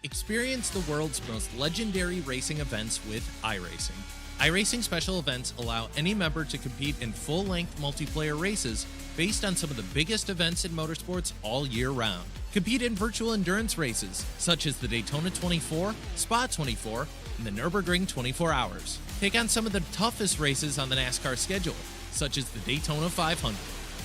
Experience the world's most legendary racing events with iRacing. iRacing special events allow any member to compete in full-length multiplayer races based on some of the biggest events in motorsports all year round. Compete in virtual endurance races, such as the Daytona 24, Spa 24, and the Nürburgring 24 Hours. Take on some of the toughest races on the NASCAR schedule, such as the Daytona 500.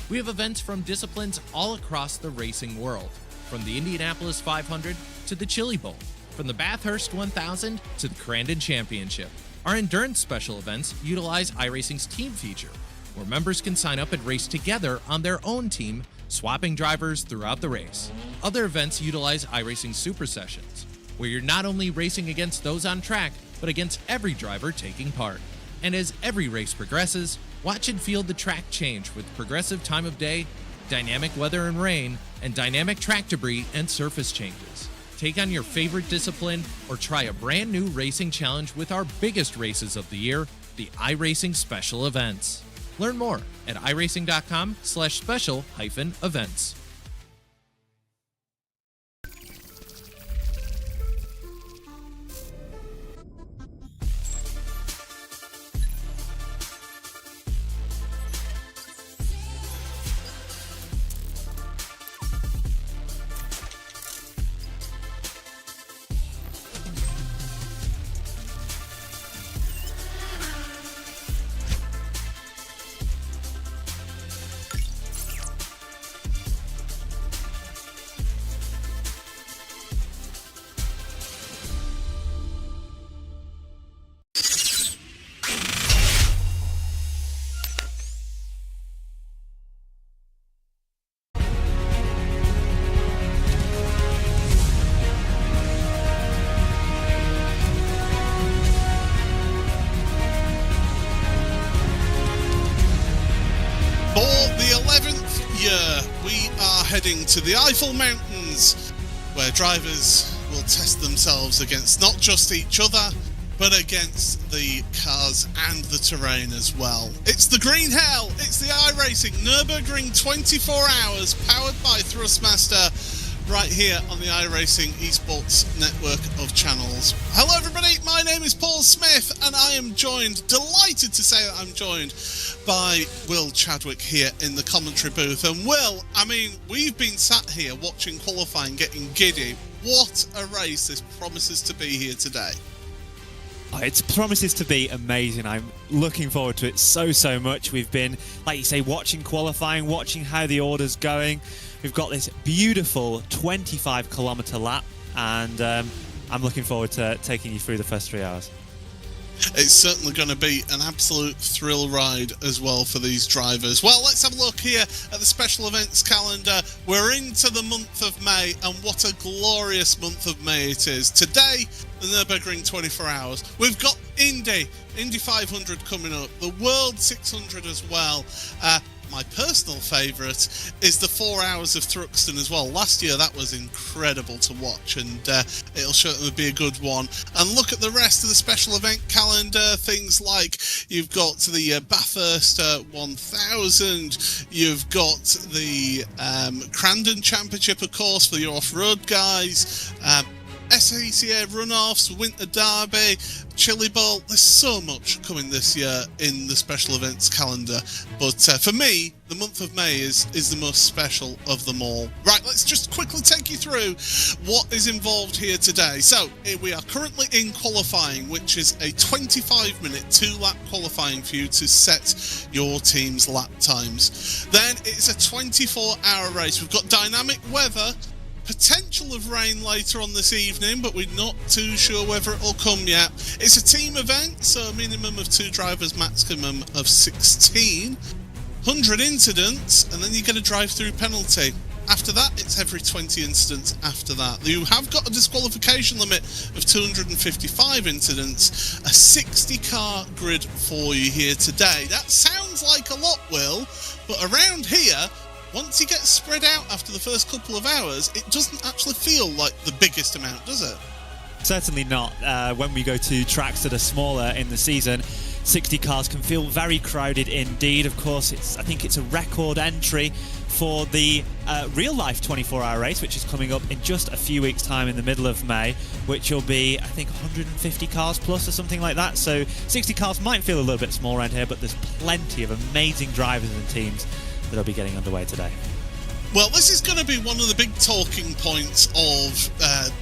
We have events from disciplines all across the racing world, from the Indianapolis 500 to the Chili Bowl, from the Bathurst 1000 to the Crandon Championship. Our endurance special events utilize iRacing's team feature, where members can sign up and race together on their own team, swapping drivers throughout the race. Other events utilize iRacing Super Sessions, where you're not only racing against those on track, but against every driver taking part. And as every race progresses, watch and feel the track change with progressive time of day, dynamic weather and rain, and dynamic track debris and surface changes. Take on your favorite discipline or try a brand new racing challenge with our biggest races of the year, the iRacing Special Events. Learn more at iracing.com/special-events. heading to the Eiffel Mountains, where drivers will test themselves against not just each other, but against the cars and the terrain as well. It's the Green Hell, it's the iRacing Nürburgring 24 hours, powered by Thrustmaster, right here on the iRacing esports network of channels. Hello everybody, my name is Paul Smith, and I am joined, delighted to say that I'm joined by Will Chadwick here in the commentary booth. And Will, I mean, we've been sat here watching qualifying, getting giddy. What a race this promises to be here today. Oh, it promises to be amazing. I'm looking forward to it so much. We've been, like you say, watching qualifying, watching how the order's going. We've got this beautiful 25-kilometre lap, and I'm looking forward to taking you through the first 3 hours. It's certainly going to be an absolute thrill ride as well for these drivers. Well, let's have a look here at the special events calendar. We're into the month of May, and what a glorious month of May it is. Today, the Nürburgring 24 hours. We've got Indy 500 coming up, the World 600 as well. My personal favourite is the 4 hours of Thruxton as well. Last year that was incredible to watch, and it'll certainly be a good one. And look at the rest of the special event calendar. Things like you've got the Bathurst 1000, you've got the Crandon Championship, of course, for your off-road guys, SACA runoffs, Winter Derby, Chili Bowl. There's so much coming this year in the special events calendar, but for me, the month of May is the most special of them all. Right, let's just quickly take you through what is involved here today. So we are currently in qualifying, which is a 25-minute 2-lap qualifying for you to set your team's lap times. Then it's a 24-hour race. We've got dynamic weather, potential of rain later on this evening, but we're not too sure whether it will come yet. It's a team event, so a minimum of 2 drivers, maximum of 16. 100 incidents, and then you get a drive-through penalty. After that, it's every 20 incidents after that. You have got a disqualification limit of 255 incidents, a 60-car grid for you here today. That sounds like a lot, Will, but around here, once you get spread out after the first couple of hours, it doesn't actually feel like the biggest amount, does it? Certainly not. When we go to tracks that are smaller in the season, 60 cars can feel very crowded indeed. Of course, I think it's a record entry for the real-life 24-hour race, which is coming up in just a few weeks' time in the middle of May, which will be, I think, 150 cars plus or something like that. So 60 cars might feel a little bit small around here, but there's plenty of amazing drivers and teams that'll be getting underway today. Well, this is going to be one of the big talking points of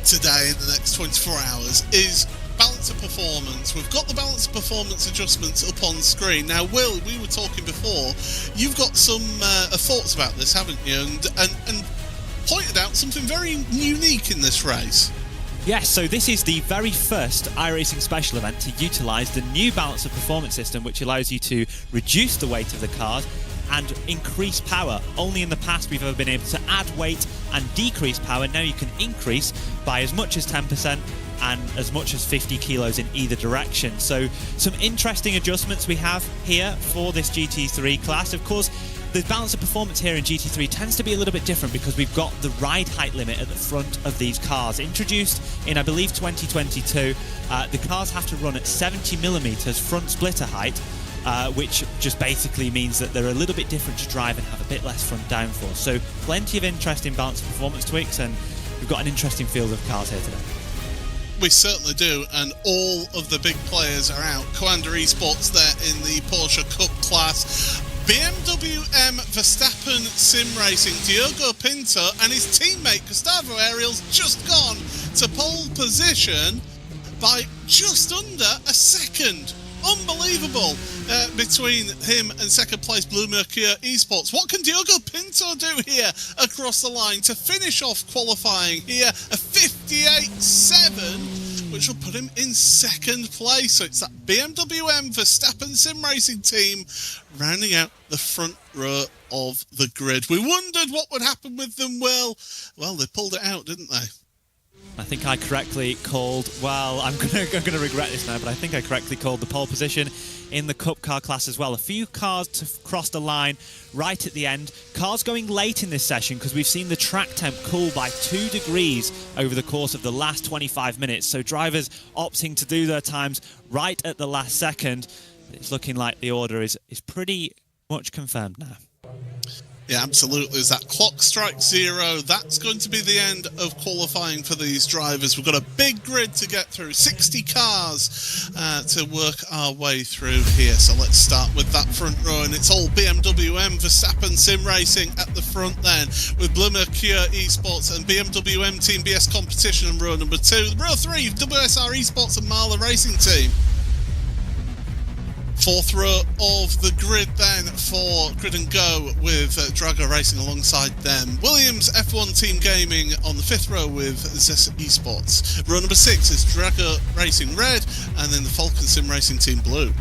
today in the next 24 hours is balance of performance. We've got the balance of performance adjustments up on screen. Now, Will, we were talking before, you've got some thoughts about this, haven't you? And pointed out something very unique in this race. Yes, so this is the very first iRacing special event to utilise the new balance of performance system, which allows you to reduce the weight of the cars and increase power. Only in the past we've ever been able to add weight and decrease power. Now you can increase by as much as 10% and as much as 50 kilos in either direction. So some interesting adjustments we have here for this GT3 class. Of course, the balance of performance here in GT3 tends to be a little bit different because we've got the ride height limit at the front of these cars. Introduced in, I believe, 2022, the cars have to run at 70mm front splitter height, which just basically means that they're a little bit different to drive and have a bit less front downforce. So plenty of interesting balance of performance tweaks, and we've got an interesting field of cars here today. We certainly do, and all of the big players are out. Commander Esports there in the Porsche Cup class. BMW M Verstappen Sim Racing, Diogo Pinto and his teammate Gustavo Ariel's just gone to pole position by just under a second. Unbelievable between him and second place Blue Mercure Esports. What can Diogo Pinto do here across the line to finish off qualifying here? A 58.7, which will put him in second place. So it's that BMW M Verstappen Sim Racing team rounding out the front row of the grid. We wondered what would happen with them, Will. Well, they pulled it out, didn't they? I think I correctly called, well, I'm gonna regret this now, but I think I correctly called the pole position in the Cup car class as well. A few cars to cross the line right at the end. Cars going late in this session because we've seen the track temp cool by 2 degrees over the course of the last 25 minutes. So drivers opting to do their times right at the last second. It's looking like the order is pretty much confirmed now. Yeah, absolutely. As that clock strikes 0, that's going to be the end of qualifying for these drivers. We've got a big grid to get through, 60 cars to work our way through here. So let's start with that front row, and it's all BMW M Verstappen Sim Racing at the front then, with Blummer Cure Esports and BMW M Team BS Competition in row number 2. Row 3, WSR Esports and Marla Racing Team. Fourth row of the grid then for Grid and Go with Drago Racing alongside them. Williams F1 Team Gaming on the 5th row with Zessa Esports. Row number 6 is Drago Racing Red and then the Falcon Sim Racing Team Blue.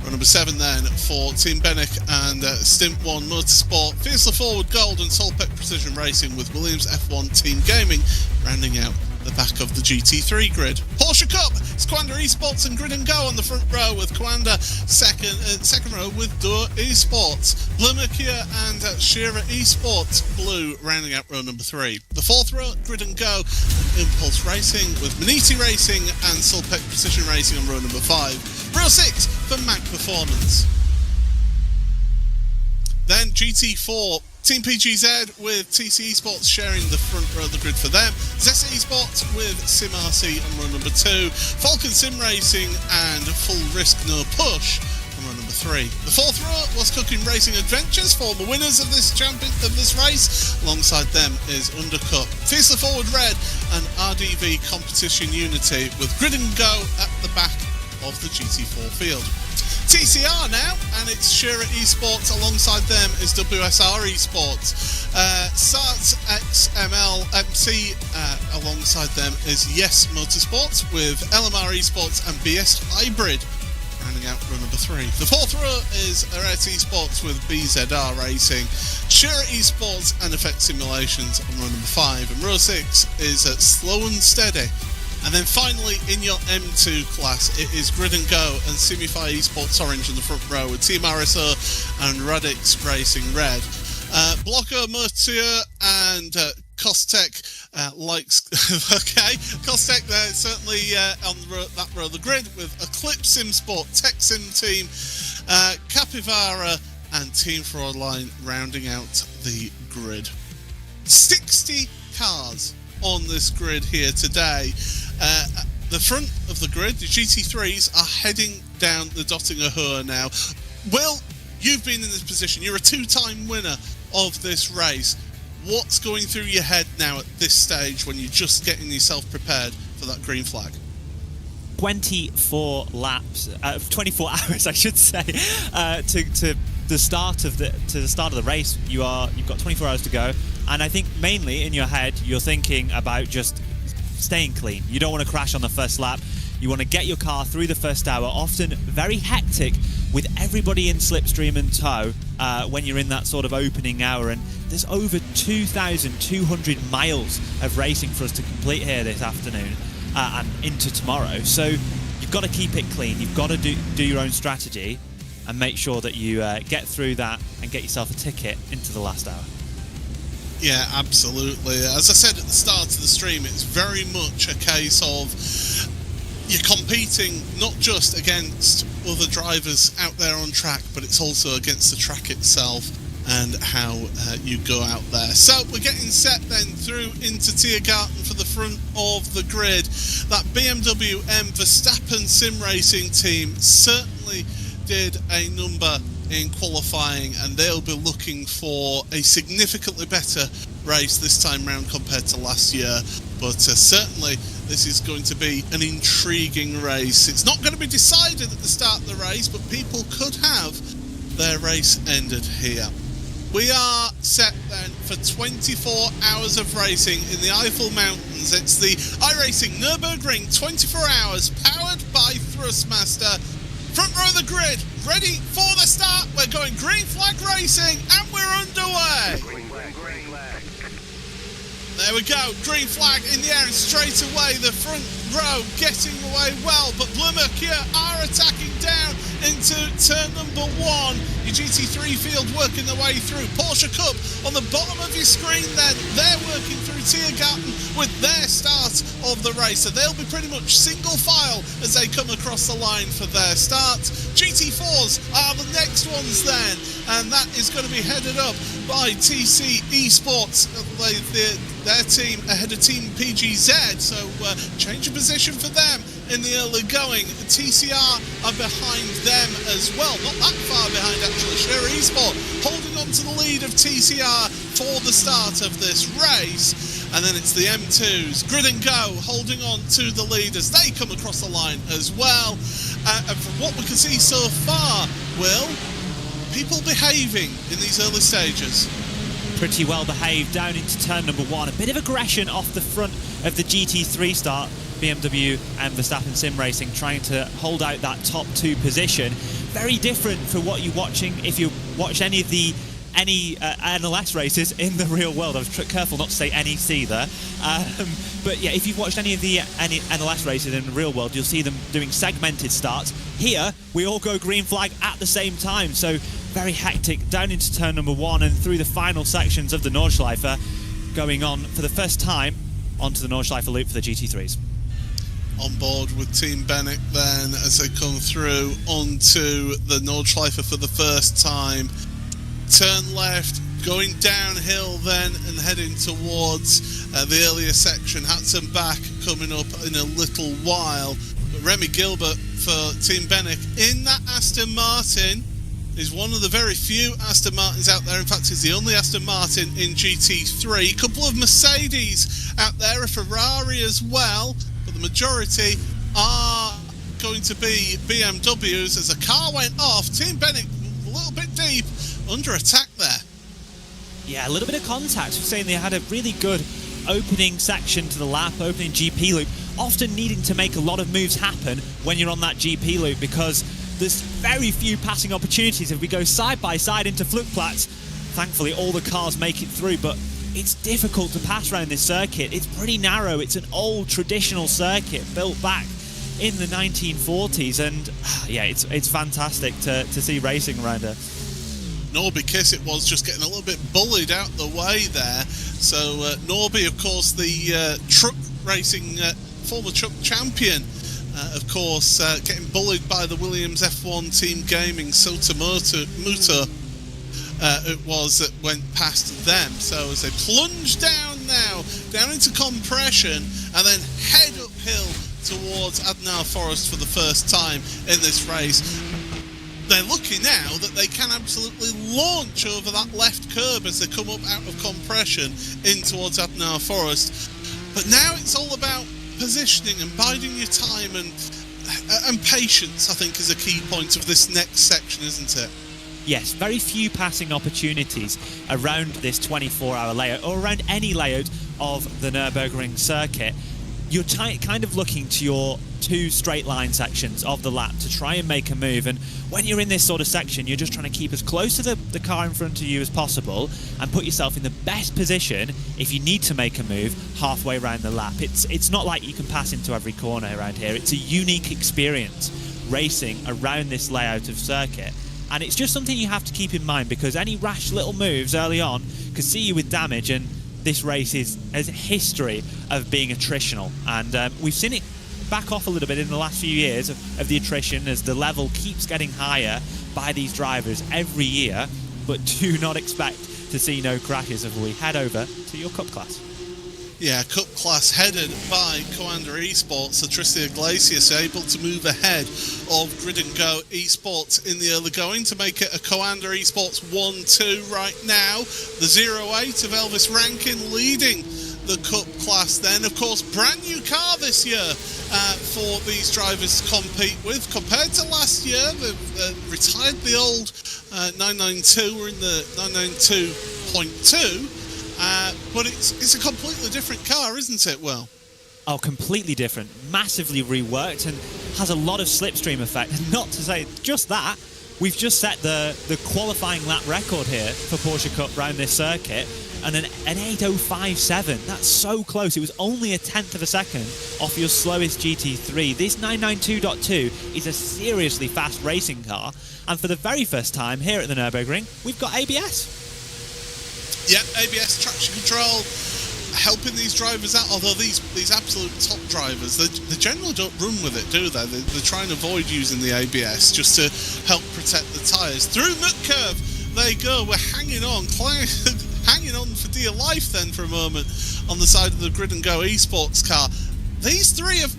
Row number 7 then for Team Bennick and Stint 1 Motorsport. Fiercely Forward Gold and Solpec Precision Racing with Williams F1 Team Gaming rounding out the back of the GT3 grid. Porsche Cup, it's Coanda Esports and Grid and Go on the front row with Coanda second row with Duo Esports. Blummerkia and Shearer Esports Blue rounding out row number 3. The 4th row, Grid and Go and Impulse Racing with Maniti Racing and Sulpec Precision Racing on row number 5. Row 6 for Mag Performance. Then GT4, Team PGZ with TC Esports sharing the front row of the grid for them. Zessa Esports with Sim RC on row number 2. Falcon Sim Racing and Full Risk No Push on row number 3. The 4th row was Cooking Racing Adventures, former winners of this race. Alongside them is Undercut, Fiercely Forward Red and RDV Competition Unity with Grid and Go at the back of the GT4 field. TCR now, and it's Shearer Esports. Alongside them is WSR Esports. SARTS XML MC alongside them is Yes Motorsports with LMR Esports and BS Hybrid rounding out row number 3. The 4th row is Arete Esports with BZR Racing, Shearer Esports and Effect Simulations on row number 5. And row 6 is Slow and Steady. And then finally, in your M2 class, it is Grid and Go and Simify Esports Orange in the front row with Team RSO and Radix Racing Red. Blocker, Mertier and Kostek likes... okay, Kostek there certainly on that row of the grid with Eclipse Sim Sport, Tech Sim Team, Capivara and Team Fraudline rounding out the grid. 60 cars on this grid here today. The front of the grid, the GT3s are heading down the Dottinger Höhe now. Will, you've been in this position. You're a 2-time winner of this race. What's going through your head now at this stage when you're just getting yourself prepared for that green flag? 24 laps, 24 hours, I should say, to the start of the race. You've got 24 hours to go, and I think mainly in your head you're thinking about just staying clean. You don't want to crash on the first lap. You want to get your car through the first hour, often very hectic with everybody in slipstream and tow when you're in that sort of opening hour. And there's over 2,200 miles of racing for us to complete here this afternoon and into tomorrow. So you've got to keep it clean. You've got to do your own strategy and make sure that you get through that and get yourself a ticket into the last hour. Yeah, absolutely. As I said at the start of the stream, it's very much a case of you're competing not just against other drivers out there on track, but it's also against the track itself and how you go out there. So we're getting set then through into Tiergarten for the front of the grid. That BMW M Verstappen Sim Racing team certainly did a number in qualifying, and they'll be looking for a significantly better race this time round compared to last year. But certainly this is going to be an intriguing race. It's not going to be decided at the start of the race, but people could have their race ended here. We are set then for 24 hours of racing in the Eifel Mountains. It's the iRacing Nürburgring 24 hours powered by Thrustmaster. Front row of the grid, ready for the start. We're going green flag racing and we're underway. there we go, green flag in the air, and straight away the front row getting away well, but Blumach here are attacking down into turn number 1. Your GT3 field working their way through. Porsche Cup on the bottom of your screen then, they're working through Tiergarten with their start of the race, so they'll be pretty much single file as they come across the line for their start. GT4s are the next ones then, and that is going to be headed up by TC Esports, their team ahead of Team PGZ, so change of position for them in the early going. TCR are behind them as well, not that far behind actually. Sure Esport holding on to the lead of TCR for the start of this race, and then it's the M2s, Grid and Go, holding on to the lead as they come across the line as well. And from what we can see so far, Will, people behaving in these early stages. Pretty well behaved down into turn number 1. A bit of aggression off the front of the GT3 start. BMW and Verstappen Sim Racing trying to hold out that top 2 position. Very different for what you're watching if you watch any of the NLS races in the real world. I was careful not to say NEC there. But yeah, if you've watched any of the NLS races in the real world, you'll see them doing segmented starts. Here, we all go green flag at the same time. So very hectic down into turn number 1 and through the final sections of the Nordschleife, going on for the first time onto the Nordschleife loop for the GT3s. On board with Team Bennett then as they come through onto the Nordschleife for the first time. Turn left, going downhill then and heading towards the earlier section. Hatton back coming up in a little while. But Remy Gilbert for Team Bennett in that Aston Martin is one of the very few Aston Martins out there. In fact, he's the only Aston Martin in GT3. A couple of Mercedes out there, a Ferrari as well, but the majority are going to be BMWs as a car went off. Team Bennett a little bit deep, under attack there. Yeah, a little bit of contact. We're saying they had a really good opening section to the lap, opening GP loop, often needing to make a lot of moves happen when you're on that GP loop because there's very few passing opportunities. If we go side by side into Flugplatz, thankfully all the cars make it through, but it's difficult to pass around this circuit. It's pretty narrow. It's an old traditional circuit built back in the 1940s, and yeah, it's fantastic to see racing around here. Norby Kiss it was just getting a little bit bullied out the way there. So Norby, of course, the truck racing former truck champion, of course, getting bullied by the Williams F1 Team Gaming Sotomoto it was that went past them. So as they plunge down now, down into compression, and then head uphill towards Adnar Forest for the first time in this race. They're lucky now that they can absolutely launch over that left curb as they come up out of compression in towards Adnar Forest. But now it's all about positioning and biding your time and patience, I think, is a key point of this next section, isn't it? Yes, very few passing opportunities around this 24-hour layout or around any layout of the Nürburgring circuit. You're kind of looking to your 2 straight line sections of the lap to try and make a move, and when you're in this sort of section you're just trying to keep as close to the car in front of you as possible and put yourself in the best position if you need to make a move halfway around the lap. It's not like you can pass into every corner around here. It's a unique experience racing around this layout of circuit, and it's just something you have to keep in mind because any rash little moves early on could see you with damage, and this race has a history of being attritional, and we've seen it back off a little bit in the last few years of the attrition as the level keeps getting higher by these drivers every year, but do not expect to see no crashes as we head over to your Cup class. Yeah, Cup class headed by Commander Esports. Patricia Iglesias able to move ahead of Grid and Go Esports in the early going to make it a Commander Esports 1-2 right now. The 08 of Elvis Rankin leading the Cup class then. Of course, brand new car this year for these drivers to compete with. Compared to last year, they've retired the old 992. We're in the 992.2. But it's a completely different car, isn't it, Will? Oh, completely different. Massively reworked and has a lot of slipstream effect. And not to say just that, we've just set the qualifying lap record here for Porsche Cup round this circuit. and an 8:057. That's so close. It was only a tenth of a second off your slowest GT3. This 992.2 is a seriously fast racing car, and for the very first time here at the Nürburgring, we've got ABS. Yeah, ABS traction control, helping these drivers out. Although these absolute top drivers, they generally don't run with it, do they? They try and avoid using the ABS just to help protect the tyres. Through nut curve they go. We're hanging on hanging on for dear life then for a moment on the side of the Grid and Go esports car. These three have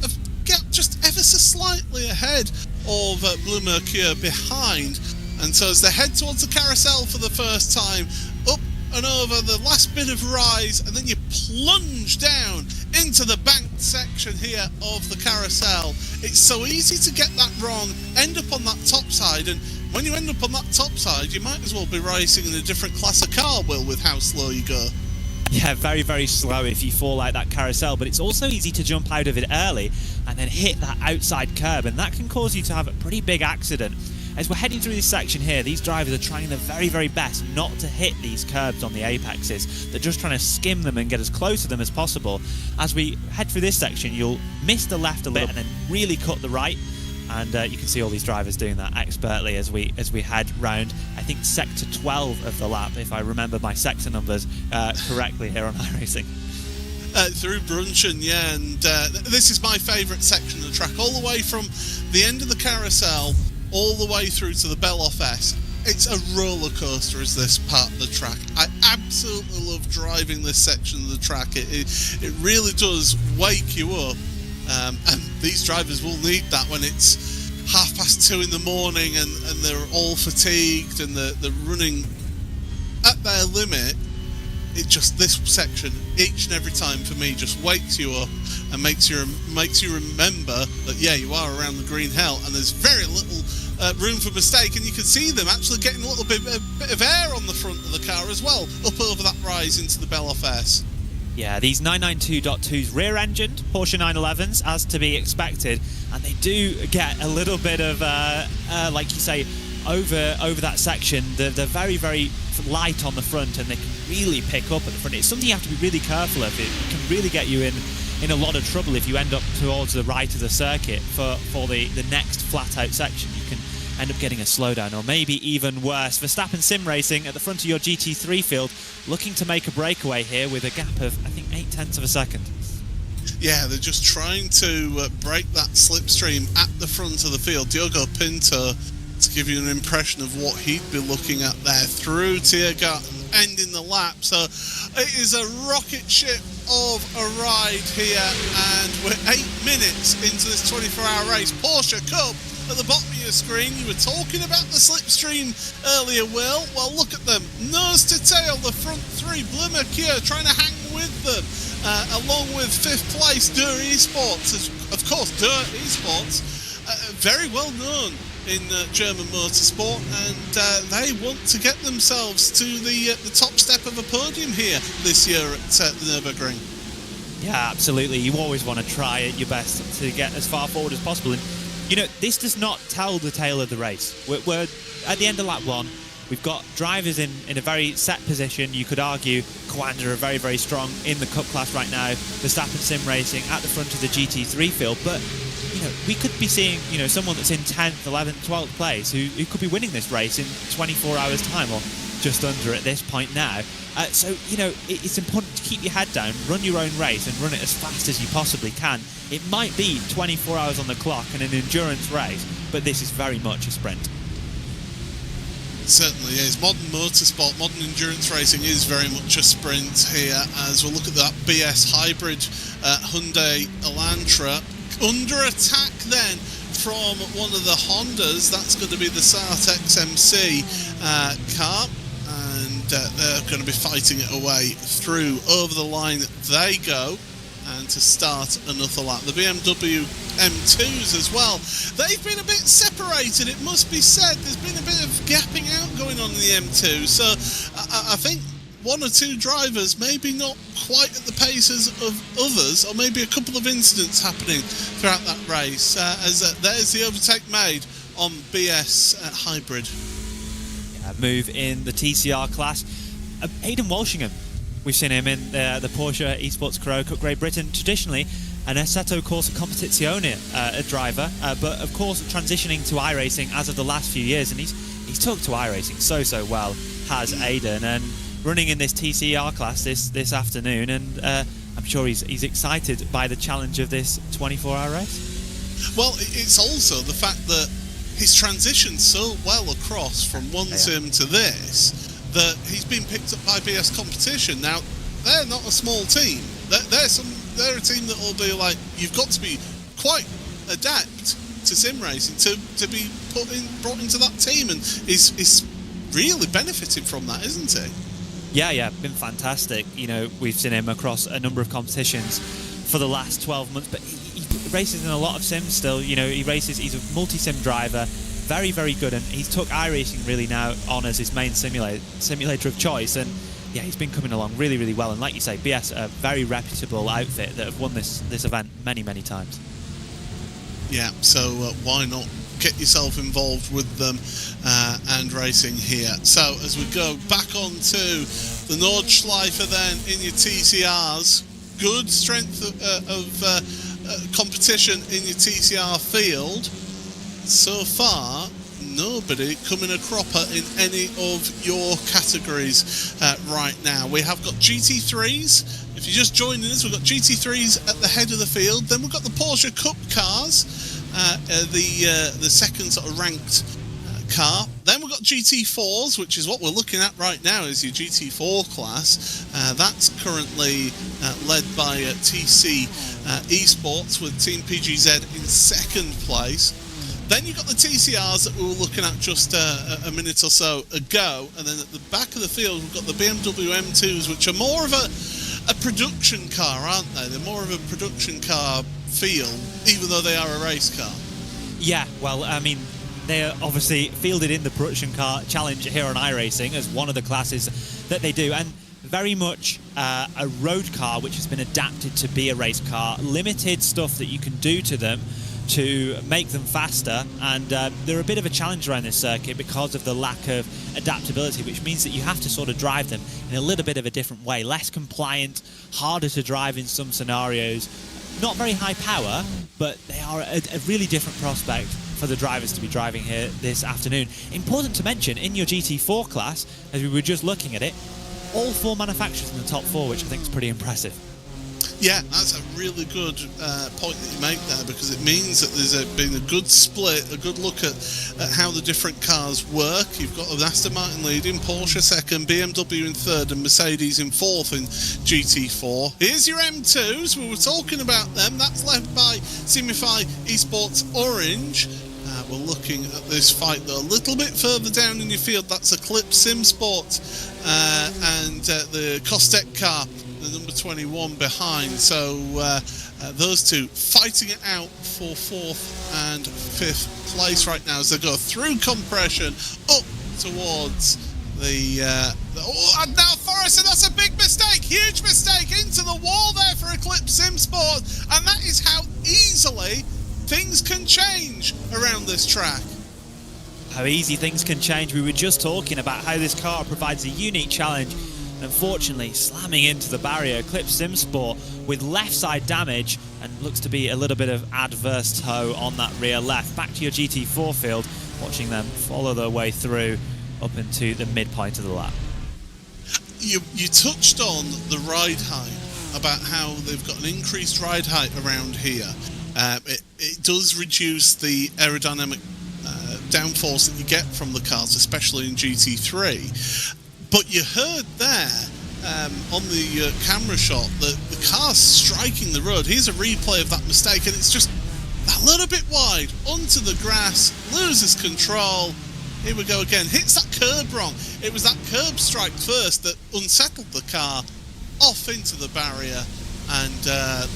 got just ever so slightly ahead of Blue Mercure behind, and so as they head towards the carousel for the first time, up and over the last bit of rise, and then you plunge down into the banked section here of the carousel. It's so easy to get that wrong, end up on that top side, and when you end up on that top side, you might as well be racing in a different class of car, Will, with how slow you go. Yeah, very, very slow if you fall like that carousel, but it's also easy to jump out of it early and then hit that outside curb, and that can cause you to have a pretty big accident. As we're heading through this section here, these drivers are trying their very, very best not to hit these curbs on the apexes. They're just trying to skim them and get as close to them as possible. As we head through this section, you'll miss the left a little and then really cut the right. And you can see all these drivers doing that expertly as we head round, I think, sector 12 of the lap, if I remember my sector numbers correctly here on iRacing. Through Brunchen, yeah, and this is my favourite section of the track, all the way from the end of the carousel all the way through to the Beloff S. It's a roller coaster, is this part of the track. I absolutely love driving this section of the track. It really does wake you up, and these drivers will need that when it's 2:30 in the morning and they're all fatigued and they're running at their limit. This section each and every time for me just wakes you up and makes you remember that, yeah, you are around the green hell and there's very little room for mistake, and you can see them actually getting a little bit of air on the front of the car as well, up over that rise into the Beloff S. Yeah, these 992.2s rear-engined Porsche 911s, as to be expected, and they do get a little bit of, like you say, over that section. They're very, very light on the front, and they can really pick up at the front. It's something you have to be really careful of. It can really get you in a lot of trouble if you end up towards the right of the circuit for the next flat-out section. You can end up getting a slowdown, or maybe even worse. Verstappen Sim Racing at the front of your GT3 field, looking to make a breakaway here with a gap of, I think, 0.8 of a second. Yeah, they're just trying to break that slipstream at the front of the field. Diogo Pinto, to give you an impression of what he'd be looking at there, through Tiergarten, ending the lap. So it is a rocket ship of a ride here, and we're 8 minutes into this 24-hour race. Porsche Cup at the bottom of your screen. You were talking about the slipstream earlier, Will. Well, look at them, nose to tail, the front three. Blue Mercure trying to hang with them, along with 5th place Dur Esports. Of course, Dur Esports, very well known in German motorsport, and they want to get themselves to the top step of a podium here this year at the Nürburgring. Yeah, absolutely. You always want to try your best to get as far forward as possible. And, you know, this does not tell the tale of the race. We're at the end of lap 1. We've got drivers in a very set position. You could argue Coanda are very, very strong in the Cup class right now. Verstappen Sim Racing at the front of the GT3 field. But, you know, we could be seeing, you know, someone that's in 10th, 11th, 12th place who could be winning this race in 24 hours' time, or just under at this point now. So, you know, it's important to keep your head down, run your own race, and run it as fast as you possibly can. It might be 24 hours on the clock and an endurance race, but this is very much a sprint. It certainly is. Modern motorsport, modern endurance racing is very much a sprint here, as we'll look at that BS hybrid Hyundai Elantra under attack then from one of the Hondas. That's going to be the Saat XMC car, and they're going to be fighting it away through. Over the line they go, and to start another lap. The BMW M2s as well, they've been a bit separated, it must be said. There's been a bit of gapping out going on in the M2, so I think one or two drivers maybe not quite at the paces of others, or maybe a couple of incidents happening throughout that race, as there's the overtake made on BS hybrid. Yeah, move in the TCR class. Aidan Walshingham We've seen him in the Porsche Esports Pro Cup Great Britain, traditionally an Assetto Corsa Competizione driver, but of course transitioning to iRacing as of the last few years, and he's took to iRacing so well, has Aidan, and running in this TCR class this afternoon, and I'm sure he's excited by the challenge of this 24-hour race. Well, it's also the fact that he's transitioned so well across from one sim to this that he's been picked up by BS Competition. Now, they're not a small team. They're a team that will be like, you've got to be quite adept to sim racing to be brought into that team, and he's really benefiting from that, isn't he? Yeah, been fantastic. You know, we've seen him across a number of competitions for the last 12 months, but he races in a lot of sims still. You know, he's a multi-sim driver, very, very good, and he's took iRacing really now on as his main simulator of choice, and yeah, he's been coming along really, really well. And like you say, BS, a very reputable outfit that have won this event many, many times. Yeah, so why not get yourself involved with them and racing here. So as we go back onto the Nordschleife then in your TCRs, good strength of competition in your TCR field. So far, nobody coming a cropper in any of your categories right now. We have got GT3s. If you're just joining us, we've got GT3s at the head of the field. Then we've got the Porsche Cup cars, the second sort of ranked car. Then we've got GT4s, which is what we're looking at right now, is your GT4 class. That's currently led by TC Esports with Team PGZ in second place. Then you've got the TCRs that we were looking at just a minute or so ago, and then at the back of the field we've got the BMW M2s, which are more of a production car, aren't they? They're more of a production car feel, even though they are a race car. Yeah, well, I mean, they're obviously fielded in the production car challenge here on iRacing as one of the classes that they do, and very much a road car which has been adapted to be a race car. Limited stuff that you can do to them to make them faster, and they're a bit of a challenge around this circuit because of the lack of adaptability, which means that you have to sort of drive them in a little bit of a different way, less compliant, harder to drive in some scenarios, not very high power, but they are a really different prospect for the drivers to be driving here this afternoon. Important to mention, in your GT4 class, as we were just looking at it, all 4 manufacturers in the top 4, which I think is pretty impressive. Yeah, that's a really good point that you make there, because it means that there's been a good split, a good look at how the different cars work. You've got Aston Martin leading, Porsche second, BMW in third, and Mercedes in fourth in GT4. Here's your M2s. We were talking about them. That's led by Simify Esports Orange. We're looking at this fight though a little bit further down in your field. That's Eclipse Simsport and the Costec car, the number 21 behind. So those two fighting it out for 4th and 5th place right now as they go through compression up towards the and now Forrester, that's a big mistake, huge mistake, into the wall there for Eclipse Simsport, and that is how easily things can change around this track. How easy things can change. We were just talking about how this car provides a unique challenge. Unfortunately, slamming into the barrier, Eclipse Simsport with left side damage, and looks to be a little bit of adverse tow on that rear left. Back to your GT4 field, watching them follow their way through up into the midpoint of the lap. You touched on the ride height, about how they've got an increased ride height around here. It does reduce the aerodynamic downforce that you get from the cars, especially in GT3. But you heard there on the camera shot that the car's striking the road. Here's a replay of that mistake, and it's just a little bit wide onto the grass, loses control. Here we go again, hits that curb wrong. It was that curb strike first that unsettled the car off into the barrier, and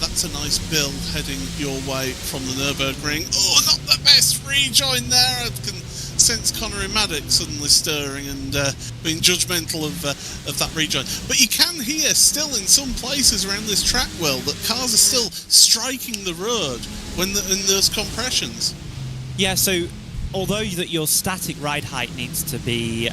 that's a nice bill heading your way from the Nürburgring. Oh, not the best rejoin there. I can sense Connery Maddox suddenly stirring and being judgmental of that rejoin. But you can hear still in some places around this track, Will, that cars are still striking the road when in those compressions. Yeah, so although that your static ride height needs to be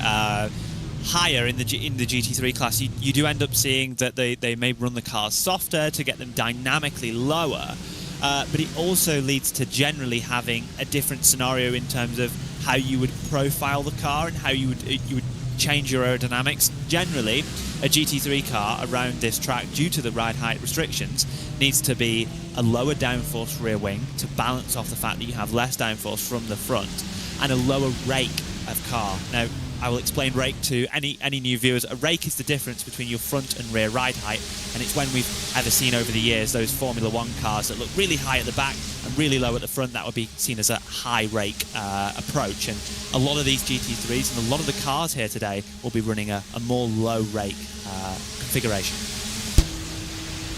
higher in the GT3 class, you do end up seeing that they may run the cars softer to get them dynamically lower, but it also leads to generally having a different scenario in terms of how you would profile the car and how you would change your aerodynamics. Generally, a GT3 car around this track, due to the ride height restrictions, needs to be a lower downforce rear wing to balance off the fact that you have less downforce from the front, and a lower rake of car. Now, I will explain rake to any new viewers. A rake is the difference between your front and rear ride height, and it's when we've ever seen over the years those Formula 1 cars that look really high at the back and really low at the front. That would be seen as a high rake approach, and a lot of these GT3s and a lot of the cars here today will be running a more low rake configuration.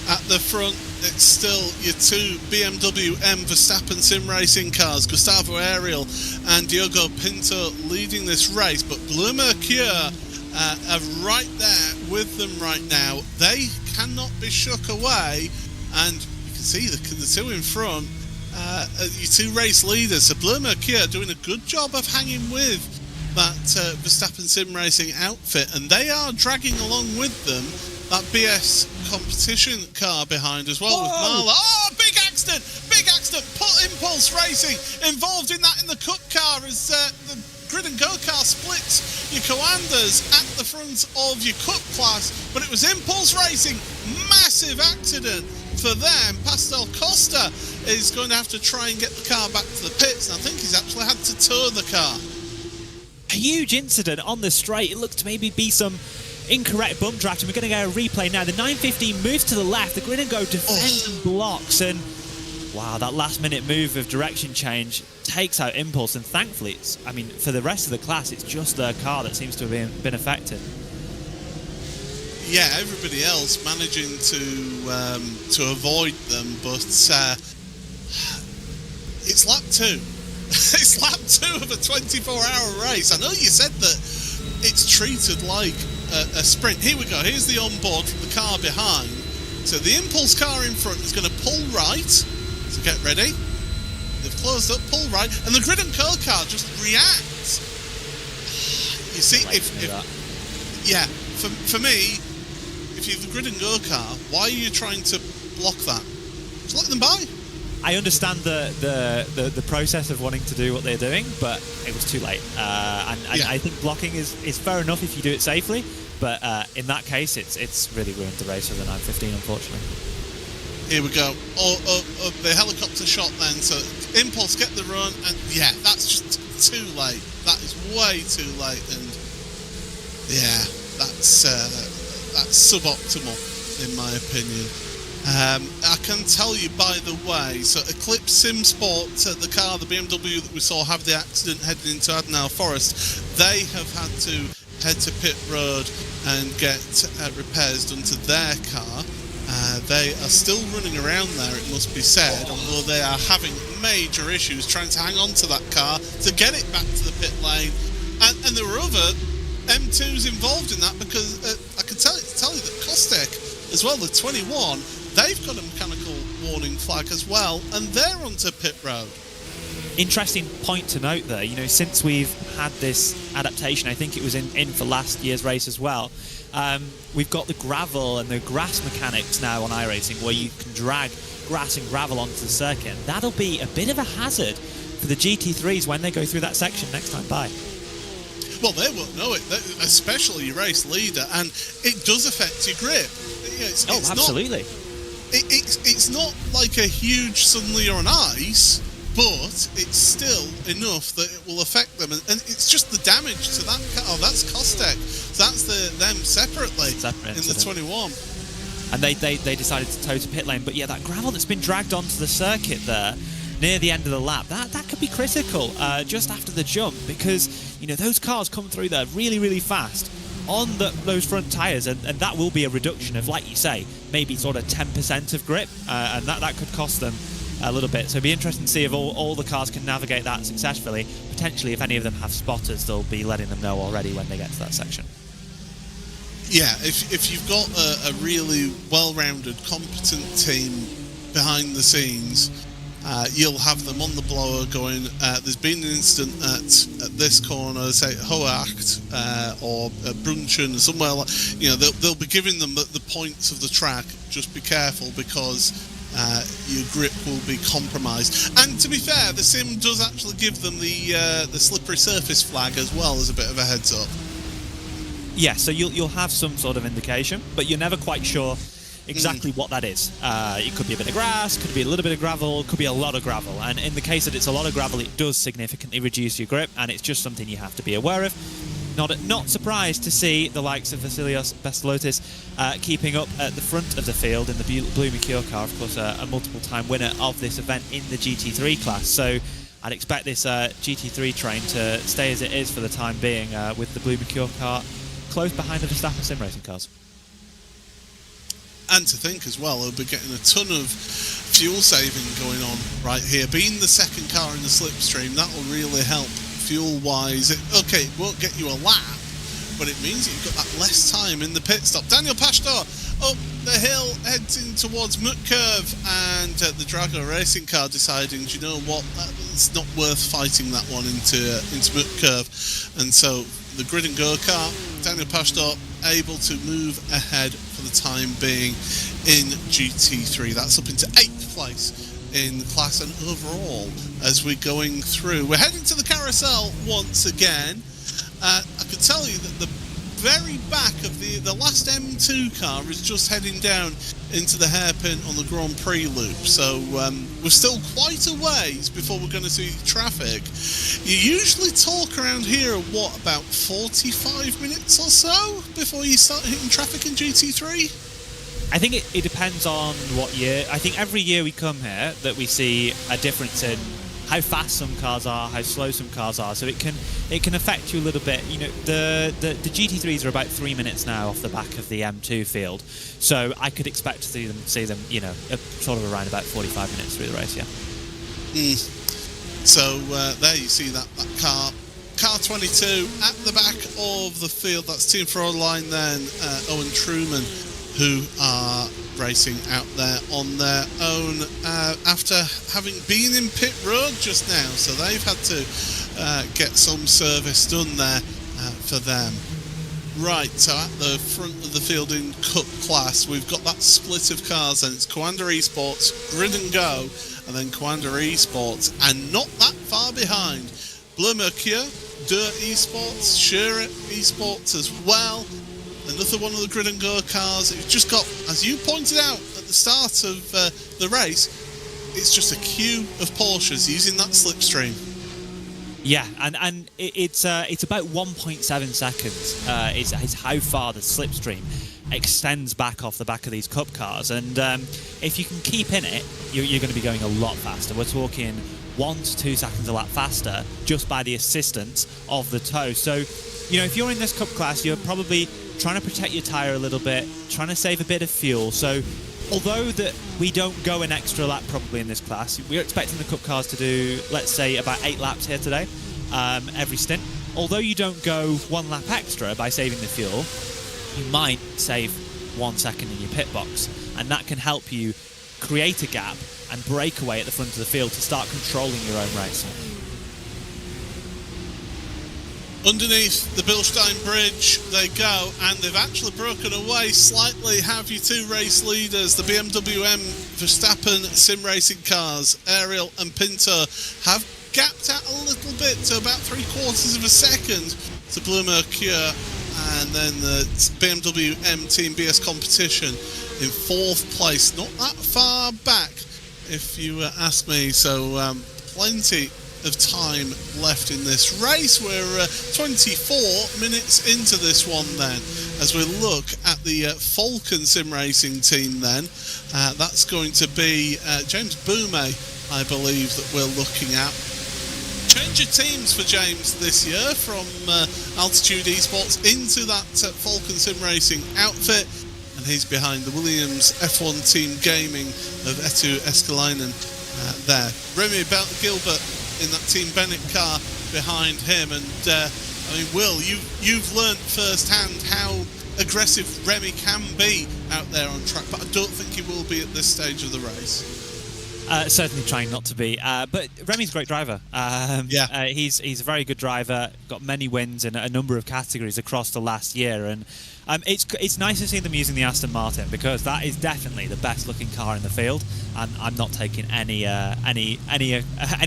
At the front, it's still your two BMW M Verstappen sim racing cars, Gustavo Ariel and Diogo Pinto, leading this race, but Bleu Mercure are right there with them right now. They cannot be shook away, and you can see the two in front, your two race leaders. So Bleu Mercure doing a good job of hanging with that Verstappen sim racing outfit, and they are dragging along with them that BS competition car behind as well. Whoa. With Marla. Oh, big accident! Big accident! Put Impulse Racing involved in that in the Cup car as the Grid and Go car splits your Coanders at the front of your Cup class, but it was Impulse Racing. Massive accident for them. Pastel Costa is going to have to try and get the car back to the pits, and I think he's actually had to tow the car. A huge incident on the straight. It looked to maybe be some incorrect bump draft, and we're going to get a replay now. The 915 moves to the left, the Grid and Go defends and blocks, and wow, that last minute move of direction change takes out Impulse, and thankfully it's, I mean, for the rest of the class, it's just their car that seems to have been affected. Yeah, everybody else managing to avoid them, but it's lap 2. It's lap 2 of a 24-hour race. I know you said that it's treated like a sprint. Here we go. Here's the onboard from the car behind. So the Impulse car in front is going to pull right. So get ready. They've closed up, pull right, and the Grid and Curl car just reacts. You see, for me, if you're the Grid and Go car, why are you trying to block that? Just let them by. I understand the process of wanting to do what they're doing, but it was too late. And I think blocking is fair enough if you do it safely, but in that case, it's really ruined the race for the 915, unfortunately. Here we go. The helicopter shot then, so Impulse get the run, and yeah, that's just too late. That is way too late, and yeah, that's suboptimal in my opinion. I can tell you, by the way, so Eclipse Sim Sport, the car, the BMW that we saw have the accident heading into Adenauer Forest, they have had to head to pit road and get repairs done to their car. They are still running around there, it must be said, although they are having major issues trying to hang on to that car to get it back to the pit lane. And there were other M2s involved in that, because I can tell you that Kostek as well, the 21, they've got a mechanical warning flag as well, and they're onto pit road. Interesting point to note there. You know, since we've had this adaptation, I think it was in for last year's race as well, we've got the gravel and the grass mechanics now on iRacing, where you can drag grass and gravel onto the circuit. And that'll be a bit of a hazard for the GT3s when they go through that section next time by. Well, they won't know it, especially your race leader, and it does affect your grip. It's absolutely. It's not like a huge suddenly you're on ice, but it's still enough that it will affect them, and it's just the damage to that car. Oh, that's Kostek. So that's them separately in the 21. And they decided to tow to pit lane, but yeah, that gravel that's been dragged onto the circuit there near the end of the lap, that could be critical just after the jump, because you know those cars come through there really, really fast on those front tyres, and that will be a reduction of, like you say, maybe sort of 10% of grip, and that could cost them a little bit. So it'll be interesting to see if all the cars can navigate that successfully. Potentially, if any of them have spotters, they'll be letting them know already when they get to that section. Yeah, if you've got a really well-rounded, competent team behind the scenes, You'll have them on the blower going, there's been an incident at this corner, say Hoacht or Brunchen, somewhere like, they'll be giving them the points of the track. Just be careful, because your grip will be compromised. And to be fair, the sim does actually give them the slippery surface flag as well as a bit of a heads up. Yeah, so you'll have some sort of indication, but you're never quite sure exactly what that is. It could be a bit of grass, could be a little bit of gravel, could be a lot of gravel. And in the case that it's a lot of gravel, it does significantly reduce your grip, and it's just something you have to be aware of. Not surprised to see the likes of Vasilios Bestalotis keeping up at the front of the field in the Blue Mercure car, of course, a multiple-time winner of this event in the GT3 class. So I'd expect this GT3 train to stay as it is for the time being, with the Blue Mercure car close behind the Verstappen sim racing cars. And to think as well, they'll be getting a ton of fuel saving going on right here. Being the second car in the slipstream, that will really help fuel-wise. It won't get you a lap, but it means that you've got that less time in the pit stop. Daniel Pastor up the hill, heading towards Mutkurv, and the Drago racing car deciding, do you know what, it's not worth fighting that one into Mutkurv. And so the grid and go car, Daniel Pastor able to move ahead for the time being in GT3. That's up into 8th place in the class and overall as we're going through. We're heading to the carousel once again. I can tell you that the very back of the last M2 car is just heading down into the hairpin on the Grand Prix loop. So we're still quite a ways before we're going to see traffic. You usually talk around here, what, about 45 minutes or so before you start hitting traffic in GT3? I think it depends on what year. I think every year we come here that we see a difference in how fast some cars are, how slow some cars are. So it can affect you a little bit. The GT3s are about 3 minutes now off the back of the M2 field. So I could expect to see them, sort of around about 45 minutes through the race, yeah. So there you see that car 22 at the back of the field. That's Team Frontline then, Owen Truman, who are racing out there on their own after having been in pit road just now. So they've had to get some service done there for them. Right, so at the front of the field in Cup class, we've got that split of cars, and it's Coanda Esports, Grid and Go, and then Coanda Esports, and not that far behind, Bleu Mercure, Dirt Esports, Shura Esports as well. Another one of the Grid and Go cars. It's just got, as you pointed out at the start of the race, it's just a queue of Porsches using that slipstream. Yeah, and it's about 1.7 seconds is how far the slipstream extends back off the back of these Cup cars. And if you can keep in it, you're going to be going a lot faster. We're talking 1 to 2 seconds a lap faster just by the assistance of the tow. So, if you're in this Cup class, you're probably trying to protect your tyre a little bit, trying to save a bit of fuel. So although that we don't go an extra lap probably in this class, we're expecting the Cup cars to do, let's say, about 8 laps here today, every stint. Although you don't go 1 lap extra by saving the fuel, you might save 1 second in your pit box, and that can help you create a gap and break away at the front of the field to start controlling your own race. Underneath the Bilstein Bridge they go, and they've actually broken away slightly. Have your 2 race leaders, the BMW M Verstappen sim racing cars, Ariel and Pinto, have gapped out a little bit to about 3/4 of a second to Bleu Mercure, and then the BMW M Team BS Competition in 4th place. Not that far back, if you ask me. So plenty of time left in this race. We're 24 minutes into this one then, as we look at the Falcon sim racing team then. That's going to be James Boume, I believe, that we're looking at. Change of teams for James this year from Altitude Esports into that Falcon sim racing outfit, and he's behind the Williams F1 Team Gaming of Etu Eskalainen there. Remy Gilbert in that Team Bennett car behind him, and Will, you've learnt firsthand how aggressive Remy can be out there on track, but I don't think he will be at this stage of the race. Certainly trying not to be. But Remy's a great driver. He's a very good driver, got many wins in a number of categories across the last year. And it's nice to see them using the Aston Martin, because that is definitely the best looking car in the field. And I'm not taking any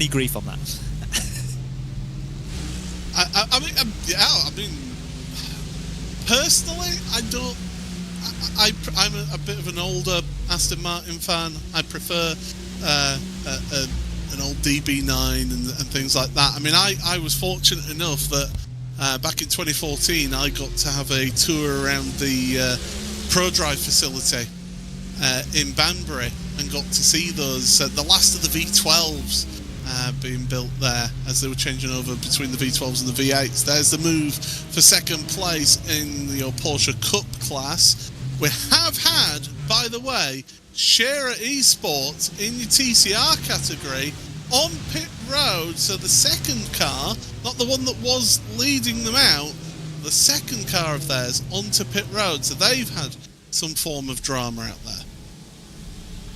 grief on that. I mean, personally, I'm a bit of an older Aston Martin fan. I prefer an old DB9 and things like that. I mean, I was fortunate enough that back in 2014 I got to have a tour around the ProDrive facility in Banbury and got to see those the last of the V12s being built there as they were changing over between the V12s and the V8s. There's the move for second place in your Porsche Cup class. We have had, by the way, Shearer Esports in your TCR category on pit road. So the second car, not the one that was leading them out, the second car of theirs onto pit road. So they've had some form of drama out there.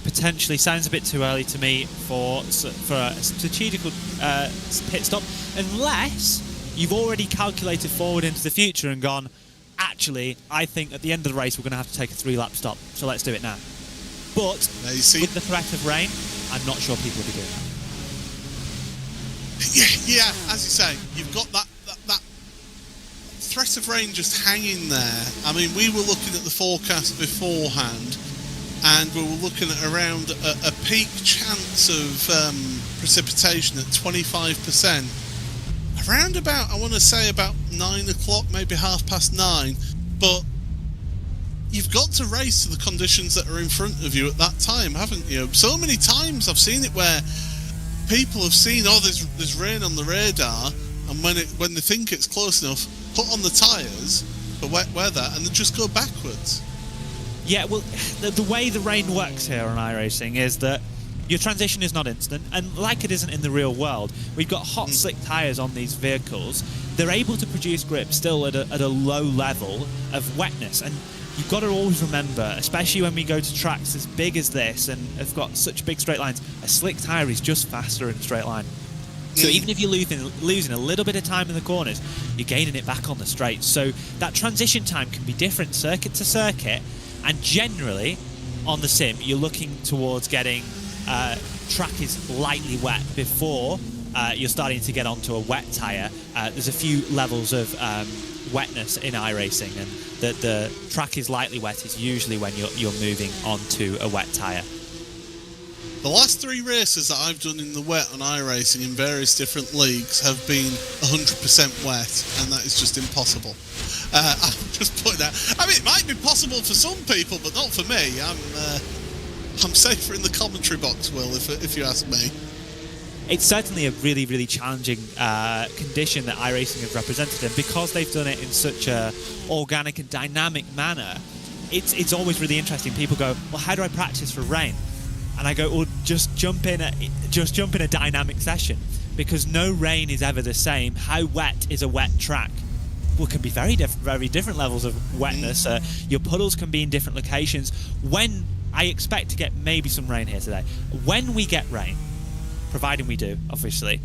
Potentially sounds a bit too early to me for a strategical pit stop, unless you've already calculated forward into the future and gone, actually, I think at the end of the race we're going to have to take a 3-lap stop, so let's do it now. But with the threat of rain, I'm not sure people will be doing that. Yeah, as you say, you've got that threat of rain just hanging there. I mean, we were looking at the forecast beforehand, and we were looking at around a peak chance of precipitation at 25%. Around about, I want to say about 9 o'clock, maybe 9:30, but you've got to race to the conditions that are in front of you at that time, haven't you? So many times I've seen it where people have seen, there's rain on the radar, and when they think it's close enough, put on the tyres for wet weather and then just go backwards. Yeah, well, the way the rain works here on iRacing is that your transition is not instant, and like it isn't in the real world, we've got hot, slick tyres on these vehicles. They're able to produce grip still at a low level of wetness, and you've got to always remember, especially when we go to tracks as big as this and have got such big straight lines, a slick tyre is just faster in a straight line. So even if you're losing a little bit of time in the corners, you're gaining it back on the straights. So that transition time can be different circuit to circuit, and generally on the sim you're looking towards getting track is lightly wet before you're starting to get onto a wet tyre. There's a few levels of wetness in iRacing, and the track is lightly wet is usually when you're moving onto a wet tyre. The last 3 races that I've done in the wet on iRacing in various different leagues have been 100% wet, and that is just impossible. I'm just putting out. I mean, it might be possible for some people, but not for me. I'm safer in the commentary box, Will, if you ask me. It's certainly a really, really challenging condition that iRacing have represented, and because they've done it in such a organic and dynamic manner, it's always really interesting. People go, well, how do I practice for rain? And I go, well, just jump in a dynamic session, because no rain is ever the same. How wet is a wet track? Well, it can be very different levels of wetness. Your puddles can be in different locations. When I expect to get maybe some rain here today. When we get rain, providing we do, obviously,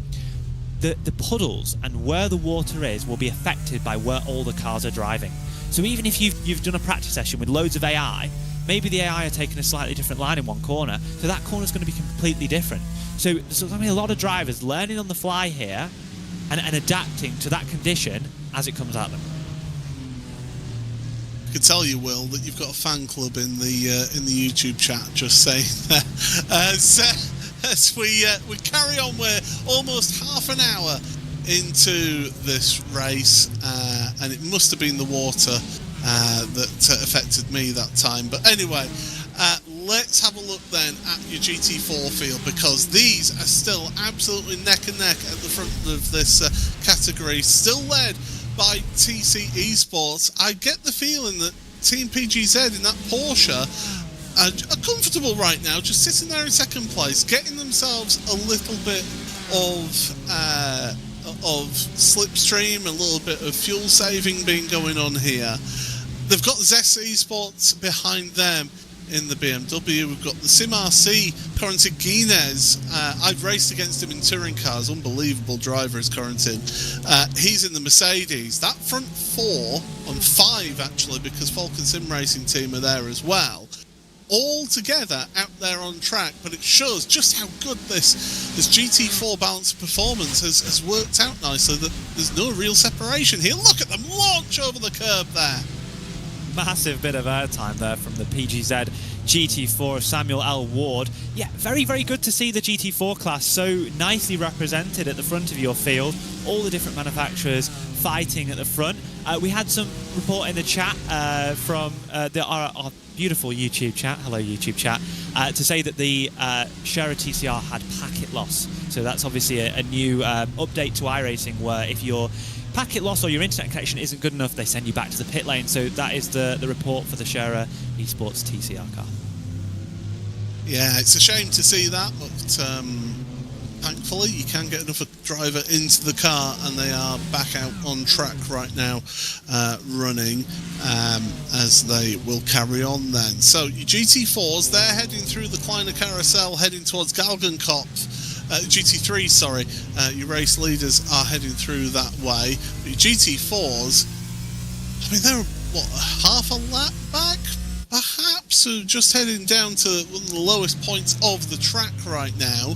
the puddles and where the water is will be affected by where all the cars are driving. So even if you've done a practice session with loads of AI, maybe the AI are taking a slightly different line in one corner, so that corner's going to be completely different. So there's going to be a lot of drivers learning on the fly here and adapting to that condition as it comes at them. I can tell you, Will, that you've got a fan club in the YouTube chat. Just saying that. As we carry on, we're almost half an hour into this race, and it must have been the water that affected me that time. But anyway, let's have a look then at your GT4 field, because these are still absolutely neck and neck at the front of this category, still led by TC Esports. I get the feeling that Team PGZ in that Porsche are comfortable right now, just sitting there in second place, getting themselves a little bit of slipstream, a little bit of fuel saving being going on here. They've got Zest Esports behind them. in the BMW. We've got the Sim RC, Corentin Guinez. I've raced against him in touring cars. Unbelievable driver is Corentin. He's in the Mercedes. That front 4, and 5 actually, because Falcon Sim Racing team are there as well. All together out there on track, but it shows just how good this GT4 balance of performance has worked out nicely, that there's no real separation here. Look at them launch over the curb there. Massive bit of airtime there from the PGZ GT4 Samuel L. Ward. Yeah, very, very good to see the GT4 class so nicely represented at the front of your field. All the different manufacturers fighting at the front. We had some report in the chat from our beautiful YouTube chat, hello YouTube chat, to say that the Scherer TCR had packet loss. So that's obviously a new update to iRacing, where if your packet loss or your internet connection isn't good enough, they send you back to the pit lane. So that is the report for the Scherer Esports TCR car. Yeah, it's a shame to see that, but thankfully you can get another driver into the car, and they are back out on track right now, running, as they will carry on then. So your GT4s, they're heading through the Kleiner Carousel, heading towards Galgenkopf. GT3, sorry, your race leaders are heading through that way. But your GT4s, I mean, they're, what, half a lap back, perhaps? So just heading down to one of the lowest points of the track right now.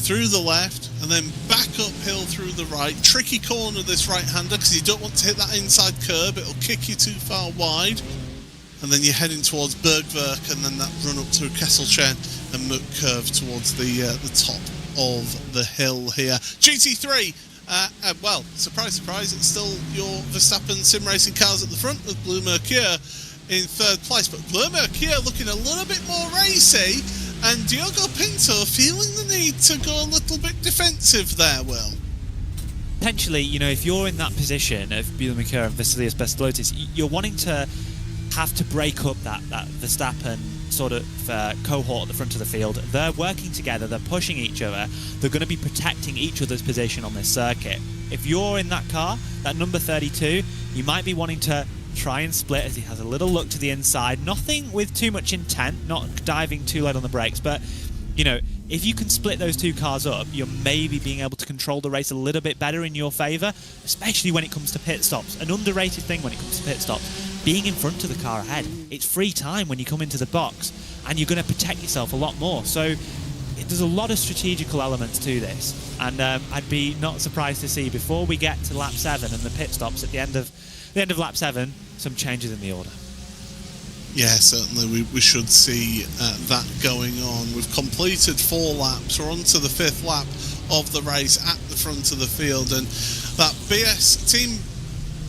Through the left, and then back uphill through the right. Tricky corner, this right-hander, because you don't want to hit that inside curb. It'll kick you too far wide. And then you're heading towards Bergwerk, and then that run up to Kesselchen and Muck curve towards the top of the hill here. GT3, well, surprise, surprise, it's still your Verstappen sim racing cars at the front, with Blue Mercure in 3rd place. But Blue Mercure looking a little bit more racy, and Diogo Pinto feeling the need to go a little bit defensive there, Will. Potentially, you know, if you're in that position of Blue Mercure and Vasilias Bestolotis, you're wanting to have to break up that Verstappen sort of cohort at the front of the field. They're working together, they're pushing each other, they're going to be protecting each other's position on this circuit. If you're in that car, that number 32, you might be wanting to try and split as he has a little look to the inside. Nothing with too much intent, not diving too late on the brakes, but, you know, if you can split those two cars up, you're maybe being able to control the race a little bit better in your favour, especially when it comes to pit stops. An underrated thing when it comes to pit stops, being in front of the car ahead. It's free time when you come into the box, and you're going to protect yourself a lot more. So there's a lot of strategical elements to this, and I'd be not surprised to see, before we get to lap 7 and the pit stops at the end of lap 7, some changes in the order. Yeah, certainly we should see that going on. We've completed 4 laps. We're on to the 5th lap of the race at the front of the field, and that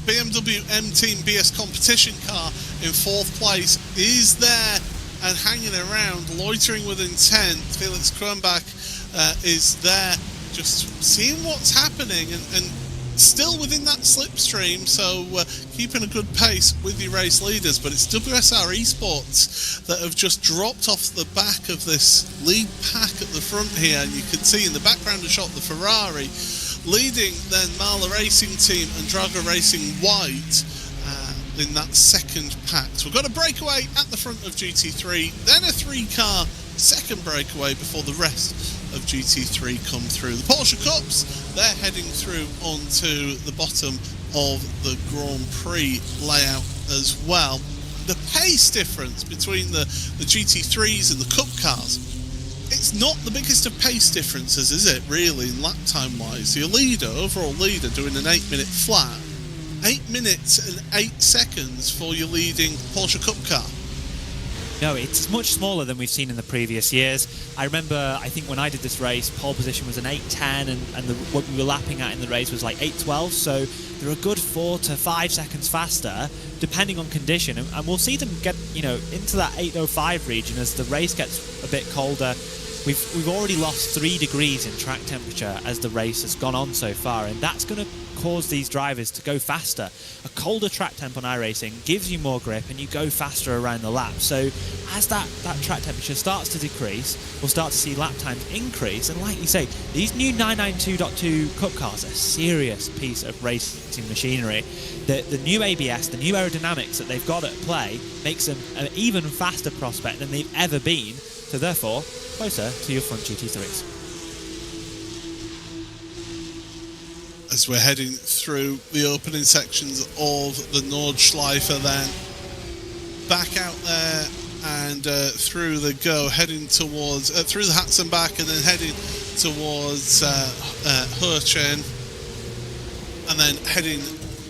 BMW M Team BS competition car in 4th place is there and hanging around, loitering with intent. Felix Kronbach is there, just seeing what's happening, and still within that slipstream, so keeping a good pace with your race leaders. But it's WSR Esports that have just dropped off the back of this lead pack at the front here, and you can see in the background a shot the Ferrari leading then Marla Racing Team and Drago Racing White in that 2nd pack. So we've got a breakaway at the front of GT3, then a 3-car second breakaway before the rest of GT3 come through. The Porsche Cups, they're heading through onto the bottom of the Grand Prix layout as well. The pace difference between the GT3s and the Cup cars, it's not the biggest of pace differences, is it, really, in lap time wise? Your leader, overall leader, doing an 8-minute flat, 8 minutes and 8 seconds for your leading Porsche Cup car. No, it's much smaller than we've seen in the previous years. I remember, I think when I did this race, pole position was an 8.10, and what we were lapping at in the race was like 8.12, so they're a good 4 to 5 seconds faster, depending on condition, and we'll see them get, you know, into that 8.05 region as the race gets a bit colder we've already lost 3 degrees in track temperature as the race has gone on so far, and that's going to cause these drivers to go faster. A colder track temp on iRacing gives you more grip and you go faster around the lap. So as that track temperature starts to decrease, we'll start to see lap times increase. And like you say, these new 992.2 Cup cars are a serious piece of racing machinery. The new ABS, the new aerodynamics that they've got at play makes them an even faster prospect than they've ever been. So therefore, closer to your front GT3s. As we're heading through the opening sections of the Nordschleife, then back out there and through the go, heading towards through the Hatzenbach and then heading towards Hürchen, and then heading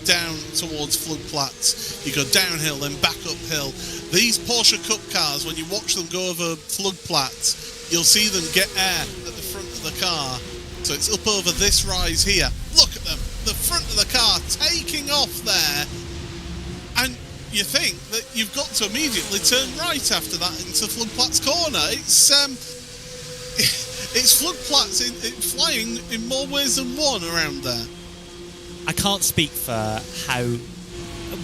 down towards Flugplatz. You go downhill, then back uphill. These Porsche Cup cars, when you watch them go over Flugplatz, you'll see them get air at the front of the car. So it's up over this rise here. Look at them, the front of the car taking off there. And you think that you've got to immediately turn right after that into Flugplatz corner. It's Flugplatz flying in more ways than one around there. I can't speak for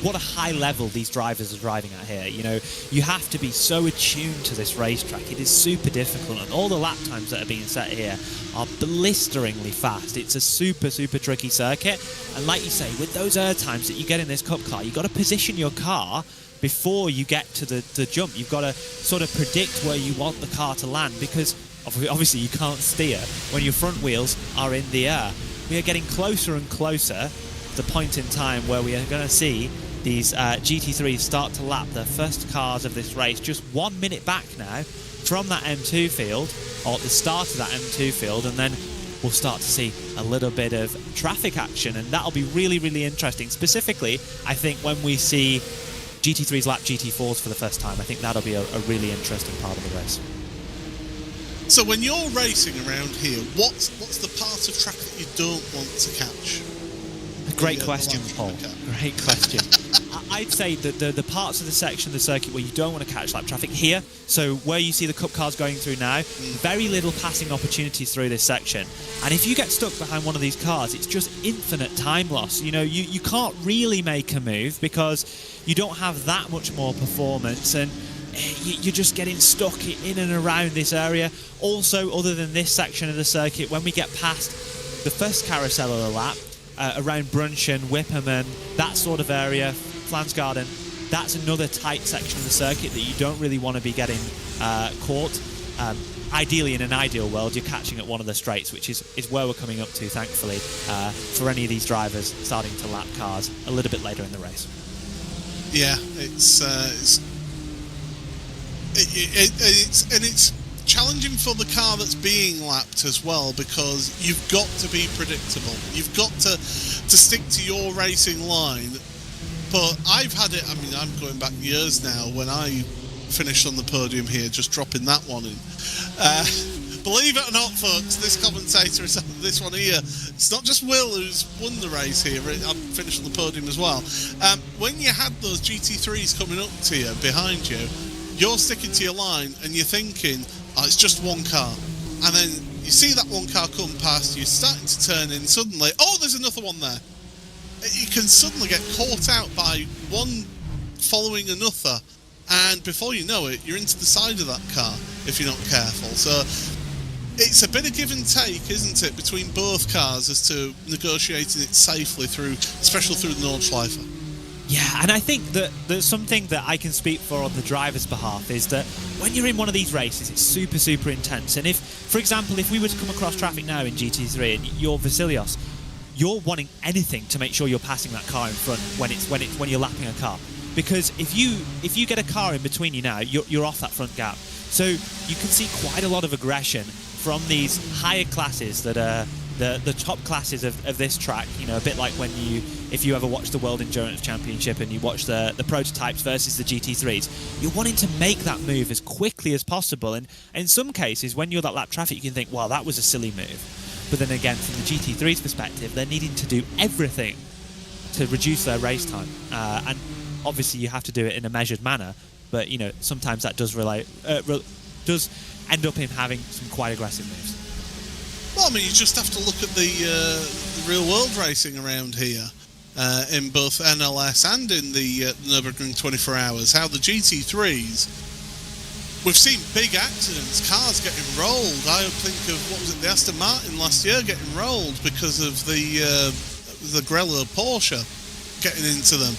what a high level these drivers are driving at here. You know, you have to be so attuned to this racetrack. It is super difficult, and all the lap times that are being set here are blisteringly fast. It's a super, super tricky circuit, and like you say, with those air times that you get in this Cup car, you've got to position your car before you get to the jump. You've got to sort of predict where you want the car to land, because obviously you can't steer when your front wheels are in the air. We are getting closer and closer to the point in time where we are going to see these GT3s start to lap the first cars of this race, just 1 minute back now from that M2 field, or at the start of that M2 field, and then we'll start to see a little bit of traffic action, and that'll be really, really interesting. Specifically, I think when we see GT3s lap GT4s for the first time, I think that'll be a really interesting part of the race. So when you're racing around here, what's the part of track that you don't want to catch? Great question, Paul. Great question. I'd say that the parts of the section of the circuit where you don't want to catch lap traffic here, so where you see the Cup cars going through now, very little passing opportunities through this section. And if you get stuck behind one of these cars, it's just infinite time loss. You know, you can't really make a move because you don't have that much more performance, and you're just getting stuck in and around this area. Also, other than this section of the circuit, when we get past the first carousel of the lap, around Brunchen, Wipperman, that sort of area, Flansgarden, that's another tight section of the circuit that you don't really want to be getting caught. Ideally, in an ideal world, you're catching at one of the straights, which is where we're coming up to, thankfully, for any of these drivers starting to lap cars a little bit later in the race. Yeah, it's challenging for the car that's being lapped as well, because you've got to be predictable. You've got to stick to your racing line. But I've had it, I mean, I'm going back years now when I finished on the podium here, just dropping that one in. Believe it or not, folks, this commentator is this one here. It's not just Will who's won the race here. I finished on the podium as well. When you had those GT3s coming up to you, behind you, you're sticking to your line and you're thinking, oh, it's just one car. And then you see that one car come past you, starting to turn in, suddenly, oh, there's another one there. You can suddenly get caught out by one following another, and before you know it, you're into the side of that car if you're not careful. So it's a bit of give and take, isn't it, between both cars as to negotiating it safely through, especially through the Nordschleife. Yeah, and I think that there's something that I can speak for on the driver's behalf is that when you're in one of these races, it's super, super intense. And if, for example, if we were to come across traffic now in GT3 and you're Vasilios, you're wanting anything to make sure you're passing that car in front when you're lapping a car, because if you get a car in between you now, you're off that front gap. So you can see quite a lot of aggression from these higher classes that are the top classes of this track. You know, a bit like if you ever watch the World Endurance Championship and you watch the prototypes versus the GT3s, you're wanting to make that move as quickly as possible. And in some cases, when you're that lap traffic, you can think, well, that was a silly move. But then again, from the GT3's perspective, they're needing to do everything to reduce their race time. And obviously you have to do it in a measured manner, but you know, sometimes that does end up him having some quite aggressive moves. Well, I mean, you just have to look at the real world racing around here, in both NLS and in the Nürburgring 24 Hours. How the GT3s, we've seen big accidents, cars getting rolled. I think of, what was it, the Aston Martin last year getting rolled because of the Grella Porsche getting into them.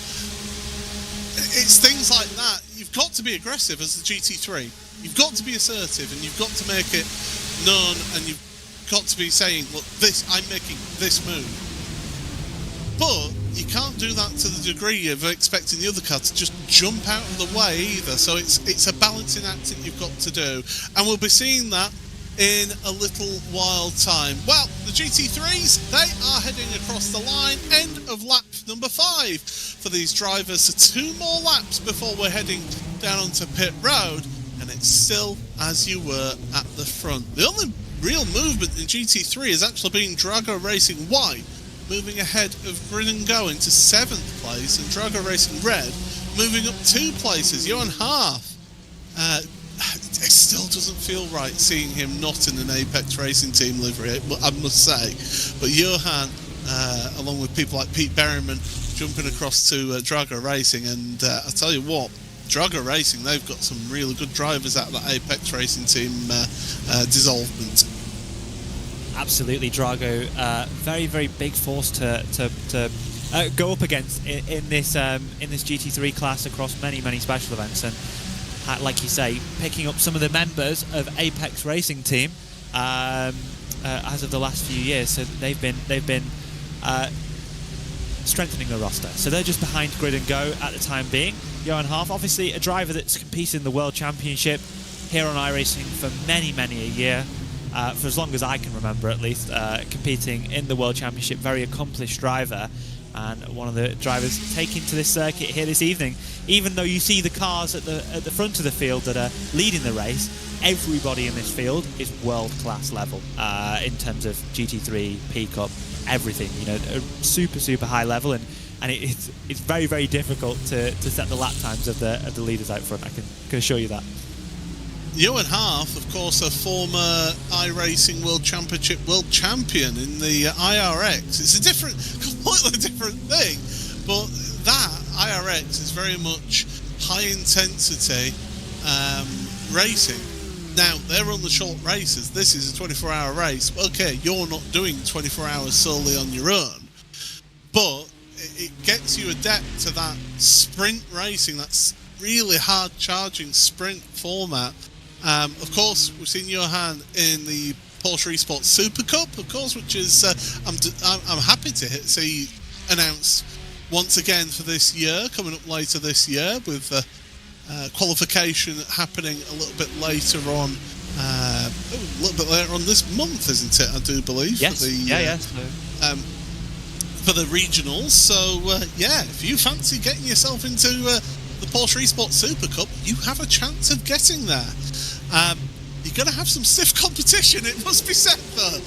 It's things like that. You've got to be aggressive as the GT3. You've got to be assertive, and you've got to make it known, and you've got to be saying, look, I'm making this move. But you can't do that to the degree of expecting the other car to just jump out of the way either. So it's a balancing act that you've got to do, and we'll be seeing that in a little while time. Well, the GT3s, they are heading across the line. End of lap number 5 for these drivers. So 2 more laps before we're heading down onto pit road, and it's still as you were at the front. The only real movement in GT3 has actually been Drago Racing White moving ahead of Grid and Go into 7th place, and Drago Racing Red moving up 2 places. Johan Half, it still doesn't feel right seeing him not in an Apex Racing Team livery, I must say. But Johan, along with people like Pete Berryman, jumping across to Drago Racing, and I tell you what, Drago Racing, they've got some really good drivers out of that Apex Racing Team dissolvement. Absolutely, Drago, very, very big force to go up against in this GT3 class across many special events, and like you say, picking up some of the members of Apex Racing Team as of the last few years. So they've been strengthening the roster. So they're just behind Grid and Go at the time being. Johan Half, obviously a driver that's competed in the World Championship here on iRacing for many a year. For as long as I can remember, at least, competing in the World Championship. Very accomplished driver, and one of the drivers taking to this circuit here this evening. Even though you see the cars at the front of the field that are leading the race, everybody in this field is world-class level in terms of GT3, P-Cup, everything. You know, super high level, and it's very difficult to set the lap times of the leaders out front. I can assure you that. Johan Half, of course, a former iRacing World Championship world champion in the IRX. It's a completely different thing, but that IRX is very much high intensity racing. Now, they're on the short races. This is a 24-hour race. Okay, you're not doing 24 hours solely on your own, but it gets you adept to that sprint racing, that's really hard charging sprint format. Of course, we've seen Johan in the Porsche Racespot Super Cup, of course, which is I'm happy to see announced once again for this year, coming up later this year, with qualification happening a little bit later on, this month, isn't it? I do believe. Yes. For the regionals. So if you fancy getting yourself into the Porsche Racespot Super Cup, you have a chance of getting there. You're going to have some stiff competition, it must be said, though.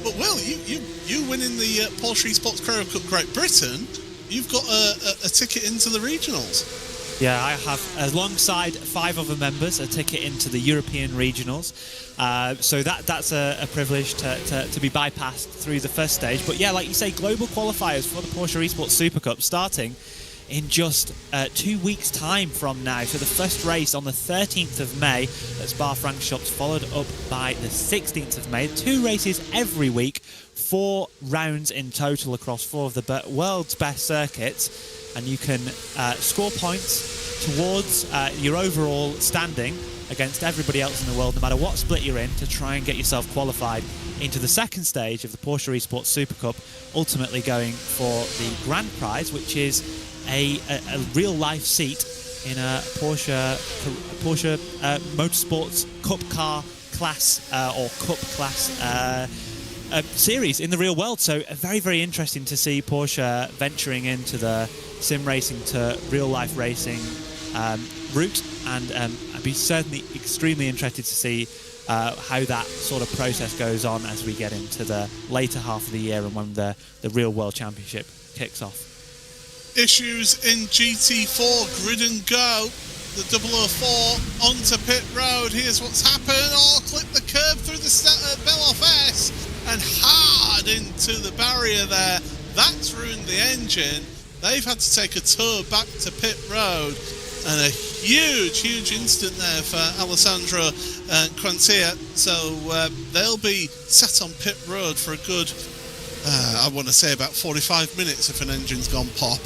But Will, you winning the Porsche Racespot Carrera Cup Great Britain, you've got a ticket into the regionals. Yeah, I have, alongside 5 other members, a ticket into the European regionals. So that's a privilege to be bypassed through the first stage. But yeah, like you say, global qualifiers for the Porsche Racesport Super Cup starting in just 2 weeks' time from now. So the first race on the 13th of May at Spa-Francorchamps, followed up by the 16th of May. 2 races every week, 4 rounds in total across 4 of the world's best circuits. And you can score points towards your overall standing against everybody else in the world, no matter what split you're in, to try and get yourself qualified into the second stage of the Porsche Racesport Super Cup, ultimately going for the grand prize, which is a real-life seat in a Porsche Motorsports Cup car class or Cup class series in the real world. So very, very interesting to see Porsche venturing into the sim racing to real-life racing route, and I'd be certainly extremely interested to see how that sort of process goes on as we get into the later half of the year and when the real World Championship kicks off. Issues in GT4 Grid and Go. the 004 onto pit road. Here's what's happened. Oh, clip the curb through the Bell-off S and hard into the barrier there. That's ruined the engine. They've had to take a tour back to pit road, and a huge incident there for Alessandro Quantia. So they'll be sat on pit road for a good, I want to say about 45 minutes if an engine's gone pop.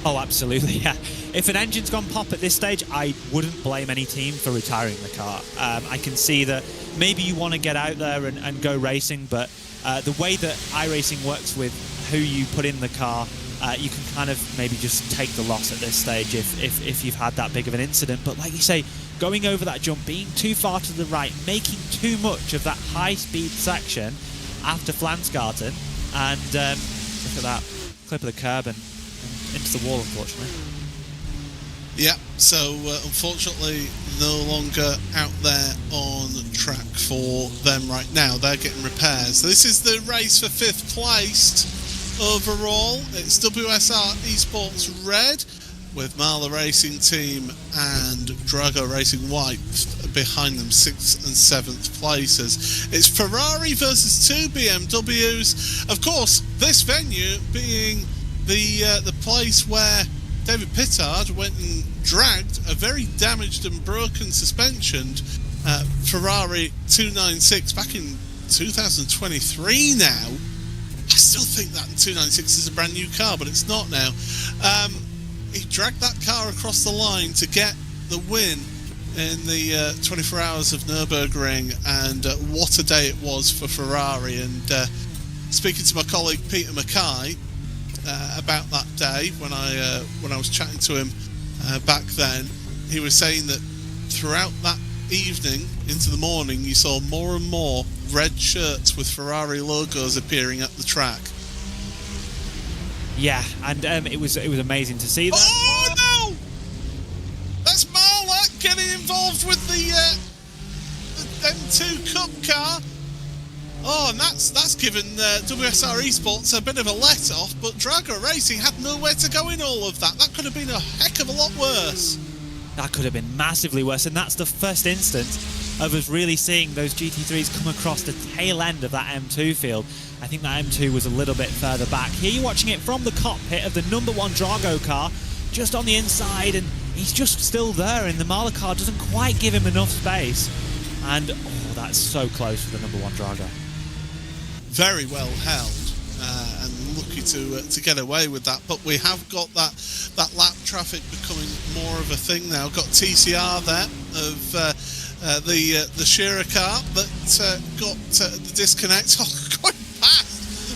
Oh, absolutely, yeah. If an engine's gone pop at this stage, I wouldn't blame any team for retiring the car. I can see that maybe you want to get out there and go racing, but the way that iRacing works with who you put in the car, you can kind of maybe just take the loss at this stage if you've had that big of an incident. But like you say, going over that jump, being too far to the right, making too much of that high-speed section after Flansgarten, and look at that, clip of the curb and into the wall, unfortunately. Yeah, so unfortunately no longer out there on track for them right now. They're getting repairs. So this is the race for 5th placed overall. It's WSR Esports Red with Marla Racing Team and Drago Racing White behind them, 6th and 7th places. It's Ferrari versus 2 BMWs. Of course, this venue being the place where David Pittard went and dragged a very damaged and broken suspension Ferrari 296 back in 2023 now. I still think that 296 is a brand new car, but it's not now. He dragged that car across the line to get the win in the 24 hours of Nürburgring, and what a day it was for Ferrari. And speaking to my colleague Peter Mackay about that day, when I was chatting to him back then, he was saying that throughout that evening into the morning, you saw more and more red shirts with Ferrari logos appearing at the track. Yeah, and it was amazing to see that. Oh no! That's Marla getting involved with the M2 Cup car. Oh, and that's given WSR Esports a bit of a let-off, but Drago Racing had nowhere to go in all of that. That could have been a heck of a lot worse. That could have been massively worse, and that's the first instance of us really seeing those GT3s come across the tail end of that M2 field. I think that M2 was a little bit further back. Here you're watching it from the cockpit of the number 1 Drago car, just on the inside, and he's just still there, and the Marla car doesn't quite give him enough space. And, oh, that's so close for the number 1 Drago. Very well held, and lucky to get away with that. But we have got that lap traffic becoming more of a thing now. Got TCR there of the Shearer car that got the disconnect. Oh, going past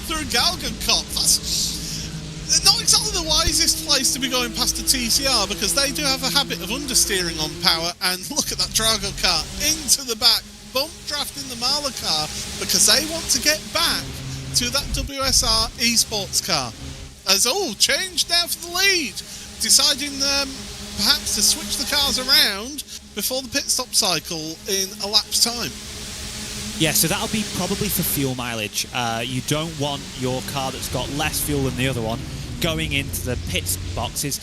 through Galgenkopf. That's not exactly the wisest place to be going past a TCR, because they do have a habit of understeering on power. And look at that Drago car into the back, bump drafting the Marla car, because they want to get back to that WSR Esports car. As changed now for the lead, deciding perhaps to switch the cars around before the pit stop cycle in a lap's time. Yeah, so that'll be probably for fuel mileage. You don't want your car that's got less fuel than the other one going into the pit boxes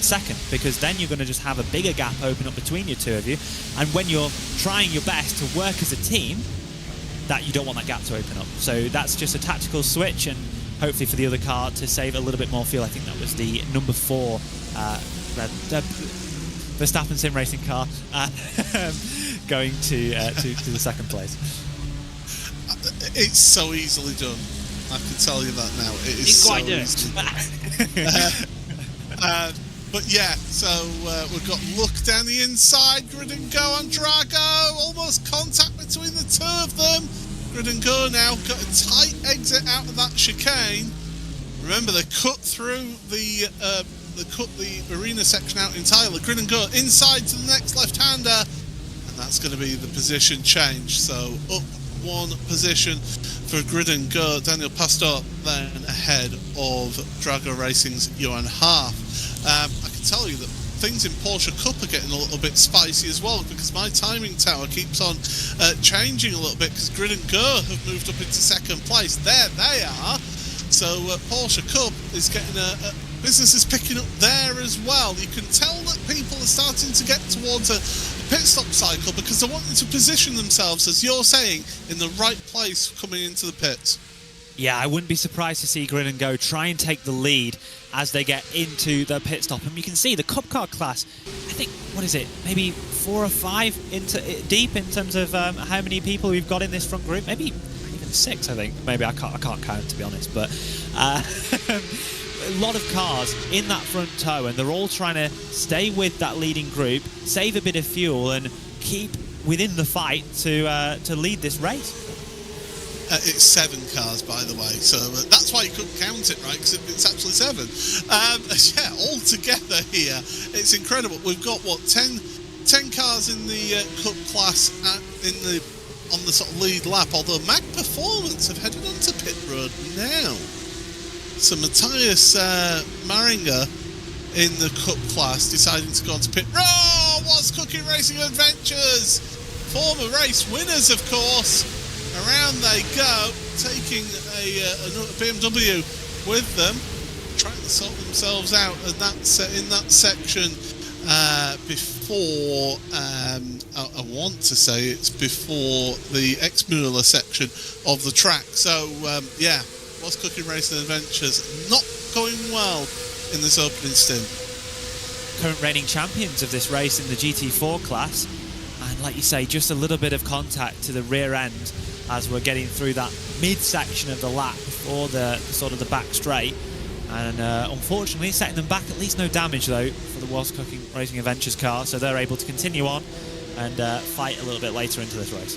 second, because then you're going to just have a bigger gap open up between your two of you, and when you're trying your best to work as a team, that you don't want that gap to open up. So that's just a tactical switch, and hopefully for the other car to save a little bit more fuel. I think that was the number 4 Verstappen sim racing car going to the second place. It's so easily done. I can tell you that now. It is so easily done. But yeah, so we've got look down the inside. Grid and go on Drago. Almost contact between the two of them. Grid and go now. Got a tight exit out of that chicane. Remember, they cut through the arena section out entirely. Grid and go inside to the next left-hander, and that's going to be the position change. So up 1 position for Grid and Go. Daniel Pastor then ahead of Drago Racing's Johan Haaf. I can tell you that things in Porsche Cup are getting a little bit spicy as well, because my timing tower keeps on changing a little bit, because Grid and Go have moved up into second place. There they are. So Porsche Cup is getting business is picking up there as well. You can tell that people are starting to get towards a pit stop cycle because they're wanting to position themselves, as you're saying, in the right place coming into the pits. Yeah, I wouldn't be surprised to see Grin and Go try and take the lead as they get into the pit stop. And you can see the Cup Car class, I think, what is it, maybe 4 or 5 deep in terms of how many people we've got in this front group. Maybe even 6, I think. Maybe I can't count, to be honest. But a lot of cars in that front tow, and they're all trying to stay with that leading group, save a bit of fuel, and keep within the fight to lead this race. It's 7 cars, by the way, so that's why you couldn't count it, right? Because it's actually 7. Yeah, all together here, it's incredible. We've got what 10 cars in the Cup class on the sort of lead lap. Although Mag Performance have headed onto pit road now. So Matthias Maringer in the Cup class deciding to go onto pit road. What's Cooking Racing Adventures? Former race winners, of course. Around they go, taking a BMW with them, trying to sort themselves out, and that's in that section before, I want to say it's before the Exmuller section of the track. So, yeah, what's Cooking Racing Adventures not going well in this opening stint. Current reigning champions of this race in the GT4 class, and like you say, just a little bit of contact to the rear end as we're getting through that mid-section of the lap before the sort of the back straight, and unfortunately setting them back. At least no damage though for the What's Cooking Racing Adventures car, so they're able to continue on and fight a little bit later into this race.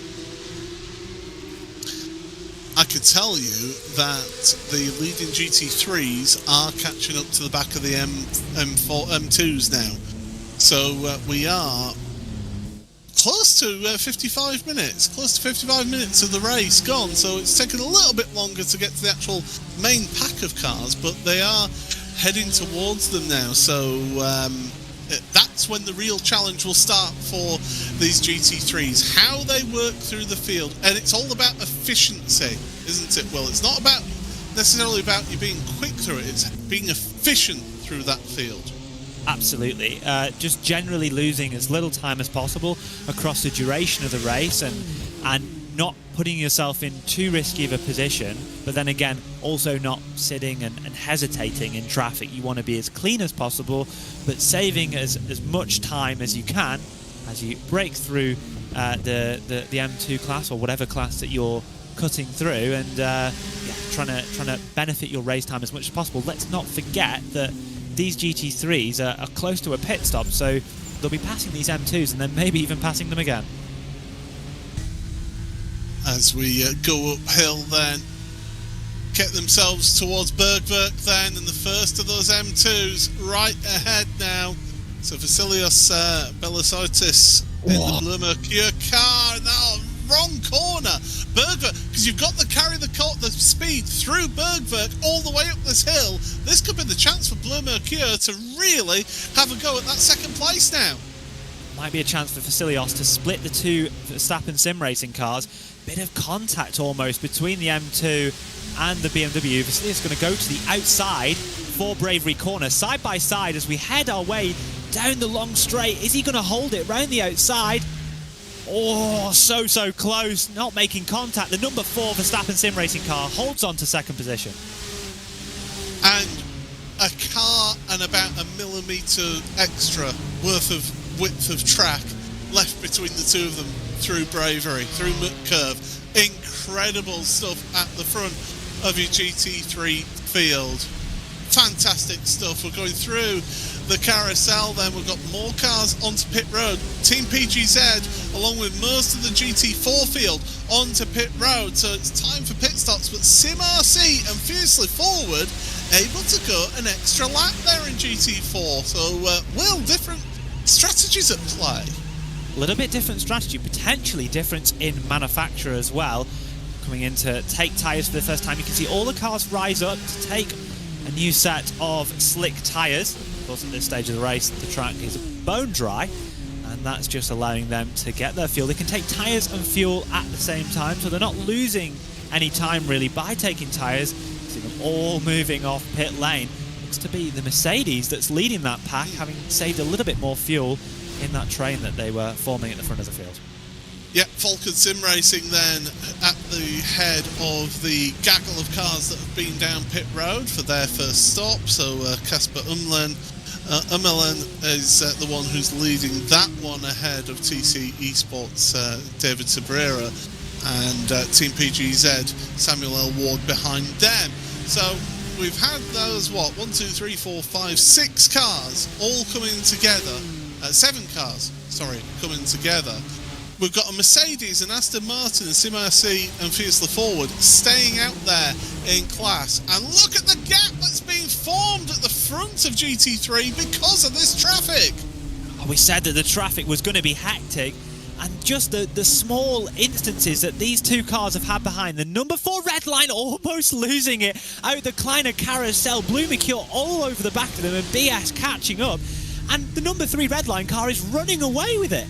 I could tell you that the leading GT3s are catching up to the back of the M2s now, so we are close to 55 minutes, of the race gone, so it's taken a little bit longer to get to the actual main pack of cars, but they are heading towards them now, so that's when the real challenge will start for these GT3s, how they work through the field. And it's all about efficiency, isn't it, Will? It's not about necessarily about you being quick through it, it's being efficient through that field. Absolutely. Just generally losing as little time as possible across the duration of the race, and not putting yourself in too risky of a position, but then again also not sitting and hesitating in traffic. You want to be as clean as possible, but saving as much time as you can as you break through the M2 class or whatever class that you're cutting through, and trying to benefit your race time as much as possible. Let's not forget that these GT3s are close to a pit stop, so they'll be passing these M2s and then maybe even passing them again. As we go uphill then, get themselves towards Bergwerk then, and the first of those M2s right ahead now. So Vasilios Belisaitis in the Blue Mercure car, and now wrong corner. Bergwerk, because you've got to carry the speed through Bergwerk all the way up this hill. This could be the chance for Blue Mercure to really have a go at that second place now. Might be a chance for Vasilios to split the two Verstappen sim racing cars. Bit of contact almost between the M2 and the BMW. Vasilios going to go to the outside for Bravery Corner, side by side as we head our way down the long straight. Is he going to hold it round the outside? Oh, so close, not making contact. The number 4 Verstappen sim racing car holds on to second position. And a car and about a millimetre extra worth of width of track left between the two of them through Bravery, through Curve. Incredible stuff at the front of your GT3 field. Fantastic stuff. We're going through the carousel then. We've got more cars onto pit road. Team PGZ, along with most of the GT4 field, onto pit road. So it's time for pit stops, but Sim RC and Fiercely Forward able to go an extra lap there in GT4. So, Will, different strategies at play. A little bit different strategy, potentially difference in manufacturer as well. Coming in to take tyres for the first time. You can see all the cars rise up to take a new set of slick tyres. Of course, at this stage of the race, the track is bone dry, and that's just allowing them to get their fuel. They can take tyres and fuel at the same time, so they're not losing any time really by taking tyres. See them all moving off pit lane. looks to be the Mercedes that's leading that pack, having saved a little bit more fuel in that train that they were forming at the front of the field. Yeah, Falcon Sim Racing then at the head of the gaggle of cars that have been down pit road for their first stop. So Casper Umelen is the one who's leading that one ahead of TC Esports David Sabrera, and Team PGZ Samuel L. Ward behind them. So we've had those, 6 cars all coming together. 7 cars, coming together. We've got a Mercedes, an Aston Martin, a SimRC and Fiercely Forward staying out there in class. And look at the gap that's being formed at the front of GT3 because of this traffic. Oh, we said that the traffic was going to be hectic, and just the small instances that these two cars have had behind. The number 4 red line almost losing it out the Kleiner carousel. Blue Mercure all over the back of them and BS catching up. And the number 3 red line car is running away with it.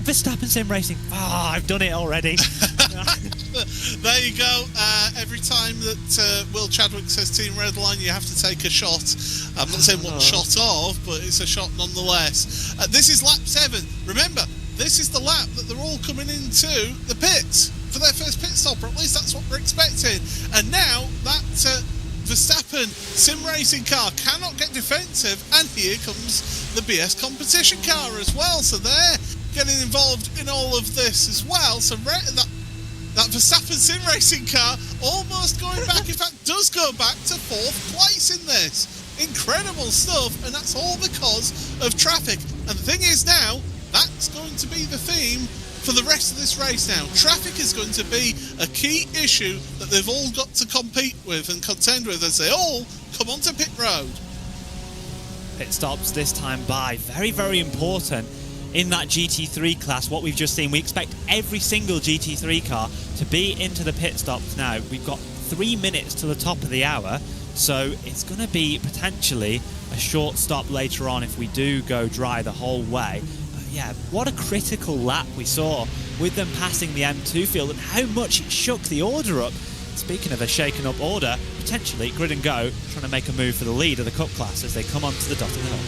Verstappen Sim Racing. I've done it already. There you go. Every time that Will Chadwick says Team Redline, you have to take a shot. I'm not saying what shot of, but it's a shot nonetheless. This is lap 7. Remember, this is the lap that they're all coming into the pits for their first pit stop, or at least that's what we're expecting. And now that Verstappen Sim Racing car cannot get defensive, and here comes the BS competition car as well. So they're getting involved in all of this as well. So that Verstappen Sim Racing car almost going back, in fact does go back to 4th place in this. Incredible stuff, and that's all because of traffic. And the thing is now, that's going to be the theme for the rest of this race now. Traffic is going to be a key issue that they've all got to compete with and contend with as they all come onto pit road. Pit stops this time by. Very, very important in that GT3 class. What we've just seen, we expect every single GT3 car to be into the pit stops now. We've got 3 minutes to the top of the hour, so it's going to be potentially a short stop later on if we do go dry the whole way. But yeah, what a critical lap we saw with them passing the M2 field and how much it shook the order up. Speaking of a shaken up order, potentially Grid and Go trying to make a move for the lead of the Cup class as they come onto the dotted hill.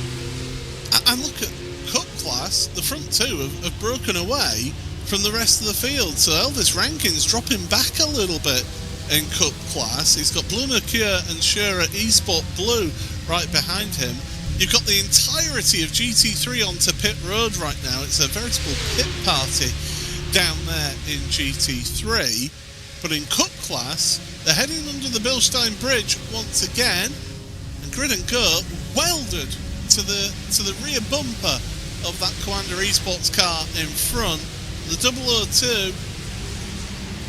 And look at Cup class, the front two have broken away from the rest of the field. So Elvis Rankin's dropping back a little bit in Cup class. He's got Blue Mercure and Shura eSport Blue right behind him. You've got the entirety of GT3 onto pit road right now. It's a veritable pit party down there in GT3. But in Cup class, they're heading under the Bilstein Bridge once again, and Grid and Go welded to the rear bumper of that Commander Esports car in front. The 002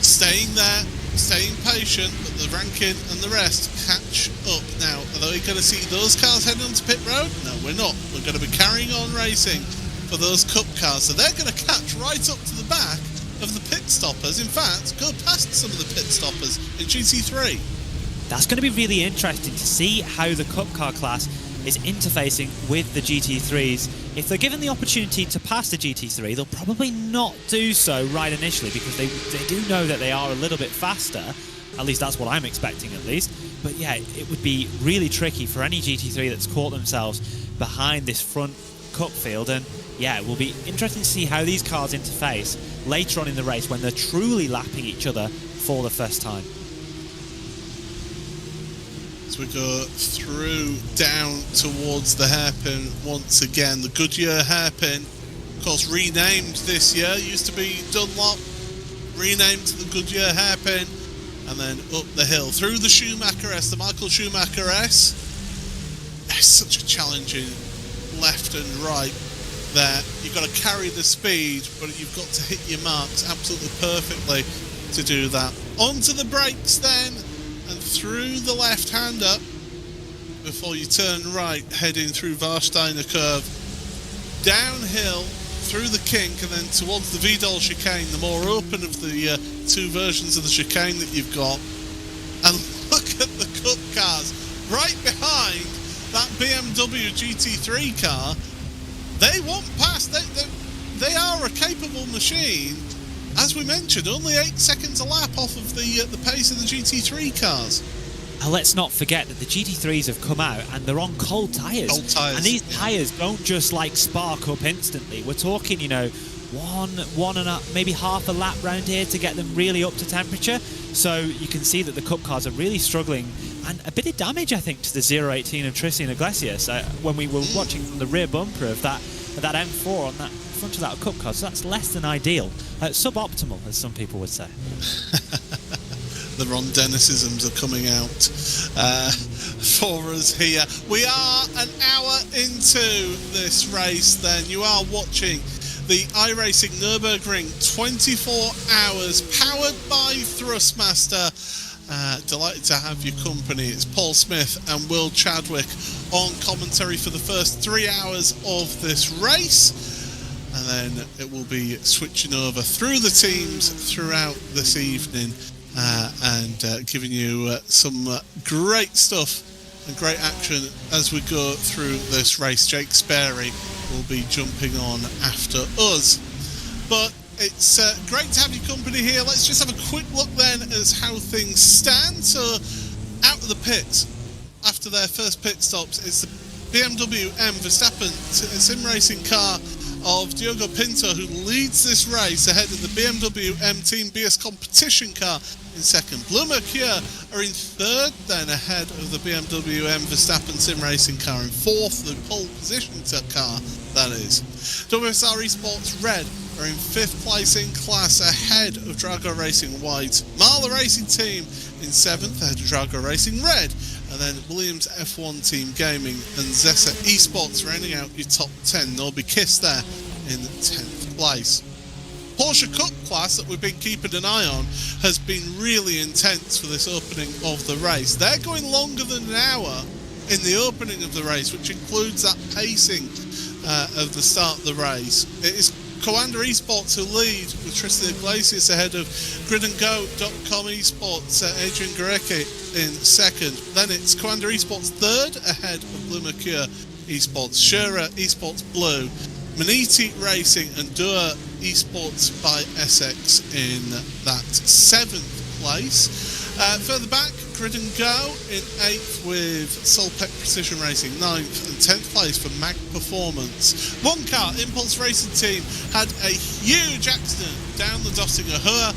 staying there, staying patient, but the Rankin and the rest catch up now. Are we going to see those cars heading onto pit road? No, we're not. We're going to be carrying on racing for those Cup cars, so they're going to catch right up to the back of the pit stoppers. In fact, go past some of the pit stoppers in GT3. That's going to be really interesting to see how the Cup car class is interfacing with the GT3s. If they're given the opportunity to pass the GT3, they'll probably not do so right initially because they do know that they are a little bit faster. At least that's what I'm expecting at least. But yeah, it would be really tricky for any GT3 that's caught themselves behind this front Cup field. And yeah, it will be interesting to see how these cars interface later on in the race when they're truly lapping each other for the first time. As we go through down towards the hairpin once again, the Goodyear hairpin, of course renamed this year, used to be Dunlop, renamed to the Goodyear hairpin, and then up the hill through the Schumacher S, the Michael Schumacher S. It's such a challenging left and right there. You've got to carry the speed, but you've got to hit your marks absolutely perfectly to do that. Onto the brakes then, and through the left-hander before you turn right, heading through Warsteiner curve, downhill through the kink, and then towards the Vidal chicane, the more open of the two versions of the chicane that you've got. And look at the Cup cars right behind that BMW GT3 car. They won't pass. They are a capable machine. As we mentioned, only 8 seconds a lap off of the pace of the GT3 cars. let's not forget that the GT3s have come out and they're on cold tyres. Cold tyres, and these tyres don't just like spark up instantly. We're talking, you know, one and maybe half a lap round here to get them really up to temperature. So you can see that the Cup cars are really struggling, and a bit of damage, I think, to the 018 of Tristan Iglesias when we were watching from the rear bumper of that M4 on that front of that Cup car. So that's less than ideal, suboptimal, as some people would say. The Ron Dennisisms are coming out for us here. We are an hour into this race then. You are watching the iRacing Nürburgring 24 hours, powered by Thrustmaster. Delighted to have your company. It's Paul Smith and Will Chadwick on commentary for the first 3 hours of this race. And then it will be switching over through the teams throughout this evening. And giving you some great stuff and great action as we go through this race. Jake Sperry will be jumping on after us. But it's great to have your company here. Let's just have a quick look then as how things stand. So out of the pits after their first pit stops, it's the BMW M Verstappen sim racing car of Diogo Pinto who leads this race ahead of the BMW M Team BS competition car in second. Blue Mercure are in third, then ahead of the BMW M Verstappen sim racing car in fourth, the pole position car, that is. WSR Esports Red are in fifth place in class ahead of Drago Racing White. Marla Racing Team in seventh ahead of Drago Racing Red. And then Williams F1 Team Gaming and Zessa Esports rounding out your top 10. Norby Kiss there in 10th place. Porsche Cup class that we've been keeping an eye on has been really intense for this opening of the race. They're going longer than an hour in the opening of the race, which includes that pacing of the start of the race. It is Coander Esports who lead with Tristan Iglesias ahead of gridandgo.com Esports, Adrian Gurecki in second. Then it's Coander Esports third ahead of Blue Mercure Esports, Shura Esports Blue, Maniti Racing and Dua Esports by Essex in that seventh place. Further back, Grid and Go in 8th with Solpec Precision Racing 9th, and 10th place for Mag Performance. One car, Impulse Racing Team, had a huge accident down the Dottinger Höhe.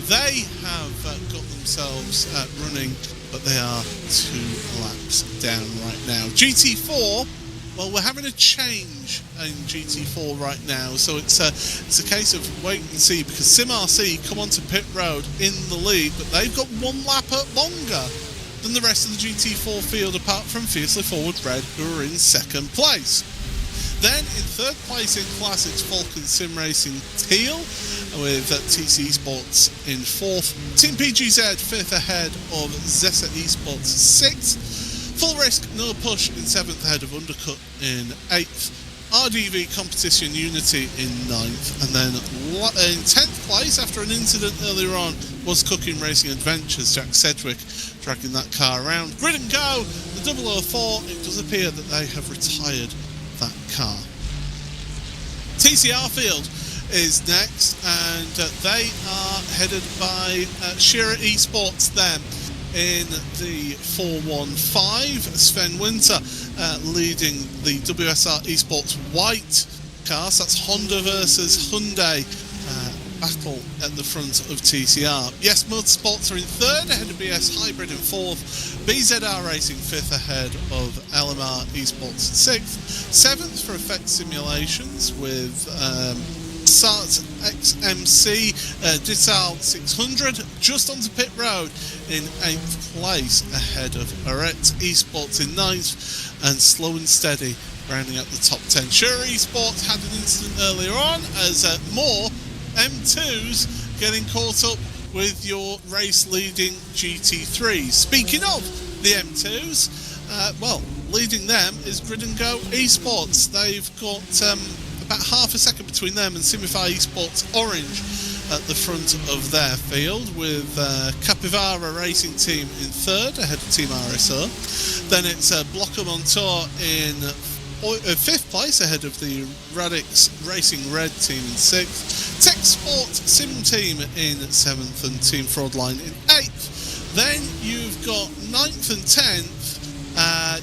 They have got themselves running, but they are 2 laps down right now. GT4, well, we're having a change in GT4 right now, so it's a case of wait and see, because SimRC come onto pit road in the lead, but they've got 1 lap longer than the rest of the GT4 field, apart from Fiercely Forward Red, who are in second place. Then in third place in class, it's Falcon Sim Racing Teal with TC Esports in fourth. Team PGZ fifth ahead of Zessa Esports sixth. Full Risk No Push in 7th ahead of Undercut in 8th. RDV Competition Unity in 9th. And then in 10th place, after an incident earlier on, was Cooking Racing Adventures. Jack Sedgwick dragging that car around. Grid and Go, the 004, it does appear that they have retired that car. TCR Field is next, and they are headed by Shira Esports then. In the 415, Sven Winter leading the WSR Esports White cars. That's Honda versus Hyundai battle at the front of TCR. Yes Motorsports are in third ahead of BS Hybrid in fourth. BZR Racing fifth ahead of LMR Esports in sixth. Seventh for Effect Simulations with SART XMC Dital 600 just onto pit road in 8th place ahead of Aret Esports in 9th, and Slow and Steady rounding out the top 10. Sure Esports had an incident earlier on as more M2s getting caught up with your race leading GT3s. Speaking of the M2s, well, leading them is Grid and Go Esports. They've got about half a second between them and Simify Esports Orange at the front of their field, with Capivara Racing Team in third ahead of Team RSO. Then it's Blocker Montour in 5th place ahead of the Radix Racing Red Team in 6th. Tech Sport Sim Team in 7th and Team Fraudline in 8th. Then you've got 9th and 10th.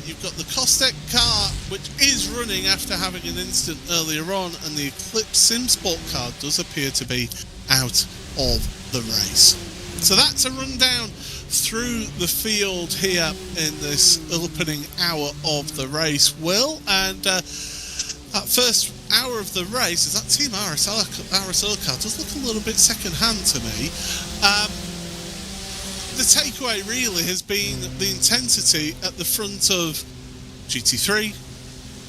You've got the Kostek car, which is running after having an incident earlier on, and the Eclipse SimSport car does appear to be out of the race. So that's a rundown through the field here in this opening hour of the race, Will. And that first hour of the race is that Team RSL car does look a little bit second-hand to me. The takeaway really has been the intensity at the front of GT3,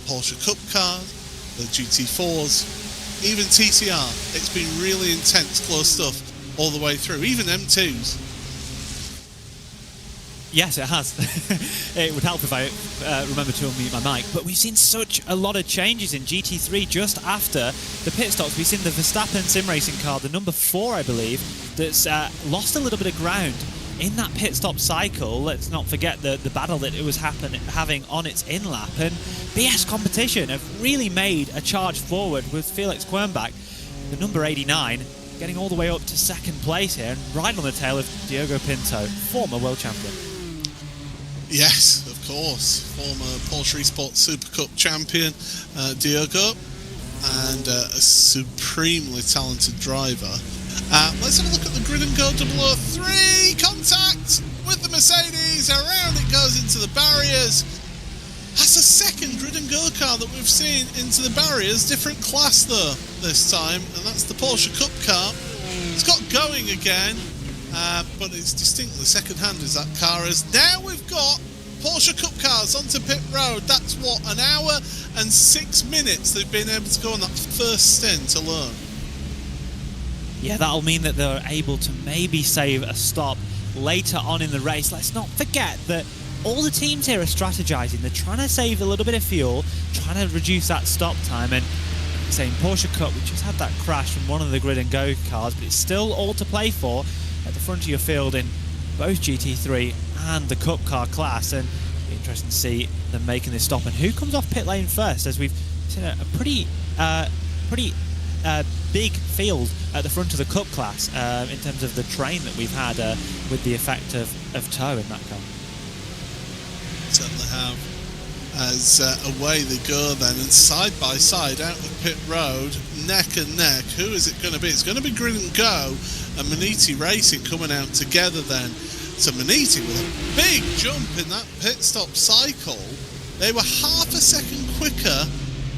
Porsche Cup cars, the GT4s, even TCR. It's been really intense, close stuff all the way through, even M2s. Yes, it has. It would help if I remember to unmute my mic. But we've seen such a lot of changes in GT3 just after the pit stops. We've seen the Verstappen sim racing car, the number 4, I believe, that's lost a little bit of ground in that pit stop cycle. Let's not forget the battle that it was having on its in-lap. And BS Competition have really made a charge forward with Felix Quernbach, the number 89, getting all the way up to second place here and right on the tail of Diogo Pinto, former world champion. Yes, of course. Former Porsche Esports Super Cup champion, Diogo, and a supremely talented driver. Let's have a look at the Grid and Go 003. Contact with the Mercedes. Around it goes into the barriers. That's the second Grid and Go car that we've seen into the barriers. Different class, though, this time. And that's the Porsche Cup car. It's got going again. But it's distinctly second-hand as that car is. Now we've got Porsche Cup cars onto pit road. That's what, an hour and 6 minutes they've been able to go on that first stint alone. Yeah, that'll mean that they're able to maybe save a stop later on in the race. Let's not forget that all the teams here are strategizing. They're trying to save a little bit of fuel, trying to reduce that stop time. And saying Porsche Cup, we just had that crash from one of the Grid and Go cars, but it's still all to play for at the front of your field in both GT3 and the Cup car class. And it'll be interesting to see them making this stop and who comes off pit lane first, as we've seen a pretty big field at the front of the Cup class in terms of the train that we've had with the effect of tow in that car. Certainly have. As away they go then, and side by side out of pit road, neck and neck. Who is it going to be? It's going to be Grid and Go and Maniti Racing coming out together then. So Maniti with a big jump in that pit stop cycle. They were half a second quicker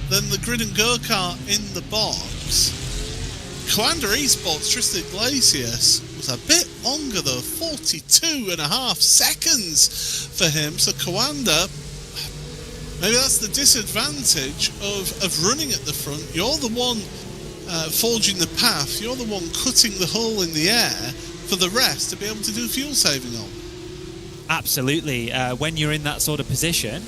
than the Grid and Go car in the box. Coanda Esports Tristan Iglesias was a bit longer though, 42.5 seconds for him. So Coanda, maybe that's the disadvantage of running at the front. You're the one forging the path. You're the one cutting the hole in the air for the rest to be able to do fuel saving on. Absolutely. When you're in that sort of position,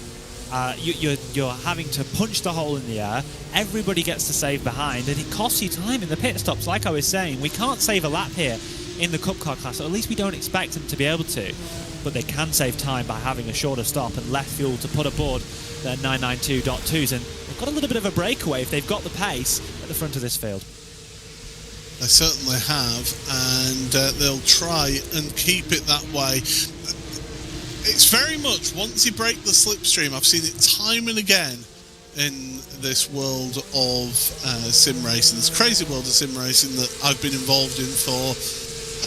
you're having to punch the hole in the air. Everybody gets to save behind, and it costs you time in the pit stops. Like I was saying, we can't save a lap here in the Cup car class, or at least we don't expect them to be able to. But they can save time by having a shorter stop and less fuel to put aboard their 992.2s, and they've got a little bit of a breakaway if they've got the pace at the front of this field. They certainly have, and they'll try and keep it that way. It's very much, once you break the slipstream, I've seen it time and again in this world of sim racing, this crazy world of sim racing that I've been involved in for,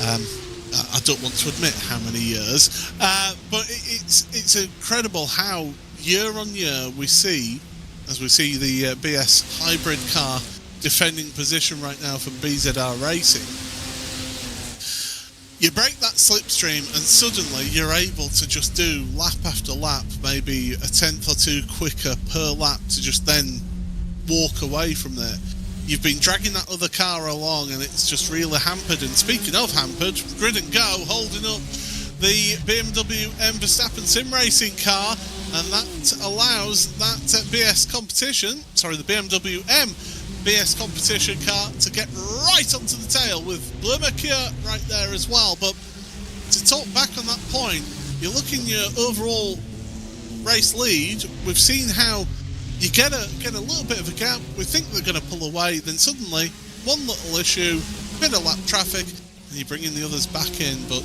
I don't want to admit how many years, but it's incredible how year on year we see, as we see the BS hybrid car defending position right now from BZR Racing. You break that slipstream and suddenly you're able to just do lap after lap, maybe a tenth or two quicker per lap to just then walk away from there. You've been dragging that other car along and it's just really hampered. And speaking of hampered, Grid and Go holding up the BMW M Verstappen sim racing car, and that allows that BS competition, sorry, the BMW M BS competition car to get right onto the tail with Blumacure right there as well. But to talk back on that point, you're looking your overall race lead. We've seen how you get a little bit of a gap. We think they're going to pull away, then suddenly one little issue, bit of lap traffic, and you bring in the others back in. But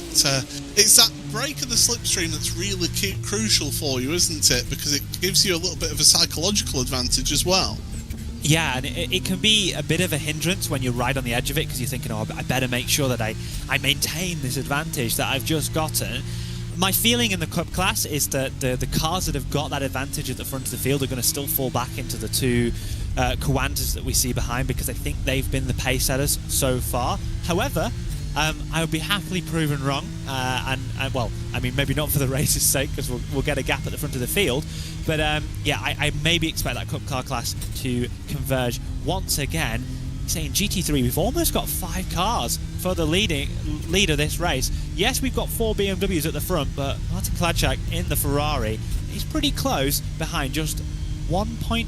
it's that break of the slipstream that's really crucial for you, isn't it? Because it gives you a little bit of a psychological advantage as well. Yeah, and it can be a bit of a hindrance when you're right on the edge of it, because you're thinking, oh, I better make sure that I maintain this advantage that I've just gotten. My feeling in the Cup class is that the cars that have got that advantage at the front of the field are going to still fall back into the two Nuances that we see behind, because I think they've been the pace setters so far. However, I would be happily proven wrong, and well, I mean, maybe not for the race's sake, because we'll get a gap at the front of the field, but yeah, I maybe expect that Cup car class to converge once again. Saying GT3, we've almost got 5 cars for the lead of this race. Yes, we've got 4 BMWs at the front, but Martin Kladczak in the Ferrari is pretty close behind, just 1.8,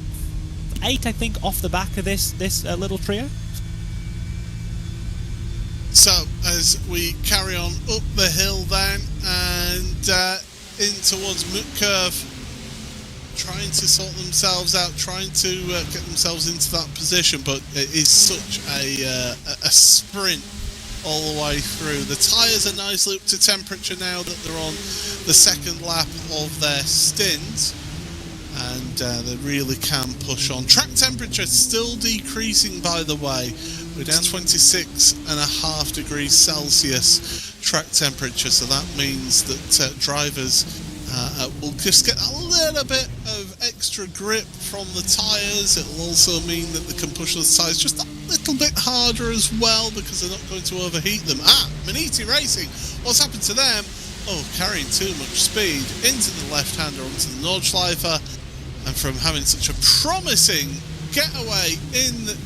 I think, off the back of this little trio. So, as we carry on up the hill then, and in towards Moot Curve, trying to sort themselves out, trying to get themselves into that position, but it is such a sprint all the way through. The tyres are nicely up to temperature now that they're on the second lap of their stint, and they really can push on. Track temperature still decreasing, by the way. We're down 26.5 degrees Celsius track temperature, so that means that drivers will just get a little bit of extra grip from the tyres. It will also mean that they can push those tyres just a little bit harder as well, because they're not going to overheat them. Maniti Racing, what's happened to them? Oh, carrying too much speed into the left-hander onto the Nordschleifer, and from having such a promising getaway in the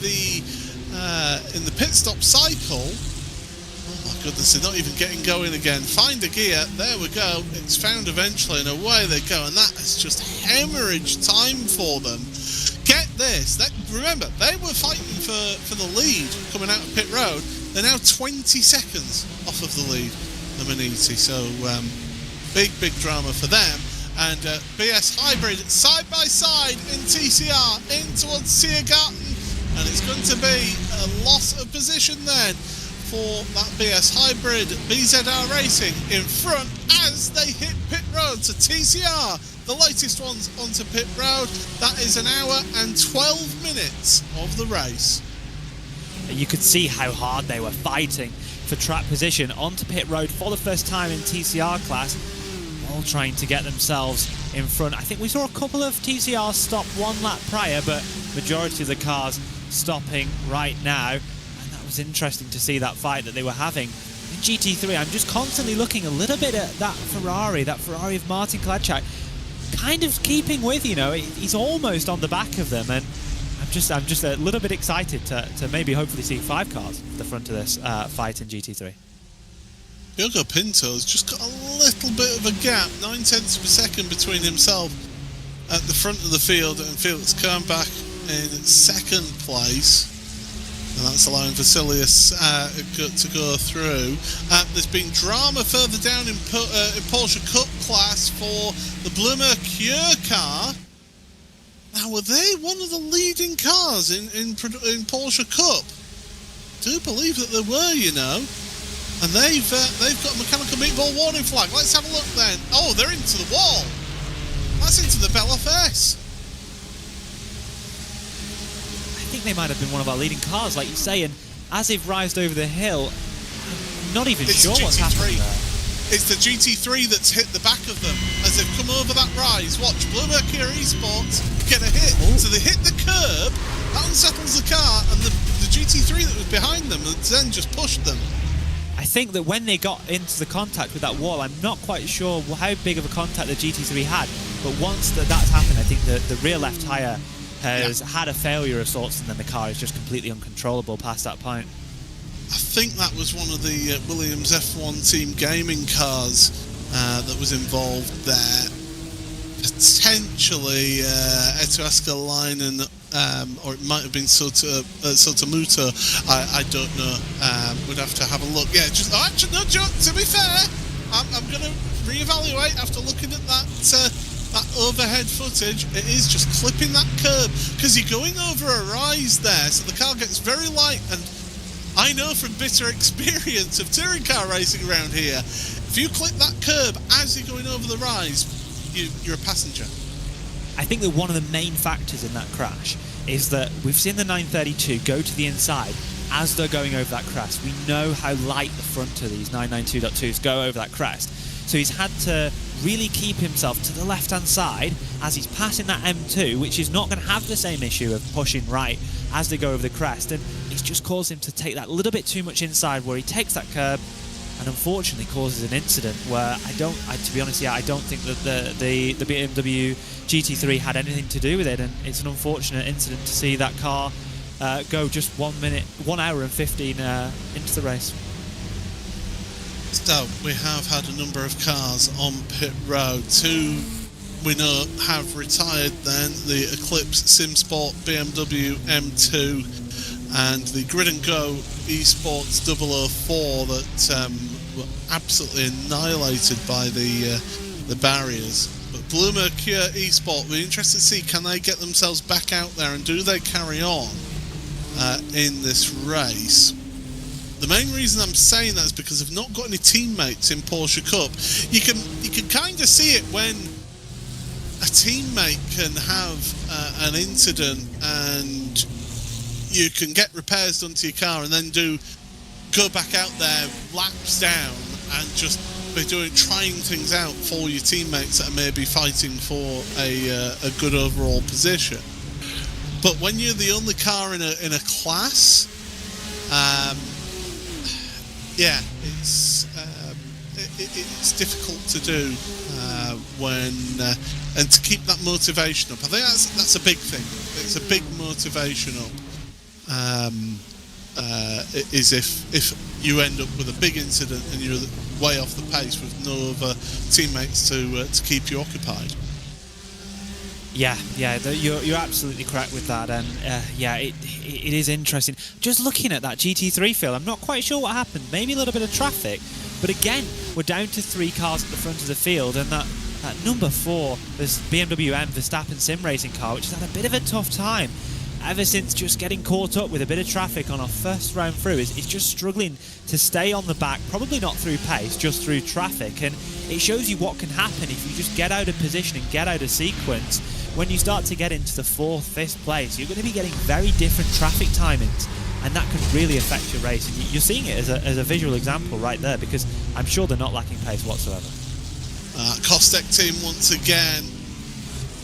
pit stop cycle, oh my goodness, they're not even getting going again. Find a gear, there we go, it's found eventually, and away they go, and that has just hemorrhaged time for them. Get this, remember, they were fighting for the lead coming out of pit road. They're now 20 seconds off of the lead, the Maniti, so big drama for them. And BS Hybrid side by side in TCR in towards Tiergarten, and it's going to be a loss of position then for that BS Hybrid. BZR Racing in front as they hit pit road. So TCR, the latest ones onto pit road. That is an hour and 12 minutes of the race. You could see how hard they were fighting for track position onto pit road for the first time in TCR class, all trying to get themselves in front. I think we saw a couple of TCRs stop 1 lap prior, but majority of the cars stopping right now, and that was interesting to see that fight that they were having. In GT3, I'm just constantly looking a little bit at that Ferrari of Martin Kladczak, kind of keeping with, you know, he's almost on the back of them, and I'm just a little bit excited to maybe hopefully see 5 cars at the front of this fight in GT3. Diogo Pinto's just got a little bit of a gap, 9/10 of a second between himself at the front of the field and Felix Kernbach in second place, and that's allowing Vasilius to go through. There's been drama further down in Porsche Cup class for the Blue Mercure car. Now, were they one of the leading cars in Porsche Cup? I do believe that they were, you know. And they've got a mechanical meatball warning flag. Let's have a look then. Oh, they're into the wall. That's into the Bell FS. I think they might have been one of our leading cars, like you say, and as they've rised over the hill, I'm not even sure what's happened there. It's the GT3 that's hit the back of them as they've come over that rise. Watch, Blue Mercury Esports get a hit. Ooh. So they hit the curb, that unsettles the car, and the GT3 that was behind them then just pushed them. I think that when they got into the contact with that wall, I'm not quite sure how big of a contact the GT3 had, but once that's happened, I think the rear left tyre has had a failure of sorts, and then the car is just completely uncontrollable past that point. I think that was one of the Williams F1 Team Gaming cars that was involved there. Potentially Eto Escalainen, or it might have been Sotomuto. I don't know. We'd have to have a look. Yeah, actually, no, Joe, to be fair, I'm going to reevaluate after looking at that overhead footage. It is just clipping that curb, because you're going over a rise there, so the car gets very light, and I know from bitter experience of touring car racing around here, If you clip that curb as you're going over the rise, you're a passenger. I think that one of the main factors in that crash is that we've seen the 932 go to the inside as they're going over that crest. We know how light the front of these 992.2s go over that crest. So he's had to really keep himself to the left-hand side as he's passing that M2, which is not going to have the same issue of pushing right as they go over the crest. And it's just caused him to take that little bit too much inside where he takes that curb and unfortunately causes an incident where to be honest, I don't think that the BMW GT3 had anything to do with it, and it's an unfortunate incident to see that car go just 1 hour and 15 into the race. So we have had a number of cars on pit road. Two we know have retired then, the Eclipse SimSport BMW M2 and the Grid & Go eSports 004 that were absolutely annihilated by the barriers. But Blue Mercure eSport, we're interested to see, can they get themselves back out there and do they carry on in this race? The main reason I'm saying that is because they've not got any teammates in Porsche Cup. You can kind of see it when a teammate can have an incident and you can get repairs done to your car and then go back out there, laps down, and just be trying things out for your teammates that are maybe fighting for a good overall position. But when you're the only car in a class, it's difficult to do and to keep that motivation up. I think that's a big thing. It's a big motivation up. Is if you end up with a big incident and you're way off the pace with no other teammates to keep you occupied. Yeah, you're absolutely correct with that, and it is interesting. Just looking at that GT3 field, I'm not quite sure what happened. Maybe a little bit of traffic, but again, we're down to 3 cars at the front of the field, and that number 4, this BMW M Verstappen sim racing car, which has had a bit of a tough time ever since just getting caught up with a bit of traffic on our first round through. Is just struggling to stay on the back, probably not through pace, just through traffic, and it shows you what can happen if you just get out of position and get out of sequence. When you start to get into the 4th, 5th place, you're going to be getting very different traffic timings, and that can really affect your race. And you're seeing it as a visual example right there, because I'm sure they're not lacking pace whatsoever. Kostek team once again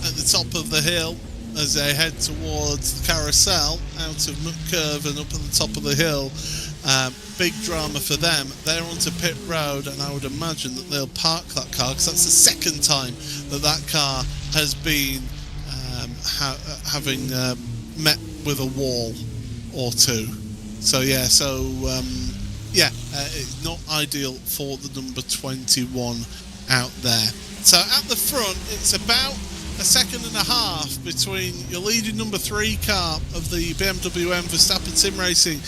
at the top of the hill as they head towards the carousel out of Mutt Curve and up at the top of the hill. Big drama for them. They're onto pit road, and I would imagine that they'll park that car because that's the second time that car has been having met with a wall or two. So it's not ideal for the number 21 out there. So at the front, it's about a second and a half between your leading number 3 car of the BMW M Verstappen Sim Racing,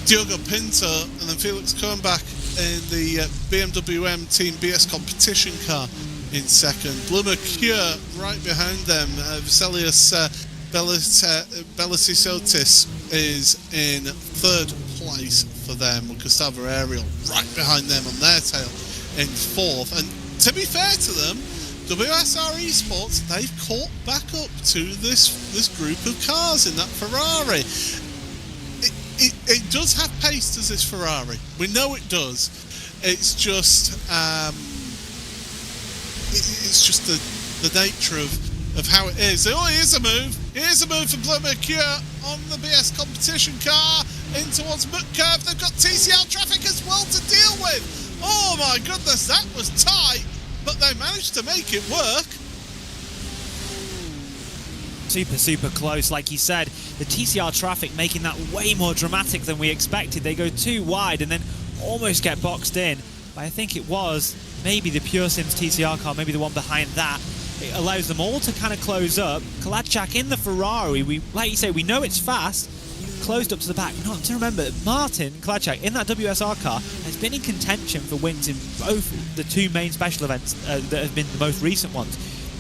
Diogo Pinto, and then Felix Kornbach in the BMW M Team BS competition car in second. Blue Mercure right behind them. Veselius Belisisotis is in 3rd place for them, with Gustavo Ariel right behind them on their tail in 4th. And to be fair to them, WSR Esports, they've caught back up to this group of cars in that Ferrari. It does have pace, does this Ferrari? We know it does. It's just the nature of how it is. Oh, here's a move. Here's a move for Blue Mercure on the BS competition car in towards Mutt Curve. They've got TCL traffic as well to deal with. Oh my goodness, that was tight. But they managed to make it work. Super close, like you said. The TCR traffic making that way more dramatic than we expected. They go too wide and then almost get boxed in. But I think it was maybe the Pure Sims TCR car, maybe the one behind that. It allows them all to kind of close up. Kalachak in the Ferrari, like you say, we know it's fast. Closed up to the back. Not to remember, Martin Kalachak in that WSR car has been in contention for wins in both the 2 main special events that have been the most recent ones.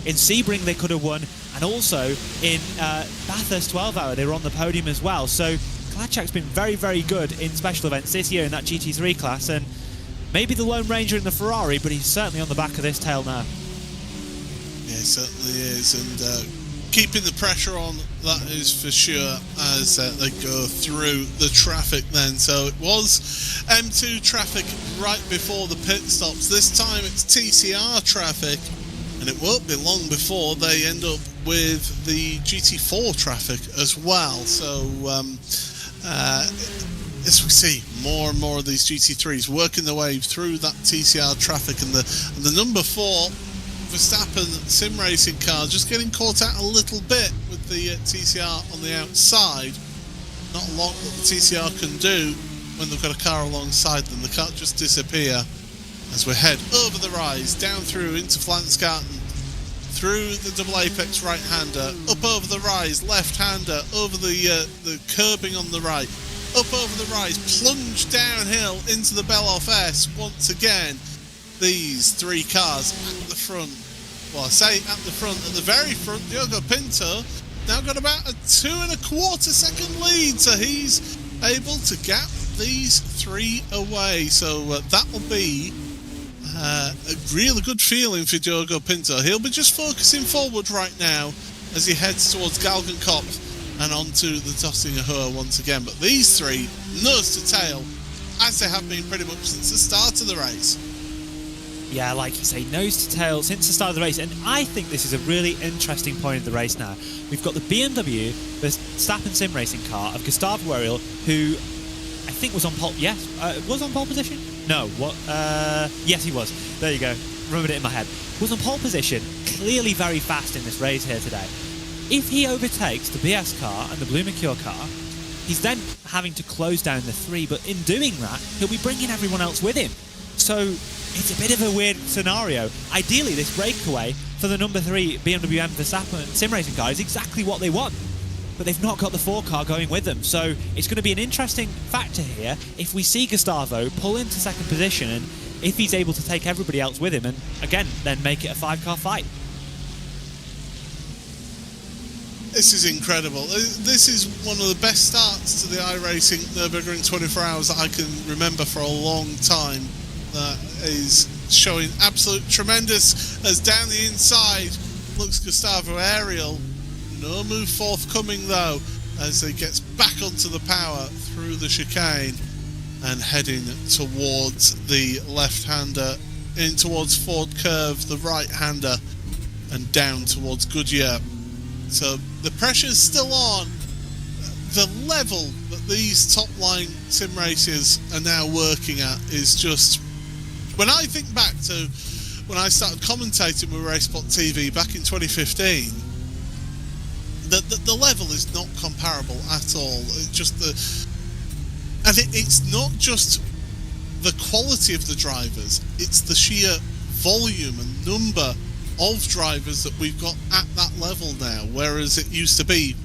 In Sebring they could have won, and also in Bathurst 12 Hour they were on the podium as well. So Kalachak's been very good in special events this year in that GT3 class, and maybe the Lone Ranger in the Ferrari, but he's certainly on the back of this tail now. Yeah, he certainly is, and keeping the pressure on, that is for sure, as they go through the traffic then. So it was M2 traffic right before the pit stops. This time it's TCR traffic, and it won't be long before they end up with the GT4 traffic as well. So as we see more and more of these GT3s working their way through that TCR traffic, and the number 4 Verstappen sim racing car just getting caught out a little bit with the TCR on the outside. Not a lot that the TCR can do when they've got a car alongside them. They can't just disappear. As we head over the rise, down through into Flansgarten, through the double apex right-hander, up over the rise, left-hander, over the curbing on the right, up over the rise, plunge downhill into the Beloff S once again. These 3 cars at the front, well, I say at the front, at the very front, Diogo Pinto now got about a 2.25 second lead, so he's able to gap these 3 away. So that will be a really good feeling for Diogo Pinto. He'll be just focusing forward right now as he heads towards Galgenkopf and onto the Döttinger Höhe once again. But these 3, nose to tail, as they have been pretty much since the start of the race. Yeah, like you say, nose to tail since the start of the race, and I think this is a really interesting point of the race now. We've got the BMW, the Verstappen sim racing car of Gustavo Eiffel, who I think was on pole. Yes, was on pole position. No, what? Yes, he was. There you go. Remembered it in my head. Was on pole position. Clearly very fast in this race here today. If he overtakes the BS car and the Blue Mercure car, he's then having to close down the 3. But in doing that, he'll be bringing everyone else with him. So it's a bit of a weird scenario. Ideally, this breakaway for the number 3 BMW M Verstappen sim racing car is exactly what they want, but they've not got the 4 car going with them. So it's going to be an interesting factor here if we see Gustavo pull into second position, and if he's able to take everybody else with him, and again then make it a 5-car fight. This is incredible. This is one of the best starts to the iRacing Nürburgring 24 hours that I can remember for a long time. That is showing absolute tremendous, as down the inside looks Gustavo Eiffel. No move forthcoming though, as he gets back onto the power through the chicane and heading towards the left-hander, in towards Ford Curve, the right-hander, and down towards Goodyear. So the pressure's still on. The level that these top-line sim races are now working at is just... When I think back to when I started commentating with RaceSpotTV back in 2015, the level is not comparable at all. It's just it's not just the quality of the drivers, it's the sheer volume and number of drivers that we've got at that level now, whereas it used to be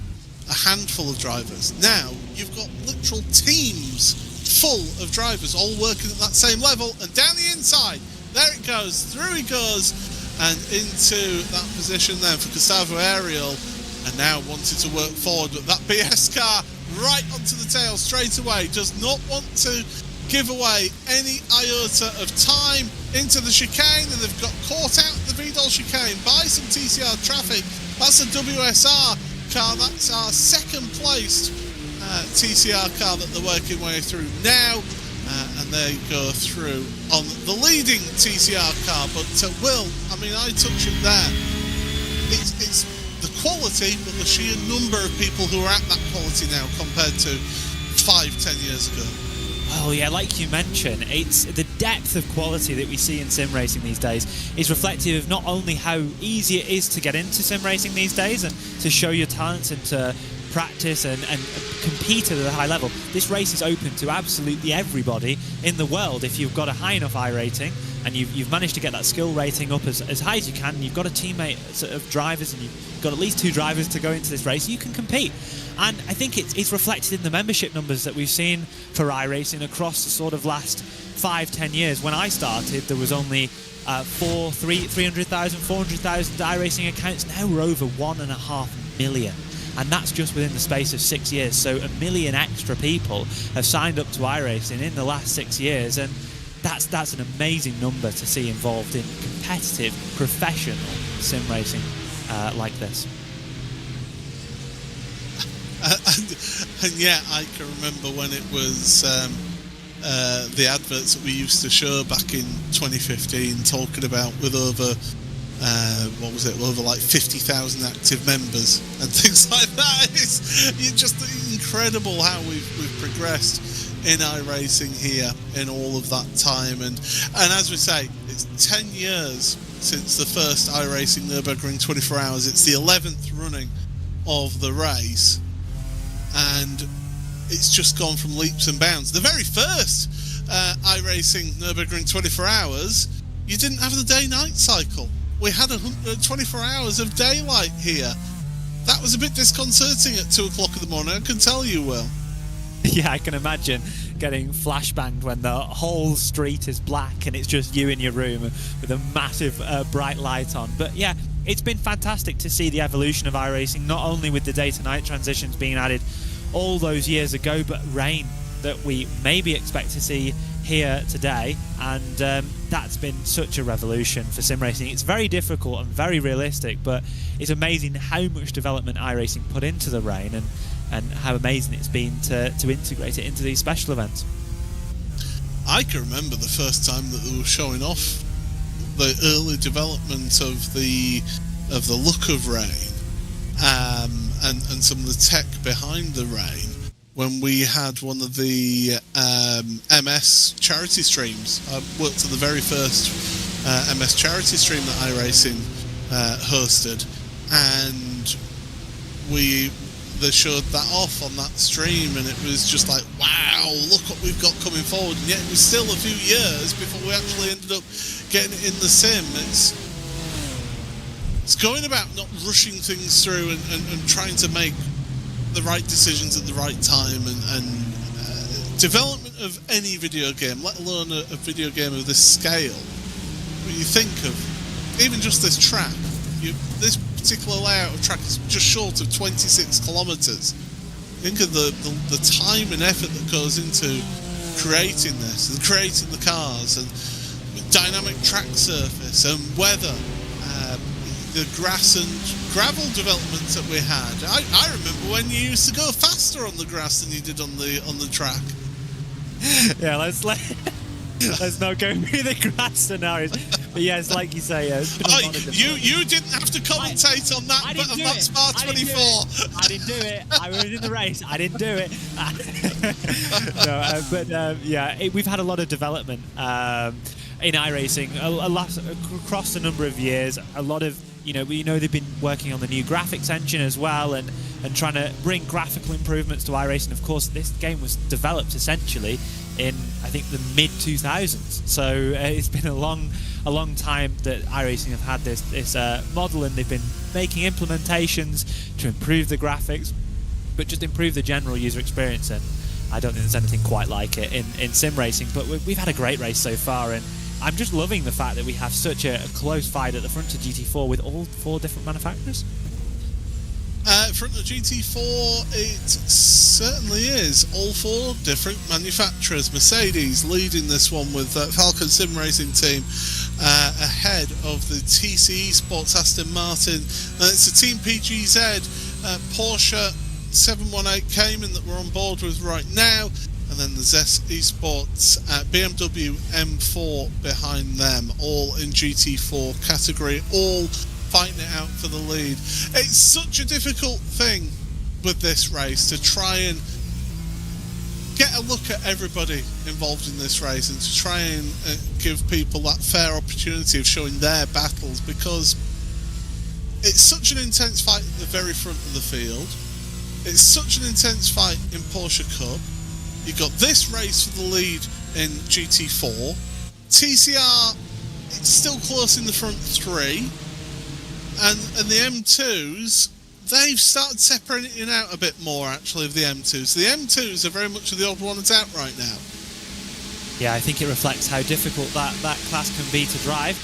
a handful of drivers. Now you've got literal teams full of drivers all working at that same level, and down the inside, there it goes, through he goes, and into that position then for Gustavo Eiffel, and now wanted to work forward, but that BS car right onto the tail straight away, does not want to give away any iota of time into the chicane, and they've got caught out the Vidal chicane by some TCR traffic. That's a WSR car, that's our second placed TCR car that they're working way through now, and they go through on the leading TCR car. But Will, I mean, I touch it there. It's the quality, but the sheer number of people who are at that quality now compared to 5-10 years ago. Oh yeah, like you mentioned, it's the depth of quality that we see in sim racing these days is reflective of not only how easy it is to get into sim racing these days and to show your talents and to practice and compete at a high level. This race is open to absolutely everybody in the world. If you've got a high enough iRating and you've managed to get that skill rating up as high as you can, and you've got a teammate of drivers and you've got at least 2 drivers to go into this race, you can compete. And I think it's reflected in the membership numbers that we've seen for iRacing across the sort of last 5-10 years. When I started, there was only 300,000, 400,000 iRacing accounts. Now we're over 1.5 million. And that's just within the space of 6 years. So 1 million extra people have signed up to iRacing in the last 6 years. And that's an amazing number to see involved in competitive, professional sim racing like this. And yeah, I can remember when it was the adverts that we used to show back in 2015, talking about with over over like 50,000 active members and things like that. It's just incredible how we've progressed in iRacing here in all of that time. And as we say, it's 10 years since the first iRacing Nürburgring 24 Hours. It's the 11th running of the race, and it's just gone from leaps and bounds. The very first iRacing Nürburgring 24 Hours, you didn't have the day-night cycle. We had 24 hours of daylight here. That was a bit disconcerting at 2 o'clock in the morning, I can tell you, Will. Yeah, I can imagine getting flashbanged when the whole street is black and it's just you in your room with a massive bright light on. But yeah, it's been fantastic to see the evolution of iRacing, not only with the day-to-night transitions being added all those years ago, but rain that we maybe expect to see here today, and that's been such a revolution for sim racing. It's very difficult and very realistic, but it's amazing how much development iRacing put into the rain, and how amazing it's been to integrate it into these special events. I can remember the first time that they were showing off the early development of the look of rain, and some of the tech behind the rain, when we had one of the MS charity streams. I worked on the very first MS charity stream that iRacing hosted, and they showed that off on that stream, and it was just like, wow, look what we've got coming forward. And yet it was still a few years before we actually ended up getting it in the sim. It's going about not rushing things through and trying to make the right decisions at the right time, and development of any video game, let alone a video game of this scale. When you think of even just this track, this particular layout of track is just short of 26 kilometers. Think of the time and effort that goes into creating this and creating the cars, and dynamic track surface and weather, the grass and gravel developments that we had. I remember when you used to go faster on the grass than you did on the track. Yeah, let's not go through the grass scenarios. But yes, like you say, it's been a lot of development. You didn't have to commentate on that, but on Spa 24. I didn't do it. I was in the race. I didn't do it. We've had a lot of development in iRacing, a lot across a number of years. A lot of, we know they've been working on the new graphics engine as well, and trying to bring graphical improvements to iRacing. Of course, this game was developed essentially in, I think, the mid-2000s. So it's been a long time that iRacing have had this model, and they've been making implementations to improve the graphics, but just improve the general user experience. And I don't think there's anything quite like it in sim racing. But we've had a great race so far, and I'm just loving the fact that we have such a close fight at the front of GT4 with all 4 different manufacturers. Front of GT4, it certainly is. All 4 different manufacturers. Mercedes leading this one with Falcon Sim Racing Team ahead of the TCE Sports Aston Martin. It's a Team PGZ Porsche 718 Cayman that we're on board with right now, and then the Zest Esports BMW M4 behind them, all in GT4 category, all fighting it out for the lead. It's such a difficult thing with this race to try and get a look at everybody involved in this race, and to try and give people that fair opportunity of showing their battles, because it's such an intense fight at the very front of the field. It's such an intense fight in Porsche Cup. You've got this race for the lead in GT4. TCR, it's still close in the front 3. And the M2s, they've started separating out a bit more, actually, of the M2s. The M2s are very much the odd ones out right now. Yeah, I think it reflects how difficult that class can be to drive.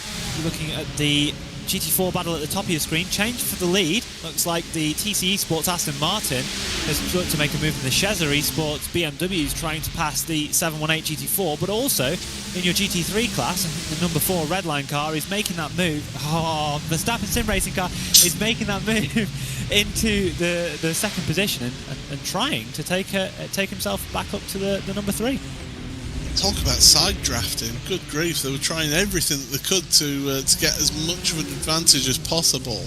Looking at the GT4 battle at the top of your screen. Change for the lead. Looks like the TCE Sports Aston Martin has looked to make a move in the Chezzer Esports. BMW is trying to pass the 718 GT4, but also in your GT3 class, I think the number 4 Redline car is making that move. Oh, the Verstappen Sim Racing car is making that move into the second position and trying to take himself back up to the number 3. Talk about side drafting. Good grief, they were trying everything that they could to get as much of an advantage as possible.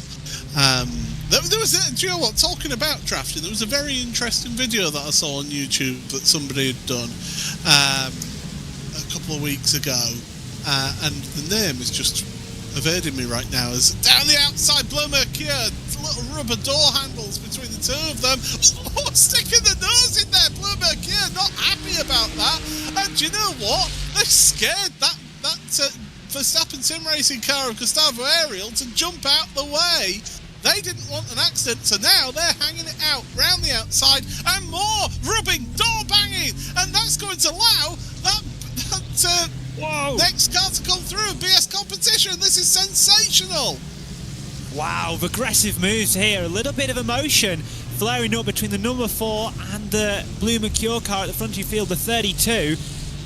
There was, do you know what, talking about drafting, there was a very interesting video that I saw on YouTube that somebody had done a couple of weeks ago, and the name is just evading me right now. As down the outside, Blue Mercure, little rubber door handles between the two of them. Oh, sticking the nose in there, Blue Mercure, not happy about that. And do you know what? They're scared that Verstappen Sim Racing car of Gustavo Ariel to jump out the way. They didn't want an accident, so now they're hanging it out round the outside and more rubbing, door banging, and that's going to allow that next car to come through. BS competition. This is sensational. Wow, aggressive moves here. A little bit of emotion flaring up between the number 4 and the Blue Mercure car at the front of your field, the 32.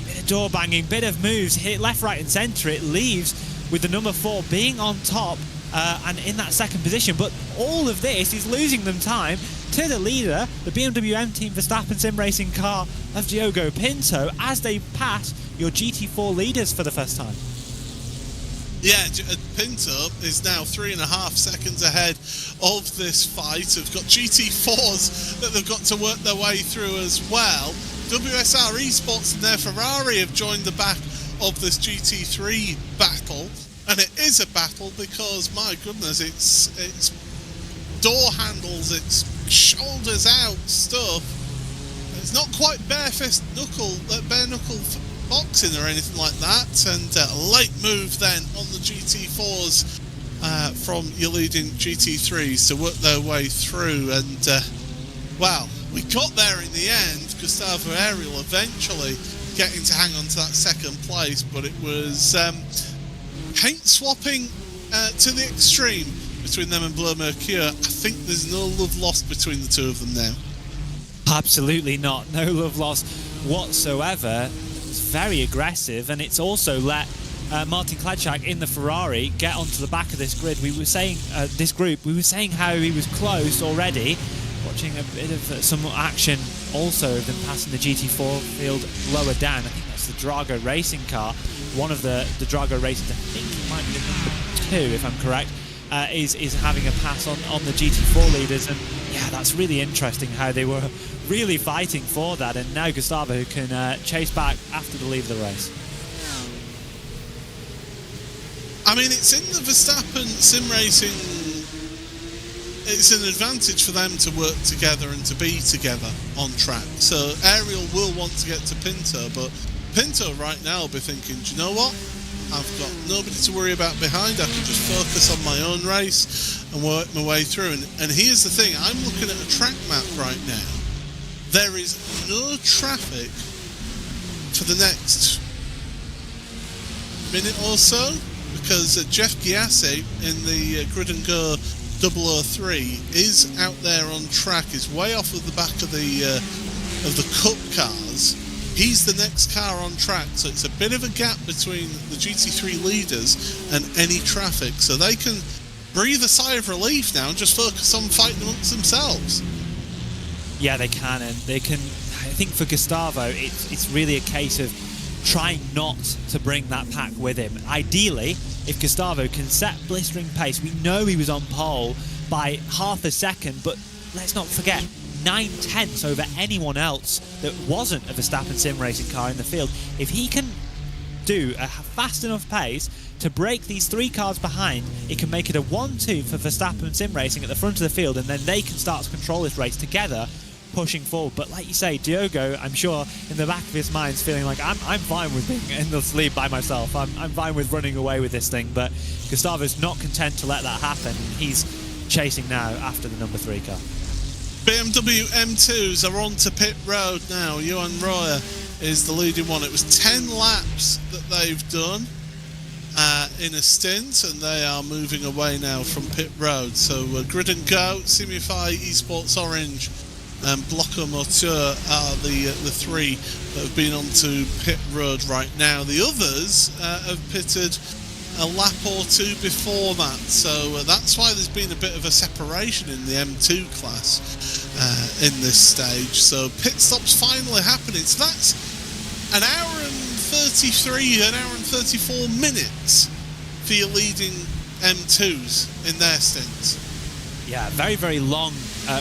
Bit of door banging, bit of moves, hit left, right and centre. It leaves with the number 4 being on top and in that second position. But all of this is losing them time to the leader, the BMW M Team Verstappen Sim Racing car of Diogo Pinto, as they pass your GT4 leaders for the first time. Yeah, Pinto is now 3.5 seconds ahead of this fight. They've got GT4s that they've got to work their way through as well. WSR Esports and their Ferrari have joined the back of this GT3 battle. And it is a battle because, my goodness, it's door handles, it's shoulders out stuff. It's not quite bare knuckle boxing or anything like that. And a late move then on the GT4s from your leading GT3s to work their way through. And, well, we got there in the end. Gustavo Ariel eventually getting to hang on to that second place, but it was paint swapping to the extreme between them and Bleu Mercure. I think there's no love lost between the two of them now. Absolutely not. No love lost whatsoever. It's very aggressive, and it's also let Martin Kladschak in the Ferrari get onto the back of this grid. We were saying, this group, we were saying how he was close already. Watching a bit of some action also of them passing the GT4 field lower down. I think that's the Drago Racing car. One of the Drago Racing, I think it might be the number 2 if I'm correct, is having a pass on the GT4 leaders. And yeah, that's really interesting how they were really fighting for that. And now Gustavo can chase back after the lead of the race. I mean, it's in the Verstappen Sim Racing. It's an advantage for them to work together and to be together on track. So Ariel will want to get to Pinto, but Pinto right now will be thinking, do you know what? I've got nobody to worry about behind. I can just focus on my own race and work my way through. And here's the thing, I'm looking at a track map right now. There is no traffic for the next minute or so, because Jeff Giassi in the Grid and Go 003 is out there on track, is way off of the back of the Cup cars. He's the next car on track, so it's a bit of a gap between the GT3 leaders and any traffic, so they can breathe a sigh of relief now and just focus on fighting amongst themselves. Yeah, they can, and they can. I think for Gustavo, it's really a case of trying not to bring that pack with him. Ideally, if Gustavo can set blistering pace, we know he was on pole by half a second, but let's not forget, 9/10 over anyone else that wasn't a Verstappen Sim Racing car in the field. If he can do a fast enough pace to break these 3 cars behind, it can make it a 1-2 for Verstappen Sim Racing at the front of the field, and then they can start to control this race together, pushing forward. But like you say, Diogo, I'm sure in the back of his mind is feeling like, I'm fine with being in the lead by myself. I'm fine with running away with this thing. But Gustavo's not content to let that happen. He's chasing now after the number 3 car. BMW M2s are on to pit road now. Johan Royer is the leading one. It was 10 laps that they've done in a stint, and they are moving away now from pit road. So Grid and Go, Simify, Esports Orange, and Blocker Moteur are the three that have been onto pit road right now. The others have pitted a lap or two before that, so that's why there's been a bit of a separation in the M2 class in this stage. So pit stops finally happening. So that's an hour and 34 minutes for your leading M2s in their stints. Yeah, very, very long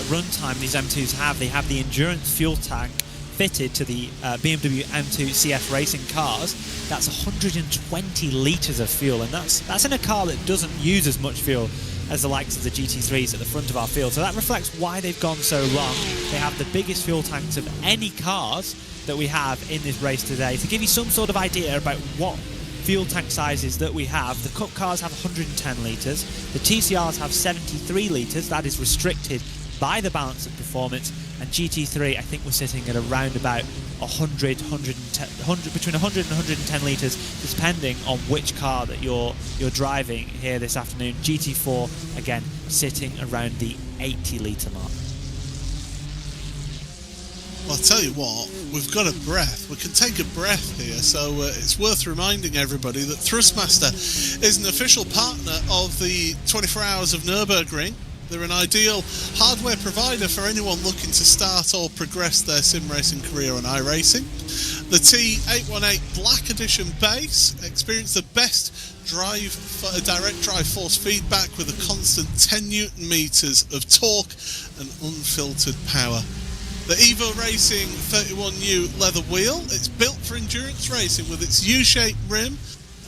run time these M2s have. They have the endurance fuel tank fitted to the BMW M2 CS racing cars. That's 120 litres of fuel, and that's in a car that doesn't use as much fuel as the likes of the GT3s at the front of our field. So that reflects why they've gone so long. They have the biggest fuel tanks of any cars that we have in this race today. To give you some sort of idea about what fuel tank sizes that we have, the Cup cars have 110 litres, the TCRs have 73 litres, that is restricted by the balance of performance, and GT3, I think we're sitting at around about 100, between 100 and 110 litres, depending on which car that you're driving here this afternoon. GT4, again, sitting around the 80 litre mark. Well, I'll tell you what, we've got a breath. We can take a breath here, so it's worth reminding everybody that Thrustmaster is an official partner of the 24 Hours of Nürburgring. They're an ideal hardware provider for anyone looking to start or progress their sim racing career on iRacing. The T818 Black Edition base experience the best direct drive force feedback with a constant 10 Newton meters of torque and unfiltered power. The Evo Racing 31U leather wheel, it's built for endurance racing with its U-shaped rim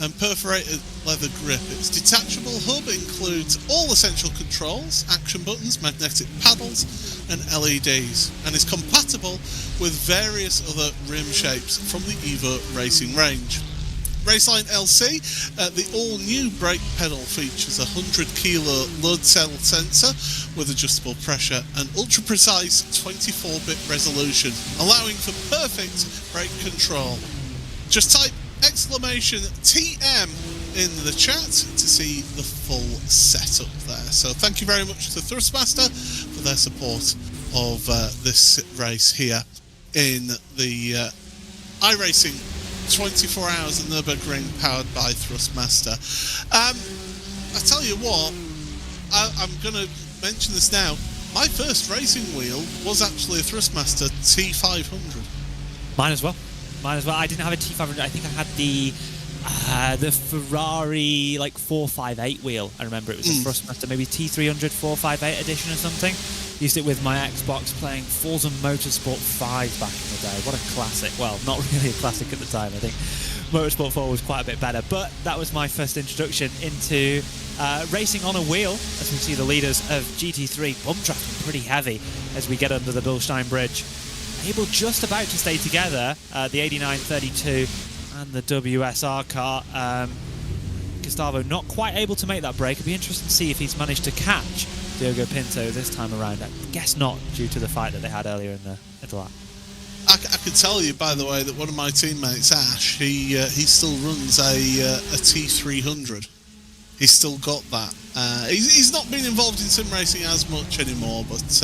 and perforated leather grip. Its detachable hub includes all essential controls, action buttons, magnetic paddles and LEDs, and is compatible with various other rim shapes from the Evo Racing range. Raceline LC, the all-new brake pedal features a 100 kilo load cell sensor with adjustable pressure and ultra-precise 24-bit resolution, allowing for perfect brake control. Just type !TM in the chat to see the full setup there. So thank you very much to Thrustmaster for their support of this race here in the iRacing 24 Hours in Nürburgring powered by Thrustmaster. I tell you what, I'm going to mention this now. My first racing wheel was actually a Thrustmaster T500. Mine as well. I didn't have a T500. I think I had the Ferrari like 458 wheel. I remember it was a Thrustmaster, maybe T300 458 edition or something. Used it with my Xbox playing Forza Motorsport 5 back in the day. What a classic. Well, not really a classic at the time. I think Motorsport 4 was quite a bit better. But that was my first introduction into racing on a wheel, as we see the leaders of GT3 bump drafting pretty heavy as we get under the Bilstein Bridge. Able just about to stay together, the 8932 and the WSR car. Gustavo not quite able to make that break. It'd be interesting to see if he's managed to catch Diogo Pinto this time around. I guess not, due to the fight that they had earlier in the lap. I could tell you, by the way, that one of my teammates, Ash, he still runs a T300. He's still got that. He's not been involved in sim racing as much anymore, but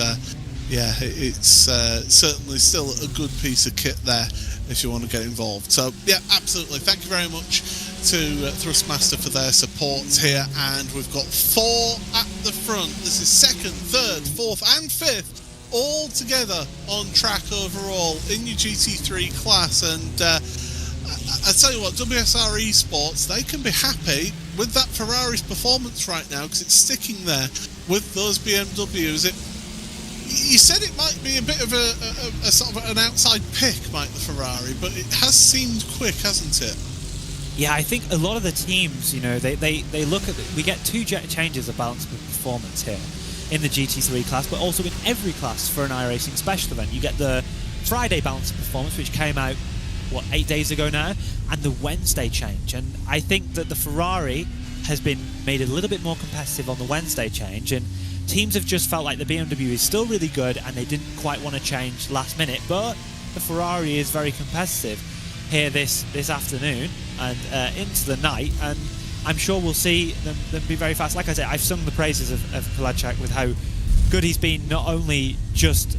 yeah, it's certainly still a good piece of kit there if you want to get involved. So yeah, absolutely. Thank you very much to Thrustmaster for their support here, and we've got 4 at the front. This is 2nd, 3rd, 4th and 5th all together on track overall in your GT3 class. And I tell you what, WSR Esports, they can be happy with that Ferrari's performance right now, because it's sticking there with those BMWs. You said it might be a bit of a sort of an outside pick, Mike, the Ferrari, but it has seemed quick, hasn't it? Yeah, I think a lot of the teams, you know, they look at we get 2 jet changes of balance of performance here in the GT3 class, but also in every class for an iRacing special event. You get the Friday balance of performance, which came out 8 days ago now, and the Wednesday change. And I think that the Ferrari has been made a little bit more competitive on the Wednesday change, and teams have just felt like the BMW is still really good and they didn't quite want to change last minute, but the Ferrari is very competitive here this afternoon and into the night. And I'm sure we'll see them be very fast. Like I said, I've sung the praises of Koledchak with how good he's been, not only just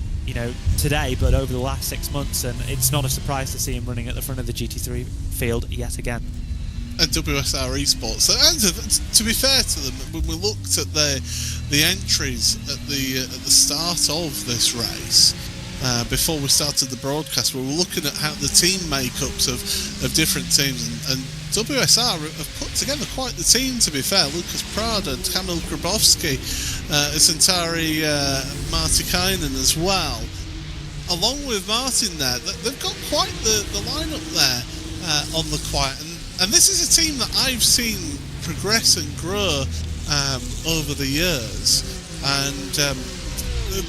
today, but over the last 6 months, and it's not a surprise to see him running at the front of the GT3 field yet again. And WSR Esports. So, and to be fair to them, when we looked at the entries at the start of this race, before we started the broadcast, we were looking at how the team makeups of different teams, and WSR have put together quite the team, to be fair. Lucas Prada, Kamil Grabowski, Santari Martikainen as well. Along with Martin there, they've got quite the lineup there on the quiet. And this is a team that I've seen progress and grow over the years, and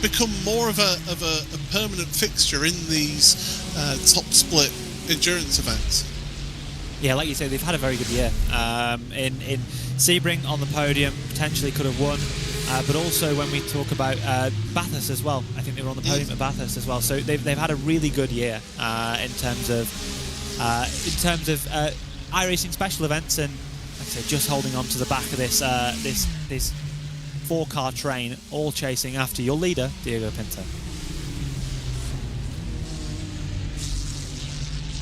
become more of a permanent fixture in these top split endurance events. Yeah, like you say, they've had a very good year. In Sebring on the podium, potentially could have won, but also when we talk about Bathurst as well, I think they were on the podium at Bathurst as well. So they've had a really good year in terms of iRacing special events, and like I say, just holding on to the back of this 4-car train, all chasing after your leader, Diego Pinto.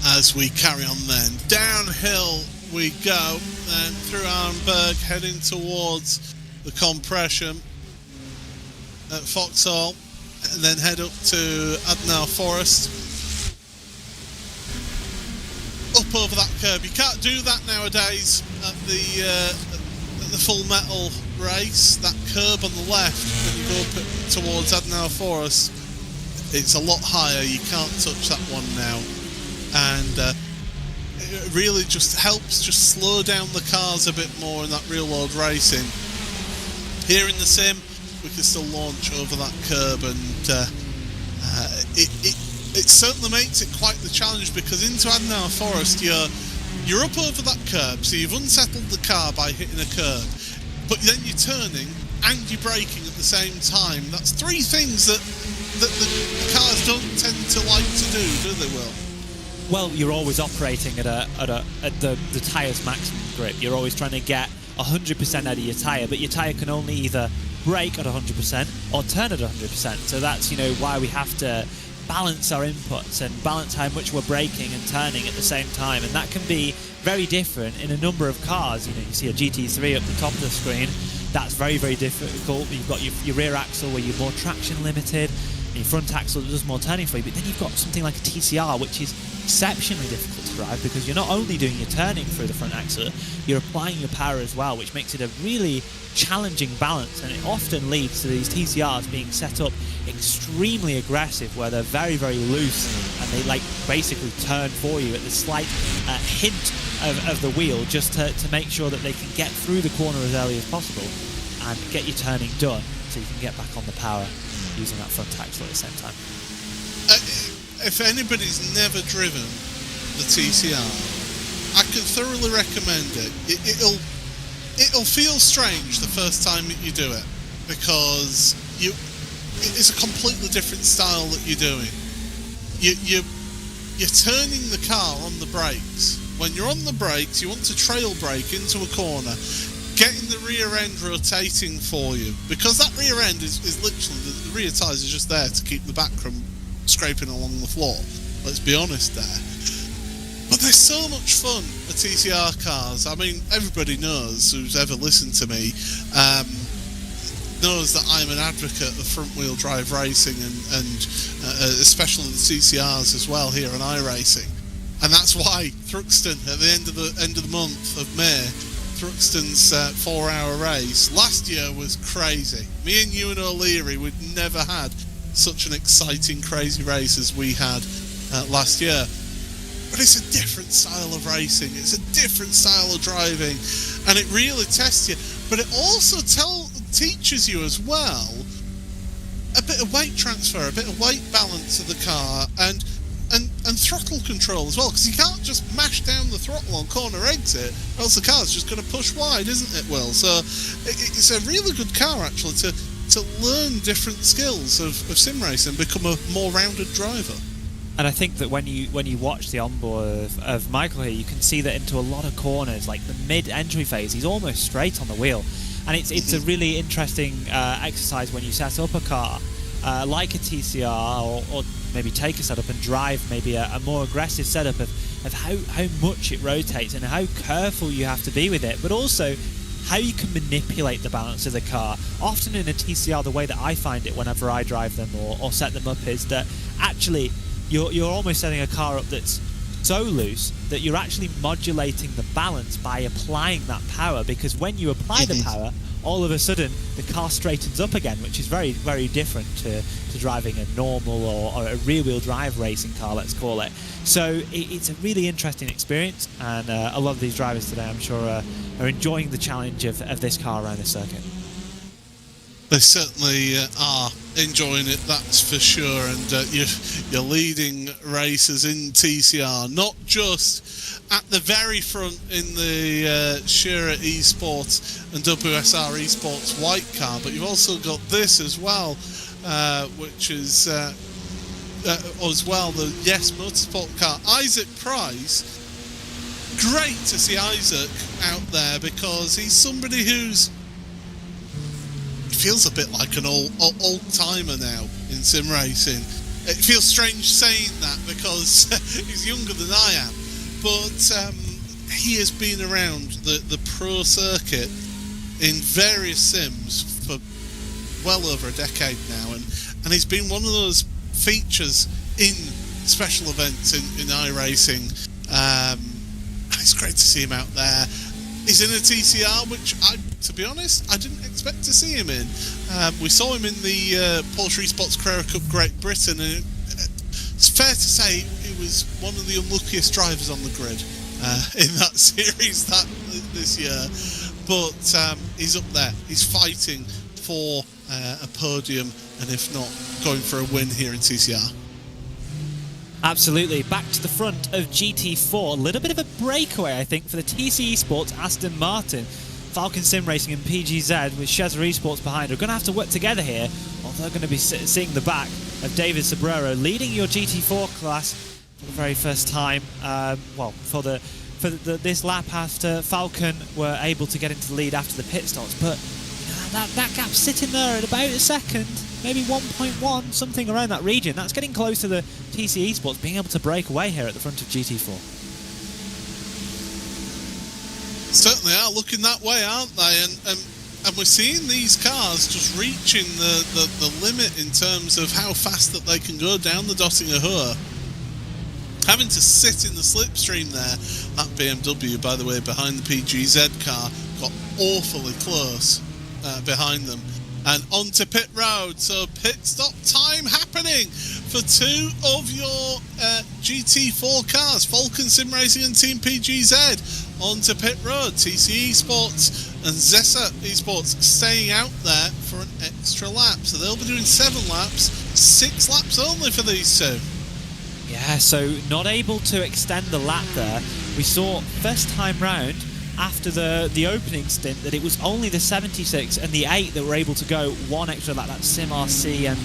As we carry on then, downhill we go, then through Arnberg, heading towards the compression at Foxhall, and then head up to Adenauer Forest. Up over that curb. You can't do that nowadays at the full metal race. That curb on the left, when you go up towards Adenauer Forest, it's a lot higher. You can't touch that one now. And it really just helps just slow down the cars a bit more in that real world racing. Here in the sim, we can still launch over that curb, and it certainly makes it quite the challenge, because into Adenauer Forest you're up over that curb, so you've unsettled the car by hitting a curb, but then you're turning and you're braking at the same time. That's three things that the cars don't tend to like to do they, Will? Well, you're always operating at the tyre's maximum grip. You're always trying to get 100% out of your tyre, but your tyre can only either brake at 100% or turn at 100%. So that's why we have to balance our inputs and balance how much we're braking and turning at the same time, and that can be very different in a number of cars. You see a GT3 up the top of the screen. That's very, very difficult. You've got your rear axle where you're more traction limited, and your front axle does more turning for you, but then you've got something like a TCR, which is exceptionally difficult to drive, because you're not only doing your turning through the front axle, you're applying your power as well, which makes it a really challenging balance, and it often leads to these TCRs being set up extremely aggressive, where they're very, very loose, and they basically turn for you at the slight hint of the wheel, just to make sure that they can get through the corner as early as possible and get your turning done, so you can get back on the power using that front axle at the same time. If anybody's never driven the TCR, I can thoroughly recommend it. It'll feel strange the first time that you do it, because it's a completely different style that you're doing. You're turning the car on the brakes. When you're on the brakes, you want to trail brake into a corner, getting the rear end rotating for you, because that rear end is literally, the rear tyres are just there to keep the back from scraping along the floor. Let's be honest there. But they're so much fun, the TCR cars. I mean, everybody knows, who's ever listened to me, knows that I'm an advocate of front-wheel drive racing, and especially the TCRs as well here on iRacing. And that's why Thruxton, at the end of the month of May, Thruxton's 4-hour race last year was crazy. Me and Ewan O'Leary, we'd never had such an exciting, crazy race as we had last year. But it's a different style of racing, it's a different style of driving, and it really tests you. But it also teaches you as well a bit of weight transfer, a bit of weight balance of the car, and throttle control as well, because you can't just mash down the throttle on corner exit, or else the car's just going to push wide, isn't it, Will? So it's a really good car, actually, to learn different skills of sim racing and become a more rounded driver. And I think that when you watch the onboard of Michael here, you can see that into a lot of corners, like the mid-entry phase, he's almost straight on the wheel. And it's a really interesting exercise when you set up a car like a TCR, or maybe take a setup and drive maybe a more aggressive setup of how much it rotates and how careful you have to be with it, but also how you can manipulate the balance of the car. Often in a TCR, the way that I find it whenever I drive them or set them up is that actually you're almost setting a car up that's so loose that you're actually modulating the balance by applying that power, because when you apply the power, all of a sudden the car straightens up again, which is very, very different to driving a normal or a rear-wheel drive racing car, let's call it. So it's a really interesting experience, and a lot of these drivers today, I'm sure, are enjoying the challenge of this car around the circuit. They certainly are enjoying it, that's for sure. And you're leading racers in TCR, not just at the very front in the Shearer Esports and WSR Esports white car, but you've also got this as well, which is as well the Yes Motorsport car. Isaac Price, great to see Isaac out there, because he's somebody who's feels a bit like an old timer now in sim racing. It feels strange saying that because he's younger than I am, but he has been around the pro circuit in various sims for well over a decade now, and he's been one of those features in special events in iRacing, and it's great to see him out there. He's in a TCR, which, to be honest, I didn't expect to see him in. We saw him in the Porsche Esports Carrera Cup Great Britain, and it's fair to say he was one of the unluckiest drivers on the grid in that series this year. But he's up there. He's fighting for a podium, and if not, going for a win here in TCR. Absolutely. Back to the front of GT4. A little bit of a breakaway, I think, for the TC Esports Aston Martin. Falcon Sim Racing and PGZ with Shezza Esports behind are going to have to work together here, or they're going to be seeing the back of David Sobrero leading your GT4 class for the very first time. For this lap after Falcon were able to get into the lead after the pit stops, but that gap's sitting there at about a second, maybe 1.1, something around that region. That's getting close to the TC Esports being able to break away here at the front of GT4. Certainly are looking that way, aren't they? And we're seeing these cars just reaching the limit in terms of how fast that they can go down the Dottinger Hohe. Having to sit in the slipstream there. That BMW, by the way, behind the PGZ car, got awfully close behind them. And onto pit road, so pit stop time happening for two of your GT4 cars, Falcon Sim Racing and Team PGZ. Onto pit road, TC Esports and Zessa Esports staying out there for an extra lap. So they'll be doing 7 laps, 6 laps only for these two. Yeah, so not able to extend the lap there. We saw first time round, after the opening stint, that it was only the 76 and the 8 that were able to go one extra lap. That's Sim RC, and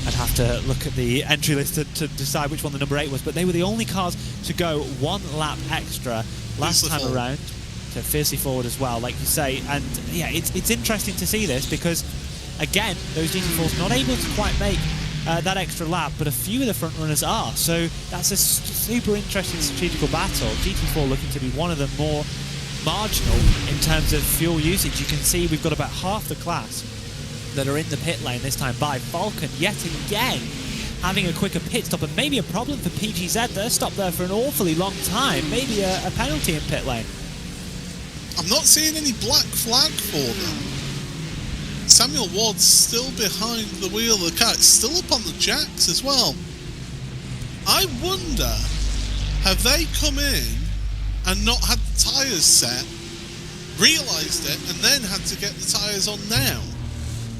I'd have to look at the entry list to decide which one the number 8 was, but they were the only cars to go 1 lap extra last time around. So fiercely forward as well, like you say. And yeah, it's interesting to see this, because again, those GT4s not able to quite make that extra lap, but a few of the front runners are. So that's a super interesting strategical battle. GT4 looking to be one of the more marginal in terms of fuel usage. You can see we've got about half the class that are in the pit lane this time by Falcon yet again having a quicker pit stop, and maybe a problem for PGZ. They're stopped there for an awfully long time, maybe a penalty in pit lane. I'm not seeing any black flag for them. Samuel Ward's still behind the wheel of the car. It's still up on the jacks as well. I wonder, have they come in and not had the tyres set, realised it, and then had to get the tyres on now?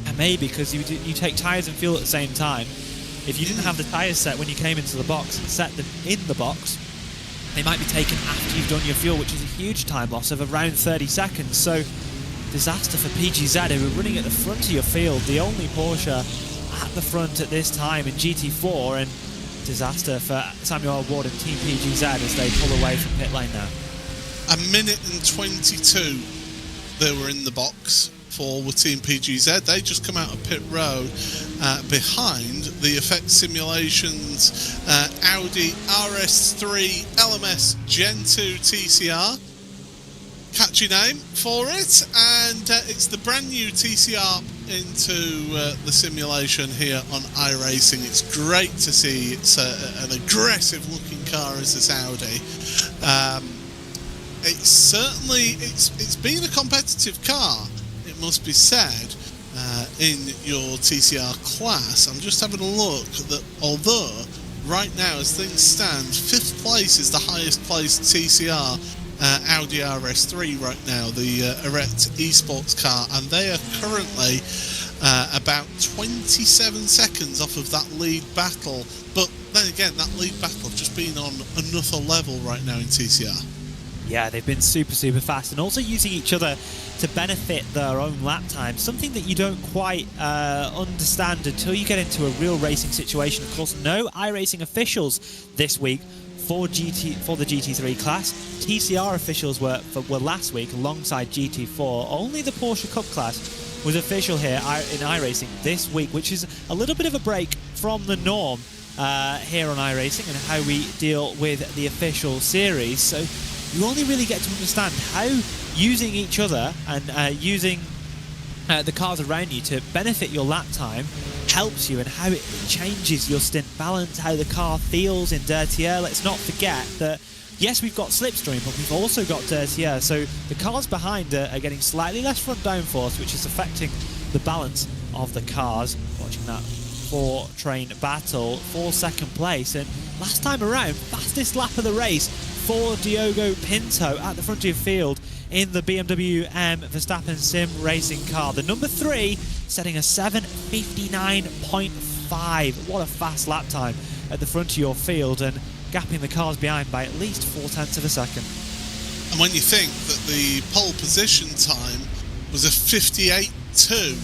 And maybe, because you take tyres and fuel at the same time. If you didn't have the tyres set when you came into the box and set them in the box, they might be taken after you've done your fuel, which is a huge time loss of around 30 seconds. So, disaster for PGZ, who are running at the front of your field, the only Porsche at the front at this time in GT4, and disaster for Samuel Ward and Team PGZ as they pull away from pit lane now. 1 minute and 22 they were in the box for with Team PGZ. They just come out of pit road behind the Effect Simulations Audi RS3 LMS Gen 2 TCR. Catchy name for it, and it's the brand new TCR into the simulation here on iRacing. It's great to see. It's an aggressive looking car as this Audi. It's certainly it's been a competitive car, it must be said, in your TCR class. I'm just having a look that although right now as things stand, 5th place is the highest placed TCR Audi RS3 right now, the Erect Esports car, and they are currently about 27 seconds off of that lead battle. But then again, that lead battle just been on another level right now in TCR. Yeah, they've been super fast, and also using each other to benefit their own lap time, something that you don't quite understand until you get into a real racing situation. Of course, no iRacing officials this week for the GT3 class. TCR officials were last week alongside GT4. Only the Porsche Cup class was official here in iRacing this week, which is a little bit of a break from the norm here on iRacing and how we deal with the official series. So you only really get to understand how using each other and using the cars around you to benefit your lap time helps you, and how it changes your stint balance, how the car feels in dirty air. Let's not forget that, yes, we've got slipstream, but we've also got dirty air, so the cars behind are getting slightly less front downforce, which is affecting the balance of the cars. Watching that 4-train battle for second place, and last time around, fastest lap of the race for Diogo Pinto at the front of your field in the BMW M Verstappen Sim Racing car. The number 3 setting a 7:59.5. What a fast lap time at the front of your field, and gapping the cars behind by at least 0.4 of a second. And when you think that the pole position time was a 58.2,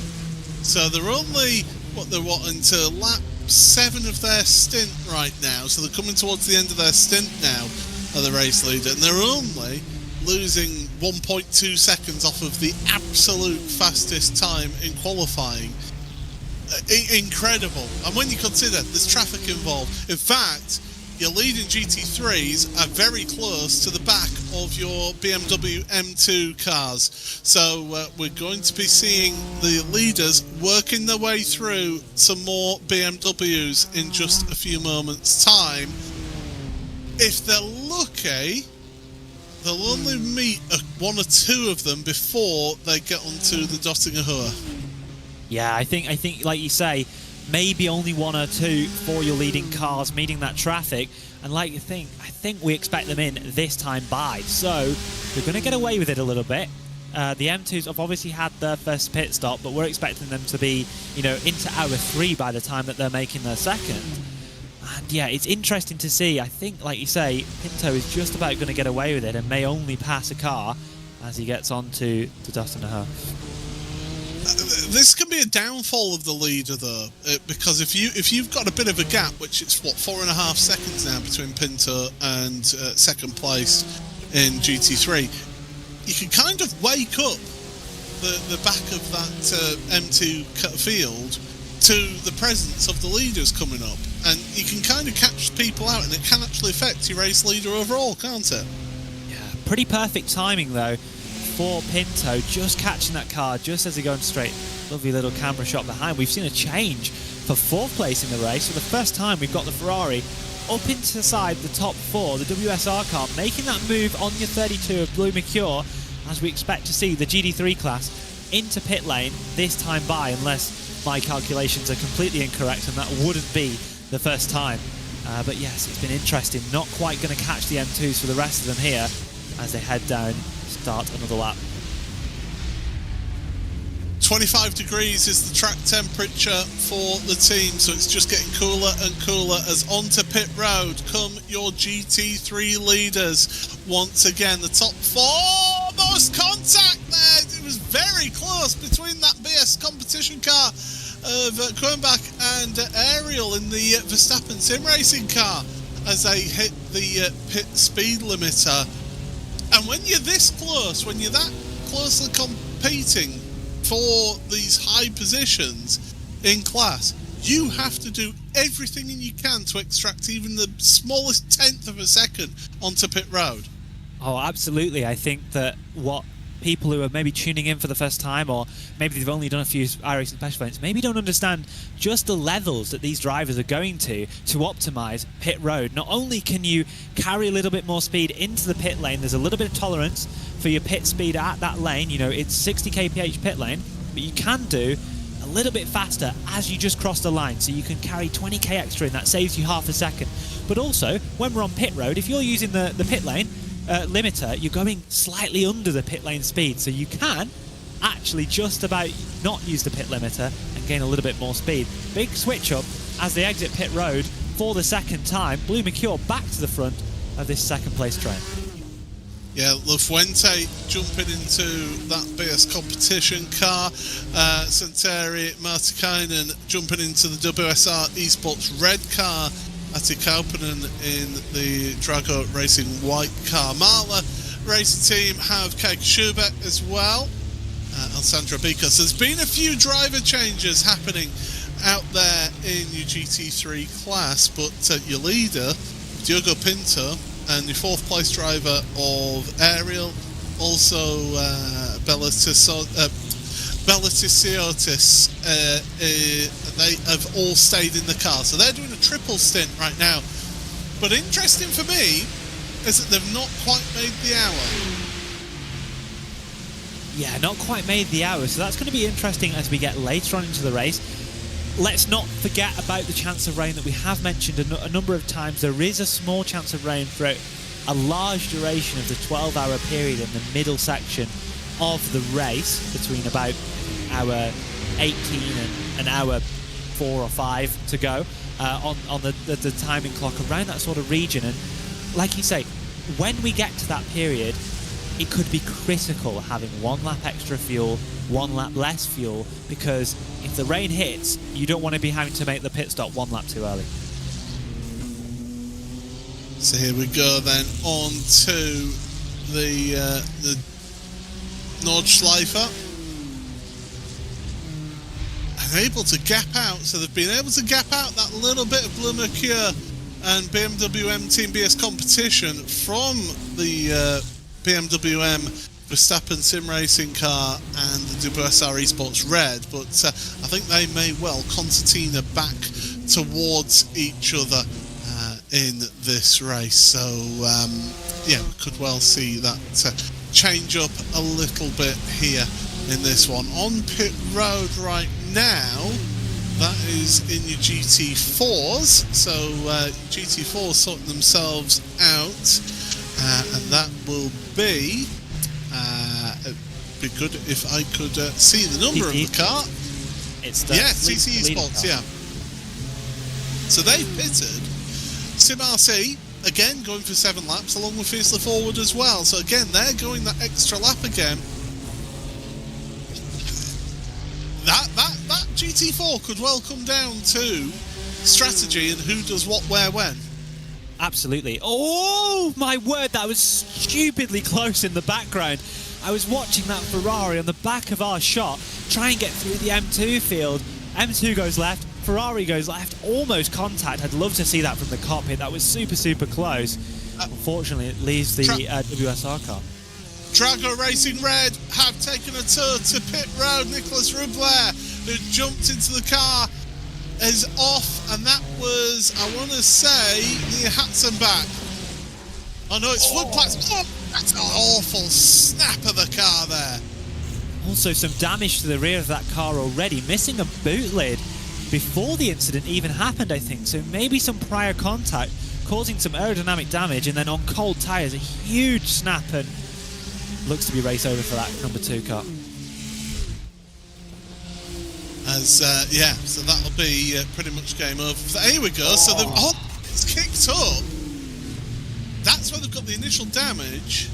so they're only they're wanting to lap 7 of their stint right now, so they're coming towards the end of their stint now of the race leader, and they're only losing 1.2 seconds off of the absolute fastest time in qualifying. Incredible. And when you consider there's traffic involved, in fact, your leading GT3s are very close to the back of your BMW M2 cars. So we're going to be seeing the leaders working their way through some more BMWs in just a few moments' time. If they're lucky, they'll only meet 1 or 2 of them before they get onto the Dottinger Hohe. Yeah, I think, like you say, maybe only 1 or 2 for your leading cars meeting that traffic, and I think we expect them in this time by. So they're going to get away with it a little bit. The M2s have obviously had their first pit stop, but we're expecting them to be, into hour 3 by the time that they're making their second. And yeah, it's interesting to see. I think, like you say, Pinto is just about going to get away with it and may only pass a car as he gets onto the Dottinger Hohe. This can be a downfall of the leader, though, because if you've got a bit of a gap, which it's 4.5 seconds now between Pinto and second place in GT3, you can kind of wake up the back of that M2 field to the presence of the leaders coming up, and you can kind of catch people out, and it can actually affect your race leader overall, can't it? Yeah, pretty perfect timing though for Pinto, just catching that car just as he goes straight. Lovely little camera shot behind. We've seen a change for 4th place in the race. For the first time, we've got the Ferrari up inside the top 4, the WSR car, making that move on your 32 of Blue Mercure, as we expect to see the GT3 class into pit lane this time by, unless my calculations are completely incorrect, and that wouldn't be the first time. But yes, it's been interesting. Not quite going to catch the M2s for the rest of them here as they head down, start another lap. 25 degrees is the track temperature for the team, so it's just getting cooler and cooler as onto pit road come your GT3 leaders. Once again, the top 4, most contact there. It was very close between that BS competition car of Kronbach and Ariel in the Verstappen sim racing car as they hit the pit speed limiter. And when you're this close, when you're that closely competing for these high positions in class, you have to do everything you can to extract even the smallest tenth of a second onto pit road. Oh, absolutely. I think that what people who are maybe tuning in for the first time, or maybe they've only done a few iRacing special events, maybe don't understand just the levels that these drivers are going to optimize pit road. Not only can you carry a little bit more speed into the pit lane, there's a little bit of tolerance for your pit speed at that lane. You know, it's 60 kph pit lane, but you can do a little bit faster as you just cross the line, so you can carry 20k extra in. That saves you half a second. But also, when we're on pit road, if you're using the pit lane limiter, you're going slightly under the pit lane speed, so you can actually just about not use the pit limiter and gain a little bit more speed. Big switch up as they exit pit road for the second time. Blue Mercure back to the front of this second place train. Yeah, La Fuente jumping into that BS competition car. Santeri Martikainen jumping into the WSR Esports red car. Ati Kaupanen in the Drago Racing white car. Marla Racing Team have Keiko Schubert as well. Alessandra Bicos. There's been a few driver changes happening out there in your GT3 class, but your leader, Diogo Pinto, and the fourth place driver of Ariel, also Bella Tissiotis, they have all stayed in the car. So they're doing a triple stint right now. But interesting for me is that they've not quite made the hour. Yeah, not quite made the hour. So that's going to be interesting as we get later on into the race. Let's not forget about the chance of rain that we have mentioned a number of times. There is a small chance of rain throughout a large duration of the 12-hour period in the middle section of the race, between about hour 18 and hour 4 or 5 to go on the timing clock around that sort of region. And like you say, when we get to that period, it could be critical having 1 lap extra fuel, 1 lap less fuel, because if the rain hits, you don't want to be having to make the pit stop 1 lap too early. So here we go then on to the Nordschleifer. And able to gap out, so they've been able to gap out that little bit of Blue Mercure and BMW M Team BS competition from the BMW M Verstappen sim racing car and the WSR Esports red, but I think they may well concertina back towards each other in this race. So yeah, we could well see that change up a little bit here in this one. On pit road right now, that is in your GT4s, so GT4s sorting themselves out, and that will be it'd be good if I could see the number of the car. It's the TC Esports, yeah. So they've pitted. SimRC again going for 7 laps, along with Fiercely Forward as well. So again, they're going that extra lap again. That GT4 could well come down to strategy and who does what, where, when. Absolutely. Oh my word, that was stupidly close in the background. I was watching that Ferrari on the back of our shot try and get through the M2 field. M2 goes left, Ferrari goes left, almost contact. I'd love to see that from the cockpit. That was super, super close. Unfortunately, it leaves the WSR car. Drago Racing Red have taken a tour to pit road. Nicholas Rubler, who jumped into the car, is off, and that was, I want to say, near Hatzenbach. Oh no, it's Floodplaats. Oh, that's an awful snap of the car there. Also some damage to the rear of that car already, missing a boot lid before the incident even happened, I think. So maybe some prior contact causing some aerodynamic damage, and then on cold tyres, a huge snap, and looks to be race over for that number 2 car. As yeah, so that'll be pretty much game over. So here we go. So it's kicked up. That's where they've got the initial damage.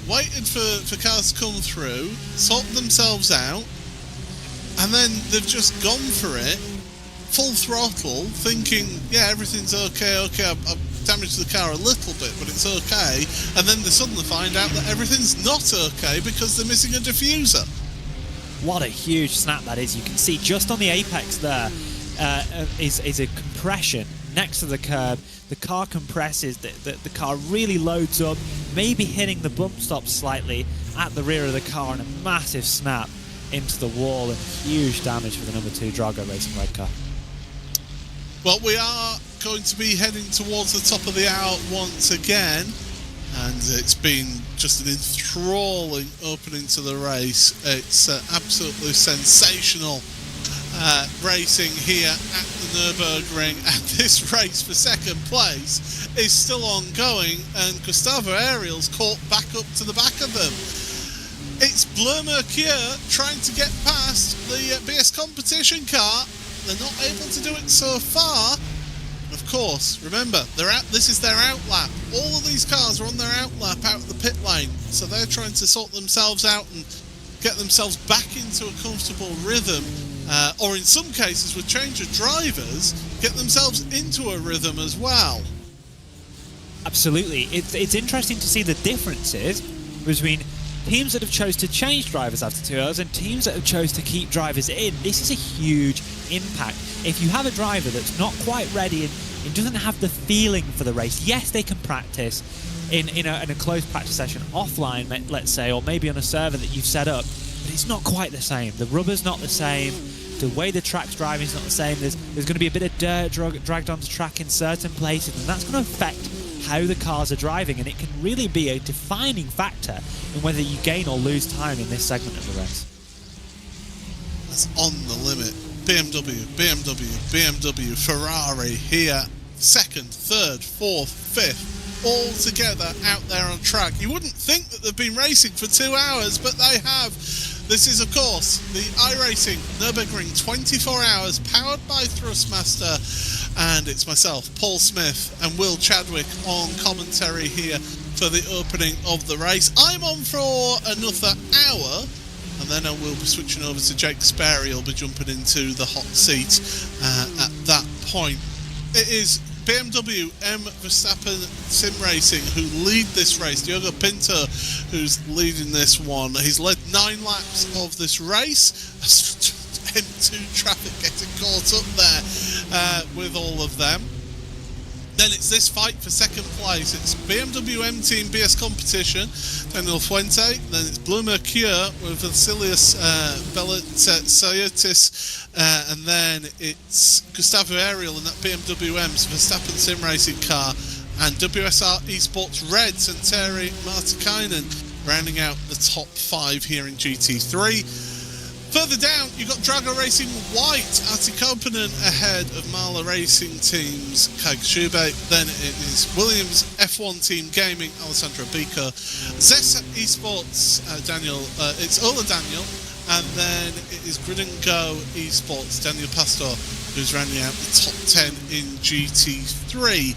Waited for cars to come through, sorted themselves out, and then they've just gone for it full throttle, thinking, yeah, everything's okay, I've damaged the car a little bit, but it's okay, and then they suddenly find out that everything's not okay because they're missing a diffuser. What a huge snap that is. You can see just on the apex there is a compression next to the curb. The car compresses, the car really loads up, maybe hitting the bump stop slightly at the rear of the car, and a massive snap into the wall and huge damage for the number 2 Drago Racing red car. Well, we are going to be heading towards the top of the hour once again, and it's been just an enthralling opening to the race. It's absolutely sensational racing here at the Nürburgring, and this race for second place is still ongoing, and Gustavo Ariel's caught back up to the back of them. It's Bleu Mercure trying to get past the BS competition car. They're not able to do it so far. Of course, remember, this is their outlap. All of these cars are on their outlap out of the pit lane, so they're trying to sort themselves out and get themselves back into a comfortable rhythm, or in some cases, with change of drivers, get themselves into a rhythm as well. Absolutely. It's interesting to see the differences between teams that have chose to change drivers after 2 hours and teams that have chose to keep drivers in. This is a huge impact. If you have a driver that's not quite ready and doesn't have the feeling for the race, yes, they can practice in a closed practice session offline, let's say, or maybe on a server that you've set up, but it's not quite the same. The rubber's not the same. The way the track's driving is not the same. There's going to be a bit of dirt dragged onto track in certain places, and that's going to affect how the cars are driving, and it can really be a defining factor in whether you gain or lose time in this segment of the race. That's on the limit. BMW, Ferrari here, second, third, fourth, fifth, all together out there on track. You wouldn't think that they've been racing for 2 hours, but they have. This is, of course, the iRacing Nürburgring 24 hours, powered by Thrustmaster, and it's myself, Paul Smith, and Will Chadwick on commentary here for the opening of the race. I'm on for another hour, and then I will be switching over to Jake Sperry. He'll be jumping into the hot seat at that point. It is BMW M Verstappen Sim Racing who lead this race. Diogo Pinto, who's leading this one. He's led 9 laps of this race. M2 traffic getting caught up there with all of them. Then it's this fight for second place. It's BMW M Team BS competition, Daniel Fuente. Then it's Bleu Mercure with Vasilius Velasaitis. And then it's Gustavo Ariel in that BMW M's Verstappen Sim Racing car. And WSR Esports Red, Santeri Martikainen, rounding out the top 5 here in GT3. Further down, you've got Drago Racing White, Arti Koponen ahead of Marla Racing Team's Kai Shube. Then it is Williams F1 Team Gaming, Alessandro Bico. Zessa Esports, it's Ola Daniel. And then it is Grid & Go Esports, Daniel Pastor, who's rounding out the top 10 in GT3.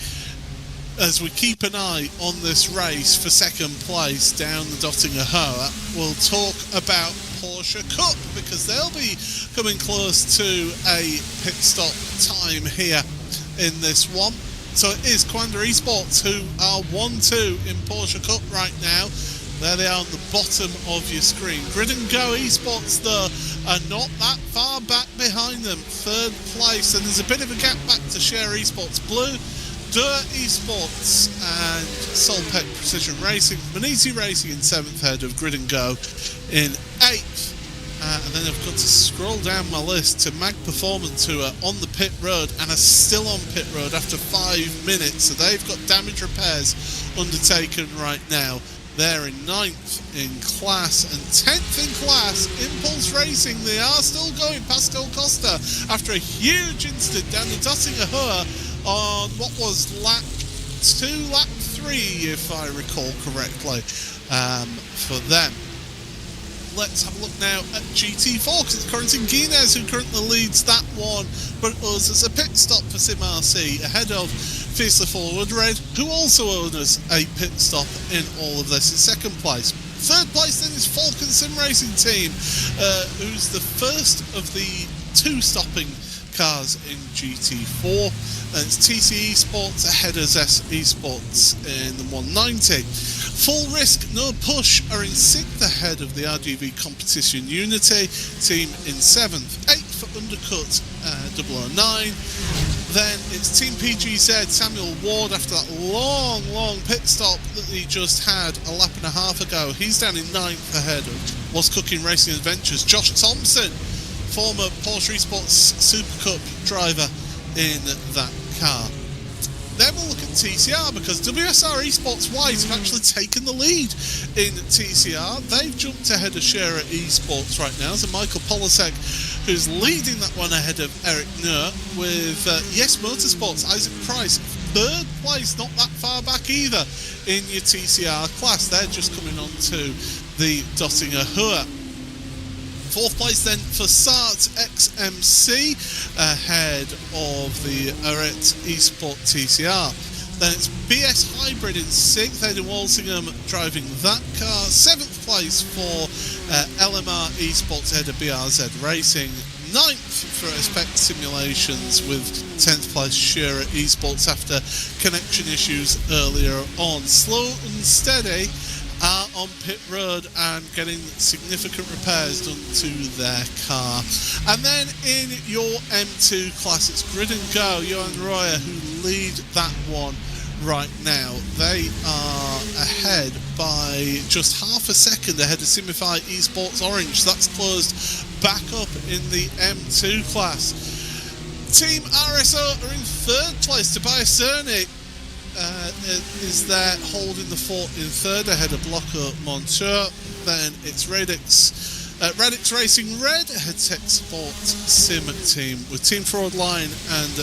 As we keep an eye on this race for second place down the Dottinger Hoa, we'll talk about Porsche Cup, because they'll be coming close to a pit stop time here in this one. So it is Quander Esports who are 1-2 in Porsche Cup right now. There they are on the bottom of your screen. Grid & Go Esports, though, are not that far back behind them. Third place, and there's a bit of a gap back to Share Esports. Blue Dirt Esports and Solpec Precision Racing. Manisi Racing in 7th, head of Grid & Go in 8th. And then I've got to scroll down my list to Mag Performance, who are on the pit road and are still on pit road after 5 minutes. So they've got damage repairs undertaken right now. They're in 9th in class and 10th in class. Impulse Racing, they are still going past Pascal Costa after a huge incident down the Dottinger Hoa on what was lap 2, lap 3, if I recall correctly, for them. Let's have a look now at GT4, because it's Corentin Guinez who currently leads that one, but us as a pit stop for Sim RC ahead of Fiesler Forward Red, who also owns a pit stop in all of this in second place. Third place then is Falcon Sim Racing Team, who's the first of the two stopping cars in GT4, and it's TC Esports ahead of Zest Esports in the 190. Full Risk, No Push are in 6th ahead of the RGV Competition Unity team in 7th. 8th for Undercut 009. Then it's Team PGZ, Samuel Ward, after that long pit stop that he just had a lap and a half ago. He's down in 9th ahead of What's Cooking Racing Adventures. Josh Thompson, former Porsche Esports Super Cup driver in that car. Then we'll look at TCR, because WSR Esports White have actually taken the lead in TCR. They've jumped ahead of Shera Esports right now. So Michael Polasek, who's leading that one ahead of Eric Nur, with Yes Motorsports, Isaac Price, 3rd place, not that far back either in your TCR class. They're just coming on to the Dottinger Hua. 4th place then for Sart XMC ahead of the Aret Esport TCR. Then it's BS Hybrid in 6th, Aidan Walsingham driving that car. 7th place for LMR Esports ahead of BRZ Racing. 9th for Expect Simulations, with 10th place Shera Esports after connection issues earlier on. Slow and Steady are on pit road and getting significant repairs done to their car. And then in your M2 class, it's Grid and Go, Johan Royer, who lead that one right now. They are ahead by just half a second ahead of Simify Esports Orange. That's closed back up in the M2 class. Team RSO are in 3rd place. Tobias Cerny is there holding the fort in 3rd ahead of Bloco Monteur. Then it's Radix Racing Red ahead Tech Sport Sim Team, with Team Fraud Line and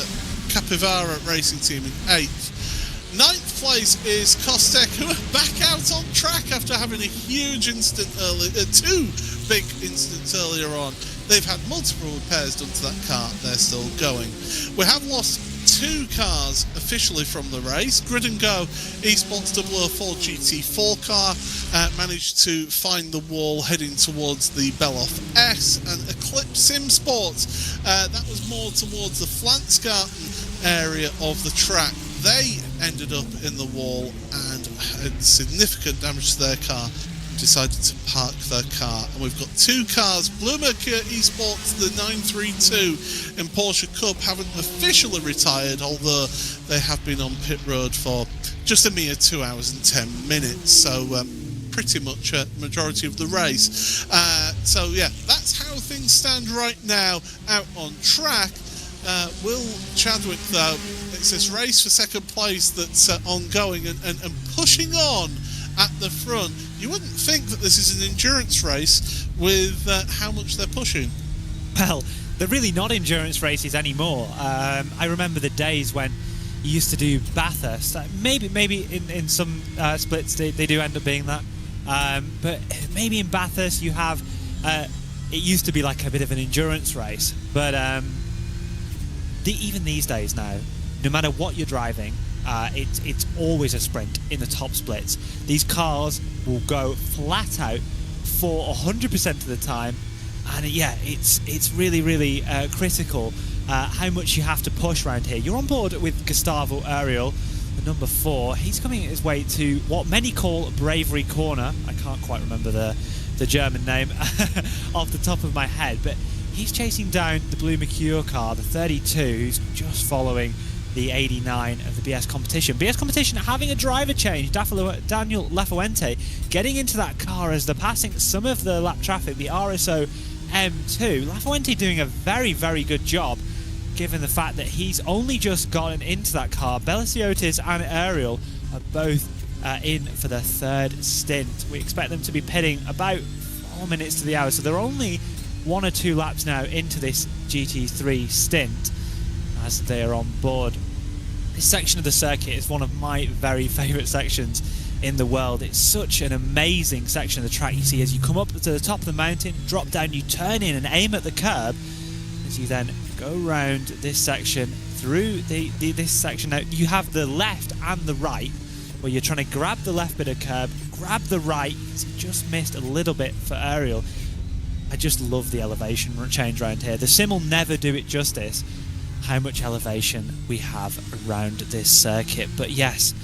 Capivara Racing Team in 8th. 9th place is Kostek, who are back out on track after having a huge incident earlier, 2 big incidents earlier on. They've had multiple repairs done to that car. They're still going. We have lost 2 cars officially from the race. Grid and Go Esports 004 GT4 car managed to find the wall heading towards the Beloff S, and Eclipse Sim Sports, that was more towards the Flansgarten area of the track. They ended up in the wall and had significant damage to their car, decided to park their car. And we've got 2 cars. Blue Mercury Esports, the 932 in Porsche Cup, haven't officially retired, although they have been on pit road for just a mere 2 hours and 10 minutes. So pretty much a majority of the race. So yeah, that's how things stand right now out on track. Will Chadwick, though, it's this race for 2nd place that's ongoing and pushing on at the front. You wouldn't think that this is an endurance race with how much they're pushing. Well, they're really not endurance races anymore. I remember the days when you used to do Bathurst. Maybe in some splits they do end up being that. But maybe in Bathurst you have... it used to be like a bit of an endurance race. But even these days now, no matter what you're driving, it's always a sprint in the top splits. These cars will go flat out for 100% of the time, and yeah, it's really critical how much you have to push around here. You're on board with Gustavo Ariel, the number 4. He's coming his way to what many call Bravery Corner. I can't quite remember the German name off the top of my head, but he's chasing down the Blue Mercure car, the 32, who's just following the 89 of the BS Competition. BS Competition having a driver change. Daniel Lafuente getting into that car as they're passing some of the lap traffic, the RSO M2. Lafuente doing a very good job, given the fact that he's only just gotten into that car. Beliciotis and Ariel are both in for their 3rd stint. We expect them to be pitting about 4 minutes to the hour, so they're only 1 or 2 laps now into this GT3 stint as they are on board. This section of the circuit is one of my very favourite sections in the world. It's such an amazing section of the track. You see, as you come up to the top of the mountain, drop down, you turn in and aim at the curb, as you then go round this section through this section. Now you have the left and the right, where you're trying to grab the left bit of curb, grab the right. He's just missed a little bit for Ariel. I just love the elevation change around here. The sim will never do it justice how much elevation we have around this circuit. But yes,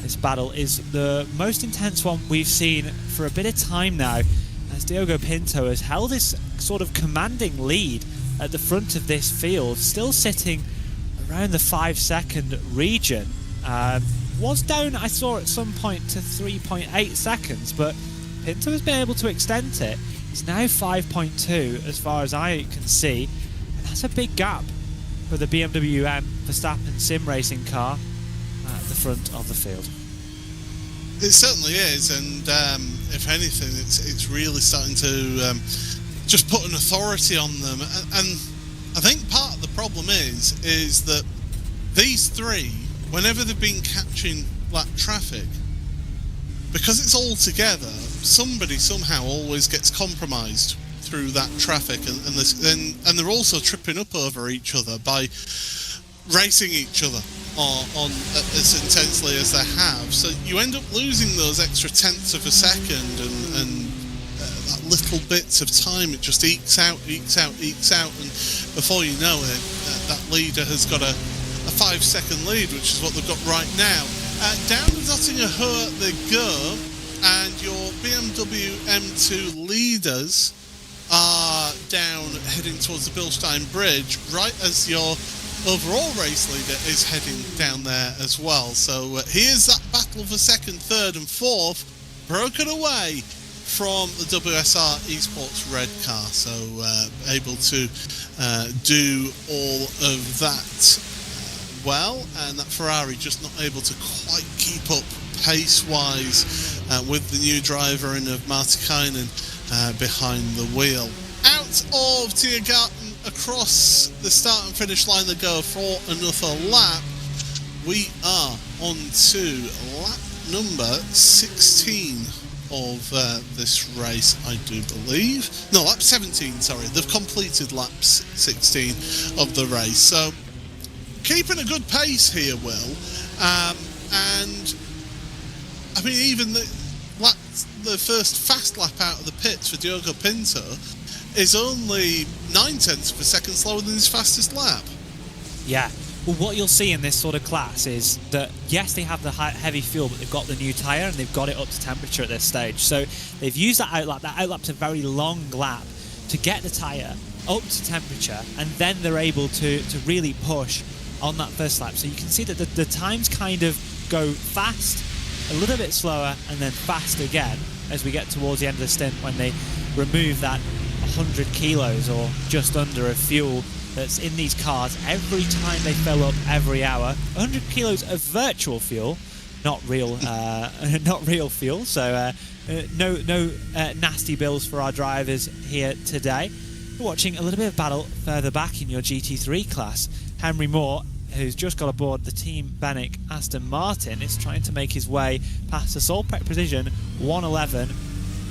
this battle is the most intense one we've seen for a bit of time now, as Diogo Pinto has held this sort of commanding lead at the front of this field, still sitting around the 5-second region. Was down, I saw at some point, to 3.8 seconds, but Pinto has been able to extend it. It's now 5.2 as far as I can see, and that's a big gap for the BMW M Verstappen sim racing car at the front of the field. It certainly is, and if anything, it's really starting to just put an authority on them. And I think part of the problem is that these three, whenever they've been catching lap traffic, because it's all together, somebody somehow always gets compromised through that traffic, and they're also tripping up over each other by racing each other on as intensely as they have. So you end up losing those extra tenths of a second, and that little bits of time, it just ekes out, and before you know it, that leader has got a 5-second lead, which is what they've got right now. Down to Zottinger they go, and your BMW M2 leaders are down heading towards the Bilstein Bridge, right as your overall race leader is heading down there as well. So here's that battle for second, third and fourth, broken away from the WSR Esports red car. So able to do all of that well, and that Ferrari just not able to quite keep up pace-wise with the new driver in of Martikainen behind the wheel. Out of Tiergarten, across the start and finish line they go for another lap. We are on to lap number 16 of this race, I do believe. No, lap 17, sorry. They've completed lap 16 of the race. So, keeping a good pace here, Will. And, I mean, even the first fast lap out of the pits for Diogo Pinto is only 9/10 of a second slower than his fastest lap. Yeah. Well, what you'll see in this sort of class is that, yes, they have the heavy fuel, but they've got the new tyre and they've got it up to temperature at this stage. So they've used that outlap. That outlap's a very long lap to get the tyre up to temperature, and then they're able to really push on that first lap. So you can see that the times kind of go fast, a little bit slower, and then fast again as we get towards the end of the stint when they remove that 100 kilos or just under of fuel that's in these cars every time they fill up every hour. 100 kilos of virtual fuel, not real fuel. So no nasty bills for our drivers here today. We're watching a little bit of battle further back in your GT3 class. Henry Moore, who's just got aboard the Team Bennett Aston Martin, is trying to make his way past the sole Precision 111,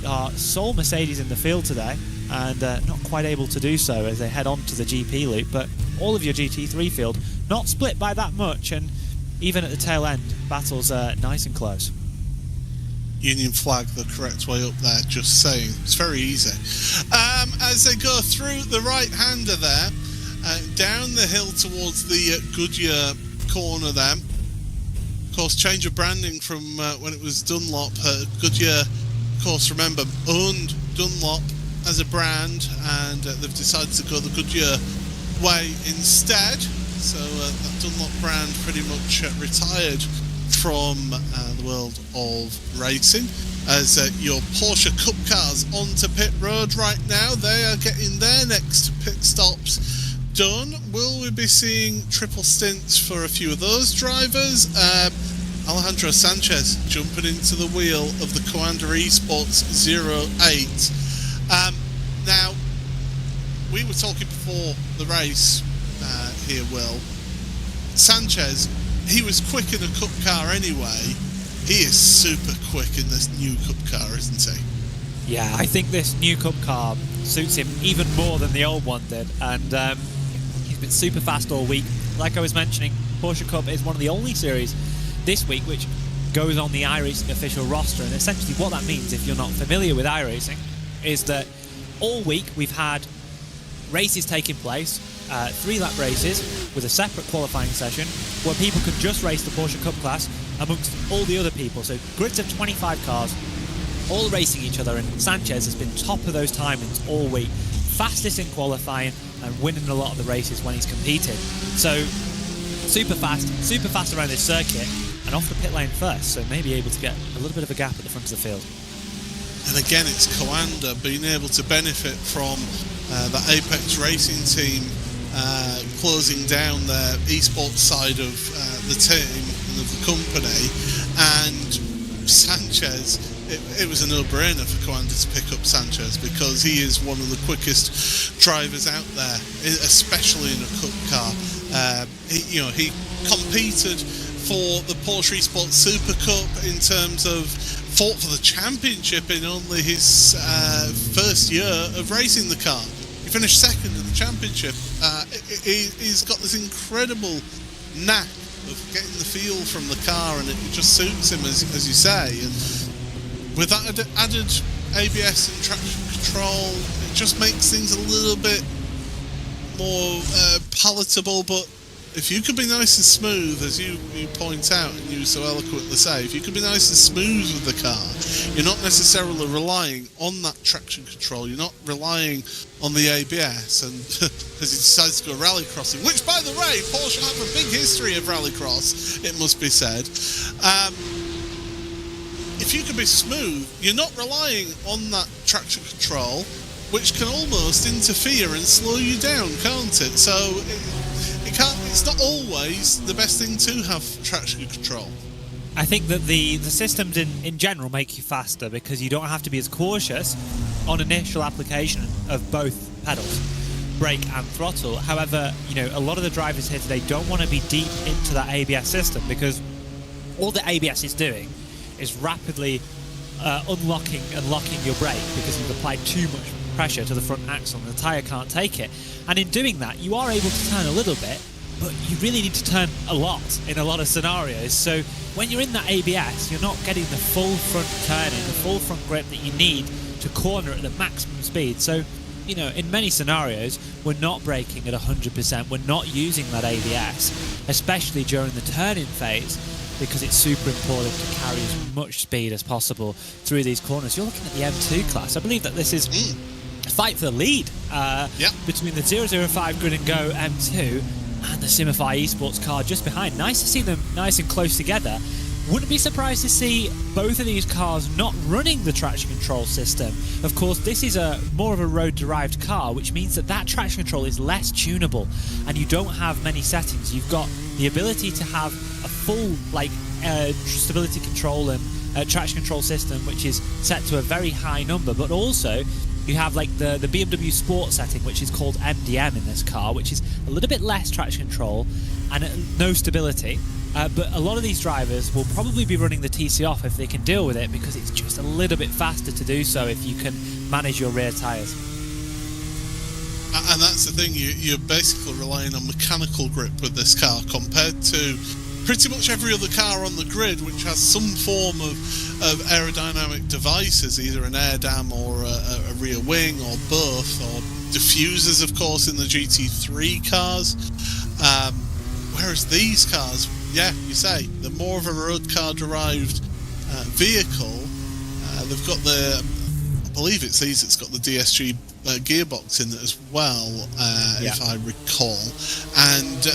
our sole Mercedes in the field today, and not quite able to do so as they head on to the GP loop. But all of your GT3 field not split by that much, and even at the tail end, battles are nice and close. Union flag the correct way up there, just saying. It's very easy. As they go through the right-hander there, down the hill towards the Goodyear corner there. Of course, change of branding from when it was Dunlop. Goodyear, of course, remember, owned Dunlop as a brand, and they've decided to go the Goodyear way instead. So that Dunlop brand pretty much retired from the world of racing. As your Porsche Cup cars onto pit road right now, they are getting their next pit stops done. Will we be seeing triple stints for a few of those drivers? Alejandro Sanchez jumping into the wheel of the Commander Esports 08. Now, we were talking before the race here, Will. Sanchez, he was quick in a Cup car anyway. He is super quick in this new Cup car, isn't he? Yeah, I think this new Cup car suits him even more than the old one did, and he's been super fast all week. Like I was mentioning, Porsche Cup is one of the only series this week which goes on the iRacing official roster, and essentially what that means, if you're not familiar with iRacing, is that all week we've had races taking place, 3-lap races with a separate qualifying session where people could just race the Porsche Cup class amongst all the other people. So grids of 25 cars all racing each other, and Sanchez has been top of those timings all week, fastest in qualifying and winning a lot of the races when he's competed. So super fast around this circuit, and off the pit lane first, so maybe able to get a little bit of a gap at the front of the field. And again, it's Coanda being able to benefit from the Apex Racing team closing down their esports side of the team and of the company, and Sanchez, it was a no-brainer for Coanda to pick up Sanchez because he is one of the quickest drivers out there, especially in a cup car. He competed for the Porsche Esports Super Cup in terms of fought for the championship in only his first year of racing the car. He finished second in the championship. He's got this incredible knack of getting the feel from the car, and it just suits him, as you say. And with that added ABS and traction control, it just makes things a little bit more palatable. But if you could be nice and smooth, as you point out and you so eloquently say, if you could be nice and smooth with the car, you're not necessarily relying on that traction control, you're not relying on the ABS, and as he decides to go rallycrossing, which, by the way, Porsche have a big history of rallycross, it must be said. If you can be smooth, you're not relying on that traction control, which can almost interfere and slow you down, can't it? So it's not always the best thing to have traction control. I think that the systems in general make you faster because you don't have to be as cautious on initial application of both pedals, brake and throttle. However, a lot of the drivers here today don't want to be deep into that ABS system because all the ABS is doing is rapidly unlocking and locking your brake because you've applied too much pressure to the front axle and the tyre can't take it. And in doing that, you are able to turn a little bit, but you really need to turn a lot in a lot of scenarios. So when you're in that ABS, you're not getting the full front turning, the full front grip that you need to corner at the maximum speed. So, in many scenarios, we're not braking at 100%. We're not using that ABS, especially during the turning phase, because it's super important to carry as much speed as possible through these corners. You're looking at the M2 class. I believe that this is a fight for the lead between the 005 Grid and Go M2 and the Simify Esports car just behind. Nice to see them nice and close together. Wouldn't be surprised to see both of these cars not running the traction control system. Of course, this is more of a road-derived car, which means that traction control is less tunable, and you don't have many settings. You've got the ability to have a full stability control and traction control system, which is set to a very high number, but also you have the BMW Sport setting, which is called MDM in this car, which is a little bit less traction control and no stability. But a lot of these drivers will probably be running the TC off if they can deal with it, because it's just a little bit faster to do so if you can manage your rear tyres. And that's the thing, you're basically relying on mechanical grip with this car compared to pretty much every other car on the grid, which has some form of aerodynamic devices, either an air dam or a rear wing or both, or diffusers, of course, in the GT3 cars. Whereas these cars, you say, they're more of a road car derived vehicle. They've got I believe it's got the DSG gearbox in it as well, if I recall. And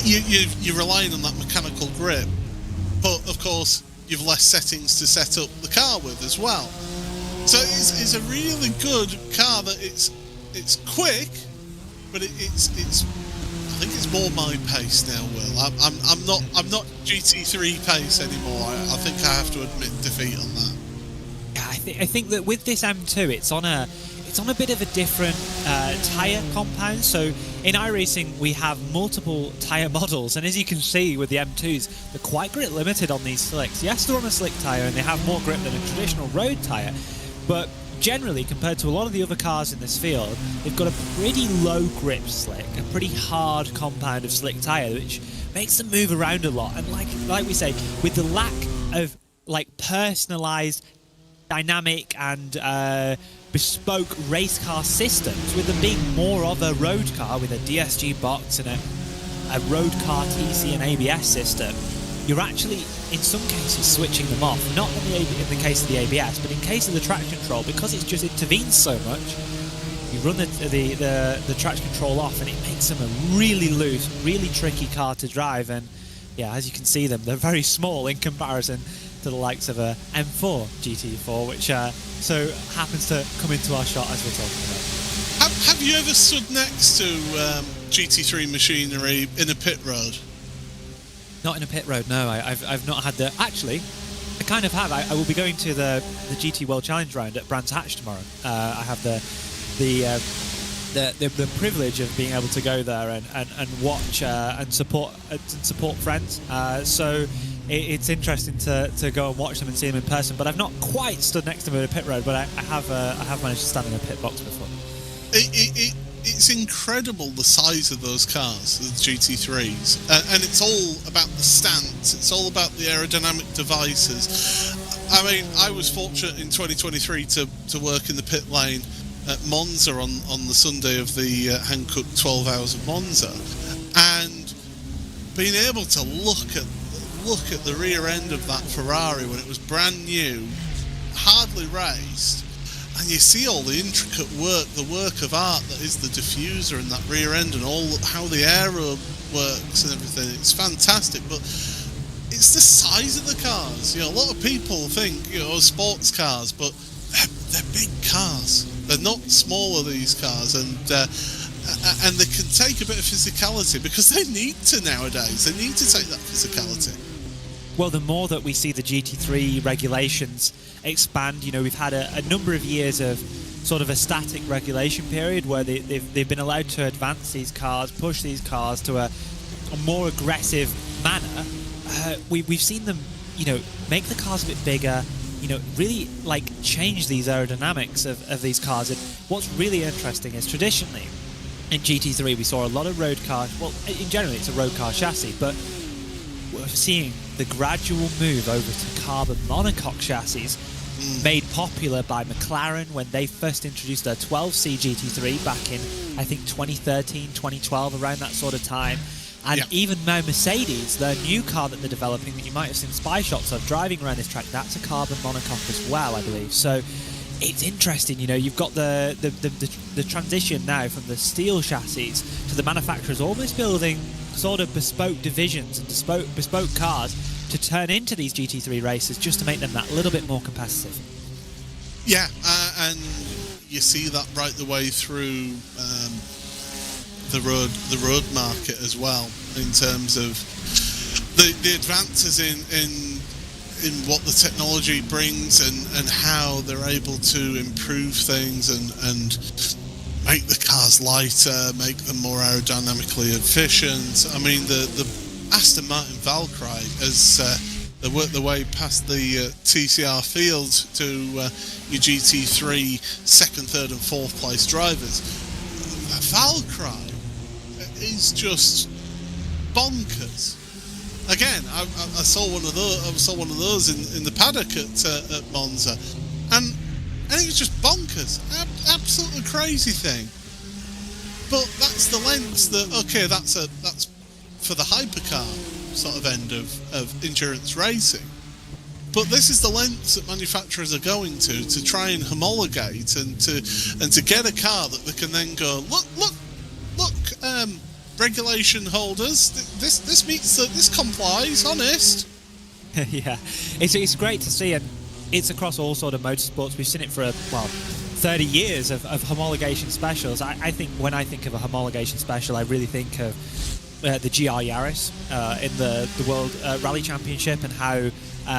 you're relying on that mechanical grip, but of course you've less settings to set up the car with as well. So it's a really good car. That it's quick, but it's I think it's more my pace now, Will. I'm not GT3 pace anymore. I think I have to admit defeat on that. Yeah, I think that with this M2, it's on a bit of a different tyre compound. So in iRacing, we have multiple tyre models, and as you can see with the M2s, they're quite grip limited on these slicks. Yes, they're on a slick tyre, and they have more grip than a traditional road tyre, but generally, compared to a lot of the other cars in this field, they've got a pretty low grip slick, a pretty hard compound of slick tyre, which makes them move around a lot. And like we say, with the lack of personalised dynamic and bespoke race car systems, with them being more of a road car with a DSG box and a road car TC and ABS system, you're actually, in some cases, switching them off. Not in the case of the ABS, but in case of the traction control, because it's just intervenes so much, you run the traction control off, and it makes them a really loose, really tricky car to drive. And yeah, as you can see them, they're very small in comparison to the likes of a M4 GT4, which so happens to come into our shot as we're talking about. Have you ever stood next to GT3 machinery in a pit road? Not in a pit road, no. I've not had the... Actually, I kind of have. I will be going to the GT World Challenge round at Brands Hatch tomorrow. I have the privilege of being able to go there and watch and support friends. So it's interesting to go and watch them and see them in person. But I've not quite stood next to them in a pit road, but I have managed to stand in a pit box before. It's incredible the size of those cars, the GT3s, and it's all about the stance. It's all about the aerodynamic devices. I mean, I was fortunate in 2023 to work in the pit lane at Monza on the Sunday of the Hankook 12 Hours of Monza, and being able to look at the rear end of that Ferrari when it was brand new, hardly raced. And you see all the intricate work, the work of art that is the diffuser and that rear end and all how the aero works and everything. It's fantastic, but it's the size of the cars. You know, a lot of people think, you know, sports cars, but they're big cars. They're not smaller, these cars, and they can take a bit of physicality because they need to nowadays. They need to take that physicality. Well, the more that we see the GT3 regulations expand, you know, we've had a number of years of sort of a static regulation period where they've been allowed to advance these cars, push these cars to a more aggressive manner. We've seen them, you know, make the cars a bit bigger, you know, really like change these aerodynamics of these cars. And what's really interesting is traditionally in GT3 we saw a lot of road cars. Well, in general it's a road car chassis, but we're seeing the gradual move over to carbon monocoque chassis made popular by McLaren when they first introduced their 12C GT3 back in, I think, 2013, 2012, around that sort of time. And even now Mercedes, their new car that they're developing that you might have seen spy shots of driving around this track, that's a carbon monocoque as well, I believe. So it's interesting, you know, you've got the transition now from the steel chassis to the manufacturers almost building sort of bespoke divisions and bespoke cars to turn into these GT3 races just to make them that little bit more competitive. Yeah, and you see that right the way through the road market as well, in terms of the advances in what the technology brings and how they're able to improve things and make the cars lighter, make them more aerodynamically efficient. I mean, the Aston Martin Valkyrie as they work their way past the TCR field to your GT3 second, third and fourth place drivers. Valkyrie is just bonkers. Again, I saw one of those. I saw one of those in the paddock at Monza, and it was just bonkers, absolutely crazy thing. But that's the lengths that that's for the hypercar sort of end of endurance racing. But this is the lengths that manufacturers are going to try and homologate and to get a car that they can then go look. Regulation holders, this meets this complies. Honest. Yeah, it's great to see, and it's across all sort of motorsports. We've seen it for 30 years of homologation specials. I think when I think of a homologation special, I really think of the GR Yaris in the World Rally Championship, and how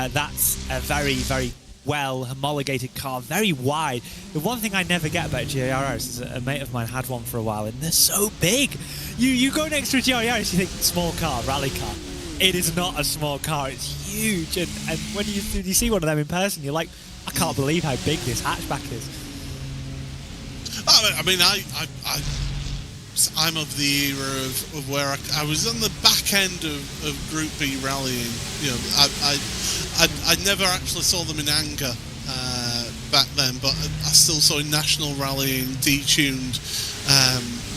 that's a very, very well homologated car, very wide. The one thing I never get about GR Yaris is a mate of mine had one for a while, and they're so big. You go next to a GR Yaris, you think small car, rally car. It is not a small car, it's huge, and when you see one of them in person, you're like, I can't believe how big this hatchback is. I mean, I'm of the era of where I was on the back end of Group B rallying. You know, I never actually saw them in anger back then, but I still saw national rallying detuned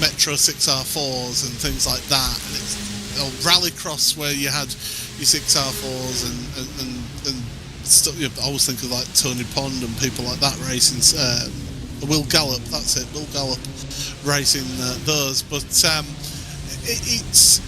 Metro 6R4s and things like that, and it's Rallycross where you had your 6R4s and stuff. I always think of like Tony Pond and people like that racing. Will Gallop, that's it, Will Gallop racing those, but it's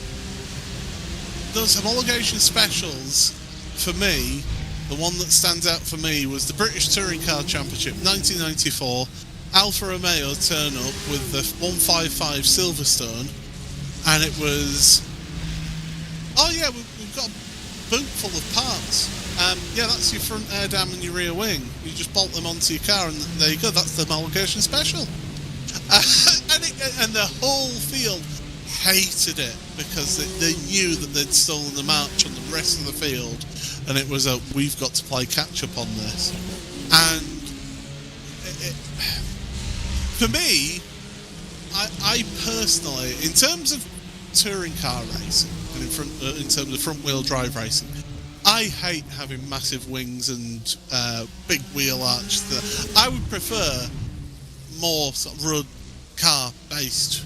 those homologation specials. For me, the one that stands out for me was the British Touring Car Championship 1994. Alfa Romeo turn up with the 155 Silverstone, and it was, oh yeah, we've got a boot full of parts. Yeah, that's your front air dam and your rear wing. You just bolt them onto your car, and there you go. That's the homologation special. And the whole field hated it because they knew that they'd stolen the march on the rest of the field, and it was we've got to play catch up on this. And for me, I personally, in terms of touring car racing and in terms of front wheel drive racing, I hate having massive wings and big wheel arch. I would prefer more sort of road car based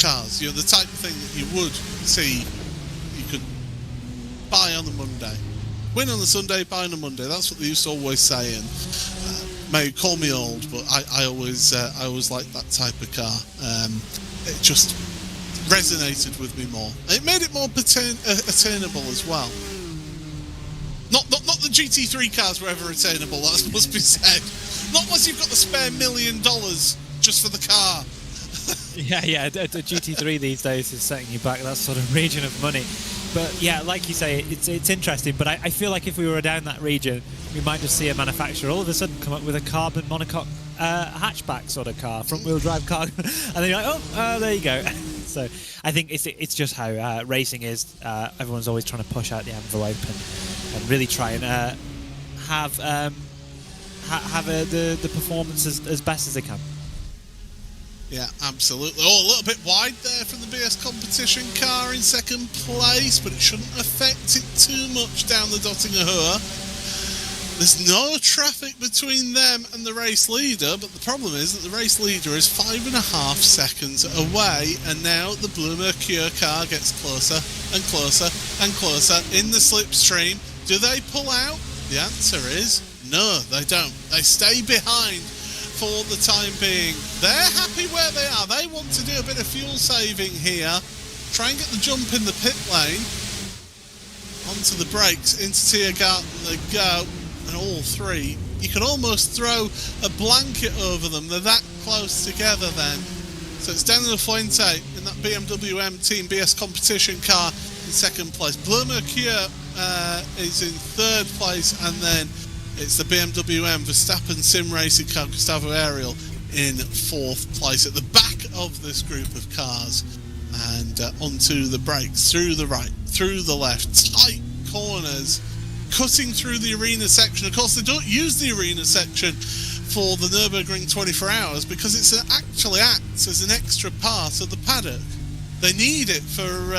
cars, the type of thing that you would see you could buy on the Monday, win on the Sunday, buy on the Monday. That's what they used to always say, and may call me old, but I always liked that type of car. It just resonated with me more. It made it more attainable as well. Not the GT3 cars were ever attainable, that must be said. Not unless you've got the spare $1 million just for the car. Yeah, a GT3 these days is setting you back that sort of region of money. But yeah, like you say, it's interesting, but I feel like if we were down that region, we might just see a manufacturer all of a sudden come up with a carbon monocoque hatchback sort of car, front-wheel drive car, and then you're like, oh, there you go. So I think it's just how racing is. Everyone's always trying to push out the envelope and really try and have the performance as best as they can. Yeah, absolutely. Oh, a little bit wide there from the BS competition car in second place, but it shouldn't affect it too much down the Dottinger Höhe. There's no traffic between them and the race leader, but the problem is that the race leader is 5.5 seconds away, and now the Blue Mercure car gets closer and closer and closer in the slipstream. Do they pull out? The answer is no, they don't. They stay behind for the time being. They're happy where they are. They want to do a bit of fuel saving here. Try and get the jump in the pit lane. Onto the brakes, into Tiergarten they go. And all three, you can almost throw a blanket over them. They're that close together then. So it's Daniel Fuente in that BMW M Team BS competition car in second place. Bleu Mercure is in third place, and then it's the BMW M Verstappen sim racing car Gustavo Ariel in fourth place at the back of this group of cars. And onto the brakes, through the right, through the left, tight corners, cutting through the arena section. Of course, they don't use the arena section for the Nürburgring 24 hours because it actually acts as an extra part of the paddock. They need it for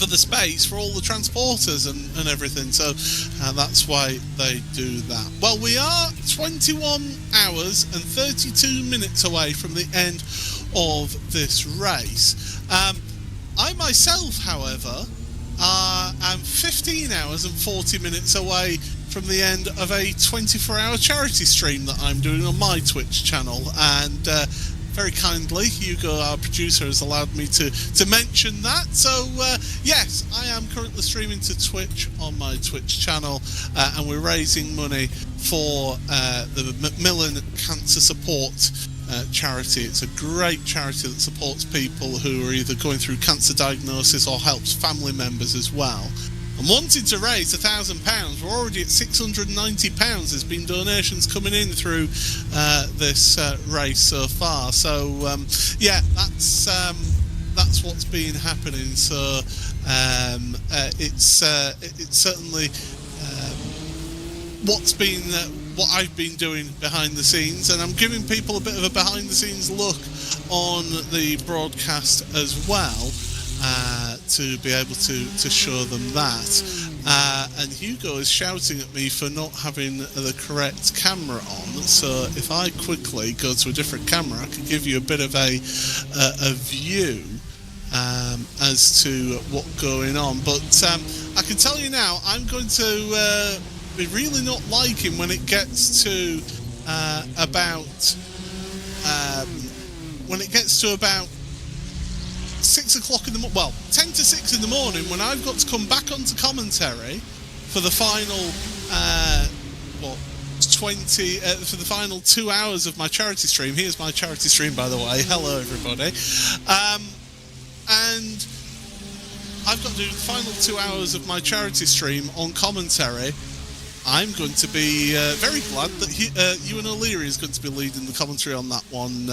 the space for all the transporters and everything, so that's why they do that. Well, we are 21 hours and 32 minutes away from the end of this race. I myself, however, am 15 hours and 40 minutes away from the end of a 24-hour charity stream that I'm doing on my Twitch channel, and very kindly Hugo, our producer, has allowed me to mention that. So yes, I am currently streaming to Twitch on my Twitch channel, and we're raising money for the Macmillan Cancer Support charity. It's a great charity that supports people who are either going through cancer diagnosis or helps family members as well. And wanting to raise £1,000, we're already at £690. There's been donations coming in through this race so far. So yeah, that's what's been happening. So it's certainly what I've been doing behind the scenes, and I'm giving people a bit of a behind the scenes look on the broadcast as well, to be able to show them that. and Hugo is shouting at me for not having the correct camera on. So if I quickly go to a different camera, I can give you a bit of a view as to what's going on. But I can tell you now, I'm going to be really not liking when it gets to about 6 o'clock in the morning, well, 10 to 6 in the morning, when I've got to come back onto commentary for the final, for the final 2 hours of my charity stream. Here's my charity stream, by the way. Hello, everybody. And I've got to do the final 2 hours of my charity stream on commentary. I'm going to be very glad that Ewan O'Leary is going to be leading the commentary on that one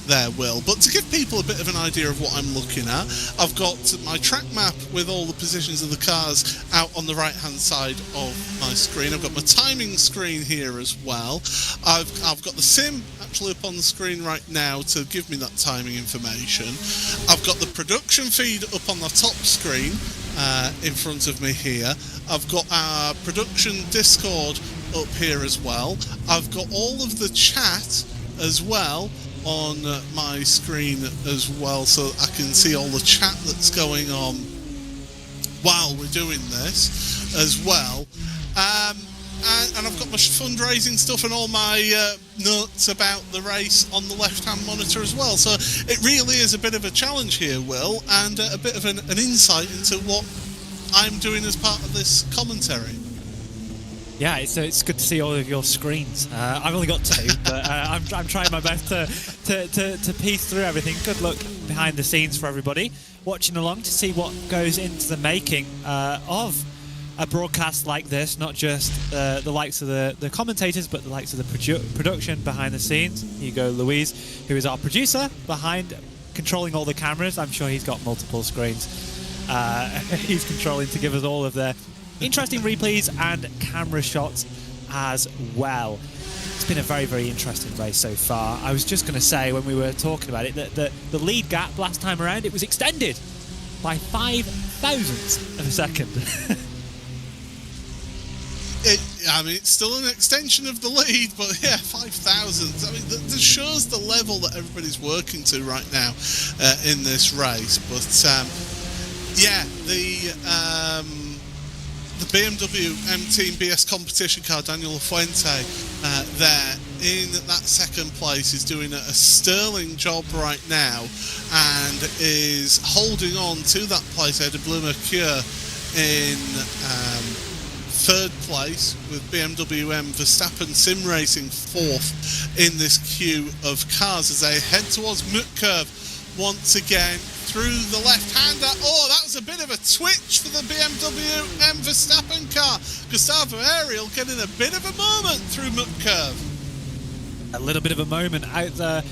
there, Will. But to give people a bit of an idea of what I'm looking at, I've got my track map with all the positions of the cars out on the right-hand side of my screen. I've got my timing screen here as well. I've got the sim actually up on the screen right now to give me that timing information. I've got the production feed up on the top screen in front of me here. I've got our production Discord up here as well. I've got all of the chat as well on my screen as well, so I can see all the chat that's going on while we're doing this as well. And I've got my fundraising stuff and all my notes about the race on the left-hand monitor as well. So it really is a bit of a challenge here, Will, and a bit of an insight into what I'm doing as part of this commentary. Yeah, it's good to see all of your screens. I've only got 2, but I'm trying my best to piece through everything. Good luck behind the scenes for everybody watching along to see what goes into the making of a broadcast like this. Not just the likes of the commentators, but the likes of the production behind the scenes. Here you go, Louise, who is our producer behind controlling all the cameras. I'm sure he's got multiple screens. He's controlling to give us all of the interesting replays and camera shots as well. It's been a very, very interesting race so far. I was just going to say when we were talking about it that the lead gap last time around, it was extended by 0.005 of a second. It's still an extension of the lead, but yeah, 0.005. I mean, that shows the level that everybody's working to right now in this race. But yeah, the BMW M-Team BS competition car, Daniel Lafuente, there in that second place, is doing a sterling job right now and is holding on to that place ahead of Blue Mercure in third place, with BMW M Verstappen Sim Racing fourth in this queue of cars as they head towards Mutt Curve once again through the left-hander. Oh, that was a bit of a twitch for the BMW M Verstappen car. Gustavo Ariel getting a bit of a moment through Mutt Curve. A little bit of a moment out there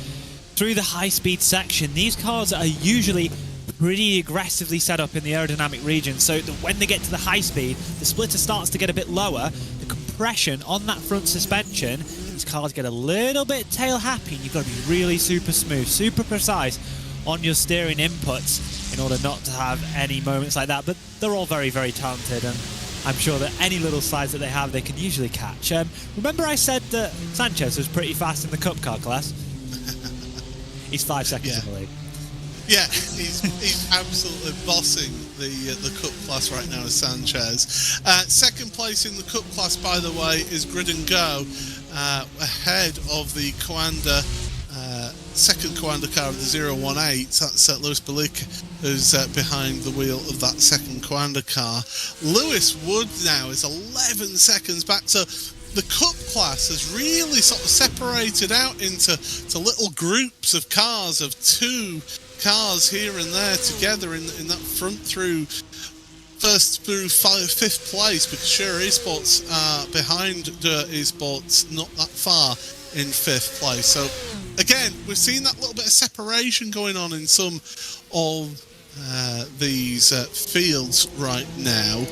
through the high-speed section. These cars are usually pretty aggressively set up in the aerodynamic region, so that when they get to the high speed, the splitter starts to get a bit lower. The compression on that front suspension, these cars get a little bit tail happy, and you've got to be really super smooth, super precise on your steering inputs in order not to have any moments like that. But they're all very, very talented, and I'm sure that any little slides that they have, they can usually catch. Remember I said that Sanchez was pretty fast in the Cup car class? He's 5 seconds in the lead. Yeah, he's absolutely bossing the Cup class right now as Sanchez. Second place in the Cup class, by the way, is Grid and Go, ahead of the Coanda, second Coanda car of the 018. That's Lewis Belica, who's behind the wheel of that second Coanda car. Lewis Wood now is 11 seconds back. So the Cup class has really sort of separated out into little groups of cars, of 2 cars here and there together in that front through first through 5th place, because sure, esports are behind Dirt Esports not that far in 5th place. So again, we're seeing that little bit of separation going on in some of these fields right now.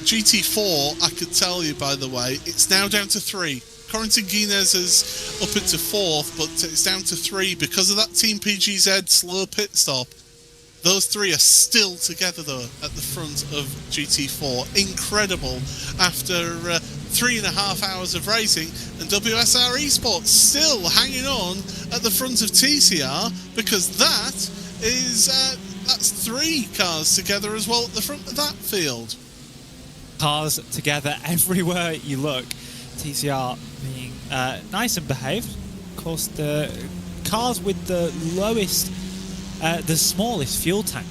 GT4, I could tell you, by the way, it's now down to 3. Corentin Guinez is up into 4th, but it's down to 3 because of that Team PGZ slow pit stop. Those three are still together, though, at the front of GT4. Incredible. After 3.5 hours of racing, and WSR Esports still hanging on at the front of TCR, because that's 3 cars together as well at the front of that field. Cars together everywhere you look. TCR being nice and behaved. Of course, the cars with the lowest, the smallest fuel tank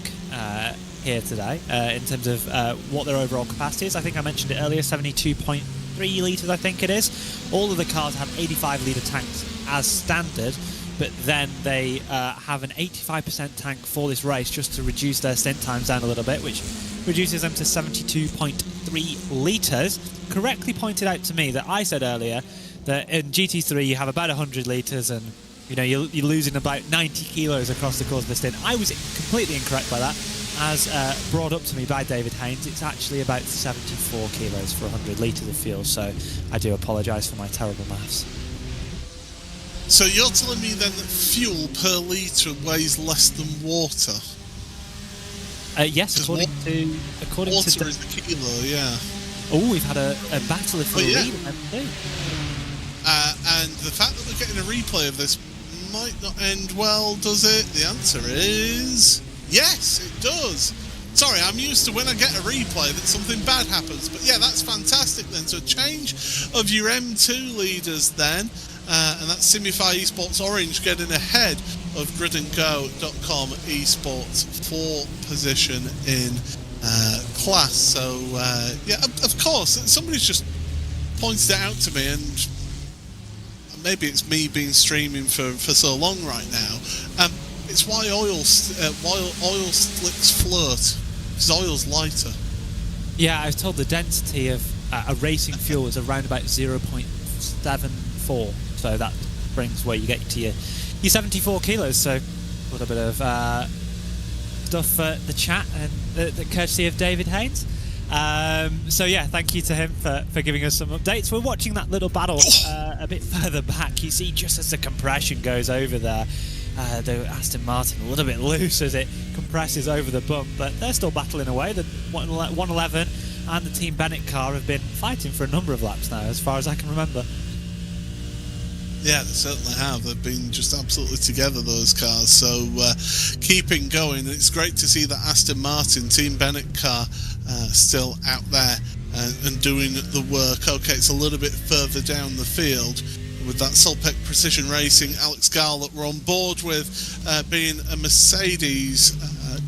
here today in terms of what their overall capacity is. I think I mentioned it earlier, 72.3 litres I think it is. All of the cars have 85 litre tanks as standard, but then they have an 85% tank for this race just to reduce their stint times down a little bit, which reduces them to 72.3 litres. Correctly pointed out to me that I said earlier that in GT3 you have about 100 litres and you're losing about 90 kilos across the course of the stint. I was completely incorrect by that. As brought up to me by David Haynes, it's actually about 74 kilos for 100 litres of fuel, so I do apologise for my terrible maths. So you're telling me then that fuel per litre weighs less than water? Yes, according to water is the kilo, yeah. Oh, we've had a battle for the lead. And the fact that we're getting a replay of this might not end well, does it? The answer is yes, it does. Sorry, I'm used to when I get a replay that something bad happens. But yeah, that's fantastic then. So a change of your M2 leaders then. And that's Simify Esports Orange getting ahead of gridandgo.com Esports for position in class. So yeah, of course, somebody's just pointed it out to me, and maybe it's me being streaming for so long right now. It's why oil slicks float, because oil's lighter. Yeah, I was told the density of a racing fuel is around about 0.74. So that brings where you get to your 74 kilos. So a little bit of stuff for the chat and the courtesy of David Haynes. So yeah, thank you to him for giving us some updates. We're watching that little battle a bit further back. You see, just as the compression goes over there, the Aston Martin a little bit loose as it compresses over the bump, but they're still battling away. The 111 and the Team Bennett car have been fighting for a number of laps now, as far as I can remember. Yeah, they certainly have. They've been just absolutely together, those cars. So keeping going. It's great to see that Aston Martin Team Bennett car still out there and doing the work. Okay, it's a little bit further down the field with that Solpec Precision Racing Alex Gall that we're on board with, being a Mercedes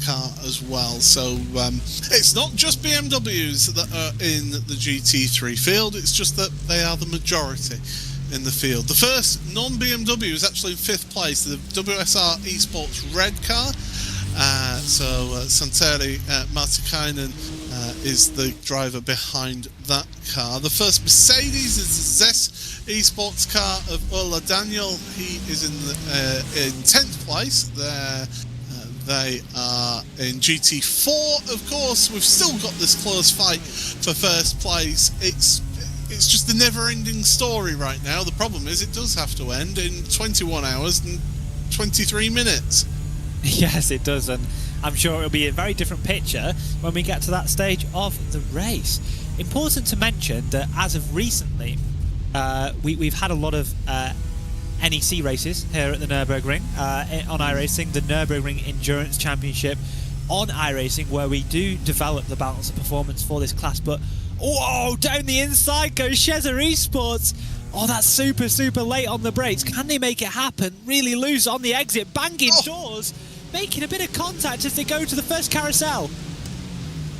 car as well. So it's not just BMWs that are in the GT3 field, it's just that they are the majority in the field. The first non-BMW is actually in 5th place, the WSR Esports red car. So Santeri Martikainen is the driver behind that car. The first Mercedes is the ZES Esports car of Ola Daniel. He is in 10th place. They are in GT4, of course. We've still got this close fight for first place. It's just a never-ending story right now. The problem is it does have to end in 21 hours and 23 minutes. Yes, it does, and I'm sure it'll be a very different picture when we get to that stage of the race. Important to mention that as of recently, we've had a lot of NEC races here at the Nürburgring on iRacing, the Nürburgring Endurance Championship on iRacing, where we do develop the balance of performance for this class. But whoa, down the inside goes Shezza Esports. Oh, that's super, super late on the brakes. Can they make it happen? Really loose on the exit, banging doors, making a bit of contact as they go to the first carousel.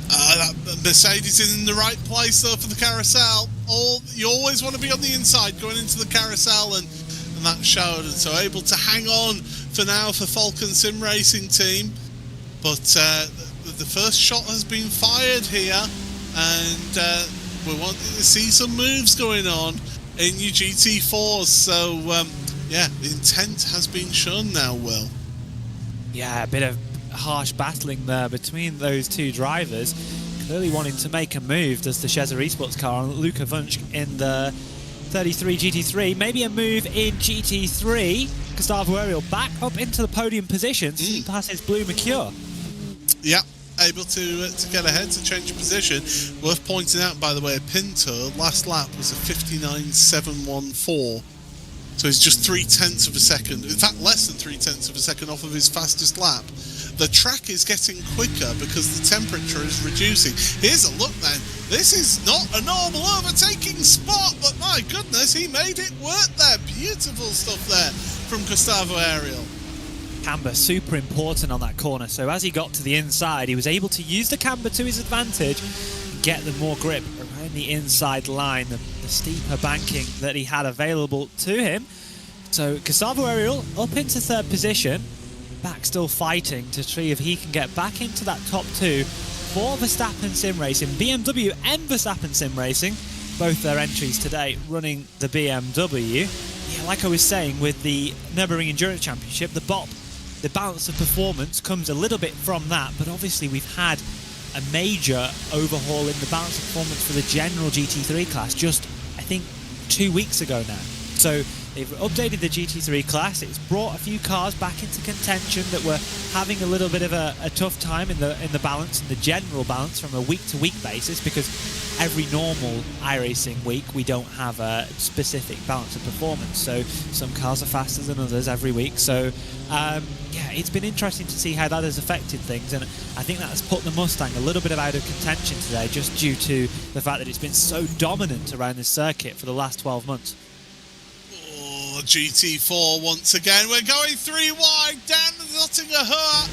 That Mercedes is in the right place though for the carousel. You always want to be on the inside going into the carousel, and that showed, and so able to hang on for now for Falcon Sim Racing Team. But the first shot has been fired here, and we want to see some moves going on in your GT4s. So yeah, the intent has been shown now, Will. Yeah, a bit of harsh battling there between those two drivers, clearly wanting to make a move. Does the Shezza Esports car on Luka Wunsch in the 33 GT3, maybe a move in GT3. Gustavo Ariel back up into the podium position, passes Blue Mercure. Yeah, able to get ahead, to change position. Worth pointing out, by the way, Pinto, last lap was a 59.714. So he's just 0.3 of a second, in fact less than 0.3 of a second off of his fastest lap. The track is getting quicker because the temperature is reducing. Here's a look then. This is not a normal overtaking spot, but my goodness, he made it work there. Beautiful stuff there from Gustavo Ariel. Camber super important on that corner, so as he got to the inside, he was able to use the camber to his advantage and get the more grip around the inside line, the steeper banking that he had available to him. So Gustavo Ariel up into third position, back still fighting to see if he can get back into that top two for Verstappen Sim Racing. BMW and Verstappen Sim Racing, both their entries today running the BMW. Yeah, like I was saying, with the Nürburgring Endurance Championship, the BOP, the balance of performance comes a little bit from that, but obviously we've had a major overhaul in the balance of performance for the general GT3 class just, I think, 2 weeks ago now. So they've updated the GT3 class. It's brought a few cars back into contention that were having a little bit of a tough time in the balance, in the general balance from a week-to-week basis, because every normal iRacing week we don't have a specific balance of performance. So some cars are faster than others every week. So yeah, it's been interesting to see how that has affected things, and I think that has put the Mustang a little bit out of contention today, just due to the fact that it's been so dominant around this circuit for the last 12 months. Oh, GT4 once again. We're going 3 wide down the Nottingham Hurt.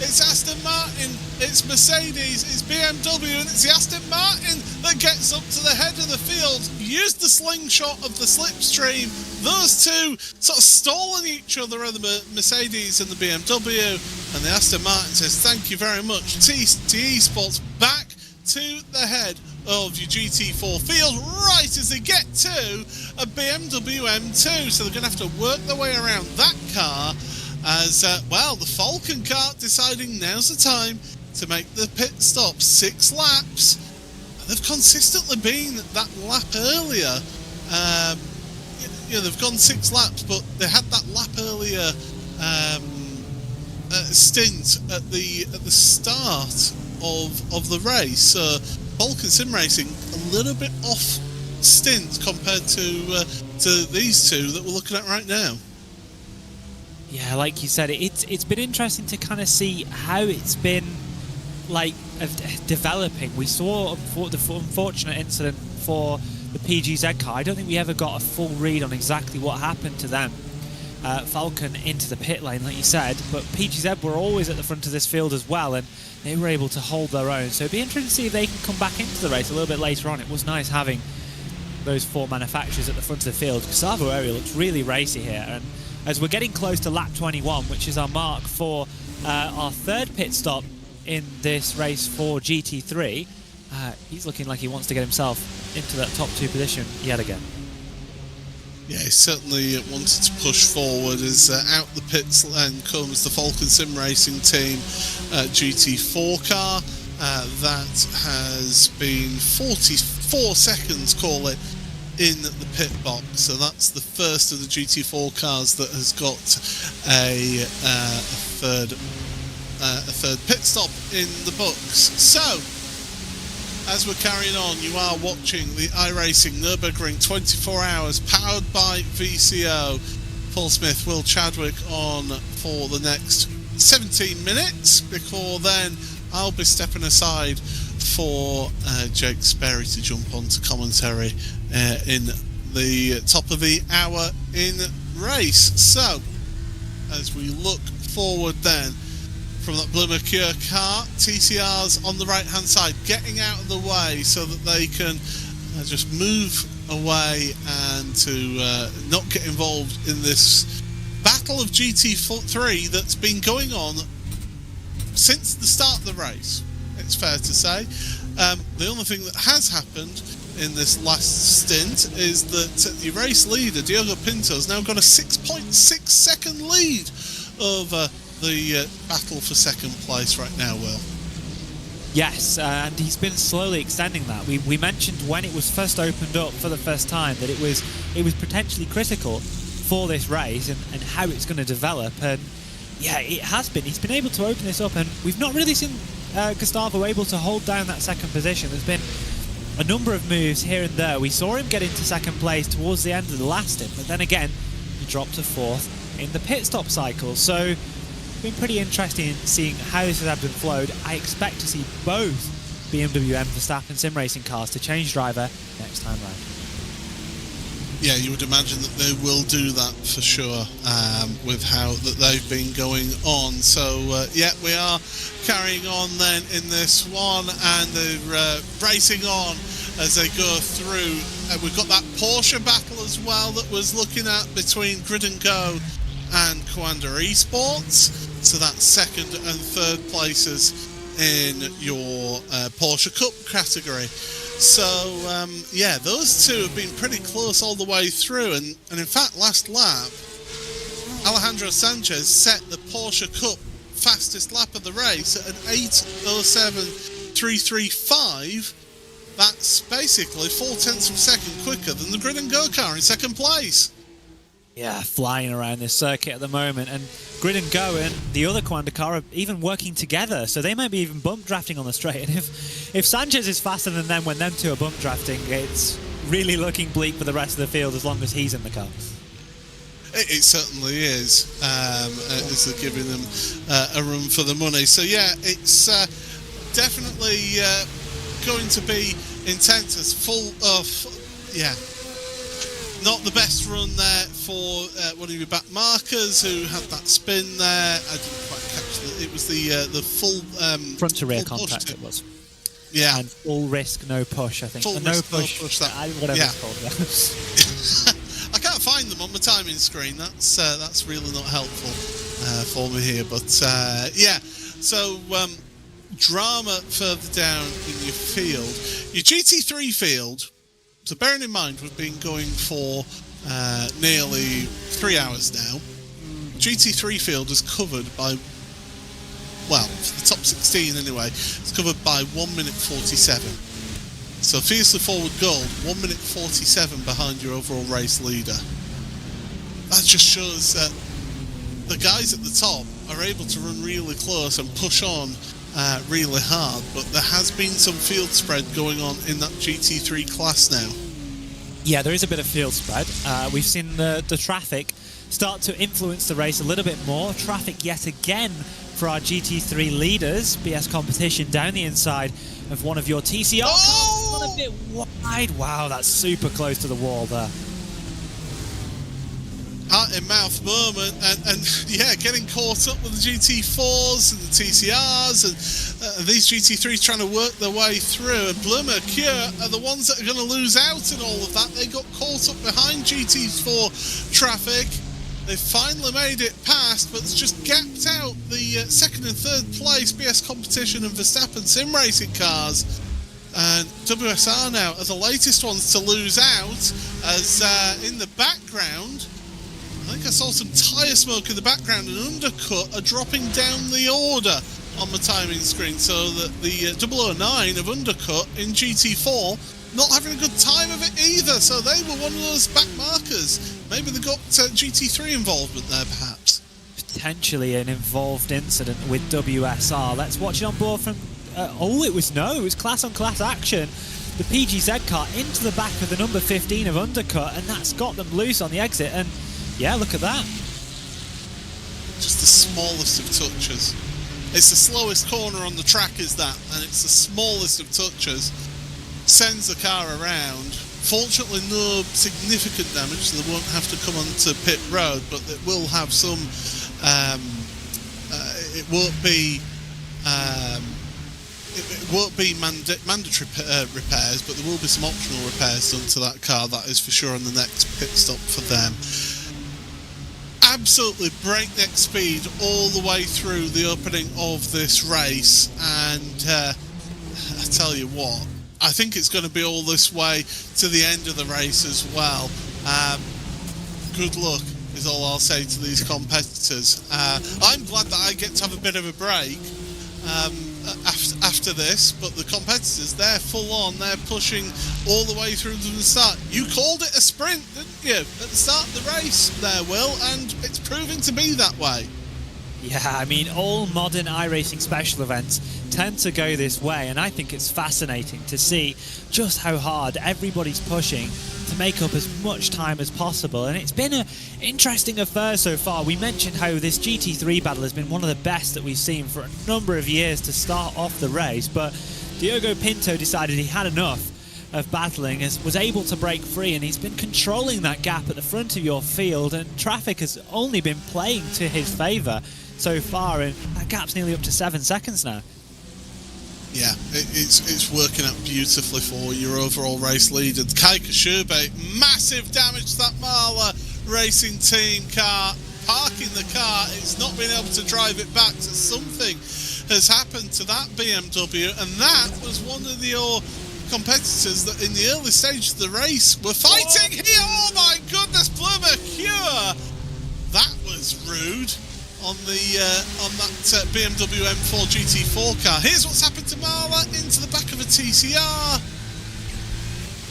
It's Aston Martin, it's Mercedes, it's BMW, and it's the Aston Martin that gets up to the head of the field. Used the slingshot of the slipstream. Those two sort of stalling each other, are the Mercedes and the BMW. And the Aston Martin says, thank you very much. TE Sports back to the head of your GT4 field right as they get to a BMW M2. So they're going to have to work their way around that car. As, well, the Falcon car deciding now's the time to make the pit stop. 6 laps. They've consistently been that lap earlier. You know, they've gone 6 laps, but they had that lap earlier stint at the start of the race. Falcon Sim Racing a little bit off stint compared to these two that we're looking at right now. Yeah, like you said, it's been interesting to kind of see how it's been like developing. We saw the unfortunate incident for the PGZ car. I don't think we ever got a full read on exactly what happened to them. Falcon into the pit lane, like you said, but PGZ were always at the front of this field as well, and they were able to hold their own. So it'd be interesting to see if they can come back into the race a little bit later on. It was nice having those 4 manufacturers at the front of the field. Gustavo Ariel looks really racy here, and as we're getting close to lap 21, which is our mark for our 3rd pit stop in this race for GT3, he's looking like he wants to get himself into that top 2 position yet again. Yeah, he certainly wanted to push forward as out the pits lane comes the Falcon Sim Racing Team GT4 car. That has been 44 seconds, call it, in the pit box. So that's the first of the GT4 cars that has got a third pit stop in the books. So as we're carrying on, you are watching the iRacing Nürburgring 24 hours powered by VCO. Paul Smith, Will Chadwick on for the next 17 minutes. Before then, I'll be stepping aside for Jake Sperry to jump onto commentary in the top of the hour in race. So, as we look forward then, from that Blue Mercure car, TCR's on the right hand side, getting out of the way so that they can just move away and to not get involved in this battle of GT3 that's been going on since the start of the race, it's fair to say. The only thing that has happened in this last stint is that the race leader, Diogo Pinto, has now got a 6.6 second lead over the battle for second place right now, Will. Yes, and he's been slowly extending that. We mentioned when it was first opened up for the first time that it was potentially critical for this race and how it's going to develop, and Yeah, it has been. He's been able to open this up, and we've not really seen Gustavo able to hold down that second position. There's been a number of moves here and there. We saw him get into second place towards the end of the last stint, but then again, he dropped to fourth in the pit stop cycle. So it's been pretty interesting in seeing how this has ebbed and flowed. I expect to see both BMW and Verstappen sim racing cars to change driver next time round. Yeah, you would imagine that they will do that for sure, with how that they've been going on. So yeah, we are carrying on then in this one, and they're racing on as they go through. We've got that Porsche battle as well that was looking at between Grid and Go and Coanda Esports. So that's second and third places in your Porsche Cup category. So, yeah, those two have been pretty close all the way through. And in fact, last lap, Alejandro Sanchez set the Porsche Cup fastest lap of the race at an 8:07.335. That's basically 0.4 of a second quicker than the Grid and Go car in second place. Yeah, flying around this circuit at the moment, and Grid and Go and the other Coanda car are even working together, so they might be even bump drafting on the straight. And if Sanchez is faster than them when them two are bump drafting, it's really looking bleak for the rest of the field as long as he's in the car. It certainly is, as they're giving them a run for the money. So yeah, it's definitely going to be intense. As full of, yeah. Not the best run there for one of your back markers who had that spin there. I didn't quite catch it. It was the full front to rear contact. It was. Yeah. And full risk, no push. I think. Full no risk, push. No push that. Whatever yeah. it's called. Yeah. I can't find them on my timing screen. That's really not helpful for me here. But yeah. So drama further down in your field, your GT3 field. So bearing in mind, we've been going for nearly 3 hours now. GT3 field is covered by, well, the top 16 anyway, it's covered by 1 minute 47. So Fiercely Forward Gold, 1 minute 47 behind your overall race leader. That just shows that the guys at the top are able to run really close and push on really hard, but there has been some field spread going on in that GT3 class now. Yeah, there is a bit of field spread. We've seen the traffic start to influence the race a little bit more. Traffic yet again for our GT3 leaders. BS Competition down the inside of one of your TCR cars. It's a bit wide. Wow, that's super close to the wall there. Heart in mouth moment, and yeah, getting caught up with the GT4s and the TCRs, and these GT3s trying to work their way through. And Bleu Mercure are the ones that are going to lose out in all of that. They got caught up behind GT4 traffic. They finally made it past, but it's just gapped out the second and third place BS Competition and Verstappen sim racing cars. And WSR now are the latest ones to lose out, as in the background, I think I saw some tyre smoke in the background, and Undercut are dropping down the order on my timing screen, so that the 009 of Undercut in GT4 not having a good time of it either, so they were one of those back markers. Maybe they got GT3 involvement there, perhaps. Potentially an involved incident with WSR. Let's watch it on board from... it was class on class action. The PGZ car into the back of the number 15 of Undercut, and that's got them loose on the exit, and yeah, look at that. Just the smallest of touches. It's the slowest corner on the track, is that, and it's the smallest of touches. Sends the car around. Fortunately, no significant damage, so they won't have to come onto pit road, but it will have some... it won't be... It won't be mandatory repairs, but there will be some optional repairs done to that car, that is for sure, on the next pit stop for them. Absolutely breakneck speed all the way through the opening of this race, and I tell you what, I think it's going to be all this way to the end of the race as well. Good luck is all I'll say to these competitors. I'm glad that I get to have a bit of a break after this, but the competitors, they're full on, they're pushing all the way through to the start. You called it a sprint, didn't you, at the start of the race there, Will, and it's proving to be that way. Yeah, I mean, all modern iRacing special events tend to go this way, and I think it's fascinating to see just how hard everybody's pushing to make up as much time as possible. And it's been an interesting affair so far. We mentioned how this GT3 battle has been one of the best that we've seen for a number of years to start off the race, but Diogo Pinto decided he had enough of battling, was able to break free, and he's been controlling that gap at the front of your field, and traffic has only been playing to his favour so far, and that gap's nearly up to 7 seconds now. Yeah, it's working out beautifully for your overall race leader. Kai Kashube, massive damage to that Marla Racing Team car, parking the car, it's not been able to drive it back, so something has happened to that BMW, and that was one of your competitors that in the early stage of the race were fighting here. Oh my goodness, Blue Mercure! That was rude on that BMW M4 GT4 car. Here's what's happened to Marla, into the back of a TCR,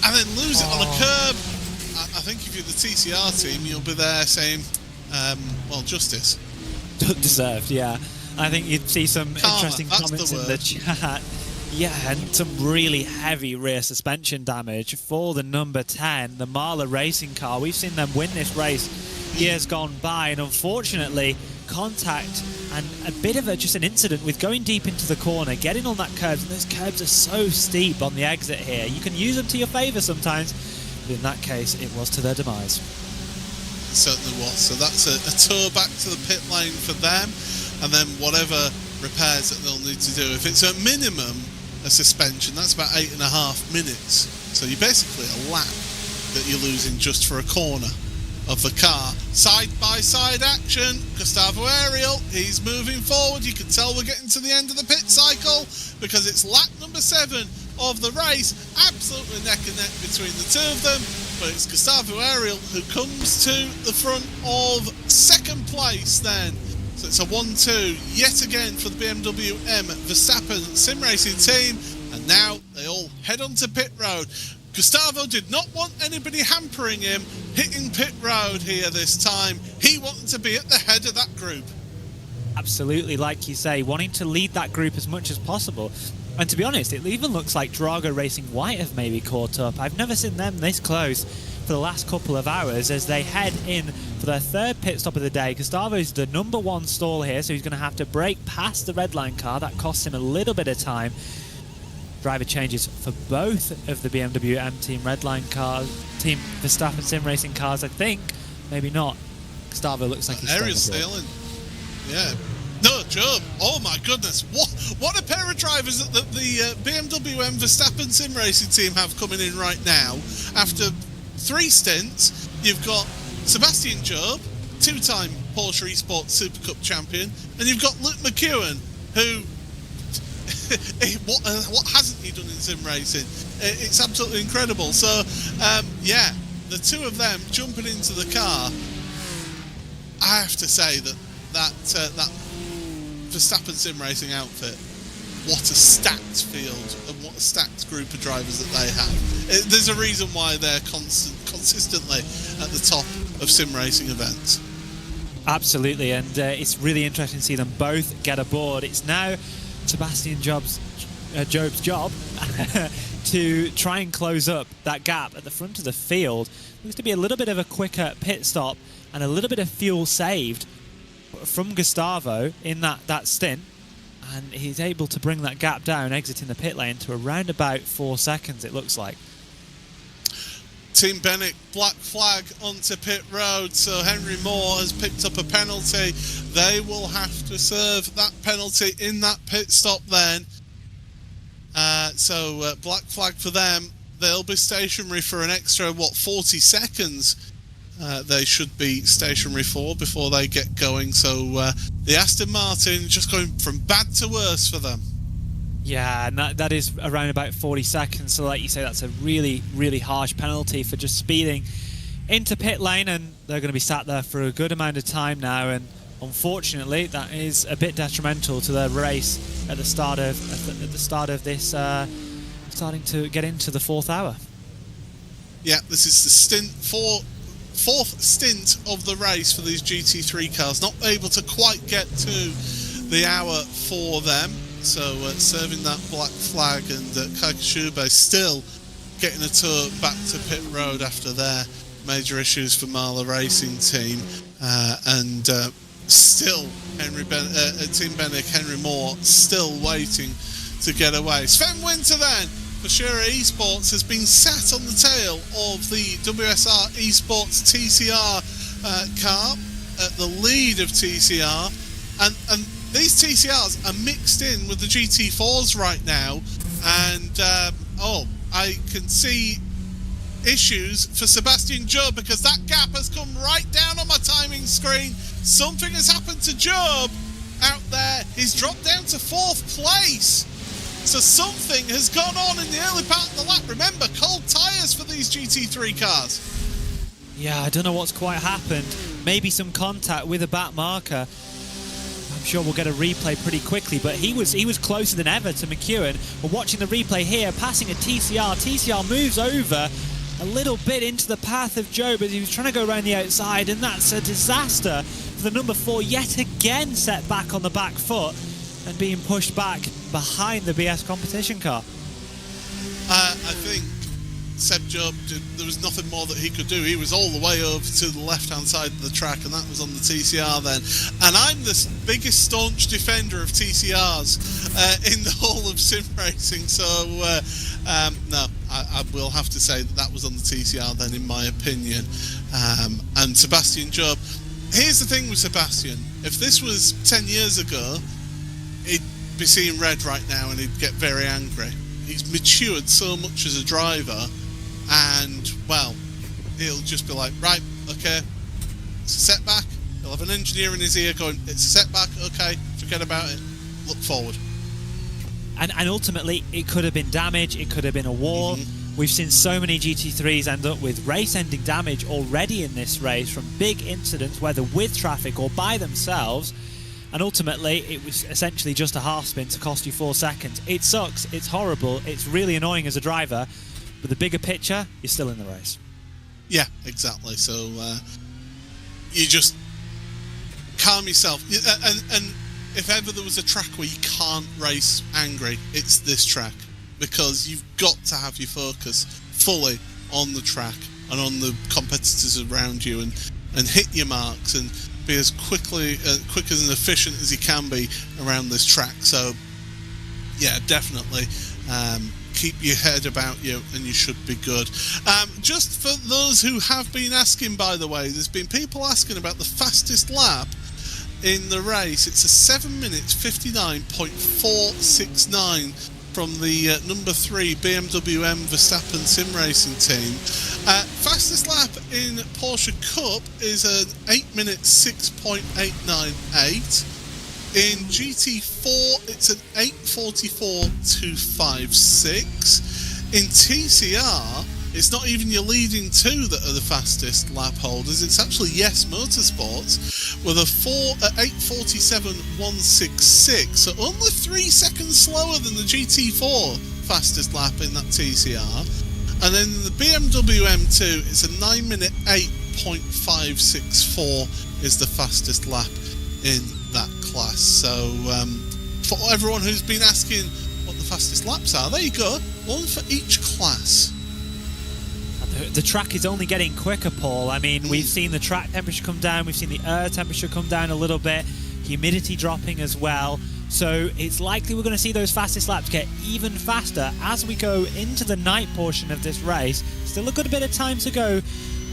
and then lose it on a curb. I think if you're the TCR team, you'll be there saying, well, justice. Deserved, yeah. I think you'd see some interesting comments in the chat. Yeah, and some really heavy rear suspension damage for the number 10, the Marla racing car. We've seen them win this race years gone by, and unfortunately, contact and a bit of just an incident with going deep into the corner, getting on that curb, and those curbs are so steep on the exit here. You can use them to your favour sometimes, but in that case, it was to their demise. It certainly was. So that's a tour back to the pit lane for them, and then whatever repairs that they'll need to do. If it's a minimum a suspension, that's about 8.5 minutes. So you're basically a lap that you're losing just for a corner of the car. Side-by-side action. Gustavo Ariel, he's moving forward. You can tell we're getting to the end of the pit cycle because it's lap number 7 of the race. Absolutely neck and neck between the two of them. But it's Gustavo Ariel who comes to the front of second place then. So it's a 1-2 yet again for the BMW M Verstappen sim racing team, and now they all head onto pit road. Gustavo did not want anybody hampering him hitting pit road here this time. He wanted to be at the head of that group. Absolutely, like you say, wanting to lead that group as much as possible. And to be honest, it even looks like Drago Racing White have maybe caught up. I've never seen them this close for the last couple of hours as they head in for their third pit stop of the day. Gustavo's the number 1 stall here, so he's going to have to brake past the red line car. That costs him a little bit of time. Driver changes for both of the BMW M Team Redline cars, Team Verstappen Sim Racing cars, I think. Maybe not. Gustavo looks like he's Ariel's sailing. Yeah. No, Job. Oh my goodness. What a pair of drivers that the BMW M Verstappen Sim Racing team have coming in right now. After 3 stints, you've got Sebastian Job, 2-time Porsche Esports Super Cup champion, and you've got Luke McEwen, who what hasn't he done in sim racing? It's absolutely incredible. So yeah, the two of them jumping into the car. I have to say that Verstappen sim racing outfit, what a stacked field and what a stacked group of drivers that they have. There's a reason why they're consistently at the top of sim racing events. Absolutely, and it's really interesting to see them both get aboard. It's now Sebastian Job's job to try and close up that gap at the front of the field. Looks to be a little bit of a quicker pit stop and a little bit of fuel saved from Gustavo in that stint, and he's able to bring that gap down, exiting the pit lane to around about 4 seconds, it looks like. Team Bennett, black flag onto pit road, so Henry Moore has picked up a penalty. They will have to serve that penalty in that pit stop then. So black flag for them. They'll be stationary for an extra, 40 seconds they should be stationary for before they get going. So the Aston Martin just going from bad to worse for them. Yeah, and that is around about 40 seconds. So like you say, that's a really, really harsh penalty for just speeding into pit lane, and they're going to be sat there for a good amount of time now. And unfortunately, that is a bit detrimental to their race at the start of this, starting to get into the 4th hour. Yeah, this is the stint fourth stint of the race for these GT3 cars. Not able to quite get to the hour for them. So serving that black flag, and Kaikashube still getting a tour back to pit road after their major issues for Marla Racing Team. And still Team Bennick, Henry Moore, still waiting to get away. Sven Winter then for Shura Esports has been sat on the tail of the WSR Esports TCR car at the lead of TCR, and these TCRs are mixed in with the GT4s right now, and I can see issues for Sebastian Job, because that gap has come right down on my timing screen. Something has happened to Job out there. He's dropped down to 4th place. So something has gone on in the early part of the lap. Remember, cold tyres for these GT3 cars. Yeah, I don't know what's quite happened. Maybe some contact with a back marker. I'm sure we'll get a replay pretty quickly, but he was closer than ever to McEwen. We're watching the replay here, passing a TCR. TCR moves over a little bit into the path of Job as he was trying to go around the outside, and that's a disaster for the number 4, yet again set back on the back foot and being pushed back behind the BS competition car. I think Seb Job, there was nothing more that he could do. He was all the way over to the left-hand side of the track, and that was on the TCR then. And I'm the biggest staunch defender of TCRs in the whole of sim racing, so no, I will have to say that was on the TCR then, in my opinion. And Sebastian Job, here's the thing with Sebastian. If this was 10 years ago, he'd be seeing red right now and he'd get very angry. He's matured so much as a driver, and, well, he'll just be like, right, okay, it's a setback. He'll have an engineer in his ear going, it's a setback, okay, forget about it, look forward. And ultimately, it could have been damage, it could have been a wall. We've seen so many GT3s end up with race-ending damage already in this race from big incidents, whether with traffic or by themselves. And ultimately, it was essentially just a half spin to cost you 4 seconds. It sucks, it's horrible, it's really annoying as a driver, but the bigger picture, you're still in the race. Yeah, exactly. So you just calm yourself. And if ever there was a track where you can't race angry, it's this track, because you've got to have your focus fully on the track and on the competitors around you, and hit your marks and be as quick and efficient as you can be around this track. So yeah, definitely keep your head about you and you should be good. Just for those who have been asking, by the way, there's been people asking about the fastest lap in the race. It's a 7 minutes 59.469 from the number 3 BMW M Verstappen sim racing team. Fastest lap in Porsche Cup is an 8 minutes 6.898. In GT4 it's an 8:44.256. In TCR, it's not even your leading two that are the fastest lap holders. It's actually Yes Motorsports with a 8:47.166. So only 3 seconds slower than the GT4 fastest lap in that TCR. And then the BMW M2, it's a 9 minute 8.564 is the fastest lap in that class. So for everyone who's been asking what the fastest laps are, there you go, one for each class. The track is only getting quicker, Paul. I mean, we've seen the track temperature come down, we've seen the air temperature come down a little bit, humidity dropping as well. So it's likely we're going to see those fastest laps get even faster as we go into the night portion of this race. Still a good bit of time to go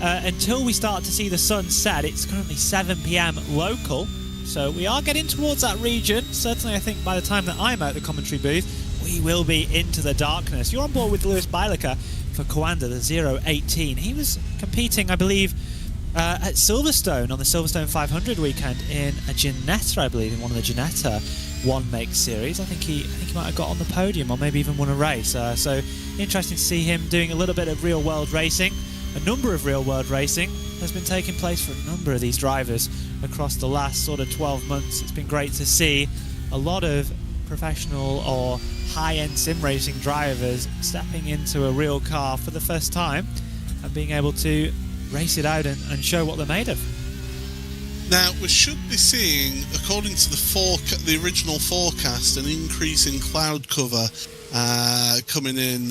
until we start to see the sun set. It's currently 7 p.m. local, so we are getting towards that region. Certainly, I think by the time that I'm at the commentary booth, we will be into the darkness. You're on board with Lewis Bielica for Coanda, the 018. He was competing, I believe, at Silverstone on the Silverstone 500 weekend in a Ginetta, I believe, in one of the Ginetta one-make series. I think he might have got on the podium or maybe even won a race. So interesting to see him doing a little bit of real-world racing. A number of real-world racing has been taking place for a number of these drivers across the last sort of 12 months. It's been great to see a lot of professional or high-end sim racing drivers stepping into a real car for the first time and being able to race it out and show what they're made of. Now, we should be seeing, according to the original forecast, an increase in cloud cover coming in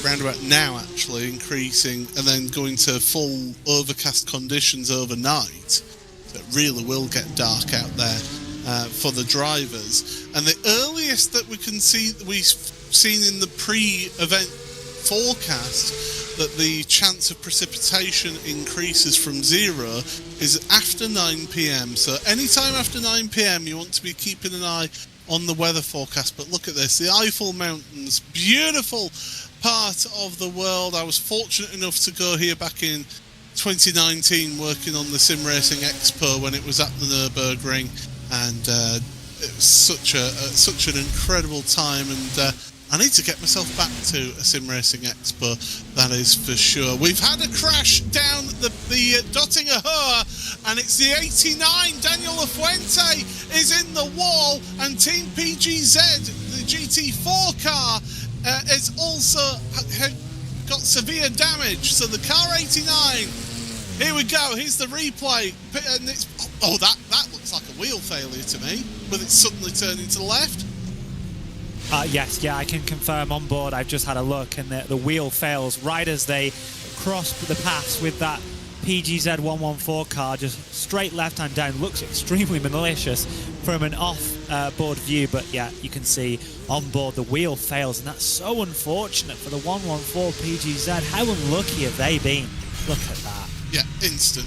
round about now, actually, increasing and then going to full overcast conditions overnight. So it really will get dark out there for the drivers. And the earliest that we've seen in the pre-event forecast that the chance of precipitation increases from 0 is after 9 p.m. So anytime after 9 p.m. you want to be keeping an eye on the weather forecast. But look at this, the Eiffel Mountains, beautiful part of the world. I was fortunate enough to go here back in 2019 working on the Sim Racing Expo when it was at the Nürburgring, and it was such an incredible time, and I need to get myself back to a Sim Racing Expo, that is for sure. We've had a crash down the Dottinger Höhe, and it's the 89. Daniel Lafuente is in the wall, and Team PGZ, the GT4 car, is also got severe damage. So the car 89, here we go, here's the replay, and it's, oh, that looks like a wheel failure to me, with it suddenly turning to the left. Yes, I can confirm on board. I've just had a look, and the wheel fails right as they cross the pass with that PGZ 114 car, just straight left-hand down. Looks extremely malicious from an off-board view, but yeah, you can see on board the wheel fails, and that's so unfortunate for the 114 PGZ. How unlucky have they been? Look at that. Yeah, instant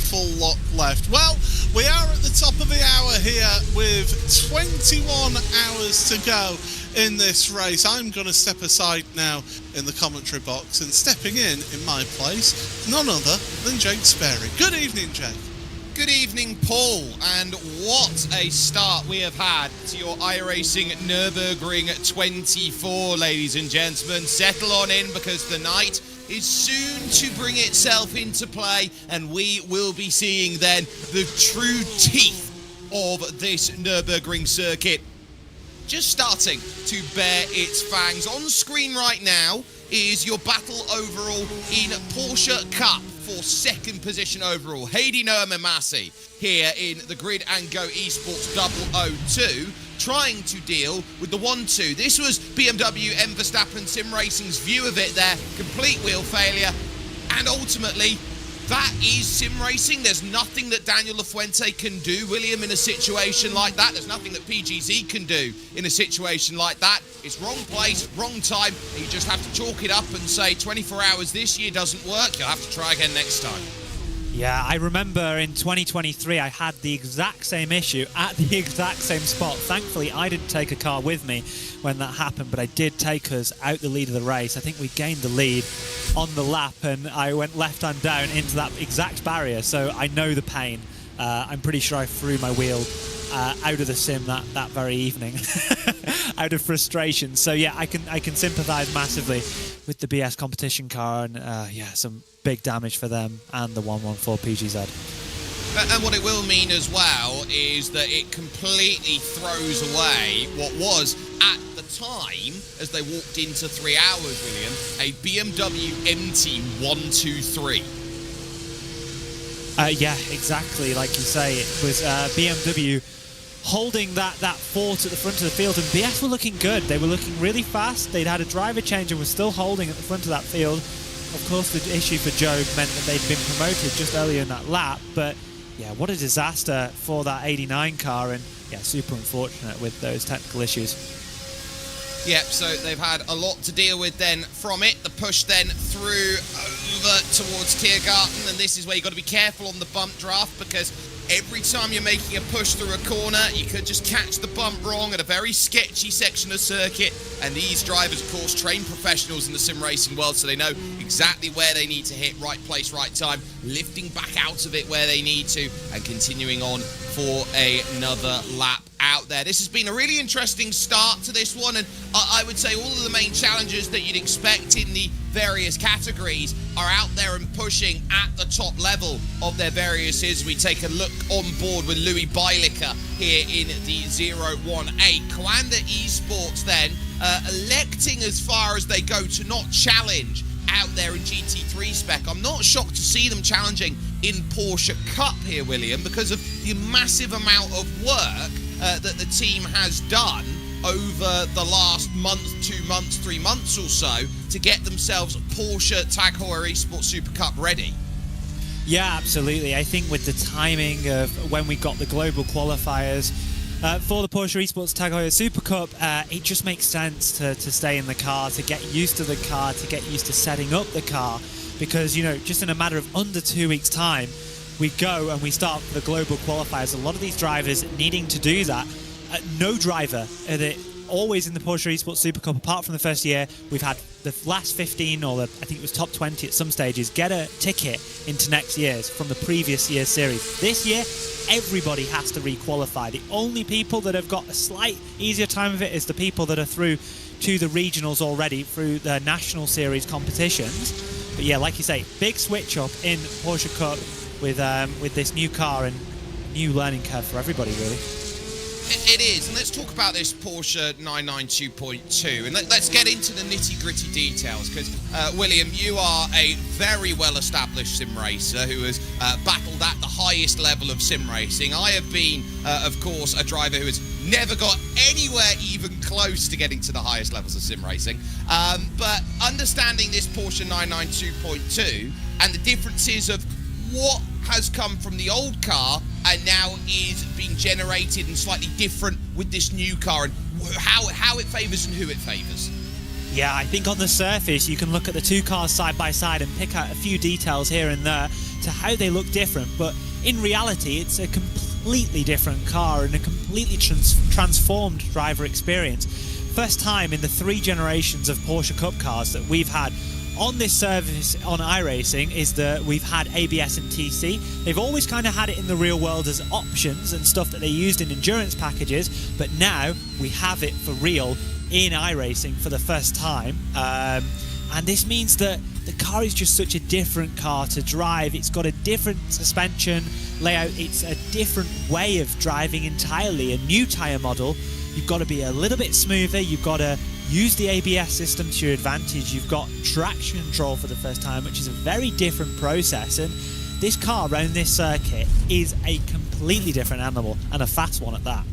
full lock left. Well, we are at the top of the hour here with 21 hours to go in this race. I'm going to step aside now in the commentary box, and stepping in my place, none other than Jake Sperry. Good evening, Jake. Good evening, Paul, and what a start we have had to your iRacing Nürburgring 24, ladies and gentlemen. Settle on in, because the night is soon to bring itself into play, and we will be seeing then the true teeth of this Nürburgring circuit just starting to bear its fangs. On screen right now is your battle overall in Porsche Cup for second position overall. Heidi Noah Mamasi here in the Grid and Go Esports 002, trying to deal with the 1-2. This was BMW M Verstappen Sim Racing's view of it there. Complete wheel failure. And ultimately, that is Sim Racing. There's nothing that Daniel Lafuente can do, William, in a situation like that. There's nothing that PGZ can do in a situation like that. It's wrong place, wrong time, and you just have to chalk it up and say 24 hours this year doesn't work. You'll have to try again next time. Yeah, I remember in 2023 I had the exact same issue at the exact same spot. Thankfully, I didn't take a car with me when that happened, but I did take us out the lead of the race. I think we gained the lead on the lap, and I went left-hand down into that exact barrier, so I know the pain. I'm pretty sure I threw my wheel out of the sim that very evening out of frustration. So yeah, I can sympathise massively with the BS competition car, and some big damage for them and the 114 PGZ. And what it will mean as well is that it completely throws away what was, at the time, as they walked into 3 hours, William, a BMW MT 123. Yeah, exactly. Like you say, it was BMW holding that fort at the front of the field, and BS were looking good. They were looking really fast. They'd had a driver change and were still holding at the front of that field. Of course, the issue for Joe meant that they'd been promoted just earlier in that lap, but yeah, what a disaster for that 89 car, and yeah, super unfortunate with those technical issues. Yep, so they've had a lot to deal with then from it. The push then through over towards Tiergarten, and this is where you've got to be careful on the bump draft, because every time you're making a push through a corner, you could just catch the bump wrong at a very sketchy section of circuit. And these drivers, of course, train professionals in the sim racing world, so they know exactly where they need to hit, right place, right time, lifting back out of it where they need to, and continuing on for another lap out there. This has been a really interesting start to this one, and I would say all of the main challenges that you'd expect in the various categories are out there and pushing at the top level of their various is. We take a look on board with Louis Bailicker here in the 018. Coanda Esports then electing, as far as they go, to not challenge out there in GT3 spec. I'm not shocked to see them challenging in Porsche Cup here, William, because of the massive amount of work that the team has done over the last month, 2 months, 3 months or so to get themselves Porsche Tag Heuer Esports Super Cup ready. Yeah, absolutely. I think with the timing of when we got the global qualifiers for the Porsche Esports Tag Heuer Super Cup, it just makes sense to stay in the car, to get used to the car, to get used to setting up the car, because, you know, just in a matter of under 2 weeks' time, we go and we start the global qualifiers. A lot of these drivers needing to do that. No driver, always in the Porsche Esports Super Cup, apart from the first year, we've had the last 15, or I think it was top 20 at some stages, get a ticket into next year's from the previous year's series. This year, everybody has to re-qualify. The only people that have got a slight easier time of it is the people that are through to the regionals already, through the national series competitions. But yeah, like you say, big switch up in Porsche Cup with this new car and new learning curve for everybody, really. It is, and let's talk about this Porsche 992.2, and let's get into the nitty-gritty details, because, William, you are a very well-established sim racer who has battled at the highest level of sim racing. I have been, of course, a driver who has never got anywhere even close to getting to the highest levels of sim racing, but understanding this Porsche 992.2 and the differences of what has come from the old car and now is being generated and slightly different with this new car, and how it favours and who it favours. Yeah, I think on the surface you can look at the two cars side by side and pick out a few details here and there to how they look different, but in reality it's a completely different car and a completely transformed driver experience. First time in the 3 generations of Porsche Cup cars that we've had on this service on iRacing is that we've had ABS and TC. They've always kind of had it in the real world as options and stuff that they used in endurance packages, but now we have it for real in iRacing for the first time. And this means that the car is just such a different car to drive. It's got a different suspension layout. It's a different way of driving entirely, a new tyre model. You've got to be a little bit smoother. You've got to use the ABS system to your advantage. You've got traction control for the first time, which is a very different process. And this car around this circuit is a completely different animal, and a fast one at that.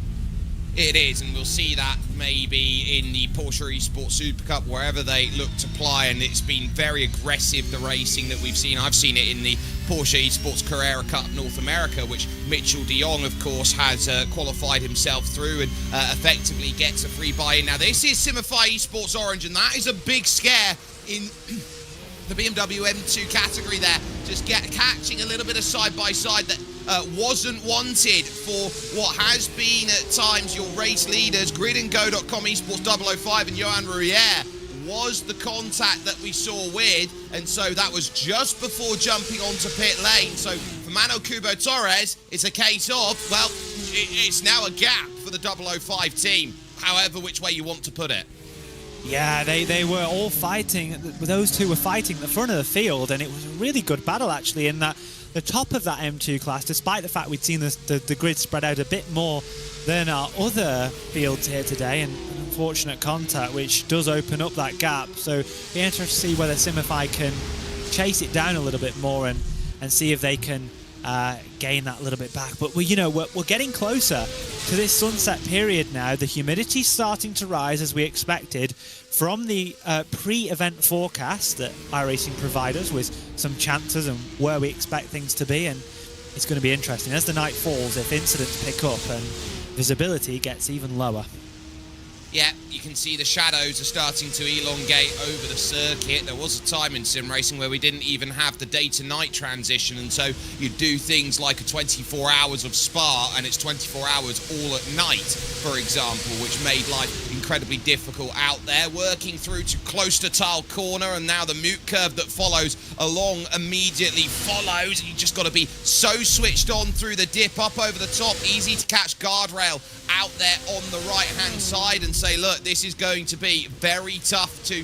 It is, and we'll see that maybe in the Porsche Esports Super Cup, wherever they look to apply, and it's been very aggressive, the racing that we've seen. I've seen it in the Porsche Esports Carrera Cup North America, which Mitchell de Jong, of course, has qualified himself through and effectively gets a free buy-in. Now, this is Simify Esports Orange, and that is a big scare in the BMW M2 category there. Just catching a little bit of side-by-side that wasn't wanted for what has been at times your race leaders. GridandGo.com Esports 005 and Johan Rouier was the contact that we saw with, and so that was just before jumping onto pit lane. So for Manuel Cubo Torres, it's a case of, well, it's now a gap for the 005 team, however which way you want to put it. Yeah, they were all fighting. Those two were fighting at the front of the field, and it was a really good battle, actually, in that the top of that M2 class, despite the fact we'd seen the grid spread out a bit more than our other fields here today, and an unfortunate contact, which does open up that gap. So be interested to see whether Simify can chase it down a little bit more and see if they can gain that a little bit back. But we're getting closer to this sunset period now. The humidity's starting to rise as we expected from the pre-event forecast that iRacing provide us with some chances and where we expect things to be, and it's going to be interesting as the night falls if incidents pick up and visibility gets even lower. Yeah, you can see the shadows are starting to elongate over the circuit. There was a time in sim racing where we didn't even have the day to night transition, and so you do things like a 24 hours of Spa and it's 24 hours all at night, for example, which made life incredibly difficult out there. Working through to close to Tile Corner, and now the mute curve that follows along immediately follows. You just got to be so switched on through the dip up over the top, easy to catch guardrail out there on the right hand side and say, look, this is going to be very tough to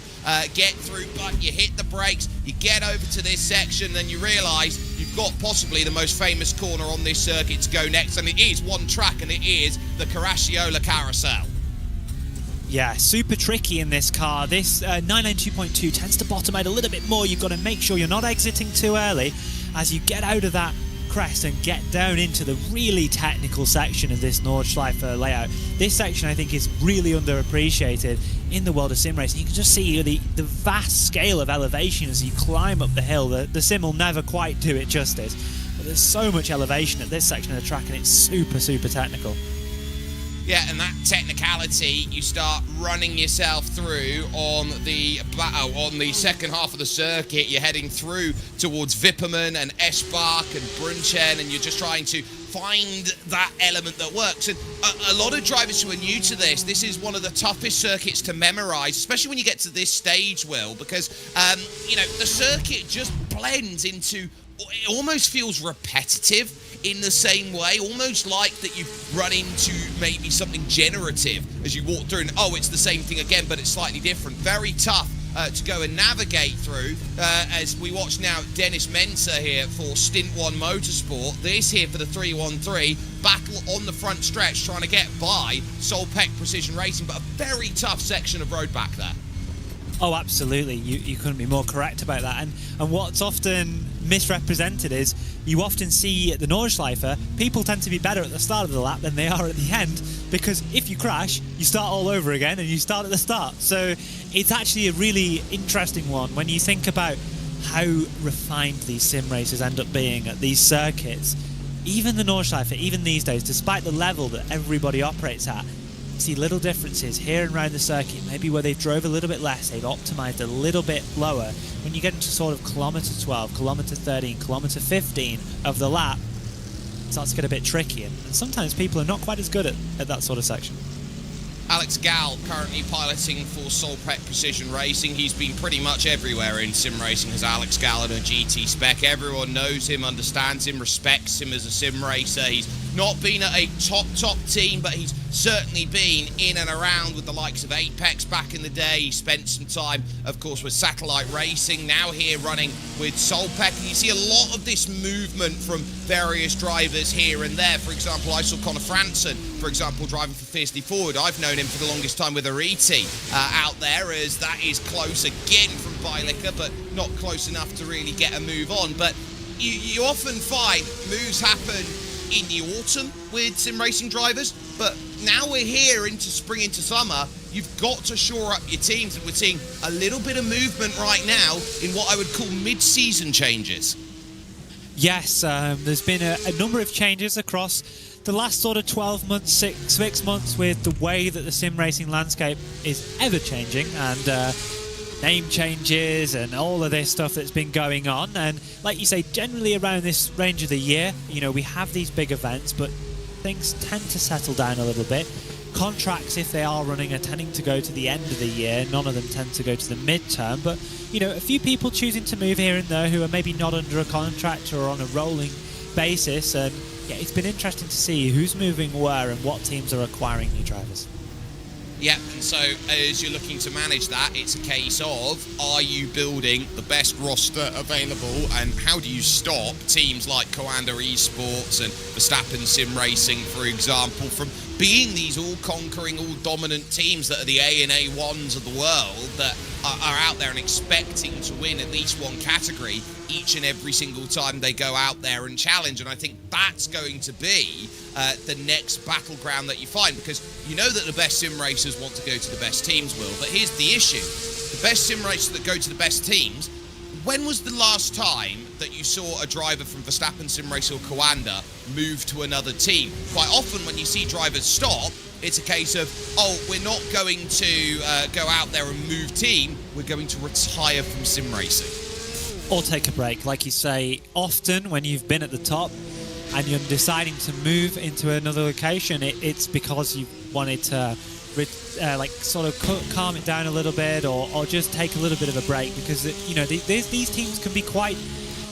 get through, but you hit the brakes, you get over to this section, then you realise you've got possibly the most famous corner on this circuit to go next, and it is one track, and it is the Caracciolo Carousel. Yeah, super tricky in this car. This 992.2 tends to bottom out a little bit more. You've got to make sure you're not exiting too early as you get out of that crest and get down into the really technical section of this Nordschleife layout. This section, I think, is really underappreciated in the world of sim racing. You can just see the vast scale of elevation as you climb up the hill. The sim will never quite do it justice. But there's so much elevation at this section of the track, and it's super, super technical. Yeah, and that technicality you start running yourself through on the second half of the circuit. You're heading through towards Wipperman and Eschbach and Brunchen, and you're just trying to find that element that works. And a lot of drivers who are new to this is one of the toughest circuits to memorize, especially when you get to this stage, Will, because the circuit just blends into, it almost feels repetitive in the same way, almost like that you've run into maybe something generative as you walk through and, it's the same thing again, but it's slightly different. Very tough to go and navigate through, as we watch now Dennis Mensa here for Stint 1 Motorsport. This here for the 313, battle on the front stretch trying to get by Solpeck Precision Racing, but a very tough section of road back there. Oh, absolutely. You couldn't be more correct about that. And what's often misrepresented is you often see at the Nordschleife, people tend to be better at the start of the lap than they are at the end, because if you crash, you start all over again and you start at the start. So it's actually a really interesting one when you think about how refined these sim races end up being at these circuits. Even the Nordschleife, even these days, despite the level that everybody operates at, see little differences here and around the circuit, maybe where they've drove a little bit less, they've optimized a little bit lower. When you get into sort of kilometer 12, kilometer 13, kilometer 15 of the lap, it starts to get a bit tricky, and sometimes people are not quite as good at that sort of section. Alex Gall currently piloting for Solpeck Precision Racing. He's been pretty much everywhere in sim racing as Alex Gall in a GT spec. Everyone knows him, understands him, respects him as a sim racer. He's not been at a top team, but he's certainly been in and around with the likes of Apex back in the day. He spent some time, of course, with Satellite Racing, now here running with Solpeck. And you see a lot of this movement from various drivers here and there. For example, I saw Connor Franson, for example, driving for Fiercely Forward. I've known him for the longest time with Ariti out there, as that is close again from Bailica, but not close enough to really get a move on. But you often find moves happen in the autumn with sim racing drivers, but now we're here into spring, into summer. You've got to shore up your teams, and we're seeing a little bit of movement right now in what I would call mid-season changes. Yes, there's been a number of changes across the last sort of 12 months, six months, with the way that the sim racing landscape is ever changing, and name changes and all of this stuff that's been going on. And like you say, generally around this range of the year, we have these big events, but things tend to settle down a little bit. Contracts, if they are running, are tending to go to the end of the year. None of them tend to go to the midterm, but a few people choosing to move here and there who are maybe not under a contract or on a rolling basis. And yeah, it's been interesting to see who's moving where and what teams are acquiring new drivers. Yeah, and so as you're looking to manage that, it's a case of, are you building the best roster available, and how do you stop teams like Coanda Esports and Verstappen Sim Racing, for example, from being these all-conquering, all-dominant teams that are the A and A1s of the world that are out there and expecting to win at least one category each and every single time they go out there and challenge. And I think that's going to be the next battleground that you find, because you know that the best sim racers want to go to the best teams, Will, but here's the issue. The best sim racers that go to the best teams, when was the last time that you saw a driver from Verstappen Sim Racer or Coanda move to another team? Quite often when you see drivers stop, it's a case of, we're not going to go out there and move team, we're going to retire from sim racing. Or take a break. Like you say, often when you've been at the top and you're deciding to move into another location, it's because you wanted to sort of calm it down a little bit, or just take a little bit of a break, because these teams can be quite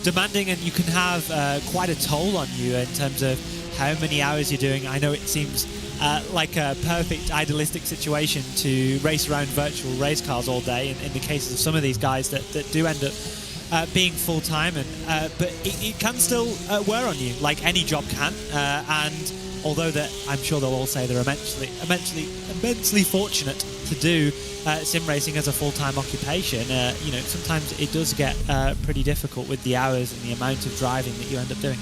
demanding, and you can have quite a toll on you in terms of how many hours you're doing. I know it seems like a perfect idealistic situation to race around virtual race cars all day in the cases of some of these guys that do end up being full-time, but it can still wear on you, like any job can, and although that I'm sure they'll all say they're immensely fortunate to do sim racing as a full-time occupation, sometimes it does get pretty difficult with the hours and the amount of driving that you end up doing.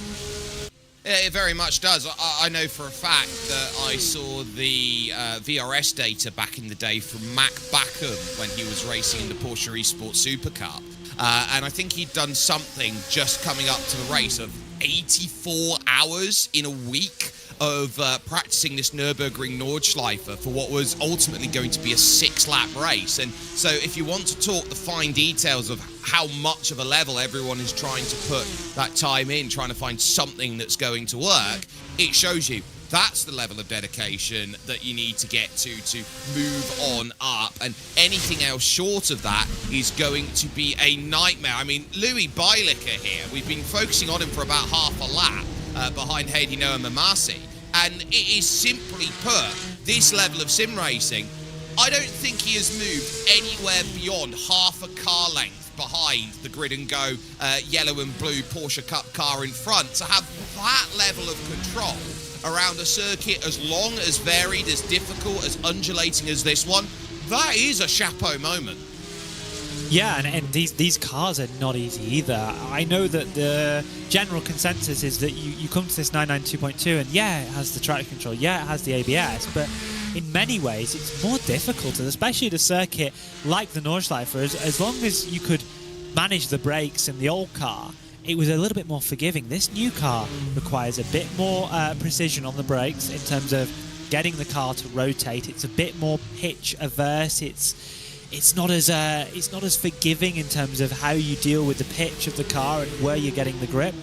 It very much does. I know for a fact that I saw the VRS data back in the day from Mac Backham when he was racing in the Porsche Esports Super Cup. And I think he'd done something just coming up to the race of 84 hours in a week of practicing this Nürburgring Nordschleife for what was ultimately going to be a 6-lap race. And so if you want to talk the fine details of how much of a level everyone is trying to put that time in, trying to find something that's going to work, it shows you that's the level of dedication that you need to get to move on up. And anything else short of that is going to be a nightmare. I mean, Louis Bylicker here, we've been focusing on him for about half a lap behind Heidi Noah Mamasi. And it is simply put, this level of sim racing, I don't think he has moved anywhere beyond half a car length behind the grid and go yellow and blue Porsche Cup car in front. To have that level of control around a circuit as long, as varied, as difficult, as undulating as this one, that is a chapeau moment. Yeah, and these cars are not easy either. I know that the general consensus is that you come to this 992.2 and yeah, it has the traction control, yeah, it has the ABS, but in many ways it's more difficult, and especially at a circuit like the Nordschleife, as long as you could manage the brakes in the old car, it was a little bit more forgiving. This new car requires a bit more precision on the brakes in terms of getting the car to rotate. It's a bit more pitch averse. It's not as forgiving in terms of how you deal with the pitch of the car and where you're getting the grip.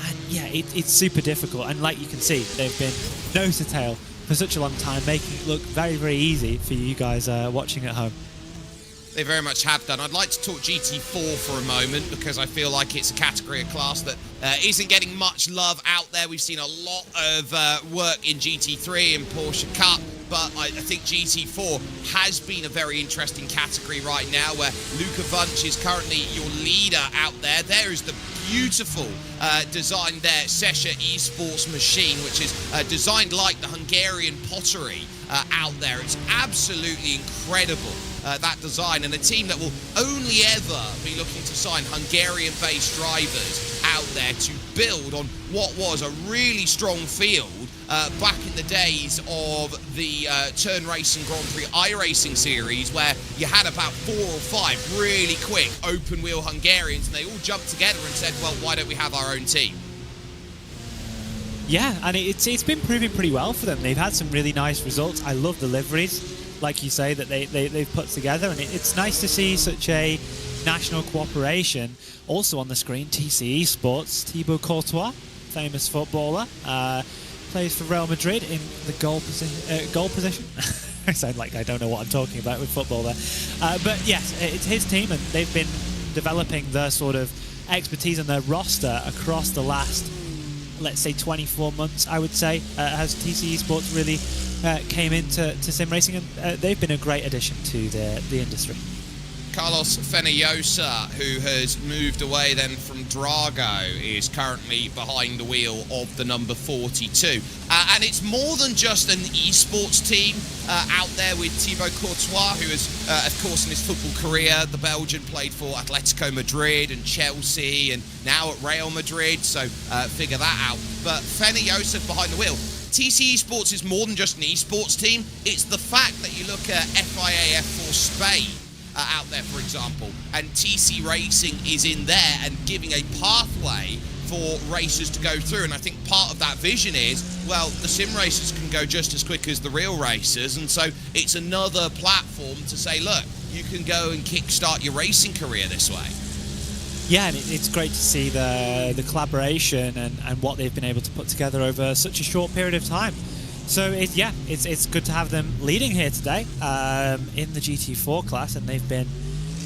And yeah, it's super difficult. And like you can see, they've been nose to tail for such a long time, making it look very, very easy for you guys watching at home. They very much have done. I'd like to talk GT4 for a moment because I feel like it's a category of class that isn't getting much love out there. We've seen a lot of work in GT3 and Porsche Cup, but I think GT4 has been a very interesting category right now, where Luca Wunsch is currently your leader out there. There is the beautiful design there, Sesha Esports machine, which is designed like the Hungarian pottery out there. It's absolutely incredible, that design, and a team that will only ever be looking to sign Hungarian-based drivers out there to build on what was a really strong field back in the days of the Turn Racing Grand Prix iRacing series, where you had about 4 or 5 really quick open-wheel Hungarians, and they all jumped together and said, well, why don't we have our own team? Yeah, and it's been proving pretty well for them. They've had some really nice results. I love the liveries, like you say, that they've put together, and it's nice to see such a national cooperation. Also on the screen, TC Esports, Thibaut Courtois, famous footballer, plays for Real Madrid in the goal position. I sound like I don't know what I'm talking about with football there. But yes, it's his team, and they've been developing their sort of expertise and their roster across the last, let's say, 24 months, I would say, as TC Esports really came into sim racing, and they've been a great addition to the industry. Carlos Fenollosa, who has moved away then from Drago, is currently behind the wheel of the number 42. And it's more than just an esports team out there with Thibaut Courtois, who is, of course, in his football career, the Belgian played for Atletico Madrid and Chelsea and now at Real Madrid, so figure that out. But Fenollosa behind the wheel. TC Esports is more than just an esports team. It's the fact that you look at FIA F4 Spain out there, for example, and TC Racing is in there and giving a pathway for racers to go through. And I think part of that vision is, well, the sim racers can go just as quick as the real racers, and so it's another platform to say, look, you can go and kickstart your racing career this way. Yeah, and it's great to see the collaboration and what they've been able to put together over such a short period of time. So it's good to have them leading here today in the GT4 class, and they've been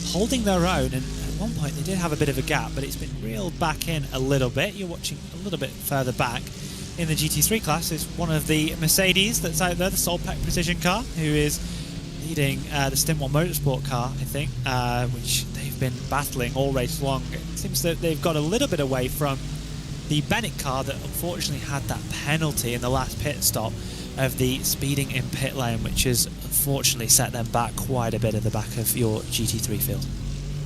holding their own. And at one point they did have a bit of a gap, but it's been reeled back in a little bit. You're watching a little bit further back. In the GT3 class is one of the Mercedes that's out there, the Solpack Precision car, who is leading the Stim1 Motorsport car, I think, which they've been battling all race long. It seems that they've got a little bit away from the Bennett car that unfortunately had that penalty in the last pit stop. of the speeding in pit lane, which has unfortunately set them back quite a bit at the back of your GT3 field.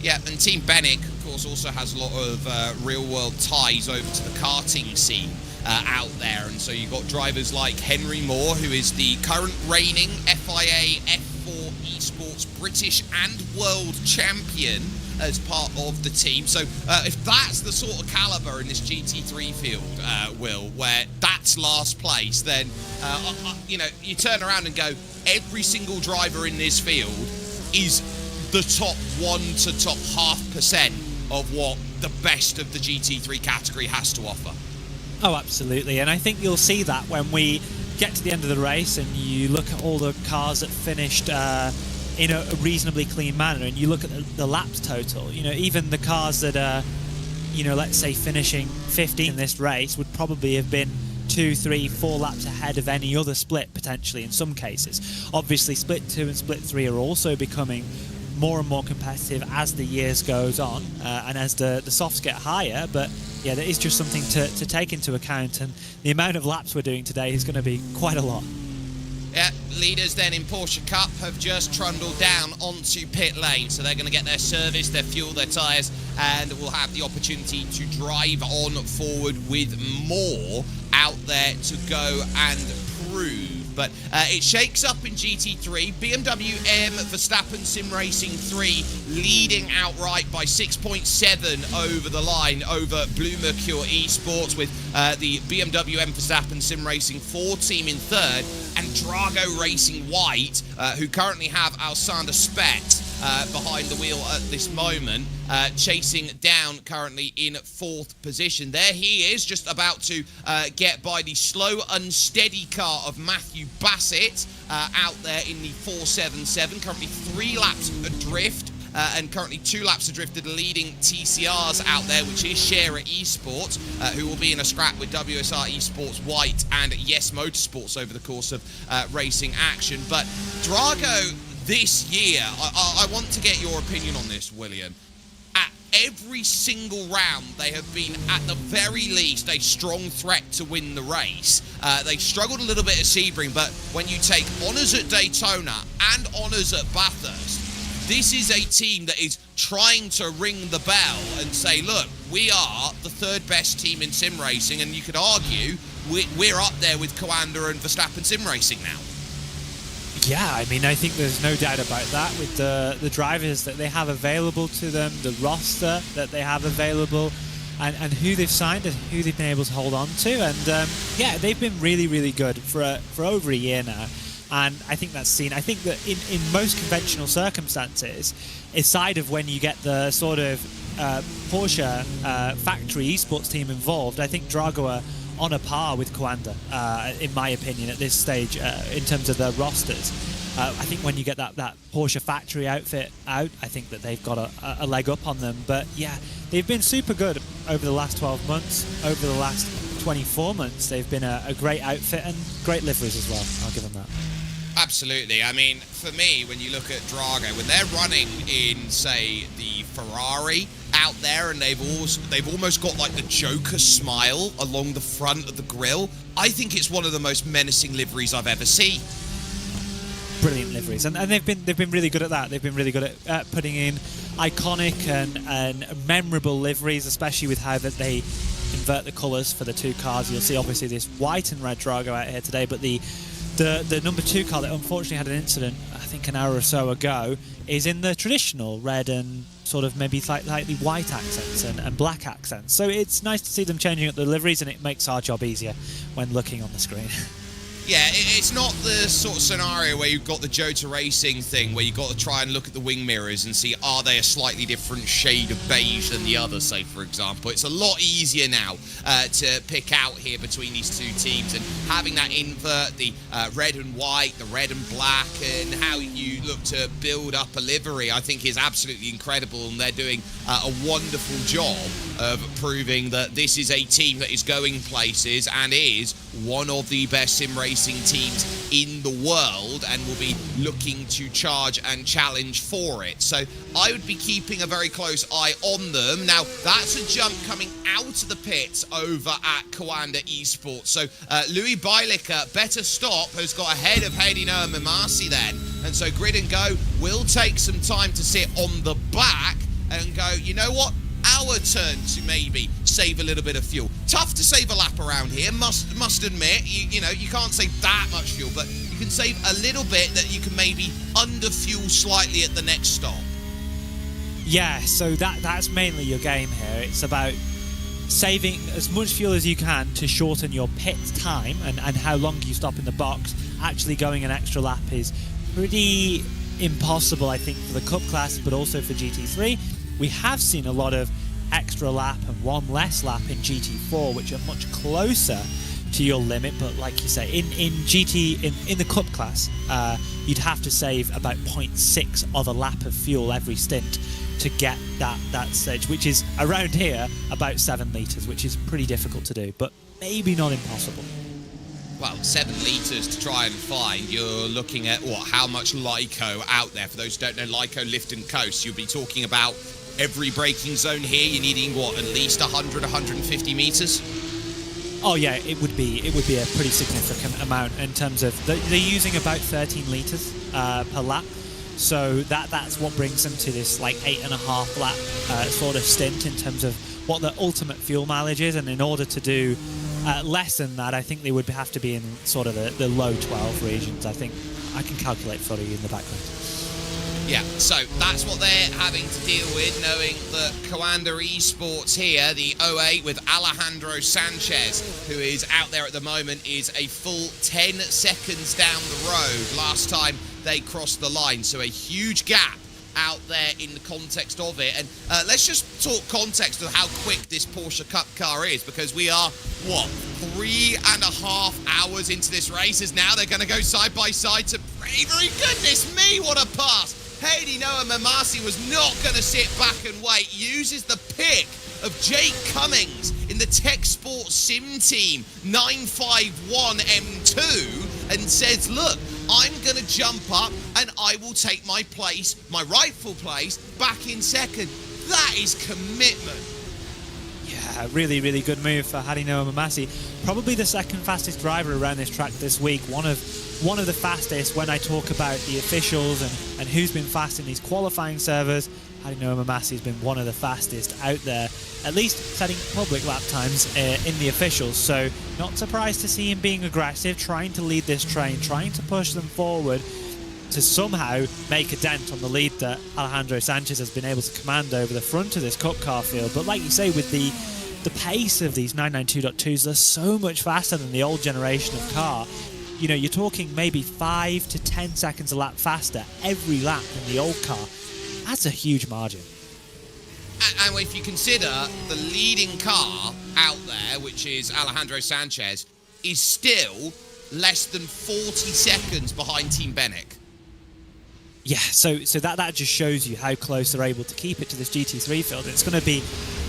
Yeah, and Team Bennick, of course, also has a lot of real-world ties over to the karting scene out there. And so you've got drivers like Henry Moore, who is the current reigning FIA F4 Esports British and World Champion as part of the team. So if that's the sort of caliber in this GT3 field, Will, where that's last place, then, you know, you turn around and go, every single driver in this field is the top 1 to top 0.5% of what the best of the GT3 category has to offer. Oh, absolutely. And I think you'll see that when we get to the end of the race and you look at all the cars that finished in a reasonably clean manner, and you look at the laps total, you know, even the cars that are, you know, let's say finishing 15th in this race would probably have been 2, 3, 4 laps ahead of any other split, potentially, in some cases. Obviously, Split 2 and Split 3 are also becoming more and more competitive as the years goes on, and as the softs get higher. But yeah, that is just something to take into account, and the amount of laps we're doing today is going to be quite a lot. Yeah, leaders then in Porsche Cup have just trundled down onto pit lane, so they're going to get their service, their fuel, their tyres, and will have the opportunity to drive on forward with more out there to go and prove. But it shakes up in GT3. BMW M Verstappen Sim Racing 3 leading outright by 6.7 over the line over Blue Mercure Esports, with the BMW M Verstappen Sim Racing 4 team in third, and Drago Racing White, who currently have Alexander Spett behind the wheel at this moment, chasing down currently in 4th position. There he is, just about to get by the slow, unsteady car of Matthew Bassett out there in the 477. Currently 3 laps adrift, and currently 2 laps adrift of the leading TCRs out there, which is Scherer Esports, who will be in a scrap with WSR Esports White and Yes Motorsports over the course of racing action. But Drago this year, I want to get your opinion on this, William. At every single round, they have been, at the very least, a strong threat to win the race. They struggled a little bit at Sebring, but when you take honours at Daytona and honours at Bathurst, this is a team that is trying to ring the bell and say, look, we are the 3rd best team in sim racing, and you could argue we're up there with Coanda and Verstappen Sim Racing now. Yeah, I mean, I think there's no doubt about that, with the drivers that they have available to them, the roster that they have available, and who they've signed and who they've been able to hold on to. And yeah, they've been really, really good for over a year now. And I think that's seen. I think that in most conventional circumstances, aside of when you get the sort of Porsche factory esports team involved, I think Drago are on a par with Coanda, in my opinion, at this stage, in terms of their rosters. I think when you get that Porsche factory outfit out, I think that they've got a leg up on them. But yeah, they've been super good over the last 12 months, over the last 24 months. They've been a great outfit and great liveries as well. I'll give them that. Absolutely. I mean, for me, when you look at Drago, when they're running in, say, the Ferrari out there, and they've almost got like the Joker smile along the front of the grille, I think it's one of the most menacing liveries I've ever seen. Brilliant liveries, and they've been really good at that. They've been really good at putting in iconic and memorable liveries, especially with how that they invert the colours for the 2 cars. You'll see obviously this white and red Drago out here today, but the number 2 car that unfortunately had an incident, I think an hour or so ago, is in the traditional red and sort of maybe slightly white accents and black accents. So it's nice to see them changing up the liveries, and it makes our job easier when looking on the screen. Yeah, it's not the sort of scenario where you've got the Jota Racing thing, where you've got to try and look at the wing mirrors and see, are they a slightly different shade of beige than the other, say, for example. It's a lot easier now to pick out here between these 2 teams, and having that invert, the red and white, the red and black, and how you look to build up a livery, I think is absolutely incredible, and they're doing a wonderful job of proving that this is a team that is going places and is one of the best sim racing teams in the world and will be looking to charge and challenge for it. So I would be keeping a very close eye on them. Now, that's a jump coming out of the pits over at Coanda Esports. So Louis Bailicker, better stop, has got ahead of Hedino and Mamasi then. And so Grid and Go will take some time to sit on the back and go, you know what? Our turn to maybe save a little bit of fuel. Tough to save a lap around here, must admit. You know, you can't save that much fuel, but you can save a little bit that you can maybe underfuel slightly at the next stop. Yeah, so that's mainly your game here. It's about saving as much fuel as you can to shorten your pit time and how long you stop in the box. Actually going an extra lap is pretty impossible, I think, for the Cup class, but also for GT3. We have seen a lot of extra lap and one less lap in GT4, which are much closer to your limit. But like you say, in the Cup class, you'd have to save about 0.6 of a lap of fuel every stint to get that stage, which is around here about 7 litres, which is pretty difficult to do, but maybe not impossible. Well, 7 litres to try and find. You're looking at, how much LICO out there. For those who don't know, LICO lift and coast. You'll be talking about every braking zone here. You're needing, at least 100, 150 metres? Oh yeah, it would be a pretty significant amount in terms of they're using about 13 litres per lap. So that's what brings them to this 8.5 lap sort of stint in terms of what the ultimate fuel mileage is. And in order to do less than that, I think they would have to be in sort of the low 12 regions. I think I can calculate for you in the background. Yeah, so that's what they're having to deal with, knowing that Coanda Esports here, the 08 with Alejandro Sanchez, who is out there at the moment, is a full 10 seconds down the road last time they crossed the line. So a huge gap out there in the context of it. And let's just talk context of how quick this Porsche Cup car is, because we are, 3.5 hours into this race, as now they're going to go side by side to bravery. Goodness me, what a pass. Heidi Noah Mamasi was not going to sit back and wait. Uses the pick of Jake Cummings in the Tech Sports Sim Team 951 M2 and says, look, I'm going to jump up and I will take my place, my rightful place, back in second. That is commitment. Yeah, really, really good move for Hadinoa Mamasi. Probably the second fastest driver around this track this week. One of the fastest when I talk about the officials and who's been fast in these qualifying servers. Hadinoa Mamasi has been one of the fastest out there, at least setting public lap times in the officials. So not surprised to see him being aggressive, trying to lead this train, trying to push them forward to somehow make a dent on the lead that Alejandro Sanchez has been able to command over the front of this Cup car field. But like you say, with the pace of these 992.2s, they're so much faster than the old generation of car. You know, you're talking maybe 5 to 10 seconds a lap faster every lap than the old car. That's a huge margin. And if you consider the leading car out there, which is Alejandro Sanchez, is still less than 40 seconds behind Team Benek. Yeah, so that just shows you how close they're able to keep it to this GT3 field. It's going to be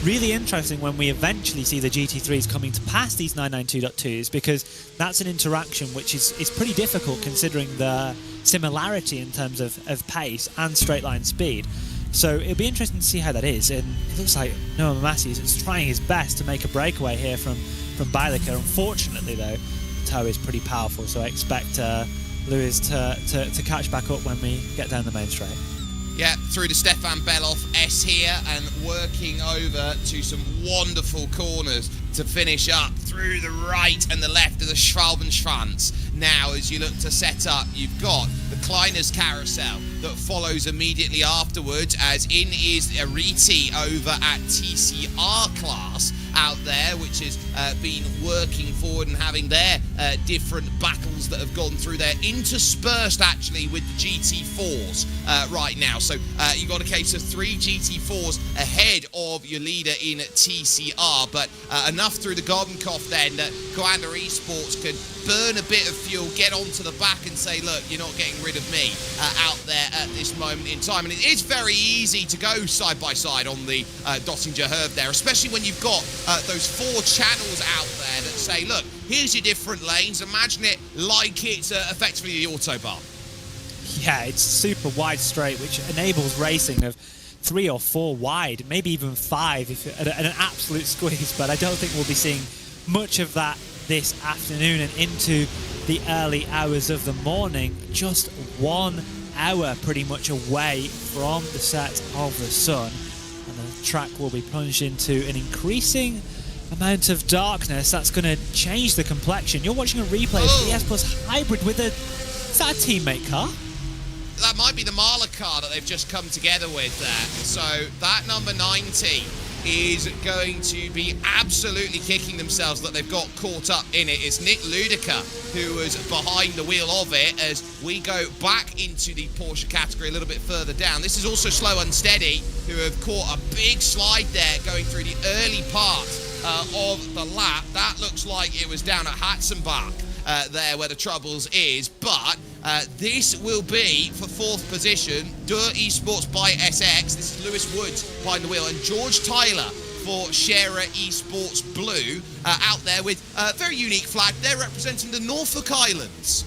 really interesting when we eventually see the GT3s coming to pass these 992.2s, because that's an interaction which is pretty difficult considering the similarity in terms of pace and straight line speed. So it'll be interesting to see how that is. And it looks like Noah Mamasi is trying his best to make a breakaway here from Bailicker. Unfortunately, though, the tow is pretty powerful, so I expect Lewis to catch back up when we get down the main straight. Yeah, through to Stefan Beloff S here and working over to some wonderful corners to finish up through the right and the left of the Schwalbenschwanz. Now, as you look to set up, you've got the Kleiners carousel that follows immediately afterwards, as in is Ariti over at TCR class. out there, which has been working forward and having their different battles that have gone through there, interspersed actually with the GT4s right now. So you've got a case of 3 GT4s ahead of your leader in TCR, but enough through the Gorbankov then that Commander Esports can burn a bit of fuel, get onto the back and say, look, you're not getting rid of me out there at this moment in time. And it is very easy to go side by side on the Dottinger Herb there, especially when you've got those 4 channels out there that say, look, here's your different lanes. Imagine it like it's effectively the Autobahn. Yeah, it's super wide straight, which enables racing of 3 or 4 wide, maybe even 5 if at an absolute squeeze. But I don't think we'll be seeing much of that this afternoon and into the early hours of the morning. Just 1 hour pretty much away from the set of the sun, and the track will be plunged into an increasing amount of darkness. That's going to change the complexion. You're watching a replay of the S Plus Hybrid with is that a teammate car? That might be the Marla car that they've just come together with there. So that number 90 is going to be absolutely kicking themselves that they've got caught up in it. It's Nick Ludica who was behind the wheel of it as we go back into the Porsche category a little bit further down. This is also Slow Unsteady, who have caught a big slide there going through the early part of the lap. That looks like it was down at Hatzenbach there where the troubles is, but this will be for 4th position, Dur Esports by SX. This is Lewis Woods behind the wheel, and George Tyler for Scherer Esports Blue out there with a very unique flag. They're representing the Norfolk Islands.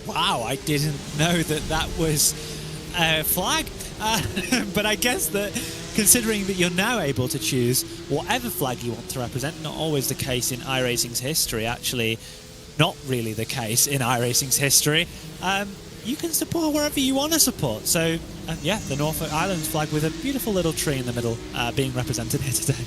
Wow, I didn't know that was a flag. But I guess that considering that you're now able to choose whatever flag you want to represent, not always the case in iRacing's history, actually not really the case in iRacing's history, you can support wherever you want to support. So yeah, the Norfolk Islands flag with a beautiful little tree in the middle being represented here today.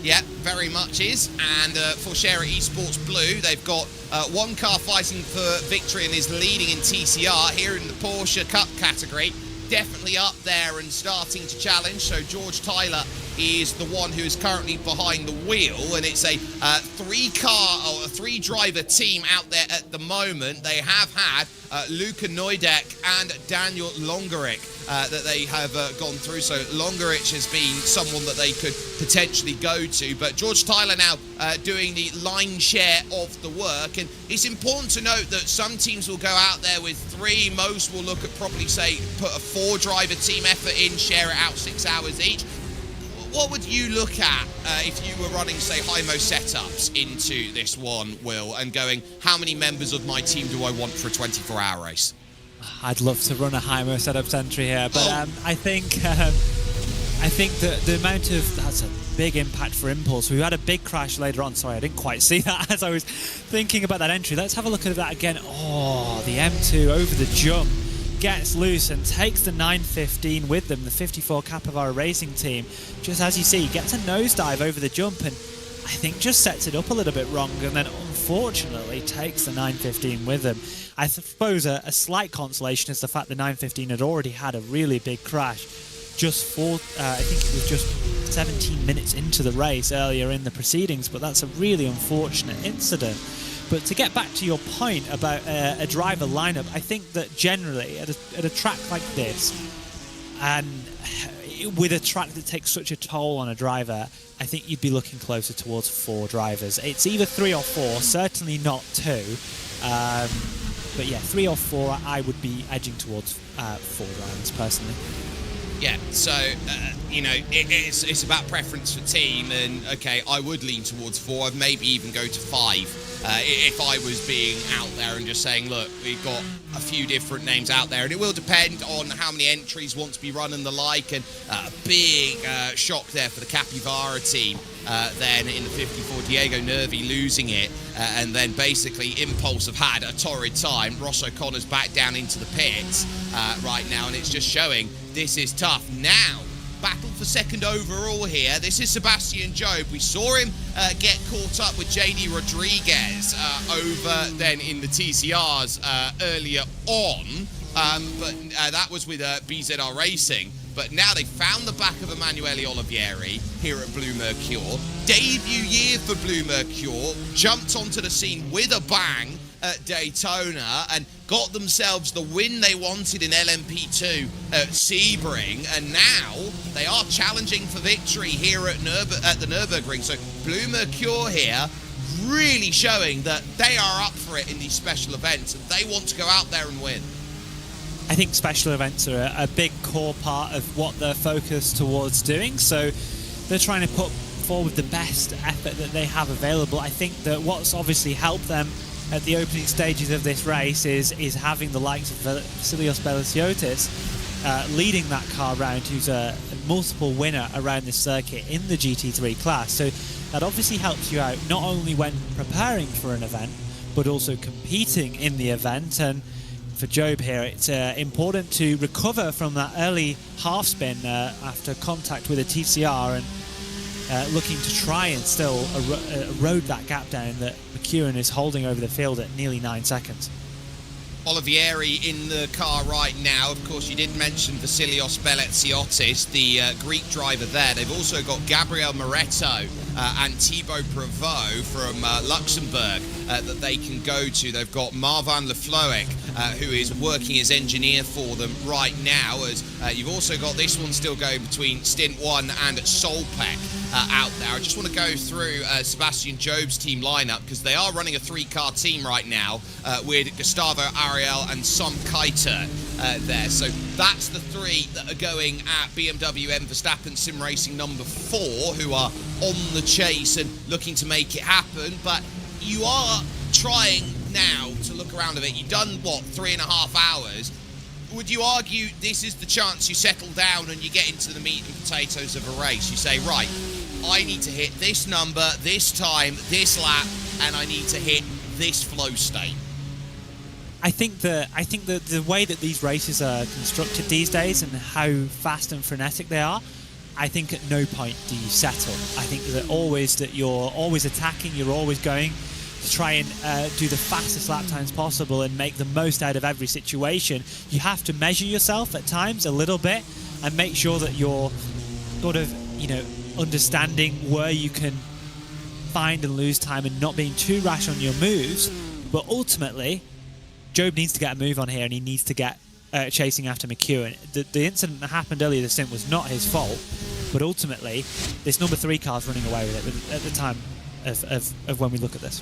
Yeah, very much is. And for Scherer Esports Blue, they've got 1 car fighting for victory and is leading in TCR here in the Porsche Cup category. Definitely up there and starting to challenge. So George Tyler is the one who is currently behind the wheel, and it's a 3-driver team out there at the moment. They have had Luca Neudek and Daniel Longerich that they have gone through. So Longerich has been someone that they could potentially go to, but George Tyler now doing the line share of the work. And it's important to note that some teams will go out there with 3, most will look at probably say put a 4-driver team effort in, share it out 6 hours each. What would you look at if you were running, say, HIMO setups into this one, Will, and going, how many members of my team do I want for a 24-hour race? I'd love to run a HIMO setup entry here, but I think that the amount of that's a big impact for Impulse. We had a big crash later on. Sorry, I didn't quite see that as I was thinking about that entry. Let's have a look at that again. Oh, the M2 over the jump gets loose and takes the 915 with them, the 54 cap of our racing team. Just as you see, gets a nosedive over the jump and I think just sets it up a little bit wrong, and then unfortunately takes the 915 with him. I suppose a slight consolation is the fact the 915 had already had a really big crash just for, I think it was just 17 minutes into the race earlier in the proceedings, but that's a really unfortunate incident. But to get back to your point about a driver lineup, I think that generally at a track like this, and with a track that takes such a toll on a driver, I think you'd be looking closer towards 4 drivers. It's either 3 or 4, certainly not 2. But yeah, 3 or 4, I would be edging towards 4 drivers personally. Yeah, so, you know, it's about preference for team, and, okay, I would lean towards 4, I'd maybe even go to 5 if I was being out there and just saying, look, we've got a few different names out there, and it will depend on how many entries want to be run and the like, and a big shock there for the Capivara team then in the 54, Diego Nervi losing it, and then basically Impulse have had a torrid time. Ross O'Connor's back down into the pits right now, and it's just showing this is tough. Now, battle for second overall here. This is Sebastian Job. We saw him get caught up with JD Rodriguez over then in the TCRs earlier on. but that was with BZR Racing. But now they found the back of Emanuele Olivieri here at Blue Mercure. Debut year for Blue Mercure, jumped onto the scene with a bang at Daytona and got themselves the win they wanted in LMP2 at Sebring, and now they are challenging for victory here at the Nürburgring. So Blue Mercure here really showing that they are up for it in these special events and they want to go out there and win. I think special events are a big core part of what they're focused towards doing, so they're trying to put forward the best effort that they have available. I think that what's obviously helped them at the opening stages of this race is having the likes of Vasilios Belasiotis leading that car around, who's a multiple winner around this circuit in the GT3 class. So that obviously helps you out not only when preparing for an event, but also competing in the event. And for Job here, it's important to recover from that early half spin after contact with a TCR and looking to try and still erode that gap down that McEwen is holding over the field at nearly 9 seconds. Olivieri in the car right now. Of course, you did mention Vasilios Belasiotis, the Greek driver there. They've also got Gabriel Moretto and Thibaut Prevost from Luxembourg that they can go to. They've got Marwan Lefloic, who is working as engineer for them right now. As you've also got this one still going between Stint 1 and Solpec out there. I just want to go through Sebastian Job's team lineup, because they are running a 3-car team right now with Gustavo Ariel and Som Keitel there. So that's the 3 that are going at BMW M Verstappen Sim Racing number 4, who are on the chase and looking to make it happen. But you are trying now to look around a bit. You've done, what, 3.5 hours? Would you argue this is the chance you settle down and you get into the meat and potatoes of a race? You say, right, I need to hit this number, this time, this lap, and I need to hit this flow state. I think that the way that these races are constructed these days and how fast and frenetic they are, I think at no point do you settle. I think that you're always attacking, you're always going to try and do the fastest lap times possible and make the most out of every situation. You have to measure yourself at times a little bit and make sure that you're sort of, understanding where you can find and lose time and not being too rash on your moves. But ultimately, Job needs to get a move on here, and he needs to get chasing after McEwen. The incident that happened earlier this stint was not his fault, but ultimately, this number 3 car's running away with it at the time of when we look at this.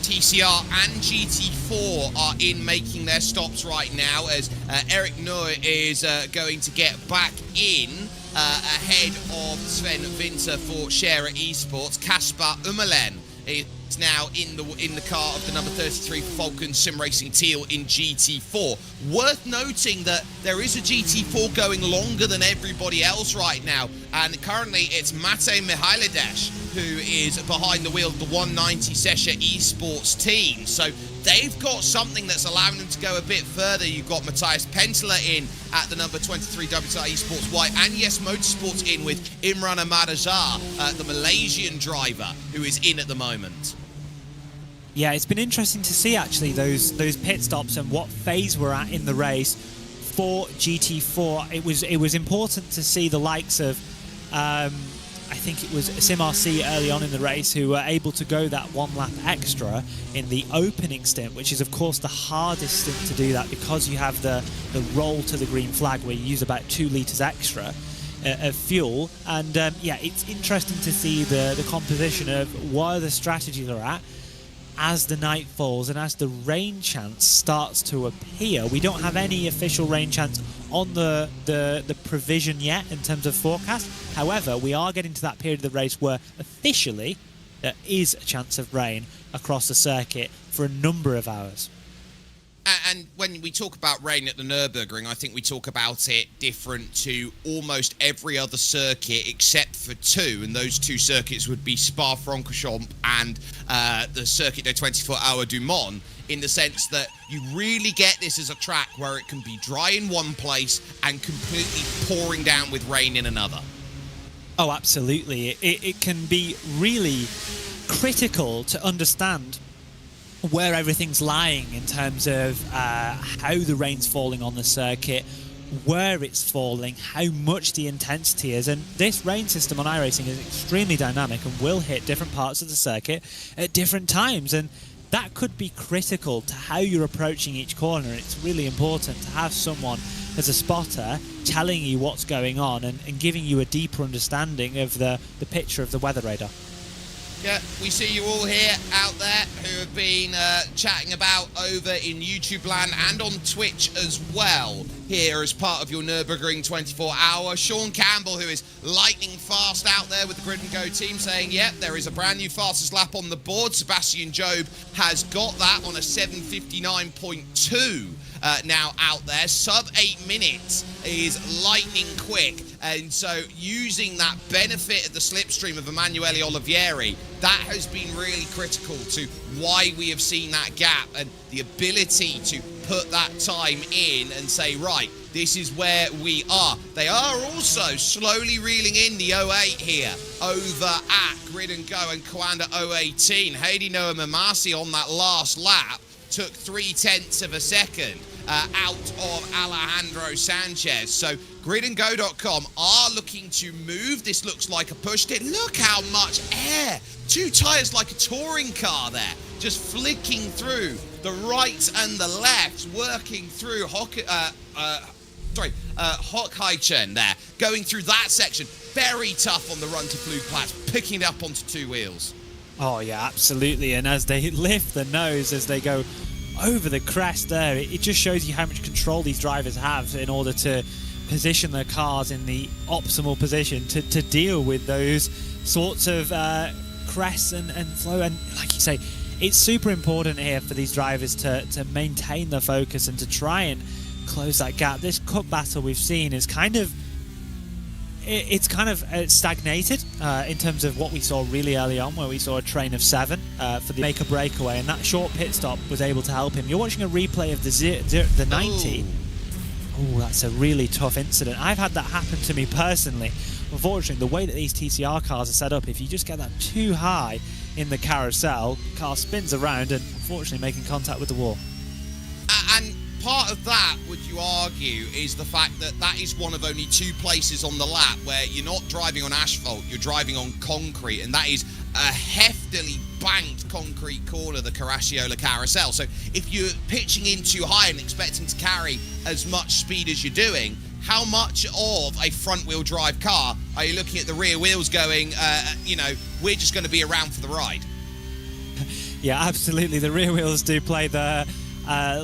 TCR and GT4 are in making their stops right now, as Eric Noor is going to get back in ahead of Sven Winter for Scherer Esports. Kaspar Ummerlen is now in the car of the number 33 Falcon Sim Racing Teal in GT4. Worth noting that there is a GT4 going longer than everybody else right now, and currently it's Mate Mihailides who is behind the wheel of the 190 Sesha Esports team. So they've got something that's allowing them to go a bit further. You've got Matthias Pentela in at the number 23 WTI Esports White, and Yes Motorsports in with Imran Ahmadazar, the Malaysian driver, who is in at the moment. Yeah, it's been interesting to see actually those pit stops and what phase we're at in the race for GT4. It was important to see the likes of I think it was SimRC early on in the race who were able to go that 1 lap extra in the opening stint, which is of course the hardest stint to do that because you have the roll to the green flag where you use about 2 litres extra of fuel. And yeah, it's interesting to see the composition of where the strategies are at as the night falls and as the rain chance starts to appear. We don't have any official rain chance on the provision yet in terms of forecast. However, we are getting to that period of the race where officially there is a chance of rain across the circuit for a number of hours. And when we talk about rain at the Nürburgring, I think we talk about it different to almost every other circuit except for 2, and those 2 circuits would be Spa-Francorchamps and the Circuit des 24 Hours du Mans, in the sense that you really get this as a track where it can be dry in one place and completely pouring down with rain in another. Oh, absolutely. It can be really critical to understand where everything's lying in terms of how the rain's falling on the circuit, where it's falling, how much the intensity is. And this rain system on iRacing is extremely dynamic and will hit different parts of the circuit at different times, and that could be critical to how you're approaching each corner. It's really important to have someone as a spotter telling you what's going on and giving you a deeper understanding of the picture of the weather radar. Yeah, we see you all here out there who have been chatting about over in YouTube land and on Twitch as well, here as part of your Nürburgring 24-hour. Sean Campbell, who is lightning fast out there with the Grid and Go team, saying, yep, there is a brand new fastest lap on the board. Sebastian Job has got that on a 7:59.2. Now out there. Sub 8 minutes is lightning quick, and so using that benefit of the slipstream of Emanuele Olivieri, that has been really critical to why we have seen that gap and the ability to put that time in and say, right, this is where we are. They are also slowly reeling in the 08 here over at Grid and Go and Coanda 018. Heidi Noah Mamasi on that last lap took 0.3 of a second out of Alejandro Sanchez. So gridandgo.com are looking to move. This looks like a push stint. Look how much air. 2 tyres like a touring car there, just flicking through the right and the left, working through Hochheichen there, going through that section. Very tough on the run to Flugplatz, picking it up onto 2 wheels. Oh yeah, absolutely. And as they lift the nose as they go over the crest there, it just shows you how much control these drivers have in order to position their cars in the optimal position to deal with those sorts of crests and flow. And like you say, it's super important here for these drivers to maintain their focus and to try and close that gap. This cup battle we've seen is kind of stagnated in terms of what we saw really early on, where we saw a train of 7 for the make a breakaway, and that short pit stop was able to help him. You're watching a replay of the 90. Oh, that's a really tough incident. I've had that happen to me personally. Unfortunately, the way that these TCR cars are set up, if you just get that too high in the carousel, the car spins around and unfortunately making contact with the wall. And part of that, would you argue, is the fact that that is one of only 2 places on the lap where you're not driving on asphalt, you're driving on concrete, and that is a heftily banked concrete corner, the Caracciolo Carousel. So if you're pitching in too high and expecting to carry as much speed as you're doing, how much of a front-wheel drive car are you looking at the rear wheels going, we're just going to be around for the ride? Yeah, absolutely. The rear wheels do play the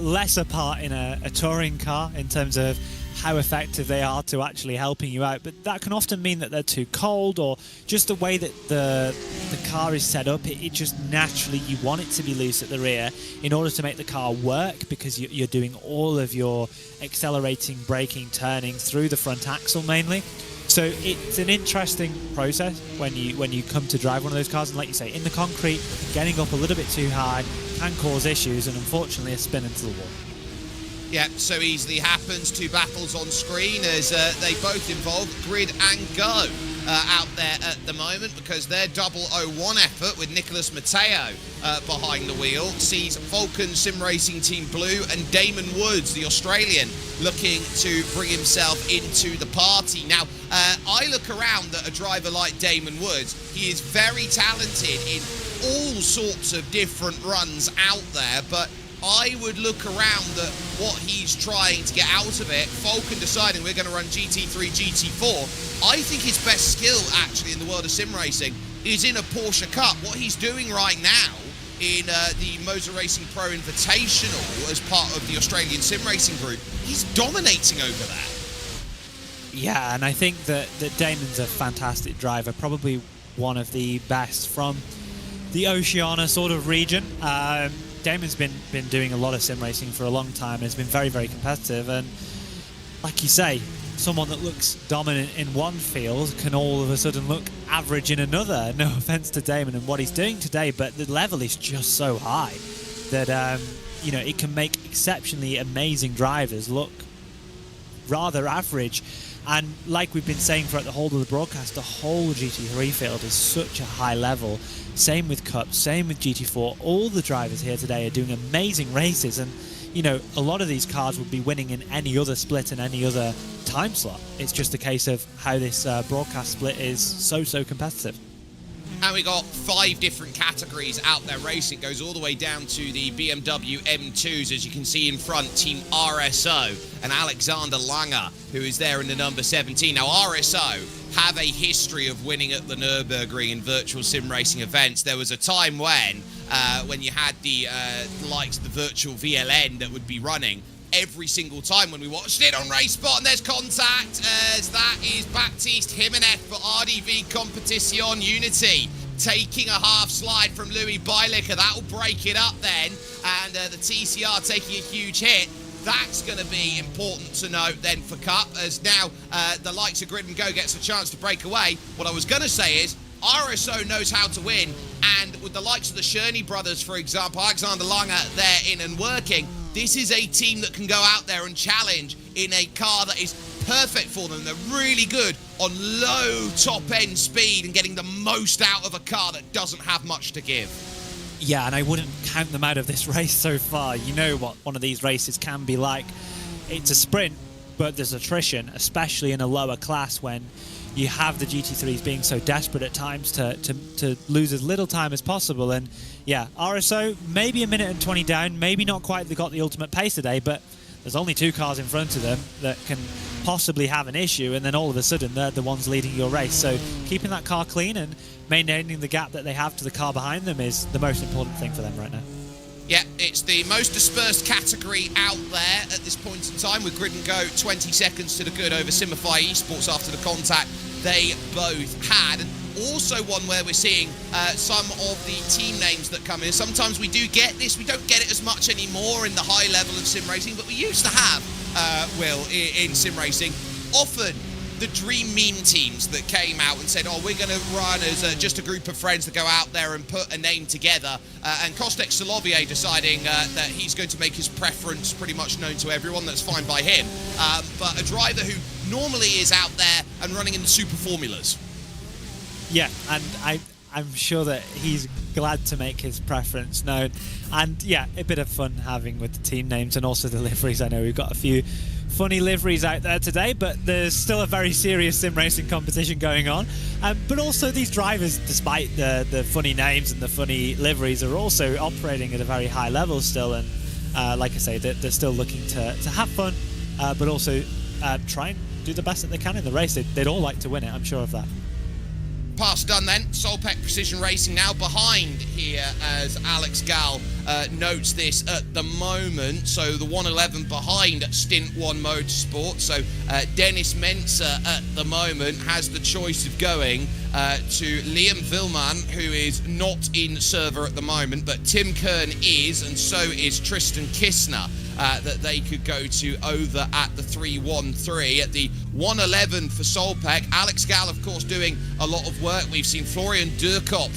lesser part in a touring car in terms of how effective they are to actually helping you out, but that can often mean that they're too cold, or just the way that the car is set up, it just naturally, you want it to be loose at the rear in order to make the car work, because you're doing all of your accelerating, braking, turning through the front axle mainly. So it's an interesting process when you come to drive one of those cars, and like you say, in the concrete, getting up a little bit too high can cause issues, and unfortunately a spin into the wall. Yeah, so easily happens. 2 battles on screen as they both involve Grid and Go out there at the moment, because their double 01 effort with Nicholas Matteo behind the wheel sees Vulcan Sim Racing Team Blue and Damon Woods, the Australian, looking to bring himself into the party. Now, I look around at a driver like Damon Woods. He is very talented in all sorts of different runs out there, but I would look around at what he's trying to get out of it. Falcon deciding we're going to run GT3, GT4. I think his best skill, actually, in the world of sim racing is in a Porsche Cup. What he's doing right now in the Motor Racing Pro Invitational as part of the Australian Sim Racing Group, he's dominating over there. Yeah, and I think that Damon's a fantastic driver, probably one of the best from the Oceania sort of region. Damon's been doing a lot of sim racing for a long time and has been very, very competitive. And like you say, someone that looks dominant in one field can all of a sudden look average in another. No offense to Damon and what he's doing today, but the level is just so high that it can make exceptionally amazing drivers look rather average. And like we've been saying throughout the whole of the broadcast, the whole GT3 field is such a high level. Same with Cup, same with GT4. All the drivers here today are doing amazing races, and you know, a lot of these cars would be winning in any other split and any other time slot. It's just a case of how this broadcast split is so competitive. And we got 5 different categories out there racing. It goes all the way down to the BMW M2s, as you can see in front, Team RSO and Alexander Langer, who is there in the number 17. Now, RSO have a history of winning at the Nürburgring in virtual sim racing events. There was a time when you had the likes of the virtual VLN that would be running every single time when we watched it on Racespot, and there's contact as that is Baptiste Jimenez for RDV Competition Unity, taking a half slide from Louis Beilicker. That'll break it up then, and the TCR taking a huge hit. That's going to be important to note then for Cup, as now the likes of Grid and Go gets a chance to break away. What I was going to say is RSO knows how to win, and with the likes of the Sherney brothers, for example, Alexander Langer there in and working, this is a team that can go out there and challenge in a car that is perfect for them. They're really good on low top-end speed and getting the most out of a car that doesn't have much to give. Yeah, and I wouldn't count them out of this race so far. You know what one of these races can be like. It's a sprint, but there's attrition, especially in a lower class when you have the GT3s being so desperate at times to lose as little time as possible. And yeah, RSO, maybe a minute and 20 down, maybe not quite got the ultimate pace today, but there's only 2 cars in front of them that can possibly have an issue, and then all of a sudden they're the ones leading your race. So keeping that car clean and maintaining the gap that they have to the car behind them is the most important thing for them right now. Yeah, it's the most dispersed category out there at this point in time, with Grid and Go 20 seconds to the good over Simify Esports after the contact they both had. And also one where we're seeing some of the team names that come in. Sometimes we do get this, we don't get it as much anymore in the high level of sim racing, but we used to have, Will, in sim racing, often the dream meme teams that came out and said, oh, we're going to run as just a group of friends that go out there and put a name together. And Kostek Solovier deciding that he's going to make his preference pretty much known to everyone. That's fine by him. But a driver who normally is out there and running in the super formulas. Yeah, and I'm sure that he's glad to make his preference known. And yeah, a bit of fun having with the team names and also the liveries. I know we've got a few funny liveries out there today, but there's still a very serious sim racing competition going on. But also these drivers, despite the funny names and the funny liveries, are also operating at a very high level still. And like I say, they're still looking to have fun, but also try and do the best that they can in the race. They'd all like to win it, I'm sure of that. Pass done then. Solpec Precision Racing now behind here, as Alex Gall notes this at the moment. So the 111 behind Stint 1 Motorsport. So Dennis Mensa at the moment has the choice of going to Liam Villman, who is not in server at the moment, but Tim Kern is, and so is Tristan Kistner. That they could go to over at the 313. At the 111 for Solpec, Alex Gall, of course, doing a lot of work. We've seen Florian Durkopf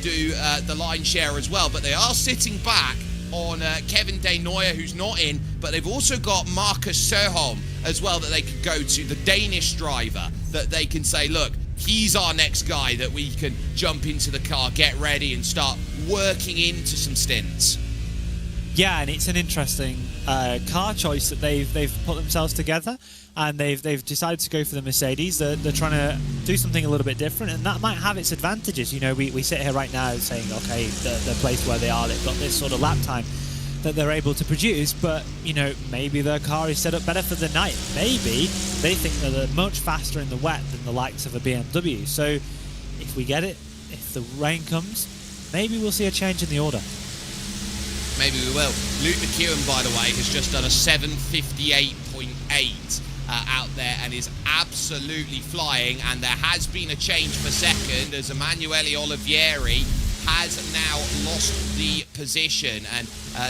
do the line share as well, but they are sitting back on Kevin De Neuer, who's not in, but they've also got Marcus Sörholm as well that they could go to, the Danish driver, that they can say, look, he's our next guy that we can jump into the car, get ready, and start working into some stints. Yeah, and it's an interesting car choice that they've put themselves together, and they've decided to go for the Mercedes. They're trying to do something a little bit different, and that might have its advantages. You know, we sit here right now saying, okay, the place where they are, they've got this sort of lap time that they're able to produce, but, you know, maybe their car is set up better for the night. Maybe they think that they're much faster in the wet than the likes of a BMW. So if we get it, if the rain comes, maybe we'll see a change in the order. Maybe we will. Luke McEwen, by the way, has just done a 7:58.8 out there and is absolutely flying. And there has been a change for second, as Emanuele Olivieri has now lost the position. And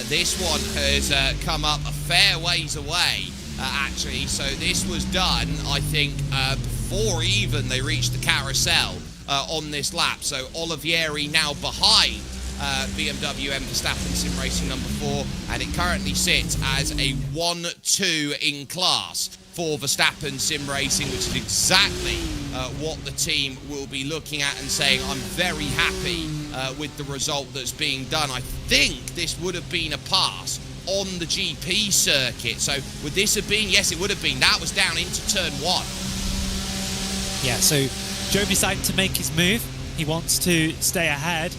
this one has come up a fair ways away, actually. So this was done, I think, before even they reached the carousel on this lap. So Olivieri now behind BMW M Verstappen Sim Racing number 4, and it currently sits as a 1-2 in class for Verstappen Sim Racing, which is exactly what the team will be looking at and saying, I'm very happy with the result that's being done. I think this would have been a pass on the GP circuit. So would this have been? Yes, it would have been. That was down into turn 1. Yeah, so Joe decided to make his move. He wants to stay ahead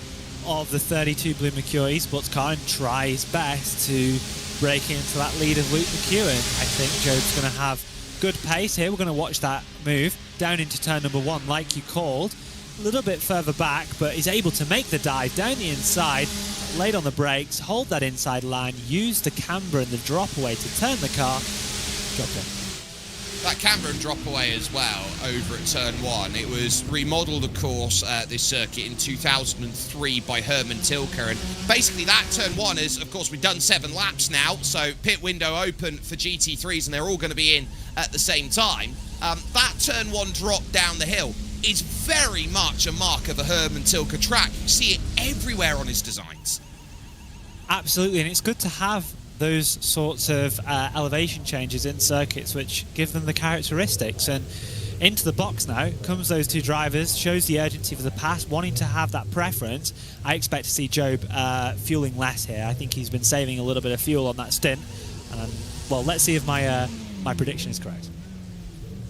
of the 32 Blue Mercury sports car and try his best to break into that lead of Luke McEwen. I think Joe's going to have good pace here. We're going to watch that move down into turn number 1, like you called. A little bit further back, but he's able to make the dive down the inside, laid on the brakes, hold that inside line, use the camber and the drop away to turn the car, dropped in. That camber and drop away as well over at turn 1. It was remodeled, of course, this circuit in 2003 by Herman Tilke, and basically that turn 1 is, of course, we've done 7 laps now, so pit window open for GT3s, and they're all going to be in at the same time. That turn 1 drop down the hill is very much a mark of a Herman Tilke track. You see it everywhere on his designs. Absolutely, and it's good to have those sorts of elevation changes in circuits which give them the characteristics. And into the box now comes those two drivers, shows the urgency for the pass, wanting to have that preference. I expect to see Job fueling less here. I think he's been saving a little bit of fuel on that stint. Well, let's see if my prediction is correct.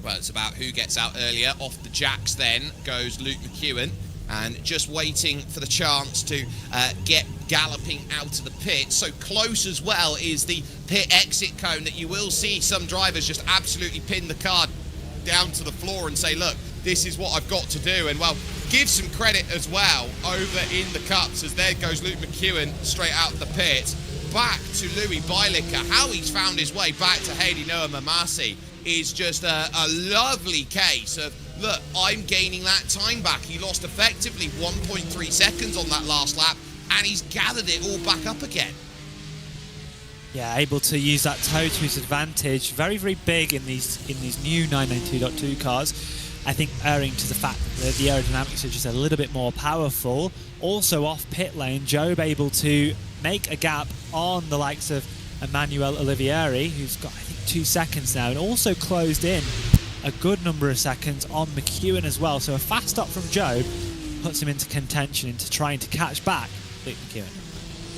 Well, it's about who gets out earlier. Off the jacks then goes Luke McEwen, and just waiting for the chance to get galloping out of the pit. So close as well is the pit exit cone that you will see some drivers just absolutely pin the car down to the floor and say, look, this is what I've got to do. And, well, give some credit as well over in the cups, as there goes Luke McEwen straight out of the pit. Back to Louis Bielica. How he's found his way back to Haley Noah Mamasi is just a lovely case of, look, I'm gaining that time back. He lost effectively 1.3 seconds on that last lap, and he's gathered it all back up again. Yeah, able to use that toe to his advantage. Very, very big in these new 992.2 cars. I think erring to the fact that the aerodynamics are just a little bit more powerful. Also off pit lane, Job able to make a gap on the likes of Emmanuel Olivieri, who's got, I think, 2 seconds now, and also closed in a good number of seconds on McEwen as well. So a fast stop from Job puts him into contention, into trying to catch back Luke McEwen.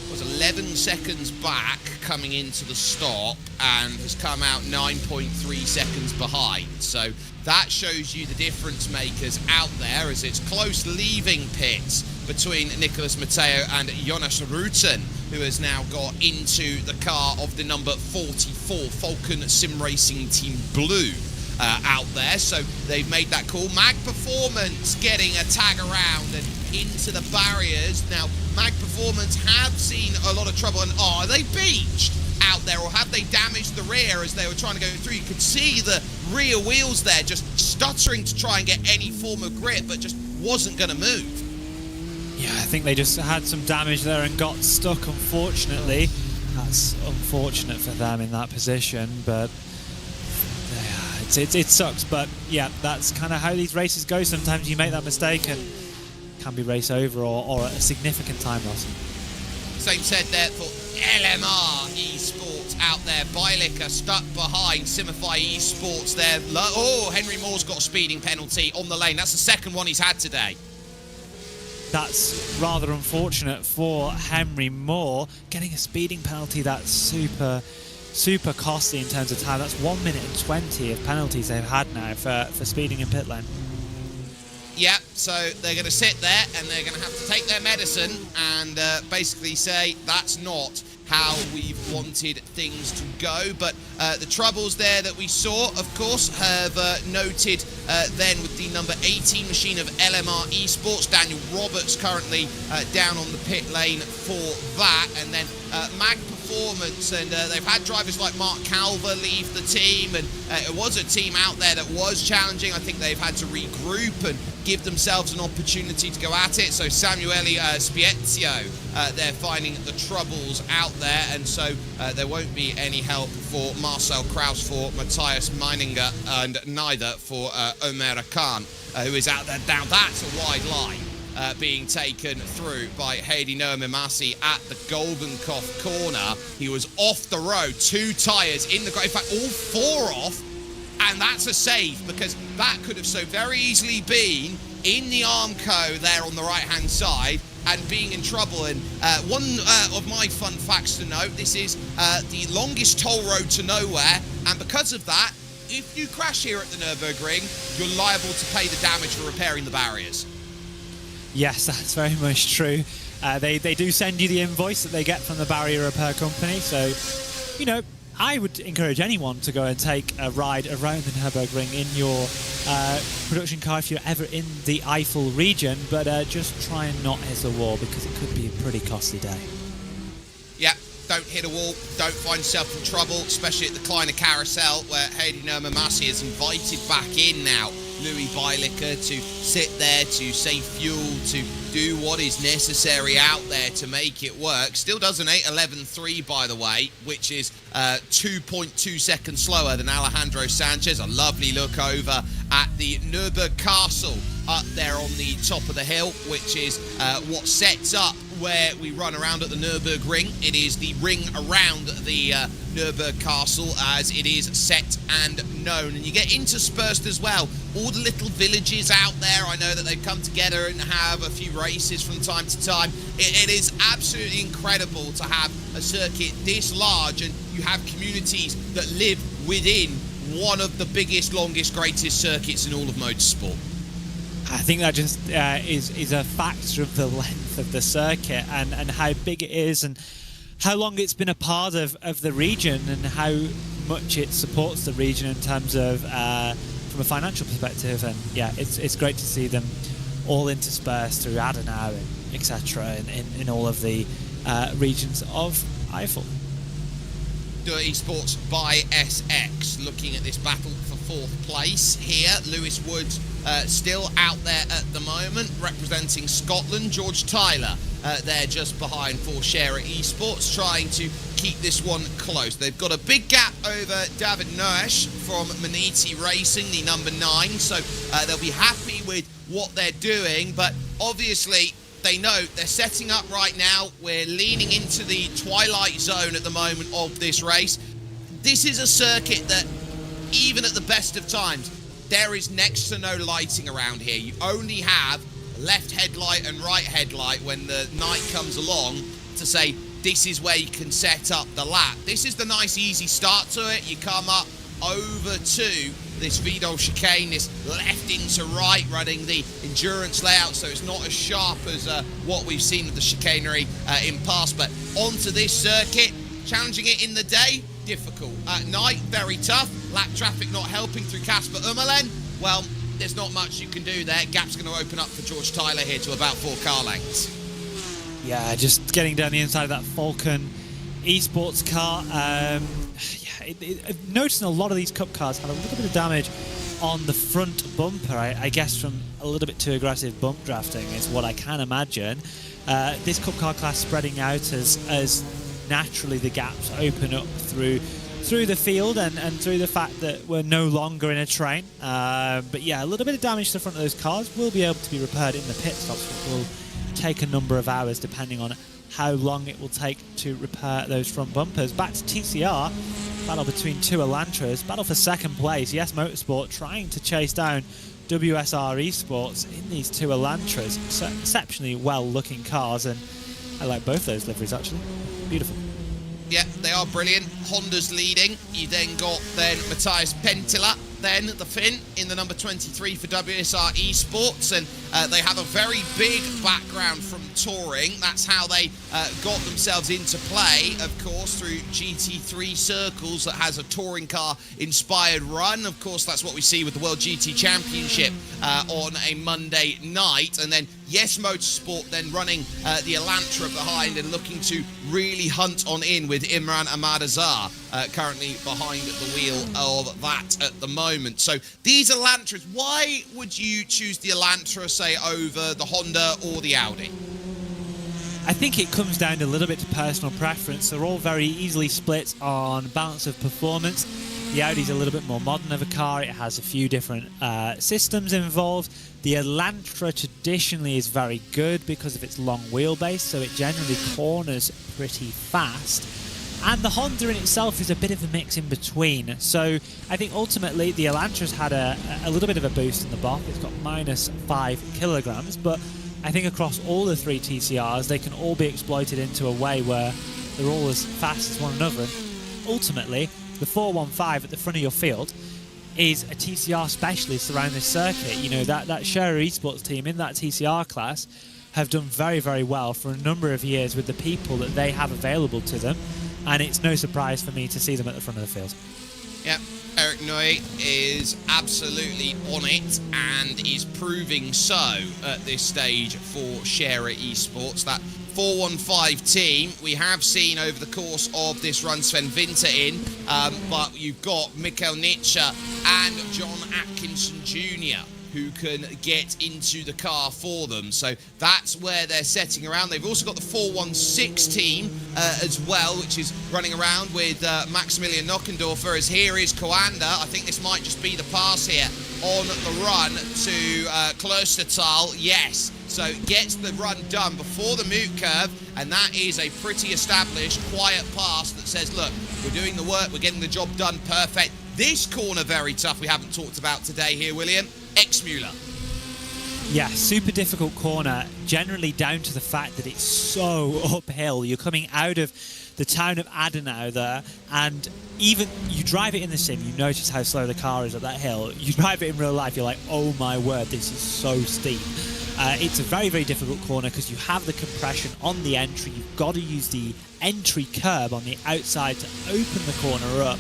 Was 11 seconds back coming into the stop and has come out 9.3 seconds behind. So that shows you the difference makers out there, as it's close leaving pits between Nicholas Matteo and Jonas Rutten, who has now got into the car of the number 44 Falcon Sim Racing Team Blue out there. So they've made that call. Mag Performance getting a tag around and into the barriers. Now, Mag Performance have seen a lot of trouble, and are they beached out there, or have they damaged the rear as they were trying to go through? You could see the rear wheels there just stuttering to try and get any form of grip, but just wasn't going to move. Yeah, I think they just had some damage there and got stuck, unfortunately. That's unfortunate for them in that position, but it sucks. But yeah, that's kind of how these races go. Sometimes you make that mistake and can be race over or a significant time loss. Same said there for LMR Esports out there. Bielica stuck behind Simify Esports there. Oh, Henry Moore's got a speeding penalty on the lane. That's the second one he's had today. That's rather unfortunate for Henry Moore, getting a speeding penalty that's super costly in terms of time. That's 1 minute and 20 of penalties they've had now for speeding in pit lane. Yeah, so they're going to sit there and they're going to have to take their medicine and basically say that's not how we've wanted things to go. But the troubles there that we saw, of course, have noted then with the number 18 machine of LMR Esports. Daniel Roberts currently down on the pit lane for that. And then Mag Performance, and they've had drivers like Mark Calver leave the team, and it was a team out there that was challenging. I think they've had to regroup and give themselves an opportunity to go at it. So Samuele Spiezio, they're finding the troubles out there, and so there won't be any help for Marcel Kraus, for Matthias Meininger, and neither for Omer Khan, who is out there. Now that's a wide line being taken through by Heidi Noamimasi at the Goldenkopf corner. He was off the road, 2 tyres in the... In fact, all 4 off, and that's a save, because that could have so very easily been in the Armco there on the right-hand side and being in trouble. And one of my fun facts to note, this is the longest toll road to nowhere, and because of that, if you crash here at the Nürburgring, you're liable to pay the damage for repairing the barriers. Yes, that's very much true. They do send you the invoice that they get from the barrier repair company, so, you know, I would encourage anyone to go and take a ride around the Nürburgring in your production car if you're ever in the Eifel region, but just try and not hit a wall, because it could be a pretty costly day. Yeah, don't hit a wall, don't find yourself in trouble, especially at the Kleiner Carousel, where Heidi Noamimasi is invited back in now. Louis Beilicker to sit there, to save fuel, to do what is necessary out there to make it work. Still does an 8:11.3, by the way, which is 2.2 seconds slower than Alejandro Sanchez. A lovely look over at the Nürburgring Castle up there on the top of the hill, which is what sets up where we run around at the Nürburgring. It is the ring around the Nürburgring Castle as it is set and known. And you get interspersed as well, all the little villages out there. I know that they come together and have a few races from time to time. It is absolutely incredible to have a circuit this large, and you have communities that live within one of the biggest, longest, greatest circuits in all of motorsport. I think that just is a factor of the length of the circuit and how big it is and how long it's been a part of the region and how much it supports the region in terms of from a financial perspective. And yeah, it's great to see them all interspersed through Adenauer and etc. in all of the regions of Eifel. Esports by SX looking at this battle for 4th place here. Lewis Woods still out there at the moment representing Scotland. George Tyler there just behind for Share Esports, trying to keep this one close. They've got a big gap over David Noesch from Maniti Racing, the number 9, so they'll be happy with what they're doing, but obviously they know they're setting up right now. We're leaning into the twilight zone at the moment of this race. This is a circuit that, even at the best of times, there is next to no lighting around here. You only have left headlight and right headlight when the night comes along to say this is where you can set up the lap. This is the nice easy start to it. You come up over to this Vidal chicane, this left into right, running the endurance layout, so it's not as sharp as what we've seen with the chicanery in past. But onto this circuit, challenging it in the day, difficult. At night, very tough. Lap traffic not helping through Casper Ummelen. Well, there's not much you can do there. Gap's going to open up for George Tyler here to about 4 car lengths. Yeah, just getting down the inside of that Falcon Esports car. Noticing a lot of these Cup cars have a little bit of damage on the front bumper, I guess from a little bit too aggressive bump drafting is what I can imagine. This Cup car class spreading out as naturally the gaps open up through the field and through the fact that we're no longer in a train. But yeah, a little bit of damage to the front of those cars will be able to be repaired in the pit stops, which will take a number of hours depending on how long it will take to repair those front bumpers. Back to TCR, battle between 2 Elantras, battle for 2nd place. Yes Motorsport trying to chase down WSR Esports in these 2 Elantras. So exceptionally well looking cars, and I like both those liveries actually. Beautiful. Yeah, they are brilliant. Honda's leading. You then got Matthias Pentila, then the Finn in the number 23 for WSR Esports, and they have a very big background from touring. That's how they got themselves into play, of course, through GT3 Circles that has a touring car inspired run. Of course, that's what we see with the World GT Championship on a Monday night, and then Yes Motorsport then running the Elantra behind and looking to really hunt on in with Imran Ahmadazar currently behind the wheel of that at the moment. So these Elantras, why would you choose the Elantra, say, over the Honda or the Audi? I think it comes down a little bit to personal preference. They're all very easily split on balance of performance. The Audi's a little bit more modern of a car. It has a few different systems involved. The Elantra traditionally is very good because of its long wheelbase, so it generally corners pretty fast. And the Honda in itself is a bit of a mix in between. So I think ultimately the Elantra's had a little bit of a boost in the BOP. It's got -5 kilograms, but I think across all the 3 TCRs, they can all be exploited into a way where they're all as fast as one another. And ultimately, the 415 at the front of your field is a TCR specialist around this circuit. You know, that Scherer Esports team in that TCR class have done very, very well for a number of years with the people that they have available to them. And it's no surprise for me to see them at the front of the field. Yep, Eric Neu is absolutely on it and is proving so at this stage for Scherer Esports. That 415 team we have seen over the course of this run Sven Winter in, but you've got Mikkel Nietzsche and John Atkinson Jr. who can get into the car for them. So that's where they're setting around. They've also got the 416 team as well, which is running around with Maximilian Nockendorfer, as here is Coanda. I think this might just be the pass here on the run to Klostertal. Yes, so gets the run done before the Moot curve, and that is a pretty established, quiet pass that says, look, we're doing the work, we're getting the job done, perfect. This corner very tough, we haven't talked about today here, William. X-Muller. Yeah, super difficult corner, generally down to the fact that it's so uphill. You're coming out of the town of Adenau there, and even you drive it in the sim, you notice how slow the car is up that hill. You drive it in real life, you're like, oh my word, this is so steep. It's a very, very difficult corner because you have the compression on the entry. You've got to use the entry curb on the outside to open the corner up.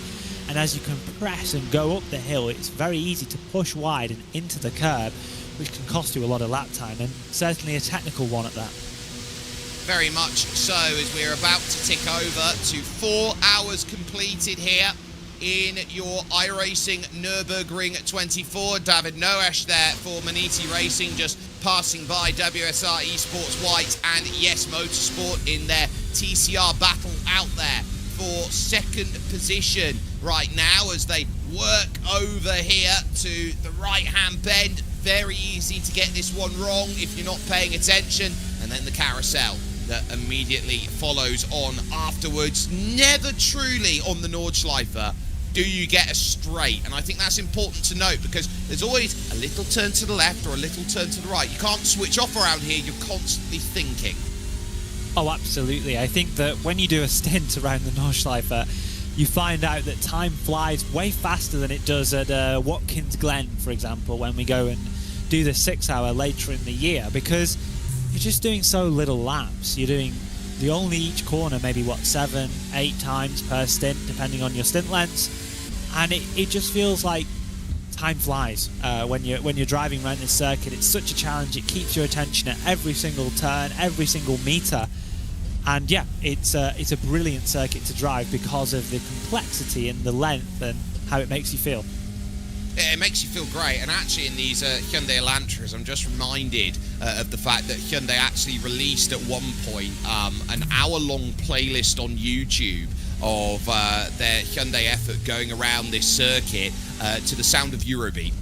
And as you compress and go up the hill, it's very easy to push wide and into the curb, which can cost you a lot of lap time, and certainly a technical one at that. Very much so, as we're about to tick over to 4 hours completed here in your iRacing Nürburgring 24. David Noesch there for Maniti Racing, just passing by WSR Esports White and Yes Motorsport in their TCR battle out there for second position right now as they work over here to the right-hand bend. Very easy to get this one wrong if you're not paying attention. And then the carousel that immediately follows on afterwards. Never truly on the Nordschleife do you get a straight. And I think that's important to note because there's always a little turn to the left or a little turn to the right. You can't switch off around here. You're constantly thinking. Oh, absolutely. I think that when you do a stint around the Nordschleife, you find out that time flies way faster than it does at Watkins Glen, for example, when we go and do the 6 hour later in the year, because you're just doing so little laps. You're doing only each corner maybe, 7, 8 times per stint, depending on your stint lengths, and it just feels like time flies when you're driving around this circuit. It's such a challenge. It keeps your attention at every single turn, every single meter. And yeah, it's a brilliant circuit to drive because of the complexity and the length and how it makes you feel. It makes you feel great, and actually in these Hyundai Elantras, I'm just reminded of the fact that Hyundai actually released at one point an hour-long playlist on YouTube of their Hyundai effort going around this circuit to the sound of Eurobeat.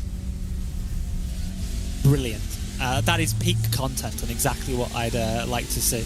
Brilliant. That is peak content and exactly what I'd like to see.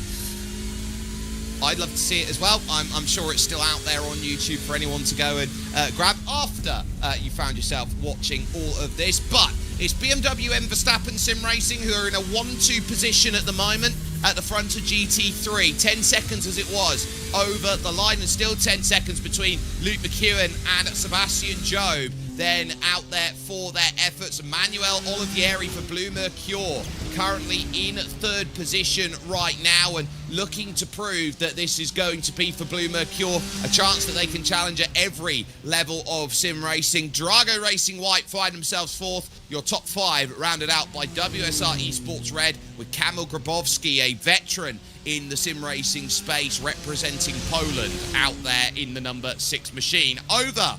I'd love to see it as well. I'm sure it's still out there on YouTube for anyone to go and grab after you found yourself watching all of this. But it's BMW and Verstappen Sim Racing who are in a 1-2 position at the moment at the front of GT3. 10 seconds as it was over the line, and still 10 seconds between Luke McEwen and Sebastian Jobe. Then out there for their efforts, Manuel Olivieri for Blue Mercure, currently in third position right now and looking to prove that this is going to be for Blue Mercure a chance that they can challenge at every level of sim racing. Drago Racing White find themselves fourth. Your top 5 rounded out by WSR Esports Red with Kamil Grabowski, a veteran in the sim racing space representing Poland, out there in the number 6 machine. Over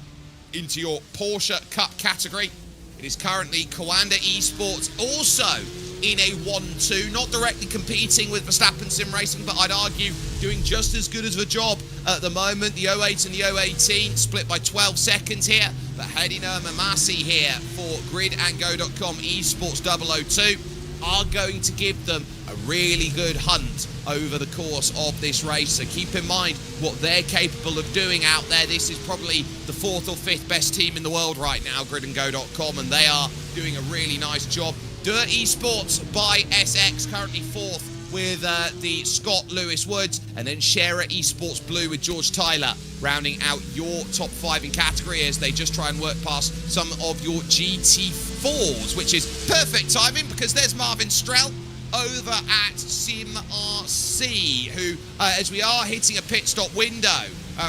into your Porsche Cup category, it is currently Coanda Esports, also in a 1-2, not directly competing with Verstappen Sim Racing, but I'd argue doing just as good as a job at the moment. The 08 and the 018 split by 12 seconds here, but Hedina Mamasi here for GridAndGo.com Esports 002 are going to give them a really good hunt over the course of this race. So keep in mind what they're capable of doing out there. This is probably the 4th or 5th best team in the world right now, GridAndGo.com, and they are doing a really nice job. Dirt Esports by SX, currently 4th with the Scott Lewis Woods, and then Scherer Esports Blue with George Tyler rounding out your top 5 in category as they just try and work past some of your GT4s, which is perfect timing because there's Marvin Strell over at SimRC, who, as we are hitting a pit stop window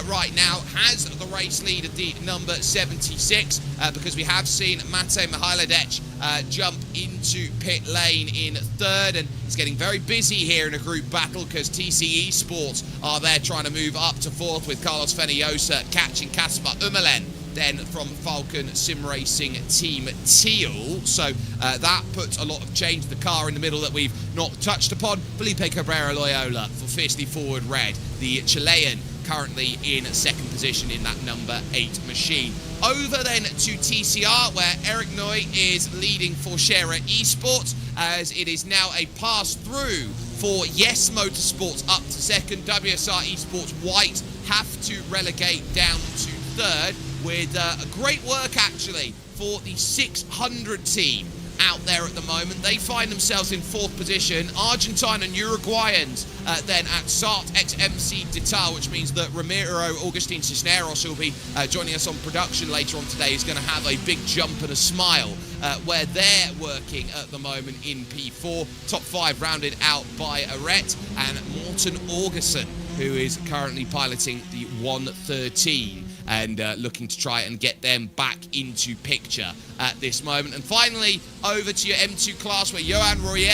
right now, has the race lead at the number 76 because we have seen Mate Mihajlovic jump into pit lane in 3rd, and it's getting very busy here in a group battle because TC Esports are there trying to move up to 4th with Carlos Fenollosa catching Kaspar Umelen then from Falcon Sim Racing Team Teal. So that puts a lot of change to the car in the middle that we've not touched upon. Felipe Cabrera Loyola for Fiercely Forward Red, the Chilean, currently in 2nd position in that number 8 machine. Over then to TCR, where Eric Noy is leading for Scherer Esports, as it is now a pass through for Yes Motorsports up to 2nd. WSR Esports White have to relegate down to 3rd, with great work actually for the 600 team out there at the moment. They find themselves in 4th position. Argentine and Uruguayans then at SART XMC Detal, which means that Ramiro Agustin Cisneros, who will be joining us on production later on today, is going to have a big jump and a smile where they're working at the moment in P4. Top 5 rounded out by Aret and Morten Augustin, who is currently piloting the 113. And looking to try and get them back into picture at this moment. And finally, over to your M2 class, where Johan Royer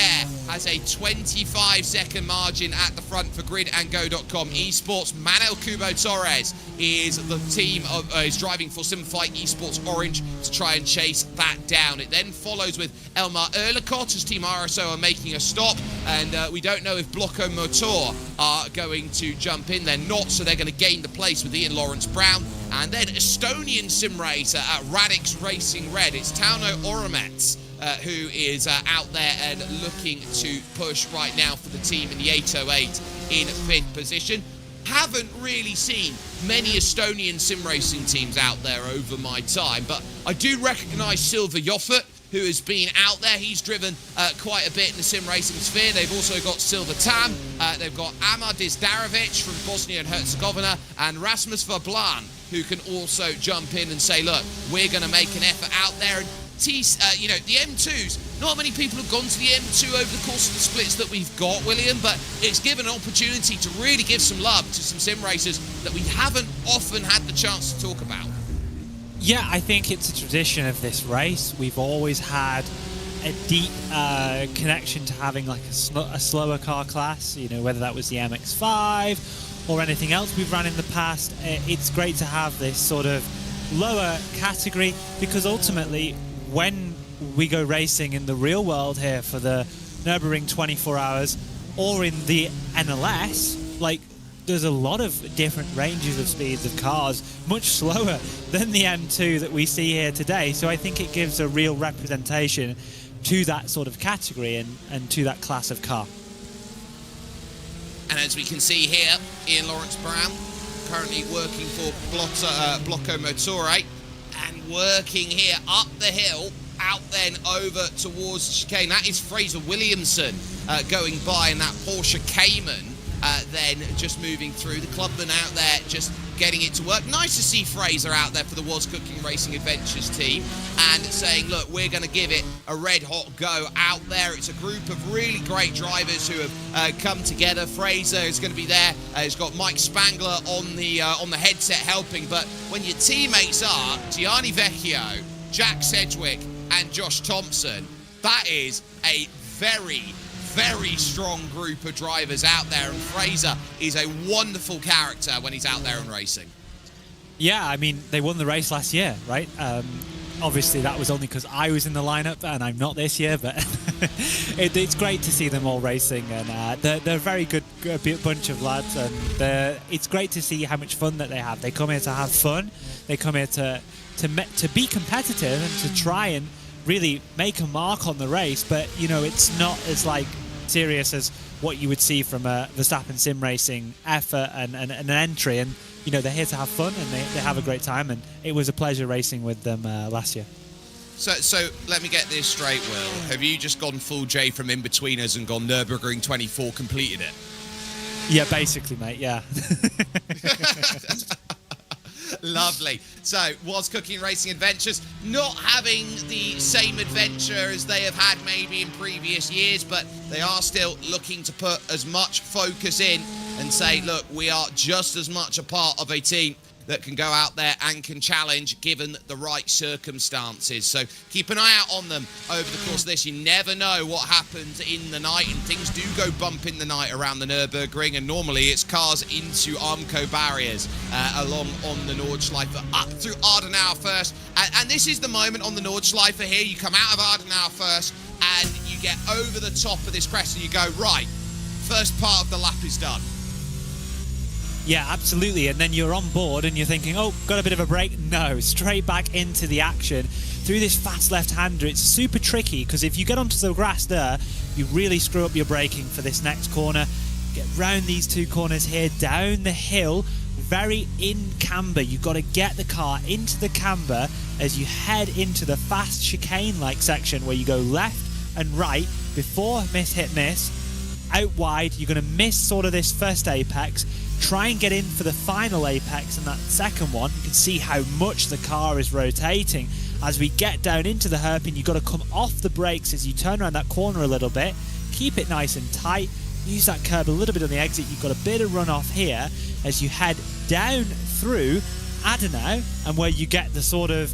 has a 25-second margin at the front for GridAndGo.com Esports. Manuel Kubo Torres is the team of is driving for Simfight Esports Orange to try and chase that down. It then follows with Elmar Erlikot as Team RSO are making a stop, and we don't know if Blocco Motor are going to jump in. They're not, so they're going to gain the place with Ian Lawrence Brown. And then Estonian sim racer at Radix Racing Red. It's Tauno Oromets who is out there and looking to push right now for the team in the 808 in 5th position. Haven't really seen many Estonian sim racing teams out there over my time, but I do recognise Silver Joffert, who has been out there. He's driven quite a bit in the sim racing sphere. They've also got Silver Tam. They've got Amar Dizdarovic from Bosnia and Herzegovina, and Rasmus Verblan, who can also jump in and say, look, we're going to make an effort out there. And you know, the M2s, not many people have gone to the M2 over the course of the splits that we've got, William, but it's given an opportunity to really give some love to some sim racers that we haven't often had the chance to talk about. Yeah, I think it's a tradition of this race. We've always had a deep connection to having like a slower car class, you know, whether that was the MX-5 or anything else we've run in the past. It's great to have this sort of lower category, because ultimately when we go racing in the real world here for the Nürburgring 24 hours or in the NLS, like, there's a lot of different ranges of speeds of cars, much slower than the M2 that we see here today. So I think it gives a real representation to that sort of category and to that class of car. And as we can see here, Ian Lawrence Brown currently working for Blocco Motore, and working here up the hill, out then over towards chicane. That is Fraser Williamson going by in that Porsche Cayman. Then just moving through, the clubman out there just getting it to work. Nice to see Fraser out there for the Was Cooking Racing Adventures team and saying, look, we're going to give it a red hot go out there. It's a group of really great drivers who have come together. Fraser is going to be there. He's got Mike Spangler on the headset helping, but when your teammates are Gianni Vecchio, Jack Sedgwick and Josh Thompson, that is a very strong group of drivers out there, and Fraser is a wonderful character when he's out there and racing. Yeah, I mean, they won the race last year, right? obviously that was only because I was in the lineup and I'm not this year, but it's great to see them all racing, and they're a very good bunch of lads, and it's great to see how much fun that they have. They come here to have fun, they come here to be competitive and to try and really make a mark on the race, but you know, it's not as like serious as what you would see from a Verstappen sim racing effort and an entry, and you know, they're here to have fun and they have a great time, and it was a pleasure racing with them last year. So let me get this straight, Will. Have you just gone full J from In-Betweeners and gone Nürburgring 24, completed it? Yeah, basically, mate, yeah. Lovely. So, was Cooking Racing Adventures not having the same adventure as they have had maybe in previous years, but they are still looking to put as much focus in and say, look, we are just as much a part of a team that can go out there and can challenge given the right circumstances. So keep an eye out on them over the course of this. You never know what happens in the night, and things do go bump in the night around the Nürburgring, and normally it's cars into Armco barriers along on the Nordschleife up through Ardenau first. And this is the moment on the Nordschleife here. You come out of Ardenau first and you get over the top of this crest and you go, right, first part of the lap is done. Yeah, absolutely. And then you're on board and you're thinking, oh, got a bit of a break? No, straight back into the action through this fast left-hander. It's super tricky because if you get onto the grass there, you really screw up your braking for this next corner. Get round these two corners here, down the hill, very in camber. You've got to get the car into the camber as you head into the fast chicane-like section where you go left and right before hit miss. Out wide, you're going to miss sort of this first apex. Try and get in for the final apex and that second one. You can see how much the car is rotating. As we get down into the hairpin, you've got to come off the brakes as you turn around that corner a little bit. Keep it nice and tight. Use that curb a little bit on the exit. You've got a bit of runoff here as you head down through Adenau, and where you get the sort of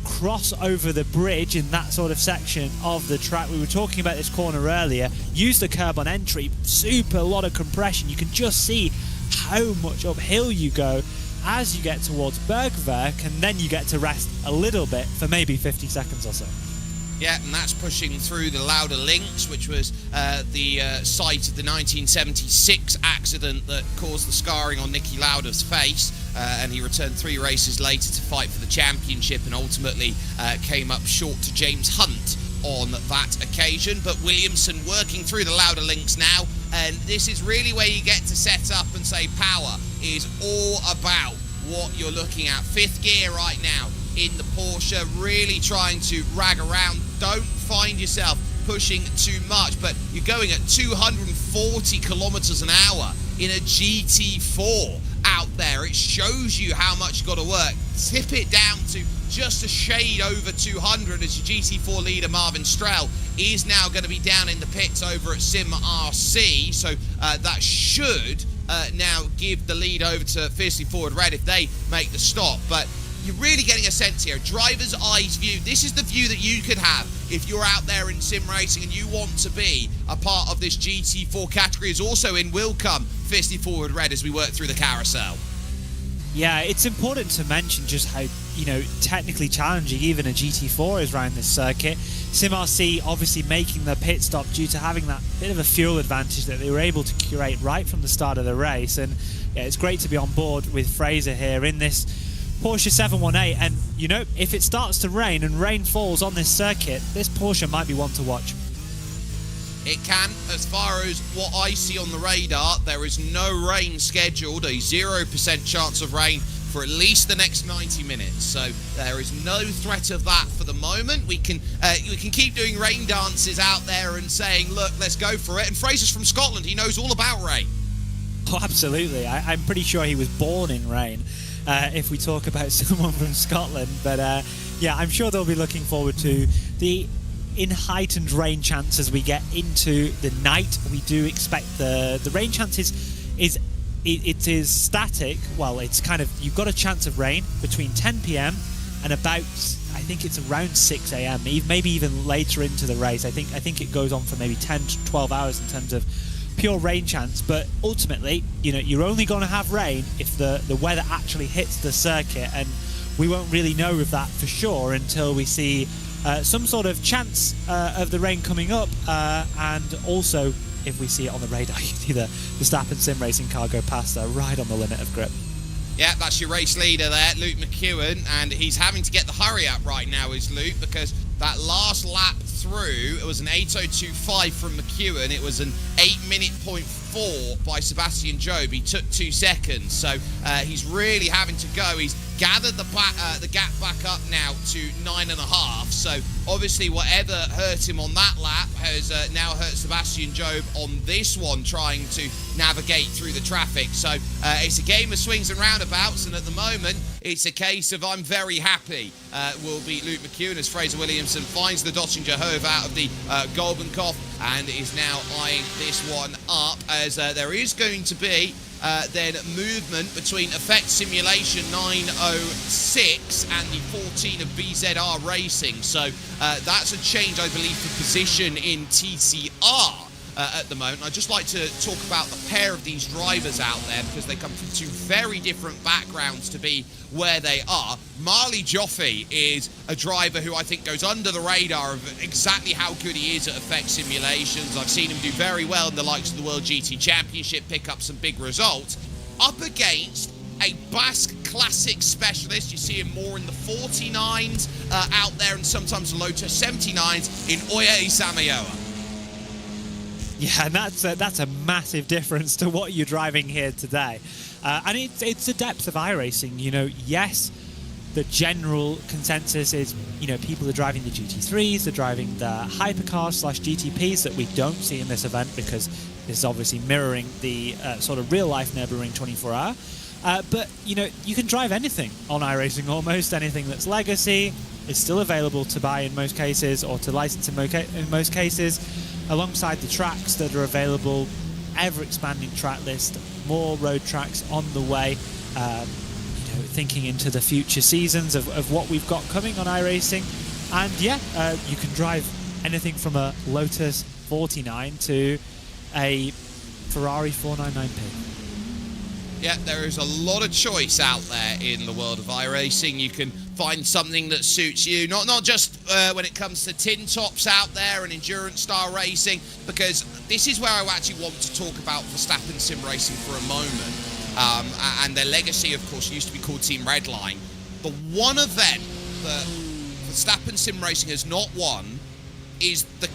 cross over the bridge in that sort of section of the track. We were talking about this corner earlier. Use the curb on entry. Super lot of compression. You can just see how much uphill you go as you get towards Bergwerk, and then you get to rest a little bit for maybe 50 seconds or so. Yeah, and that's pushing through the Lauda Links, which was the site of the 1976 accident that caused the scarring on Niki Lauda's face, and he returned 3 races later to fight for the championship and ultimately came up short to James Hunt on that occasion. But Williamson working through the Lauda Links now, and this is really where you get to set up and say power is all about what you're looking at. 5th gear right now in the Porsche, really trying to rag around. Don't find yourself pushing too much, but you're going at 240 kilometers an hour in a GT4 out there. It shows you how much you've got to work. Tip it down to just a shade over 200 as your GT4 leader Marvin Strel is now going to be down in the pits over at Sim RC, so that should now give the lead over to Fiercely Forward Red if they make the stop. But you're really getting a sense here, driver's eyes view. This is the view that you could have if you're out there in sim racing and you want to be a part of this GT4 category. Is also in will come Fiercely Forward Red as we work through the carousel. Yeah, it's important to mention just how, you know, technically challenging even a GT4 is around this circuit. SimRC obviously making the pit stop due to having that bit of a fuel advantage that they were able to curate right from the start of the race. And yeah, it's great to be on board with Fraser here in this Porsche 718. And, you know, if it starts to rain and rain falls on this circuit, this Porsche might be one to watch. It can. As far as what I see on the radar, there is no rain scheduled, a 0% chance of rain for at least the next 90 minutes. So there is no threat of that for the moment. We can keep doing rain dances out there and saying, look, let's go for it. And Fraser's from Scotland. He knows all about rain. Oh, absolutely. I'm pretty sure he was born in rain, if we talk about someone from Scotland. But yeah, I'm sure they'll be looking forward to the heightened rain chance as we get into the night. We do expect the rain chances it is static. Well, it's kind of, you've got a chance of rain between 10 p.m. and about, I think it's around 6 a.m. maybe even later into the race. I think it goes on for maybe 10 to 12 hours in terms of pure rain chance. But ultimately, you know, you're only going to have rain if the weather actually hits the circuit. And we won't really know of that for sure until we see some sort of chance of the rain coming up, and also if we see it on the radar, you see the Verstappen sim racing car go past there, right on the limit of grip. Yeah, that's your race leader there, Luke McEwen, and he's having to get the hurry up right now, is Luke, because that last lap through, it was an 8:02.5 from McEwen. It was an 8:04 by Sebastian Jobe. He took 2 seconds, so he's really having to go. He's gathered the gap back up now to 9.5. So obviously, whatever hurt him on that lap has now hurt Sebastian Jobe on this one, trying to navigate through the traffic. So it's a game of swings and roundabouts, and at the moment, it's a case of I'm very happy will be Luke McEwen as Fraser Williamson finds the Dottinger Hove out of the Goldenkopf and is now eyeing this one up, as there is going to be then movement between Effect Simulation 906 and the 14 of BZR Racing. So that's a change, I believe, for position in TCR. At the moment. I'd just like to talk about the pair of these drivers out there, because they come from 2 very different backgrounds to be where they are. Marley Joffe is a driver who I think goes under the radar of exactly how good he is at effect simulations. I've seen him do very well in the likes of the World GT Championship, pick up some big results. Up against a Basque Classic specialist. You see him more in the 49s out there, and sometimes Lotus 79s in Oya Isamayoa. Yeah, and that's a massive difference to what you're driving here today. And it's the depth of iRacing. You know, yes, the general consensus is, you know, people are driving the GT3s, they're driving the hypercars / GTPs that we don't see in this event, because this is obviously mirroring the sort of real-life Nürburgring 24-hour. But, you know, you can drive anything on iRacing, almost anything that's legacy. It's still available to buy in most cases, or to license in most cases, alongside the tracks that are available, ever-expanding track list, more road tracks on the way, you know, thinking into the future seasons of what we've got coming on iRacing. And yeah, you can drive anything from a Lotus 49 to a Ferrari 499P. Yeah, there is a lot of choice out there in the world of iRacing. You can find something that suits you, not just when it comes to tin tops out there and endurance style racing, because this is where I actually want to talk about Verstappen Sim Racing for a moment. And their legacy, of course, used to be called Team Redline. The one event that Verstappen Sim Racing has not won is the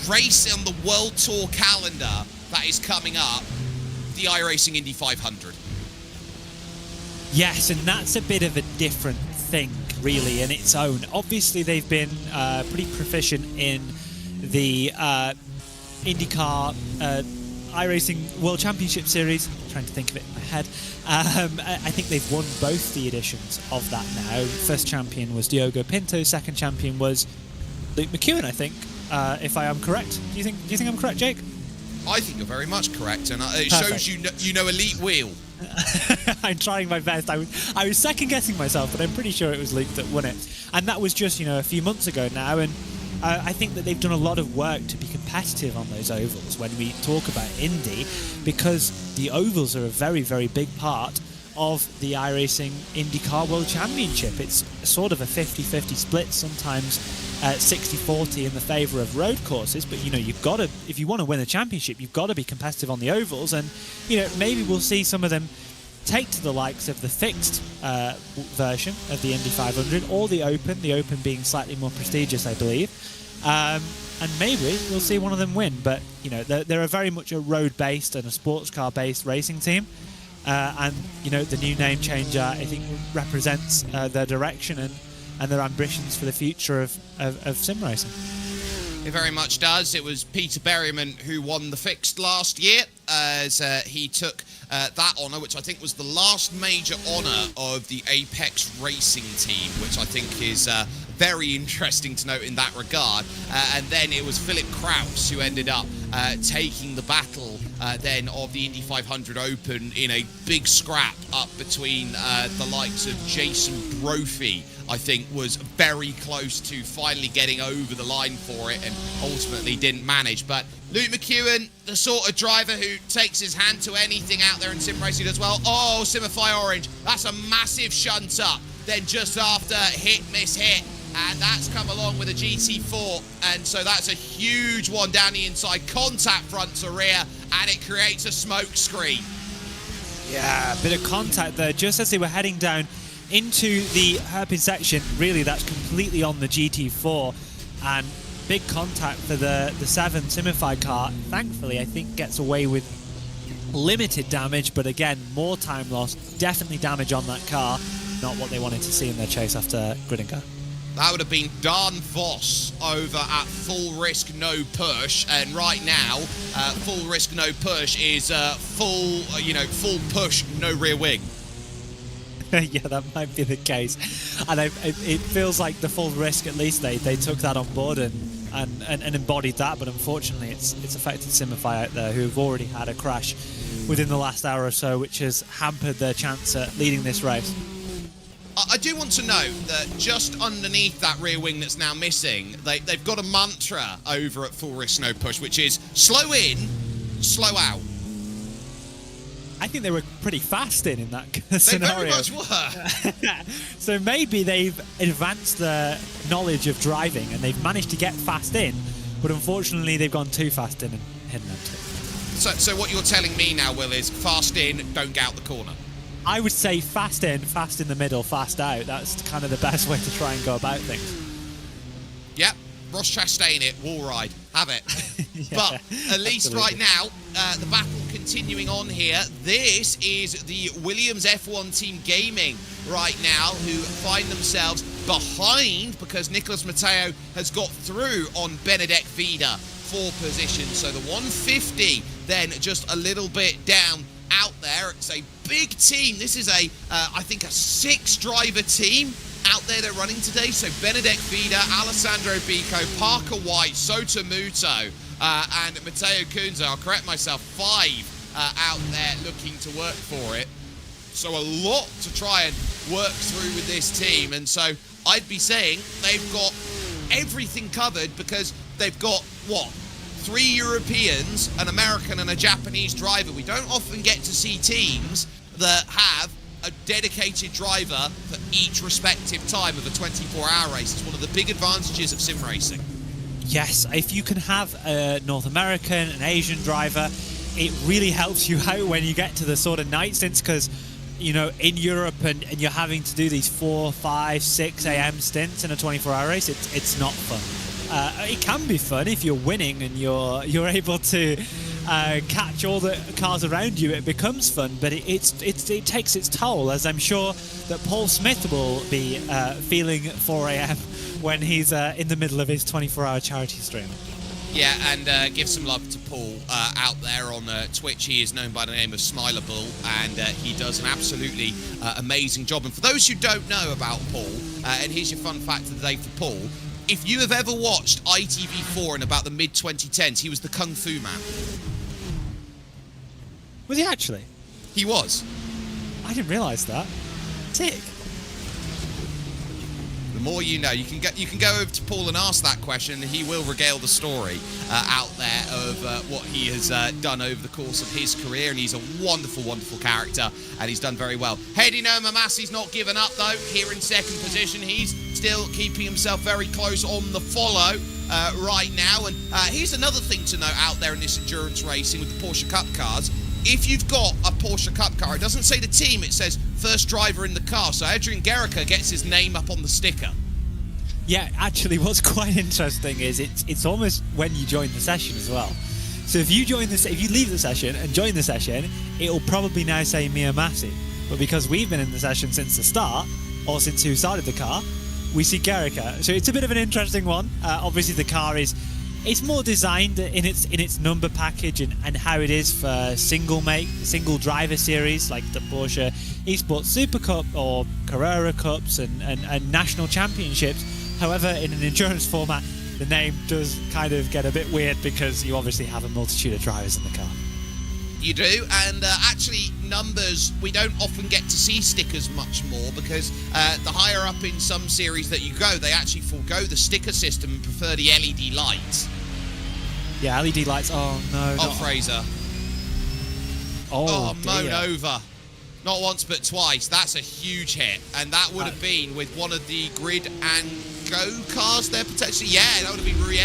race on the World Tour calendar that is coming up, the iRacing Indy 500. Yes, and that's a bit of a different thing, really, in its own. Obviously, they've been pretty proficient in the IndyCar iRacing World Championship Series. I'm trying to think of it in my head. I think they've won both the editions of that now. First champion was Diogo Pinto. Second champion was Luke McEwen, I think, if I am correct. Do you think I'm correct, Jake? I think you're very much correct, and it shows you know elite wheel. I'm trying my best. I was second guessing myself, but I'm pretty sure it was Luke that won it, and that was just, you know, a few months ago now. And I think that they've done a lot of work to be competitive on those ovals when we talk about Indy, because the ovals are a very, very big part of the iRacing IndyCar World Championship. It's sort of a 50-50 split, sometimes 60-40 in the favour of road courses, but, you know, you've got to, if you want to win a championship, you've got to be competitive on the ovals. And, you know, maybe we'll see some of them take to the likes of the fixed version of the Indy 500 or the Open being slightly more prestigious, I believe. And maybe we'll see one of them win, but, you know, they're a very much a road-based and a sports car-based racing team. And, you know, the new name change, I think, represents their direction and their ambitions for the future of sim racing. It very much does. It was Peter Berryman who won the fixed last year, as he took that honour, which I think was the last major honour of the Apex Racing team, which I think is very interesting to note in that regard. And then it was Philip Kraus who ended up taking the battle then of the Indy 500 Open in a big scrap up between the likes of Jason Brophy. I think was very close to finally getting over the line for it and ultimately didn't manage. But Luke McEwen, the sort of driver who takes his hand to anything out there in sim racing as well. Oh, Simify Orange, that's a massive shunt up then just after hit, miss, hit. And that's come along with a GT4, and so that's a huge one down the inside. Contact front to rear, and it creates a smoke screen. Yeah, a bit of contact there just as they were heading down into the hairpin section. Really, that's completely on the GT4, and big contact for the 7 Simify car. Thankfully, I think gets away with limited damage, but again, more time loss, definitely damage on that car. Not what they wanted to see in their chase after Grid and Go. That would have been Dan Voss over at Full Risk No Push, and right now, Full Risk No Push is full push, no rear wing. Yeah, that might be the case, and it feels like the Full Risk, at least they took that on board and embodied that, but unfortunately it's affected Simify out there, who have already had a crash within the last hour or so, which has hampered their chance at leading this race. I do want to note that just underneath that rear wing that's now missing, they've got a mantra over at Full Risk No Push, which is slow in, slow out. I think they were pretty fast in that scenario. They very much were. So maybe they've advanced their knowledge of driving and they've managed to get fast in, but unfortunately they've gone too fast in and hidden them too. So what you're telling me now, Will, is fast in, don't get out the corner. I would say fast in the middle, fast out. That's kind of the best way to try and go about things. Yep, Ross Chastain it, wall ride, have it. Yeah, but at least absolutely. right now, the battle continuing on here. This is the Williams F1 Team Gaming right now, who find themselves behind because Nicholas Matteo has got through on Benedek Vida for position. So the 150 then just a little bit down out there. It's a big team. This is I think a 6-driver team out there they're running today. So Benedek Vida, Alessandro Bico, Parker White, Sota Muto, and Matteo Kunze. I'll correct myself, 5 out there looking to work for it. So a lot to try and work through with this team. And so I'd be saying they've got everything covered because they've got, 3 Europeans, an American and a Japanese driver. We don't often get to see teams that have a dedicated driver for each respective time of a 24-hour race. It's one of the big advantages of sim racing. Yes, if you can have a North American, an Asian driver, it really helps you out when you get to the sort of night stints, because, you know, in Europe and you're having to do these 4, 5, 6 a.m. stints in a 24-hour race, it's not fun. It can be fun if you're winning and you're able to catch all the cars around you. It becomes fun, but it takes its toll, as I'm sure that Paul Smith will be feeling at 4 a.m. when he's in the middle of his 24-hour charity stream. Yeah, and give some love to Paul out there on Twitch. He is known by the name of Smilerbull, and he does an absolutely amazing job. And for those who don't know about Paul, and here's your fun fact of the day for Paul, if you have ever watched ITV4 in about the mid-2010s, he was the Kung Fu Man. Was he actually? He was. I didn't realise that. Sick. The more you know. You can go over to Paul and ask that question, and he will regale the story out there of what he has done over the course of his career. And he's a wonderful, wonderful character, and he's done very well. Hedino Mamassi's not given up, though. Here in second position, he's still keeping himself very close on the follow right now. And here's another thing to note out there in this endurance racing with the Porsche Cup cars. If you've got a Porsche Cup car, it doesn't say the team, it says first driver in the car. So Adrian Gericke gets his name up on the sticker. Yeah, actually, what's quite interesting is it's almost when you join the session as well. So if you leave the session and join the session, it'll probably now say Mia Massi. But because we've been in the session since the start, or since we started the car, we see Gericke. So it's a bit of an interesting one. Obviously, the car it's more designed in its number package and how it is for single driver series like the Porsche Esports Super Cup or Carrera Cups and national championships. However, in an endurance format, the name does kind of get a bit weird because you obviously have a multitude of drivers in the car. You do, and actually numbers, we don't often get to see stickers much more because the higher up in some series that you go, they actually forego the sticker system and prefer the LED lights. Yeah, LED lights. Oh no! Oh, Fraser. Oh, Moan over. Not once, but twice. That's a huge hit. And that would have been with one of the Grid and Go cars there, potentially. Yeah, that would have been Gruyere.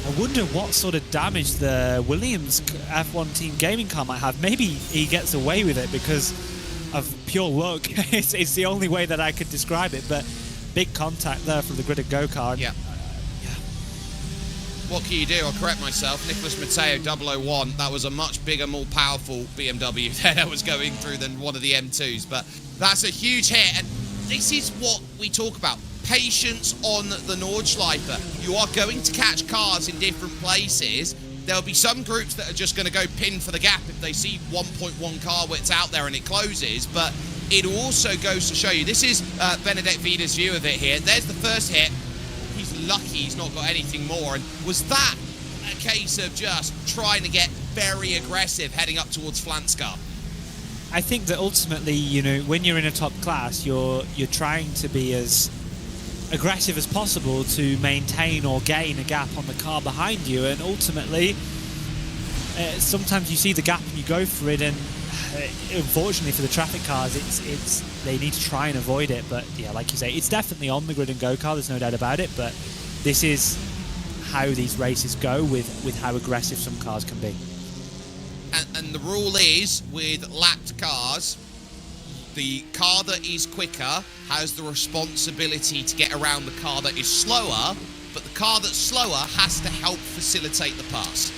I wonder what sort of damage the Williams F1 Team Gaming car might have. Maybe he gets away with it because of pure luck. It's the only way that I could describe it. But big contact there from the Grid and Go car. Yeah. What can you do? I'll correct myself. Nicholas Matteo 001. That was a much bigger, more powerful BMW that was going through than one of the M2s. But that's a huge hit. And this is what we talk about. Patience on the Nordschleife. You are going to catch cars in different places. There'll be some groups that are just going to go pin for the gap if they see 1.1 car widths out there and it closes. But it also goes to show you, this is Benedek Vida's view of it here. There's the first hit. He's lucky he's not got anything more. And was that a case of just trying to get very aggressive heading up towards Flanskar? I think that ultimately, you know, when you're in a top class, you're trying to be as aggressive as possible to maintain or gain a gap on the car behind you, and ultimately sometimes you see the gap and you go for it, and unfortunately for the traffic cars, it's they need to try and avoid it. But yeah, like you say, it's definitely on the Grid and Go car, there's no doubt about it, but this is how these races go with how aggressive some cars can be. And the rule is, with lapped cars, the car that is quicker has the responsibility to get around the car that is slower, but the car that's slower has to help facilitate the pass.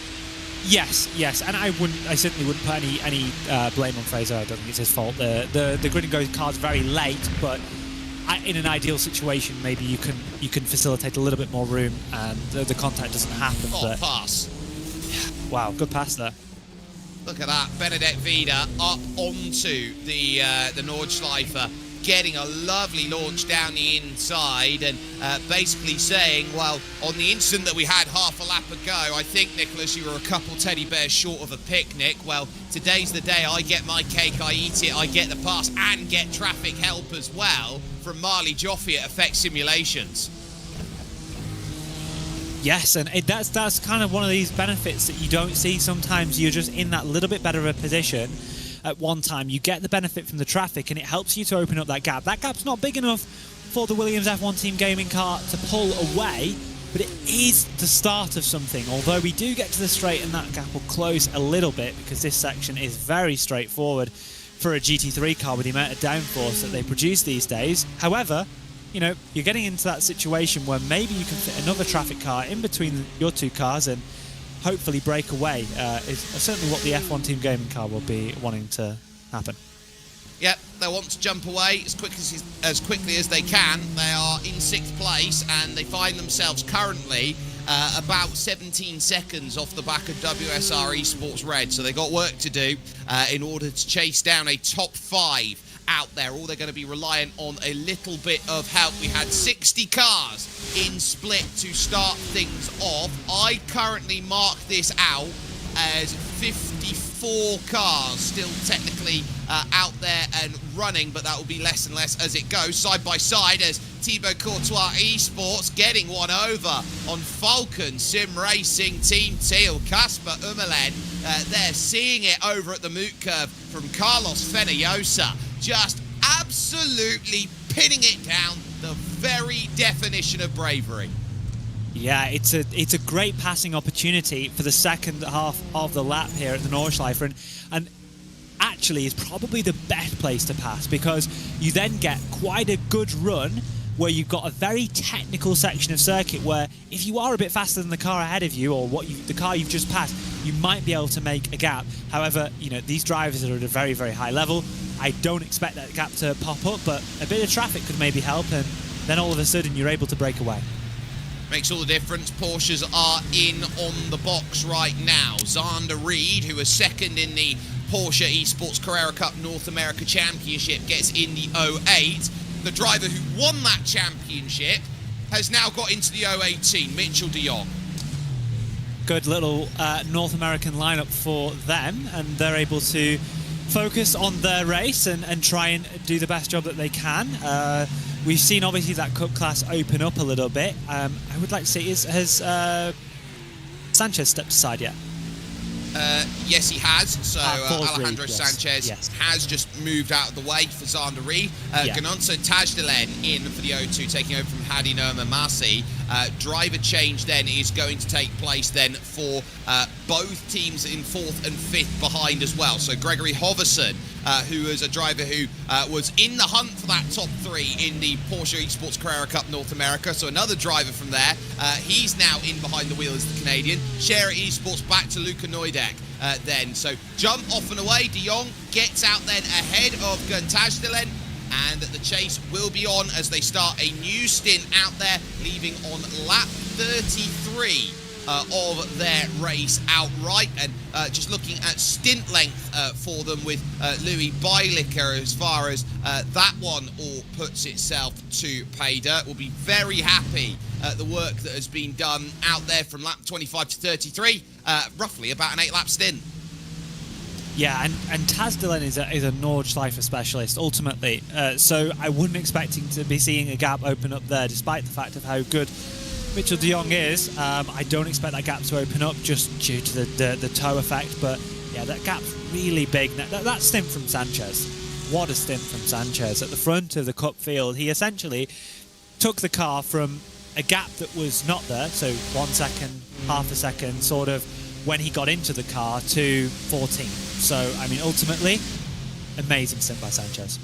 Yes, and I certainly wouldn't put any blame on Fraser. I don't think it's his fault. The Grid and Go car's very late, but in an ideal situation, maybe you can facilitate a little bit more room and the contact doesn't happen. Oh, pass! Wow, good pass there. Look at that, Benedek Vida up onto the Nordschleife, getting a lovely launch down the inside, and basically saying, well, on the instant that we had half a lap ago, I think, Nicholas, you were a couple teddy bears short of a picnic. Well, today's the day I get my cake, I eat it, I get the pass, and get traffic help as well from Marley Joffe at Effect Simulations. Yes, and that's kind of one of these benefits that you don't see sometimes. You're just in that little bit better of a position at one time. You get the benefit from the traffic, and it helps you to open up that gap. That gap's not big enough for the Williams F1 Team Gaming car to pull away, but it is the start of something. Although we do get to the straight, and that gap will close a little bit because this section is very straightforward for a GT3 car with the amount of downforce that they produce these days. However, you know, you're getting into that situation where maybe you can fit another traffic car in between your two cars and hopefully break away. Is certainly what the F1 Team Gaming car will be wanting to happen. Yep, they want to jump away as quickly as they can. They are in 6th place, and they find themselves currently about 17 seconds off the back of WSR Esports Red. So they've got work to do in order to chase down a top 5 out there. All they're going to be reliant on a little bit of help. We had 60 cars in split to start things off. I currently mark this out as 54 cars still technically out there and running, but that will be less and less as it goes. Side by side as Thibaut Courtois Esports getting one over on Falcon Sim Racing Team Teal. Casper Umelen, they're seeing it over at the moot curve from Carlos Fenollosa. Just absolutely pinning it down, the very definition of bravery. Yeah, it's a great passing opportunity for the second half of the lap here at the Nordschleife, and actually is probably the best place to pass, because you then get quite a good run where you've got a very technical section of circuit where if you are a bit faster than the car ahead of you, or the car you've just passed, you might be able to make a gap. However, you know, these drivers are at a very, very high level. I don't expect that gap to pop up, but a bit of traffic could maybe help, and then all of a sudden you're able to break away. Makes all the difference. Porsches are in on the box right now. Xander Reed, who was second in the Porsche Esports Carrera Cup North America Championship, gets in the 08. The driver who won that championship has now got into the 018, Mitchell de Jong. Good little North American lineup for them, and they're able to focus on their race and try and do the best job that they can. We've seen obviously that Cup class open up a little bit. I would like to see, has Sanchez stepped aside yet? Yes, he has. So Alejandro yes. Sanchez has just moved out of the way for Zander Reed. Ganonso Tajdelen in for the O2, taking over from Hadi Nurma Masi. Driver change then is going to take place then for both teams in 4th and 5th behind as well. So Gregory Hoverson, who is a driver who was in the hunt for that top 3 in the Porsche Esports Carrera Cup North America. So another driver from there. He's now in behind the wheel as the Canadian. Share Esports back to Luca Neudek then. So jump off and away. De Jong gets out then ahead of Tajdelen. And the chase will be on as they start a new stint out there, leaving on lap 33 of their race outright. And just looking at stint length for them with Louis Beilicker as far as that one all puts itself to pay dirt. We'll be very happy at the work that has been done out there from lap 25 to 33, roughly about an 8-lap stint. Yeah, and Tajdelen is a Nordschleifer specialist, ultimately. So I wouldn't expect him to be seeing a gap open up there, despite the fact of how good Mitchell de Jong is. I don't expect that gap to open up just due to the toe effect. But yeah, that gap's really big. That stint from Sanchez. What a stint from Sanchez. At the front of the Cup field, he essentially took the car from a gap that was not there, so 1 second, half a second, sort of, when he got into the car to 14. So, I mean, ultimately, amazing stint by Sanchez.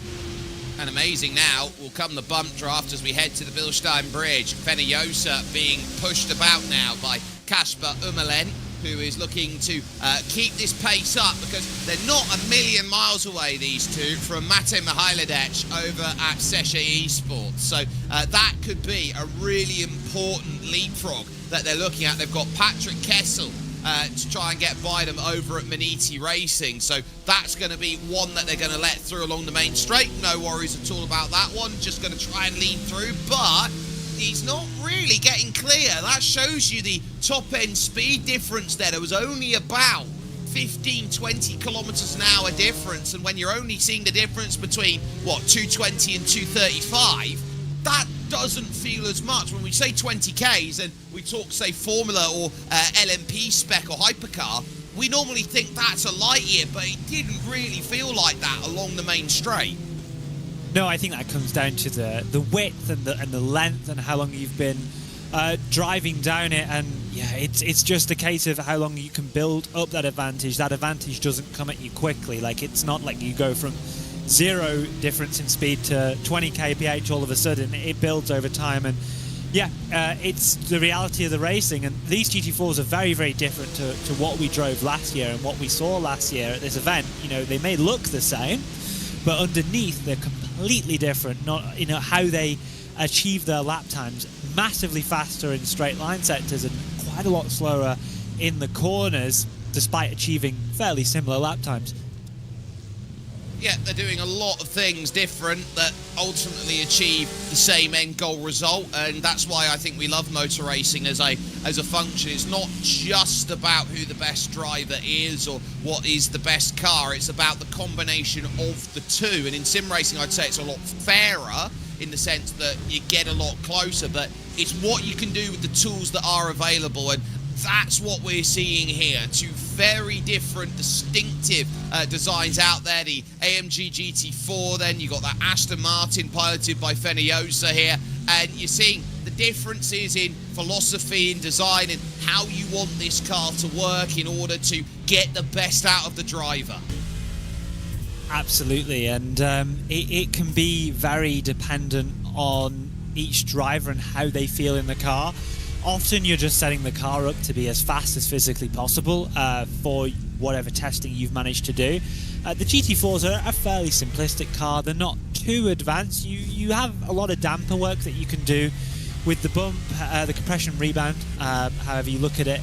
And amazing now will come the bump draft as we head to the Bilstein Bridge. Feniosa being pushed about now by Kasper Umelen, who is looking to keep this pace up because they're not a million miles away, these two, from Mate Mihailovic over at Sesha Esports. So that could be a really important leapfrog that they're looking at. They've got Patrick Kessel to try and get by them over at Maniti Racing. So that's going to be one that they're going to let through along the main straight. No worries at all about that one. Just going to try and lead through, but he's not really getting clear. That shows you the top-end speed difference there. There was only about 15, 20 kilometres an hour difference, and when you're only seeing the difference between, 220 and 235, that doesn't feel as much. When we say 20 Ks and we talk, say, Formula or LMP spec or hypercar, we normally think that's a light year, but it didn't really feel like that along the main straight. No, I think that comes down to the width and the length and how long you've been driving down it. And yeah, it's just a case of how long you can build up that advantage. That advantage doesn't come at you quickly. Like, it's not like you go from 0 difference in speed to 20 kph all of a sudden. It builds over time. And yeah, it's the reality of the racing. And these GT4s are very, very different to what we drove last year and what we saw last year at this event. You know, they may look the same, but underneath they're completely different. Not, how they achieve their lap times, massively faster in straight line sectors and quite a lot slower in the corners, despite achieving fairly similar lap times. Yeah, they're doing a lot of things different that ultimately achieve the same end goal result, and that's why I think we love motor racing as a function. It's not just about who the best driver is or what is the best car. It's about the combination of the two, and in sim racing I'd say it's a lot fairer in the sense that you get a lot closer, but it's what you can do with the tools that are available, and that's what we're seeing here. Two very different, distinctive designs out there. The AMG GT4, then you got that Aston Martin piloted by Feniosa here, and you're seeing the differences in philosophy and design and how you want this car to work in order to get the best out of the driver. Absolutely, and it can be very dependent on each driver and how they feel in the car. Often you're just setting the car up to be as fast as physically possible for whatever testing you've managed to do. The GT4s are a fairly simplistic car. They're not too advanced. You have a lot of damper work that you can do with the bump, the compression rebound, however you look at it,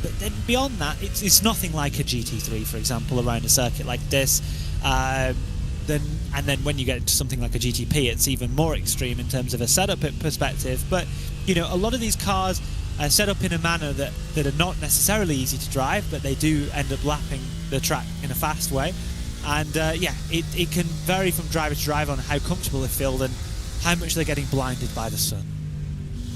but then beyond that, it's nothing like a GT3, for example, around a circuit like this. Then when you get into something like a GTP, it's even more extreme in terms of a setup perspective. But a lot of these cars are set up in a manner that are not necessarily easy to drive, but they do end up lapping the track in a fast way. And it can vary from driver to driver on how comfortable they feel and how much they're getting blinded by the sun.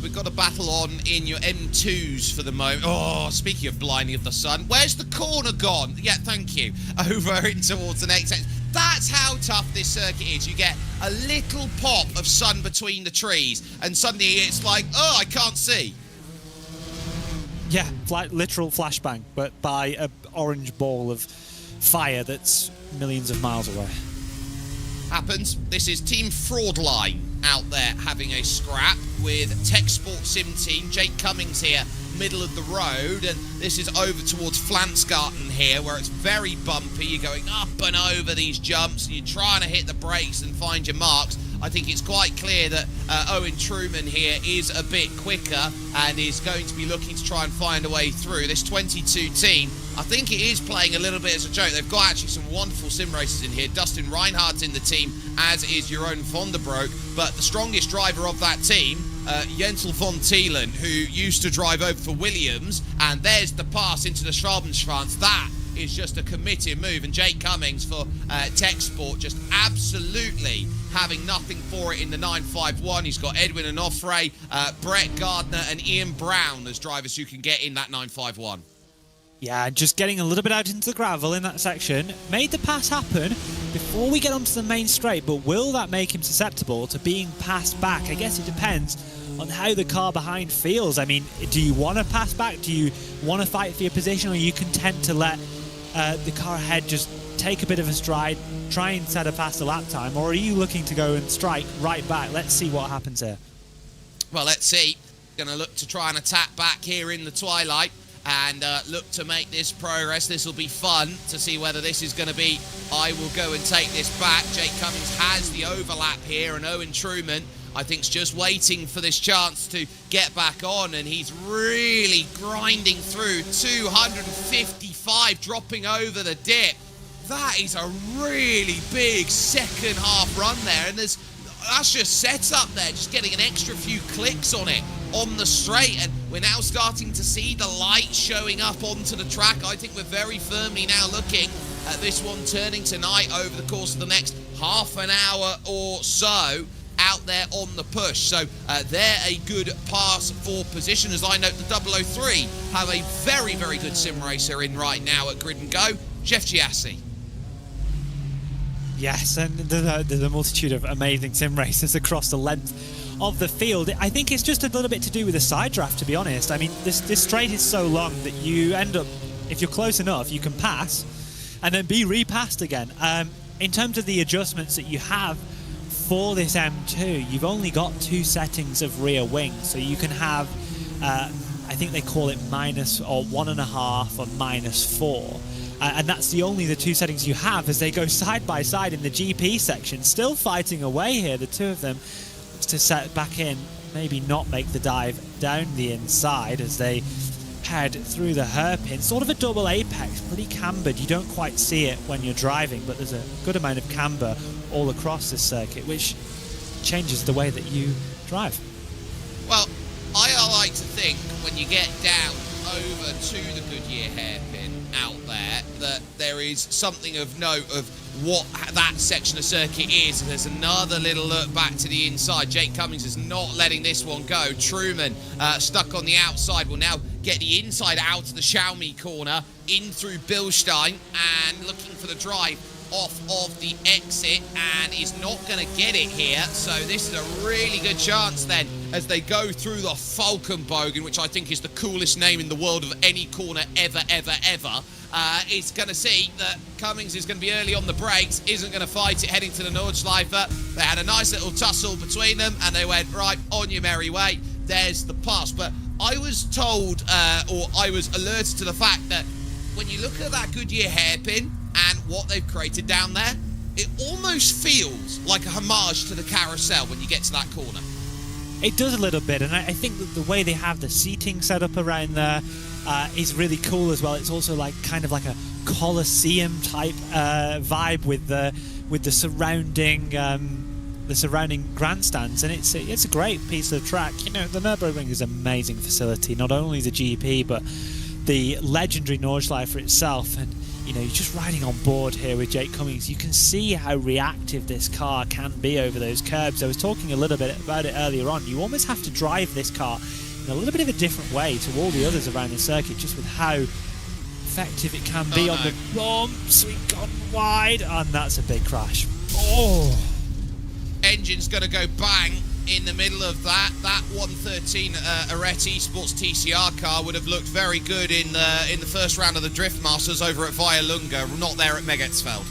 we've got a battle on in your M2s for the moment. Oh, speaking of blinding of the sun, where's the corner gone? Yeah, thank you. Over in towards the next section. That's how tough this circuit is. You get a little pop of sun between the trees, and suddenly it's like, oh, I can't see. Yeah, literal flashbang, but by an orange ball of fire that's millions of miles away. Happens. This is Team Fraudline out there having a scrap with Tech Sport Sim Team. Jake Cummings here, middle of the road, and this is over towards Flansgarten here, where it's very bumpy. You're going up and over these jumps, and you're trying to hit the brakes and find your marks. I think it's quite clear that Owen Truman here is a bit quicker and is going to be looking to try and find a way through. This 22 team, I think it is playing a little bit as a joke. They've got actually some wonderful sim races in here. Dustin Reinhardt's in the team, as is Jeroen van der Broek. But the strongest driver of that team, Jensel von Thielen, who used to drive over for Williams, and there's the pass into the Schwabenschwanz. That is just a committed move, and Jake Cummings for Tech Sport just absolutely having nothing for it in the 951. He's got Edwin Onofre, Brett Gardner and Ian Brown as drivers who can get in that 951. Yeah, just getting a little bit out into the gravel in that section. Made the pass happen before we get onto the main straight, but will that make him susceptible to being passed back? I guess it depends on how the car behind feels. I mean, do you want to pass back? Do you want to fight for your position? Or are you content to let the car ahead just take a bit of a stride, try and set a faster lap time? Or are you looking to go and strike right back? Let's see what happens here. Well, let's see. Going to look to try and attack back here in the twilight and look to make this progress. This will be fun to see whether this is going to be, I will go and take this back. Jake Cummings has the overlap here, and Owen Truman, I think, is just waiting for this chance to get back on, and he's really grinding through 255, dropping over the dip. That is a really big second half run there, and that's just set up there, just getting an extra few clicks on it on the straight, and we're now starting to see the light showing up onto the track. I think we're very firmly now looking at this one turning tonight over the course of the next half an hour or so out there on the push. So they're a good pass for position, as I note the 003 have a very, very good sim racer in right now at Grid and Go, Jeff Giassi. Yes, and there's a multitude of amazing sim racers across the length of the field. I think it's just a little bit to do with the side draft, to be honest. I mean, this straight is so long that you end up, if you're close enough, you can pass and then be repassed again. In terms of the adjustments that you have for this M2, you've only got 2 settings of rear wing, so you can have, I think they call it minus or 1.5 or -4. And that's the 2 settings you have as they go side by side in the GP section. Still fighting away here, the two of them, to set back in, maybe not make the dive down the inside as they head through the hairpin. Sort of a double apex, pretty cambered. You don't quite see it when you're driving, but there's a good amount of camber all across this circuit, which changes the way that you drive. Well, I like to think when you get down over to the Goodyear hairpin out there that there is something of note of what that section of circuit is. There's another little look back to the inside. Jake Cummings is not letting this one go. Truman stuck on the outside will now get the inside out to the Xiaomi corner, in through Bilstein, and looking for the drive off of the exit, and is not going to get it here. So this is a really good chance then as they go through the Falkenbogen, which I think is the coolest name in the world of any corner ever. It's going to see that Cummings is going to be early on the brakes, isn't going to fight it heading to the Nordschleife. They had a nice little tussle between them, and they went, right, on your merry way. There's the pass. But I was told, or I was alerted to the fact that when you look at that Goodyear hairpin and what they've created down there, it almost feels like a homage to the carousel when you get to that corner. It does a little bit, and I think that the way they have the seating set up around there is really cool as well. It's also like kind of like a Colosseum type vibe with the surrounding grandstands, and it's a great piece of track. You know, the Nürburgring is an amazing facility, not only the GP but the legendary Nordschleife itself, and you know, you're just riding on board here with Jake Cummings. You can see how reactive this car can be over those curbs. I was talking a little bit about it earlier on. You almost have to drive this car in a little bit of a different way to all the others around the circuit, just with how effective it can be on the bumps. We've gone wide, and that's a big crash. Oh! Engine's going to go bang in the middle of that. That 113 Arete Esports TCR car would have looked very good in the first round of the Drift Masters over at Via Lunga, not there at Megetsfeld.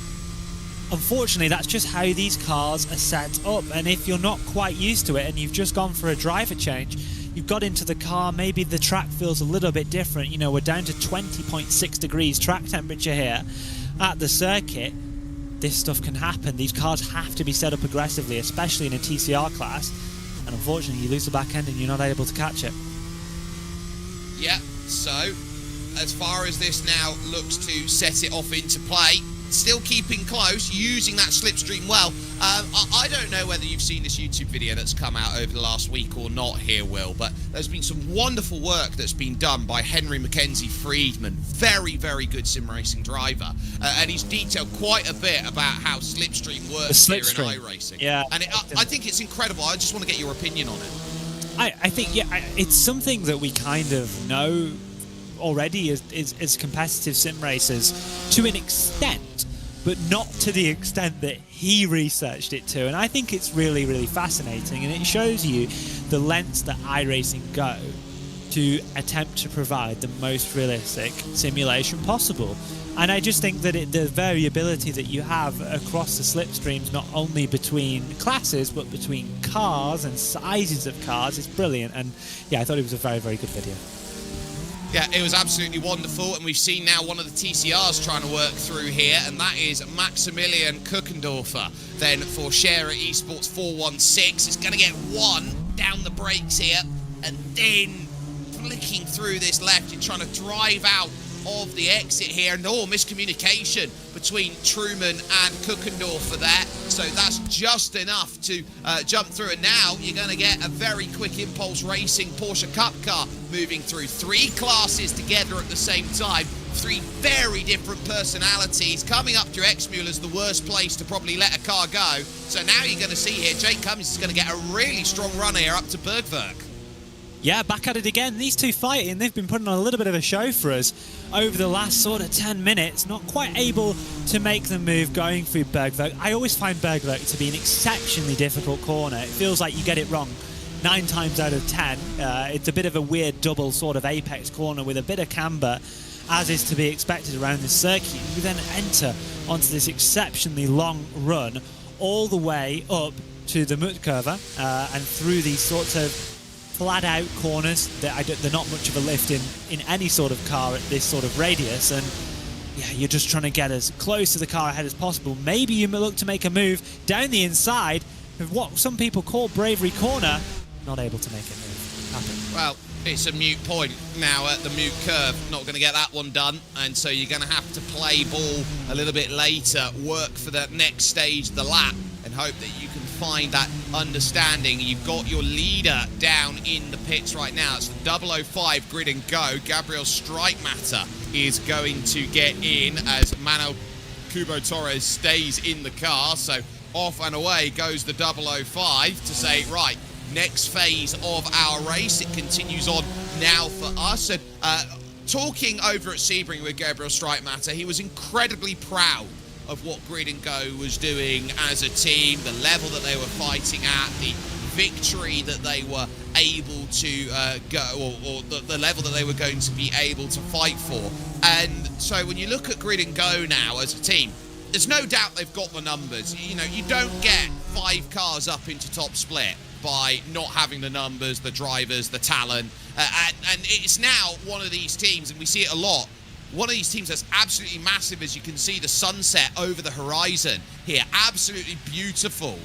Unfortunately, that's just how these cars are set up, and if you're not quite used to it and you've just gone for a driver change, you've got into the car, maybe the track feels a little bit different. You know, we're down to 20.6 degrees track temperature here at the circuit. This stuff can happen. These cars have to be set up aggressively, especially in a TCR class, and unfortunately you lose the back end and you're not able to catch it. Yeah, so as far as this now looks to set it off into play, still keeping close, using that slipstream well. I don't know whether you've seen this YouTube video that's come out over the last week or not here, Will, but there's been some wonderful work that's been done by Henry Mackenzie Friedman. Very, very good sim racing driver. And he's detailed quite a bit about how slipstream works here in iRacing. Yeah. And I think it's incredible. I just want to get your opinion on it. I think, yeah, it's something that we kind of know already as competitive sim racers to an extent, but not to the extent that he researched it to. And I think it's really, really fascinating, and it shows you the lengths that iRacing go to attempt to provide the most realistic simulation possible. And I just think that the variability that you have across the slipstreams, not only between classes, but between cars and sizes of cars, is brilliant. And yeah, I thought it was a very, very good video. Yeah, it was absolutely wonderful, and we've seen now one of the TCRs trying to work through here, and that is Maximilian Kuckendorfer. Then for Scherer Esports 416, it's going to get one down the brakes here, and then flicking through this left and trying to drive out of the exit here. No miscommunication between Truman and Kuckendorfer there, so that's just enough to jump through. And now you're going to get a very quick Impulse Racing Porsche Cup car moving through. Three classes together at the same time, three very different personalities. Coming up through Exmule is the worst place to probably let a car go, so now you're going to see here Jake Cummings is going to get a really strong run here up to Bergwerk. Yeah, back at it again. These two fighting, they've been putting on a little bit of a show for us over the last sort of 10 minutes. Not quite able to make the move going through Bergwerk. I always find Bergwerk to be an exceptionally difficult corner. It feels like you get it wrong 9 times out of 10. It's a bit of a weird double sort of apex corner with a bit of camber, as is to be expected around this circuit. You then enter onto this exceptionally long run all the way up to the Mutkurve and through these sorts of flat-out corners. They're not much of a lift in any sort of car at this sort of radius, and yeah, you're just trying to get as close to the car ahead as possible. Maybe you look to make a move down the inside of what some people call Bravery Corner. Not able to make it happen. Well, it's a mute point now at the mute curve. Not going to get that one done, and so you're going to have to play ball a little bit later, work for the next stage, the lap, and hope that you can find that understanding. You've got your leader down in the pits right now. It's the 005 Grid and Go. Gabriel Streitmatter is going to get in as Manuel Kubo Torres stays in the car. So off and away goes the 005 to say, right, next phase of our race. It continues on now for us. And talking over at Sebring with Gabriel Streitmatter, he was incredibly proud of what Grid and Go was doing as a team, the level that they were fighting at, the victory that they were able to go, or the level that they were going to be able to fight for. And so when you look at Grid and Go now as a team, there's no doubt they've got the numbers. You know, you don't get 5 cars up into top split by not having the numbers, the drivers, the talent. And it's now one of these teams, and we see it a lot, one of these teams that's absolutely massive. As you can see the sunset over the horizon here, absolutely beautiful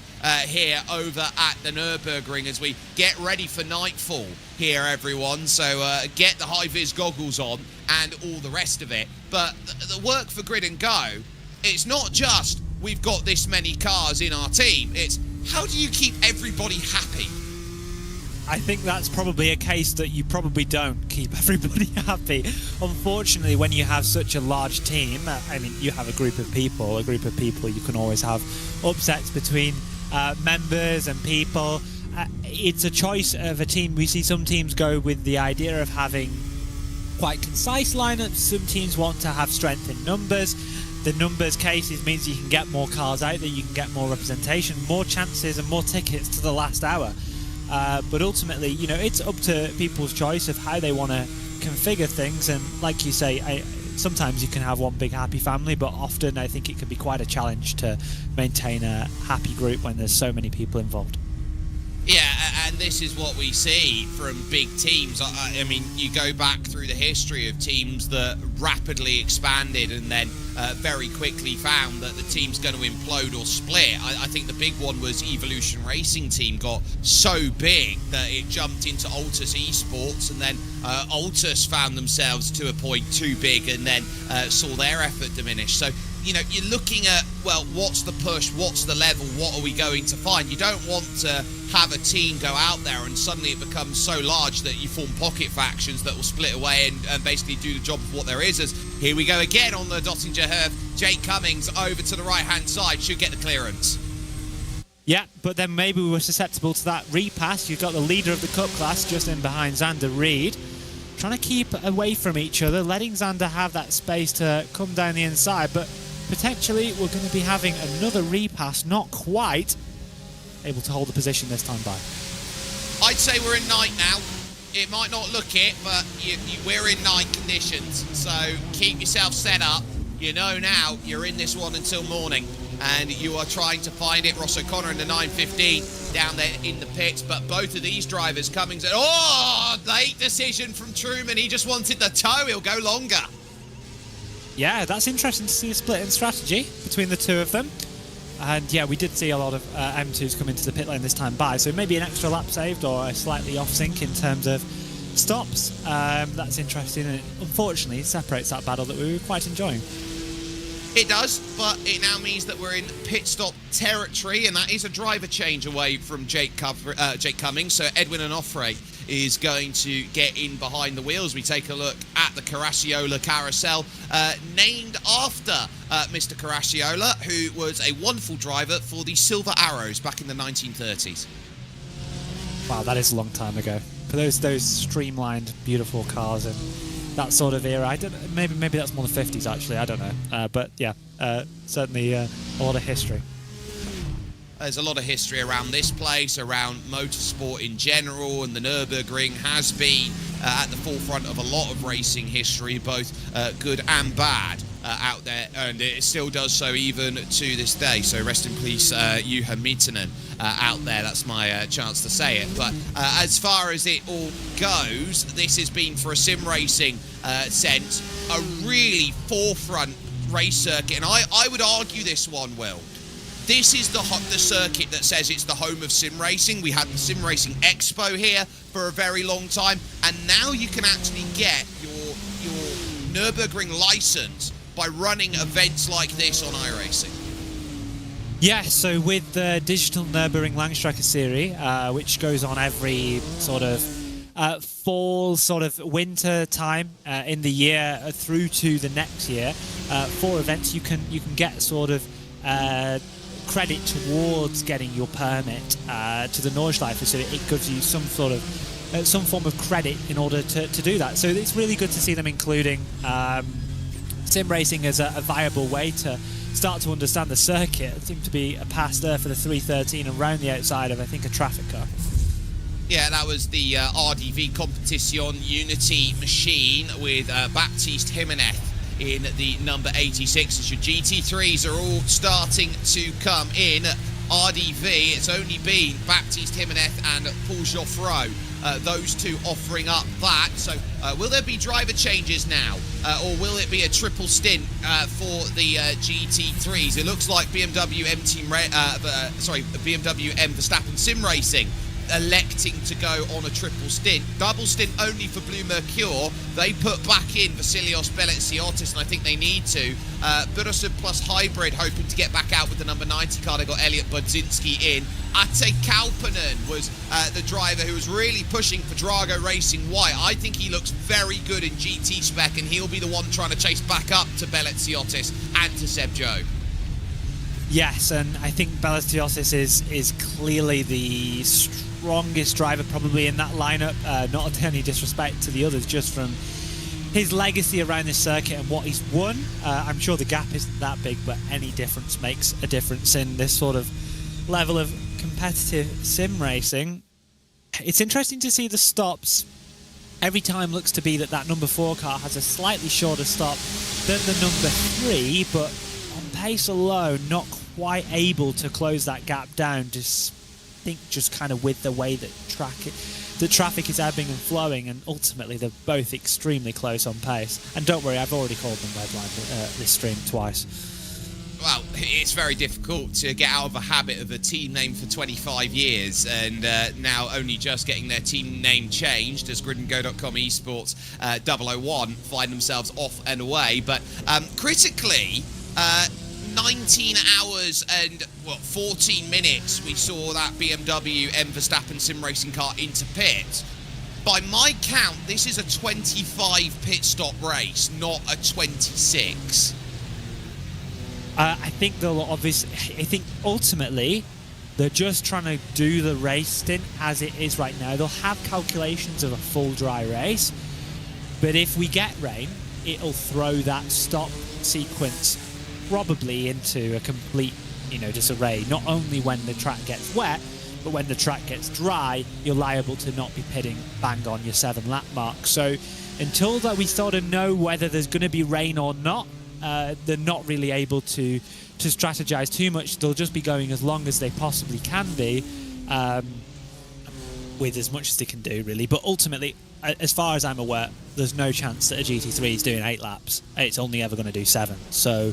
here over at the Nürburgring as we get ready for Nightfall here, everyone. So get the high-vis goggles on and all the rest of it. But the work for Grid and Go, it's not just we've got this many cars in our team, it's how do you keep everybody happy? I think that's probably a case that you probably don't keep everybody happy. Unfortunately, when you have such a large team, I mean, you have a group of people, you can always have upsets between members and people. It's a choice of a team. We see some teams go with the idea of having quite concise lineups. Some teams want to have strength in numbers. The numbers cases means you can get more cars out there, you can get more representation, more chances and more tickets to the last hour. But ultimately, you know, it's up to people's choice of how they want to configure things. And like you say, sometimes you can have one big happy family, but often I think it can be quite a challenge to maintain a happy group when there's so many people involved. Yeah, and this is what we see from big teams. I mean, you go back through the history of teams that rapidly expanded and then very quickly found that the team's going to implode or split. I think the big one was Evolution Racing Team got so big that it jumped into Altus Esports, and then Altus found themselves to a point too big and then saw their effort diminish. So, you know, you're looking at, well, what's the push, what's the level, what are we going to find? You don't want to have a team go out there and suddenly it becomes so large that you form pocket factions that will split away and basically do the job of what there is. As here we go again on the Dottinger Herf. Jake Cummings over to the right-hand side, should get the clearance. Yeah, but then maybe we were susceptible to that repass. You've got the leader of the Cup class just in behind Xander Reed, trying to keep away from each other, letting Xander have that space to come down the inside, but potentially we're going to be having another repass, not quite able to hold the position this time by. I'd say we're in night now. It might not look it, but we're in night conditions, so keep yourself set up. You know now you're in this one until morning, and you are trying to find it. Ross O'Connor in the 915 down there in the pits, but both of these drivers coming to... Oh, late decision from Truman. He just wanted the toe. He'll go longer. Yeah, that's interesting to see a split in strategy between the two of them. And yeah, we did see a lot of M2s come into the pit lane this time by, so maybe an extra lap saved or a slightly off sync in terms of stops. That's interesting, and unfortunately it separates that battle that we were quite enjoying. It does, but it now means that we're in pit stop territory, and that is a driver change away from Jake Cummings. So Edwin Onofre is going to get in behind the wheels. We take a look at the Caracciolo carousel, named after Mr. Caracciolo, who was a wonderful driver for the Silver Arrows back in the 1930s. Wow, that is a long time ago. For those streamlined, beautiful cars and that sort of era. Maybe that's more the 50s actually. I don't know. But yeah, certainly a lot of history. There's a lot of history around this place, around motorsport in general, and the Nürburgring has been at the forefront of a lot of racing history, both good and bad out there, and it still does so even to this day. So rest in peace, Juha Miettinen out there. That's my chance to say it. But as far as it all goes, this has been, for a sim racing sense, a really forefront race circuit, and I would argue this one, Will. This is the circuit that says it's the home of sim racing. We had the Sim Racing Expo here for a very long time, and now you can actually get your Nürburgring license by running events like this on iRacing. Yeah, so with the digital Nürburgring Langstrecke series, which goes on every sort of fall, sort of winter time in the year through to the next year, for events you can get sort of credit towards getting your permit to the Nordschleife, so it gives you some sort of some form of credit in order to do that. So it's really good to see them including sim racing as a viable way to start to understand the circuit. It seemed to be a pass there for the 313 and round the outside of, I think, a traffic car. Yeah, that was the RDV Competition Unity machine with Baptiste Jimenez in the number 86. As your GT3s are all starting to come in. RDV, it's only been Baptiste Jimenez and Paul Geoffroy, those two offering up that. So will there be driver changes now, or will it be a triple stint for the GT3s? It looks like BMW M Verstappen Sim Racing electing to go on a triple stint. Double stint only for Blue Mercure. They put back in Vasilios Belletsiotis, and I think they need to. Burasub plus Hybrid hoping to get back out with the number 90 car. They got Elliot Budzinski in. Ate Kaupanen was the driver who was really pushing for Drago Racing White. I think he looks very good in GT spec, and he'll be the one trying to chase back up to Belletsiotis and to Seb Joe. Yes, and I think Belletsiotis is clearly the strongest driver probably in that lineup. Not any disrespect to the others, just from his legacy around this circuit and what he's won. I'm sure the gap isn't that big, but any difference makes a difference in this sort of level of competitive sim racing. It's interesting to see the stops. Every time looks to be that number 4 car has a slightly shorter stop than the number 3, but on pace alone, not quite able to close that gap down. Just kind of with the way that traffic is ebbing and flowing, and ultimately they're both extremely close on pace. And don't worry, I've already called them redline this stream twice. Well, it's very difficult to get out of a habit of a team name for 25 years and now only just getting their team name changed as gridandgo.com esports 001 find themselves off and away. But critically, 19 hours and 14 minutes we saw that BMW M Verstappen sim racing car into pit. By my count, this is a 25 pit stop race, not a 26. I think ultimately they're just trying to do the race stint as it is right now. They'll have calculations of a full dry race, but if we get rain, it'll throw that stop sequence probably into a complete, disarray. Not only when the track gets wet, but when the track gets dry, you're liable to not be pitting bang on your 7 lap mark. So until that we sort of know whether there's going to be rain or not, they're not really able to strategize too much. They'll just be going as long as they possibly can be, with as much as they can do, really. But ultimately, as far as I'm aware, there's no chance that a GT3 is doing 8 laps. It's only ever going to do 7. So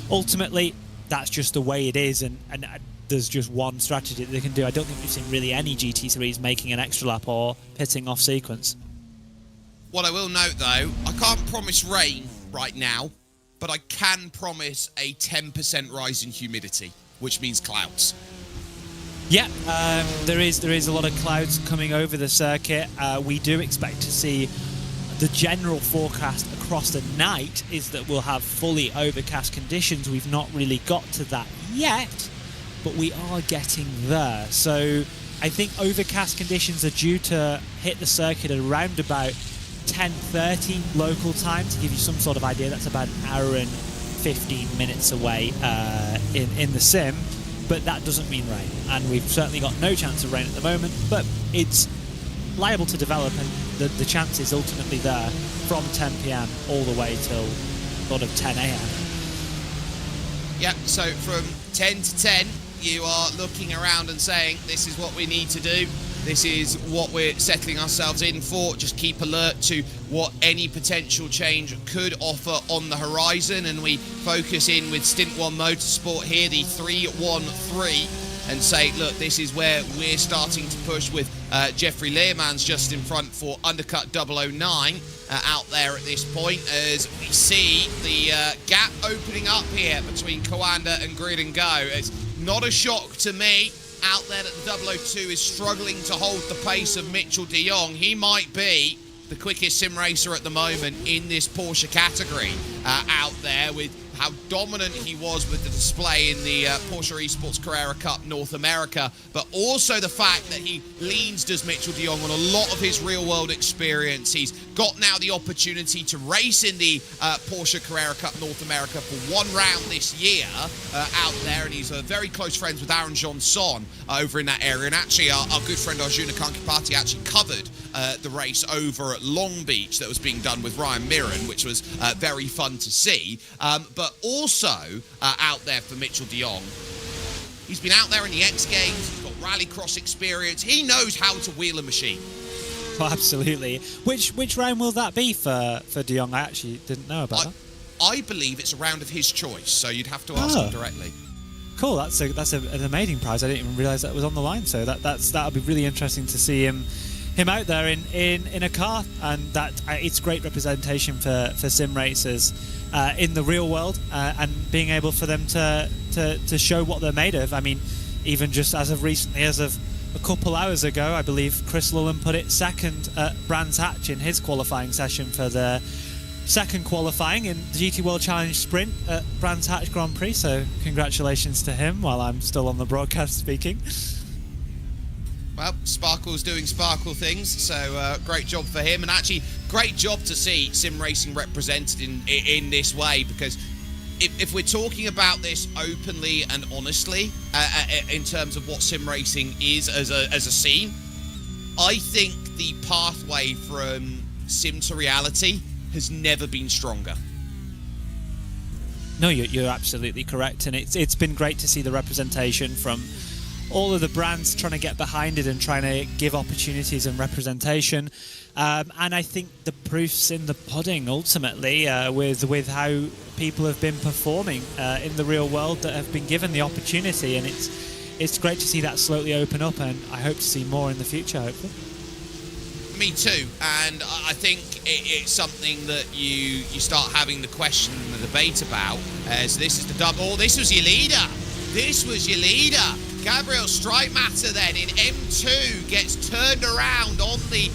ultimately, that's just the way it is, and there's just one strategy that they can do. I don't think we've seen really any GT3s making an extra lap or pitting off sequence. What I will note, though, I can't promise rain right now, but I can promise a 10% rise in humidity, which means clouds. Yeah, there is a lot of clouds coming over the circuit. We do expect to see the general forecast across the night is that we'll have fully overcast conditions. We've not really got to that yet, but we are getting there. So I think overcast conditions are due to hit the circuit at around about 10:30 local time. To give you some sort of idea, that's about an hour and 15 minutes away in the sim, but that doesn't mean rain, and we've certainly got no chance of rain at the moment, but it's liable to develop, and the chance is ultimately there from 10 p.m. all the way till sort of 10 a.m. Yep, so from 10 to 10 you are looking around and saying, this is what we need to do. This is what we're settling ourselves in for. Just keep alert to what any potential change could offer on the horizon. And we focus in with Stint 1 Motorsport here, the 313, and say, look, this is where we're starting to push with Jeffrey Learmans just in front for Undercut 009 out there at this point, as we see the gap opening up here between Coanda and Grid and Go. It's not a shock to me out there that the 002 is struggling to hold the pace of Mitchell de Jong. He might be the quickest sim racer at the moment in this Porsche category out there, with how dominant he was with the display in the Porsche Esports Carrera Cup North America, but also the fact that he leans, does Mitchell de Jong, on a lot of his real-world experience. He's got now the opportunity to race in the Porsche Carrera Cup North America for one round this year out there, and he's very close friends with Aaron Johnson over in that area. And actually, our good friend Arjuna Kankipati actually covered the race over at Long Beach that was being done with Ryan Mirren, which was very fun to see. But also out there for Mitchell de Jong, he's been out there in the X Games, he's got rallycross experience, he knows how to wheel a machine. Oh, absolutely. Which round will that be for de Jong? I actually didn't know about that. I believe it's a round of his choice, so you'd have to ask him directly. Cool. That's an amazing prize. I didn't even realise that was on the line. So that'll be really interesting to see him out there in a car, and that it's great representation for sim racers in the real world, and being able for them to show what they're made of. I mean, even just as of recently, as of a couple hours ago, I believe Chris Lullen put it second at Brands Hatch in his qualifying session for the second qualifying in the GT World Challenge Sprint at Brands Hatch Grand Prix. So congratulations to him while I'm still on the broadcast speaking. Well, Sparkle's doing Sparkle things, so great job for him, and actually great job to see sim racing represented in this way, because if we're talking about this openly and honestly in terms of what sim racing is as a scene, I think the pathway from sim to reality has never been stronger. No, you're absolutely correct, and it's been great to see the representation from all of the brands trying to get behind it and trying to give opportunities and representation. And I think the proof's in the pudding, ultimately, with how people have been performing in the real world that have been given the opportunity. And it's great to see that slowly open up, and I hope to see more in the future, hopefully. Me too, and I think it's something that you start having the question and the debate about, as this is the double. Oh, this was your leader. This was your leader. Gabriel Streitmatter then in M2 gets turned around on the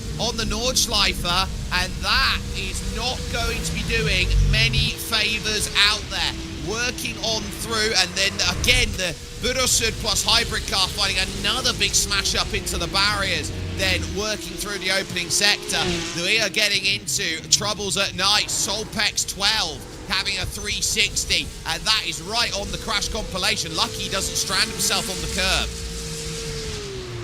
Nordschleifer, and that is not going to be doing many favours out there. Working on through, and then again the Burosud plus hybrid car finding another big smash up into the barriers, then working through the opening sector. We are getting into troubles at night. Solpex 12 having a 360, and that is right on the crash compilation. Lucky he doesn't strand himself on the curb.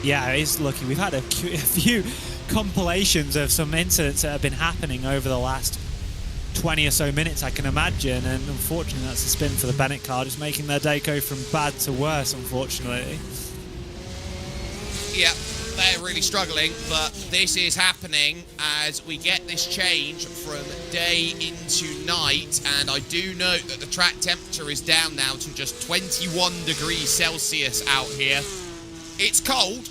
Yeah, he's lucky. We've had a few compilations of some incidents that have been happening over the last 20 or so minutes, I can imagine, and unfortunately that's a spin for the Bennett car, just making their day go from bad to worse, unfortunately. Yeah, they're really struggling, but this is happening as we get this change from day into night, and I do note that the track temperature is down now to just 21 degrees Celsius out here. It's cold,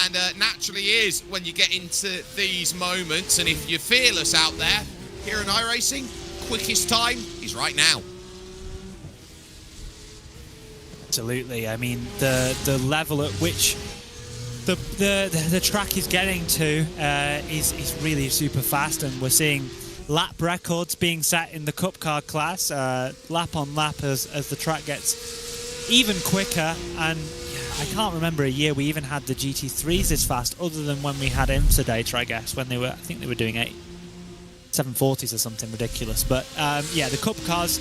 and naturally is when you get into these moments, and if you're fearless out there, here in iRacing, quickest time is right now. Absolutely. I mean, the level at which the track is getting to is really super fast, and we're seeing lap records being set in the Cup car class, lap on lap as the track gets even quicker. And I can't remember a year we even had the GT3s this fast, other than when we had IMSA data, I guess, when I think they were doing 740s or something ridiculous. But yeah, the Cup cars,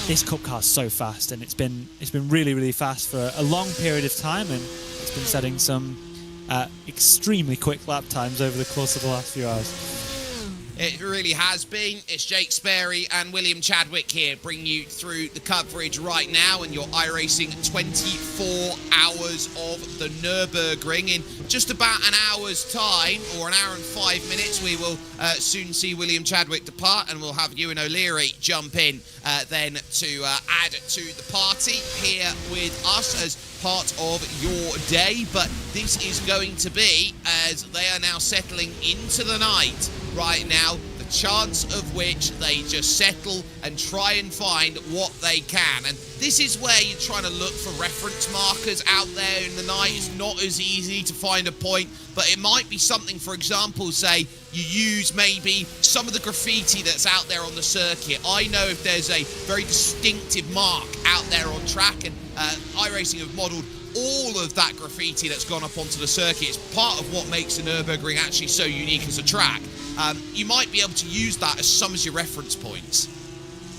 this Cup car's so fast, and it's been really, really fast for a long period of time, and it's been setting some extremely quick lap times over the course of the last few hours. It really has been. It's Jake Sperry and William Chadwick here, bringing you through the coverage right now, and your iRacing 24 hours of the Nürburgring. In just about an hour's time, or an hour and 5 minutes, we will soon see William Chadwick depart, and we'll have Ewan O'Leary jump in then to add to the party here with us as part of your day. But this is going to be, as they are now settling into the night right now, the chance of which they just settle and try and find what they can. And this is where you're trying to look for reference markers out there in the night. It's not as easy to find a point, but it might be something, for example, say you use maybe some of the graffiti that's out there on the circuit. I know if there's a very distinctive mark out there on track, and iRacing have modelled all of that graffiti that's gone up onto the circuit. It's part of what makes the Nürburgring actually so unique as a track. You might be able to use that as some of your reference points.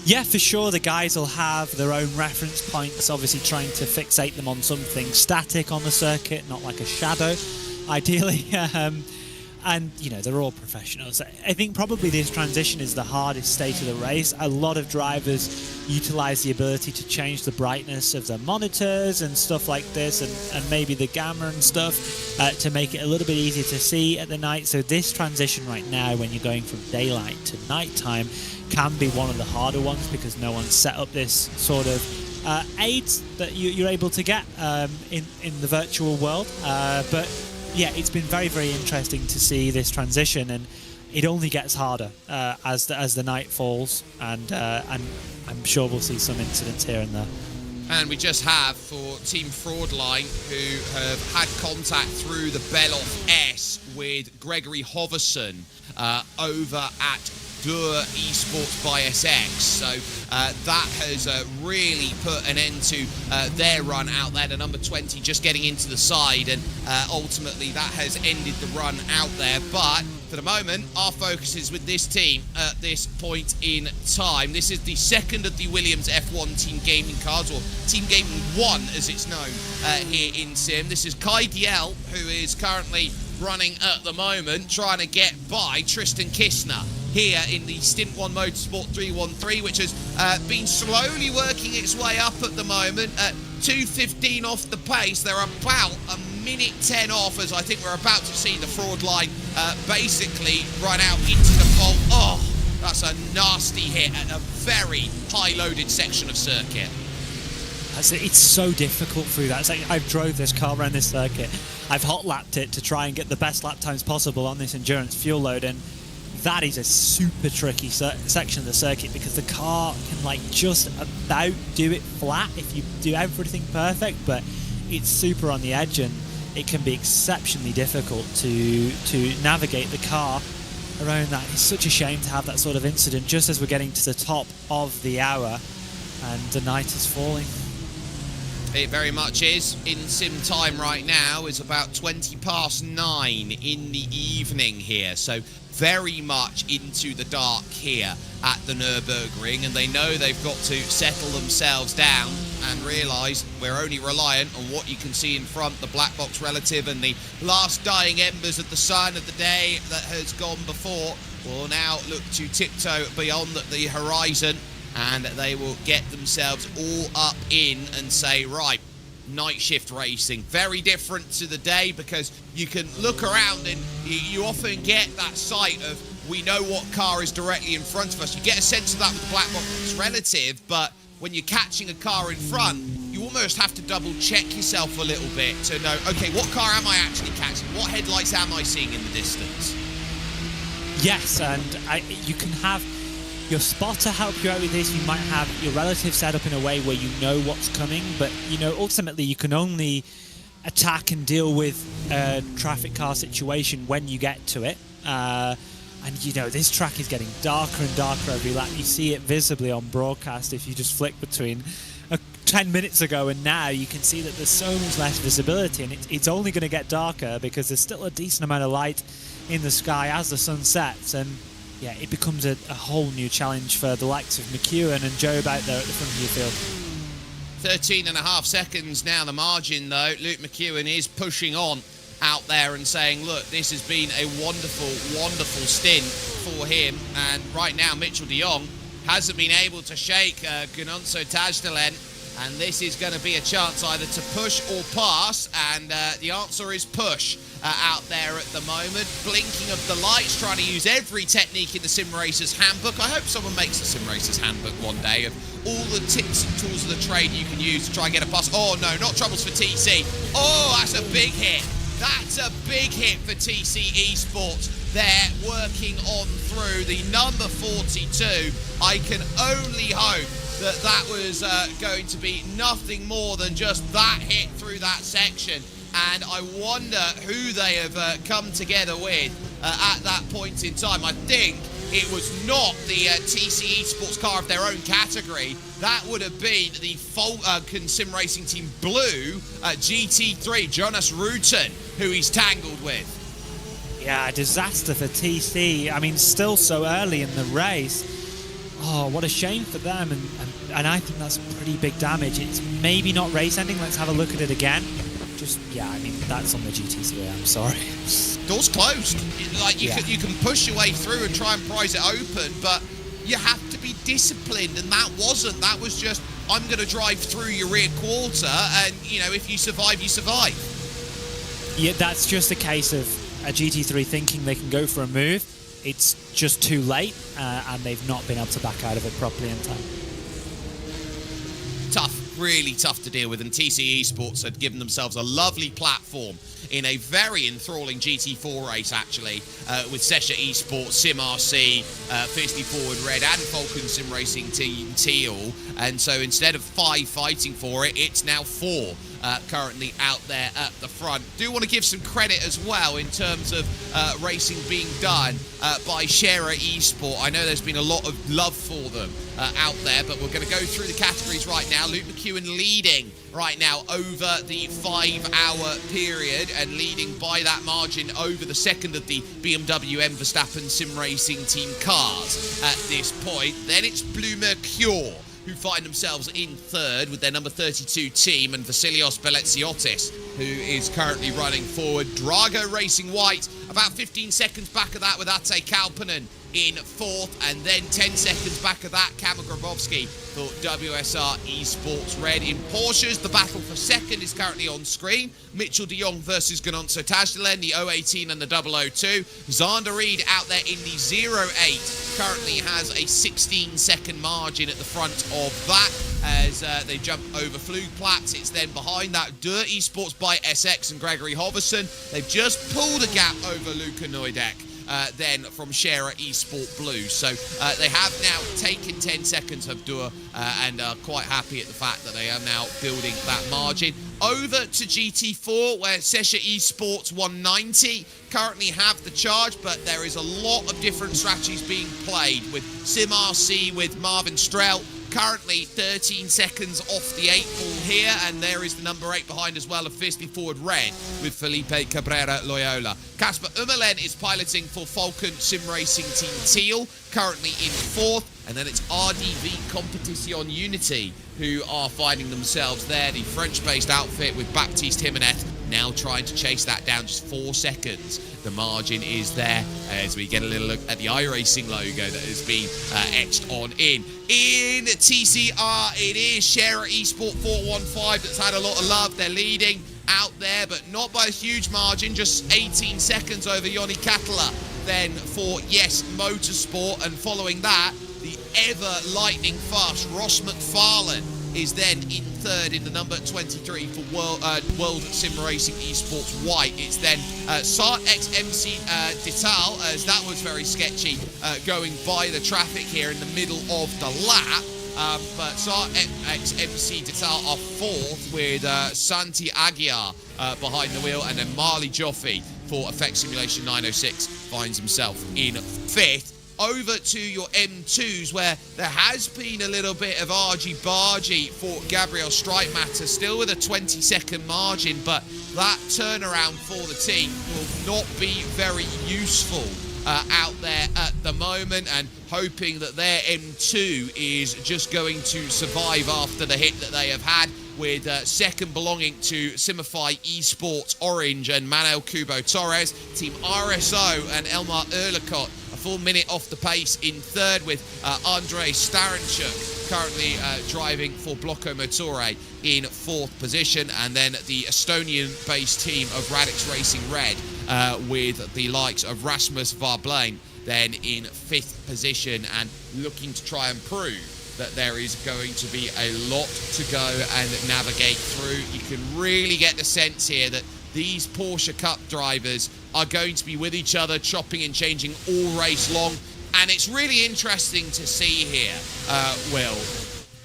Yeah, for sure, the guys will have their own reference points, obviously trying to fixate them on something static on the circuit, not like a shadow, ideally. And, you know, they're all professionals. I think probably this transition is the hardest state of the race. A lot of drivers utilize the ability to change the brightness of their monitors and stuff like this, and maybe the gamma and stuff, to make it a little bit easier to see at the night. So this transition right now, when you're going from daylight to nighttime, can be one of the harder ones, because no one's set up this sort of aids that you're able to get in the virtual world. But yeah, it's been very, very interesting to see this transition, and it only gets harder as the night falls, and I'm sure we'll see some incidents here and there. And we just have, for Team Fraudline, who have had contact through the Beloff S with Gregory Hoverson over at Dur Esports by SX. So that has really put an end to their run out there, the number 20 just getting into the side, and ultimately that has ended the run out there. But for the moment, our focus is with this team at this point in time. This is the second of the Williams F1 Team Gaming cards, or Team Gaming 1 as it's known here in Sim. This is Kai Diel, who is currently running at the moment, trying to get by Tristan Kistner here in the Stint 1 Motorsport 313, which has been slowly working its way up at the moment at 2:15 off the pace. They're about a minute 10 off, as I think we're about to see the fraud line basically run out into the pole. Oh, that's a nasty hit at a very high-loaded section of circuit. It's so difficult through that. It's like I've drove this car around this circuit. I've hot lapped it to try and get the best lap times possible on this endurance fuel load, and that is a super tricky section of the circuit, because the car can like just about do it flat if you do everything perfect, but it's super on the edge, and it can be exceptionally difficult to navigate the car around that. It's such a shame to have that sort of incident just as we're getting to the top of the hour and the night is falling. It very much is. In sim time right now is about 20 past 9 in the evening here. So very much into the dark here at the Nürburgring, and they know they've got to settle themselves down and realise we're only reliant on what you can see in front, the black box relative and the last dying embers of the sun of the day that has gone before will now look to tiptoe beyond the horizon, and they will get themselves all up in and say, right, night shift racing. Very different to the day, because you can look around and you often get that sight of, we know what car is directly in front of us. You get a sense of that with the black box relative, but when you're catching a car in front, you almost have to double check yourself a little bit to know, okay, what car am I actually catching? What headlights am I seeing in the distance? Yes, and you can have your spotter help you out with this. You might have your relative set up in a way where you know what's coming, but you know, ultimately you can only attack and deal with a traffic car situation when you get to it. And you know, this track is getting darker and darker every lap. You see it visibly on broadcast if you just flick between 10 minutes ago and now. You can see that there's so much less visibility, and it's only going to get darker because there's still a decent amount of light in the sky as the sun sets. And yeah, it becomes a whole new challenge for the likes of McEwen and Job out there at the front of your field. 13.5 seconds now the margin, though. Luke McEwen is pushing on out there and saying, look, this has been a wonderful, wonderful stint for him. And right now, Mitchell de Jong hasn't been able to shake Gununso Tajdelen, and this is going to be a chance either to push or pass, and the answer is push out there at the moment. Blinking of the lights, trying to use every technique in the Sim Racers Handbook. I hope someone makes a Sim Racers Handbook one day of all the tips and tools of the trade you can use to try and get a pass. Oh no, not troubles for TC. Oh, that's a big hit. That's a big hit for TC Esports. They're working on through the number 42. I can only hope that that was going to be nothing more than just that hit through that section. And I wonder who they have come together with at that point in time. I think it was not the TC Esports car of their own category. That would have been the Falcon Sim Racing Team Blue GT3, Jonas Rutten, who he's tangled with. Yeah, disaster for TC. I mean, still so early in the race. Oh, what a shame for them. And I think that's pretty big damage. It's maybe not race ending. Let's have a look at it again. Yeah, I mean, that's on the GT3, I'm sorry. Door's closed. Like, you can push your way through and try and prise it open, but you have to be disciplined, and that wasn't. That was just, I'm going to drive through your rear quarter, and, you know, if you survive, you survive. Yeah, that's just a case of a GT3 thinking they can go for a move. It's just too late, and they've not been able to back out of it properly in time. Tough really tough to deal with, and TC Esports had given themselves a lovely platform in a very enthralling GT4 race, actually, with Sesha Esports, SimRC, Fiercely Forward Red, and Falcon Sim Racing Team Teal. And so instead of 5 fighting for it, it's now 4 currently out there at the front. Do want to give some credit as well in terms of racing being done by Shera Esport. I know there's been a lot of love for them out there, but we're going to go through the categories right now. Luke McEwen leading right now over the 5-hour period, and leading by that margin over the second of the BMW M Verstappen Sim Racing Team cars at this point. Then it's Blue Mercure, who find themselves in third with their number 32 team, and Vasilios Beleziotis, who is currently running forward. Drago Racing White, about 15 seconds back of that with Ate Kalpanen in fourth, and then 10 seconds back of that, Kamil Grabowski for WSR Esports Red. In Porsches, the battle for second is currently on screen. Mitchell de Jong versus Ganonso Tajdelen, the 018 and the 002. Xander Reed out there in the 08, currently has a 16-second margin at the front of that as they jump over Flugplatz. It's then behind that Dirt Esports by SX and Gregory Hoverson. They've just pulled a gap over Luka Neudek. Then from Shera Esport Blue. So they have now taken 10 seconds of Dur and are quite happy at the fact that they are now building that margin. Over to GT4, where Sesha Esports 190 currently have the charge, but there is a lot of different strategies being played with SimRC, with Marvin Strel, currently 13 seconds off the 8 ball here, and there is the number 8 behind as well of Fiercely Forward Red with Felipe Cabrera Loyola. Casper Umelen is piloting for Falcon Sim Racing Team Teal, currently in fourth, and then it's RDV Competition Unity who are finding themselves there, the French-based outfit with Baptiste Jimenez now trying to chase that down, just 4 seconds. The margin is there as we get a little look at the iRacing logo that has been etched on in. In TCR, it is Shera Esport 415 that's had a lot of love. They're leading out there, but not by a huge margin, just 18 seconds over Yoni Katala. Then for Yes Motorsport, and following that, the ever lightning fast Ross McFarlane is then in third in the number 23 for World Sim Racing Esports White. It's then Sart X MC Detal, as that was very sketchy going by the traffic here in the middle of the lap. But Sart X MC Detal are fourth with Santi Aguiar behind the wheel, and then Marley Joffe for Effect Simulation 906 finds himself in fifth. Over to your M2s, where there has been a little bit of argy-bargy for Gabriel Streitmatter, still with a 20-second margin, but that turnaround for the team will not be very useful out there at the moment, and hoping that their M2 is just going to survive after the hit that they have had, with second belonging to Simify Esports Orange and Manuel Kubo Torres. Team RSO and Elmar Erlicott a full minute off the pace in third, with Andrei Staranchuk currently driving for Blocco Motore in fourth position, and then the Estonian-based team of Radix Racing Red with the likes of Rasmus Varblain then in fifth position, and looking to try and prove that there is going to be a lot to go and navigate through. You can really get the sense here that these Porsche Cup drivers are going to be with each other, chopping and changing all race long. And it's really interesting to see here, Will,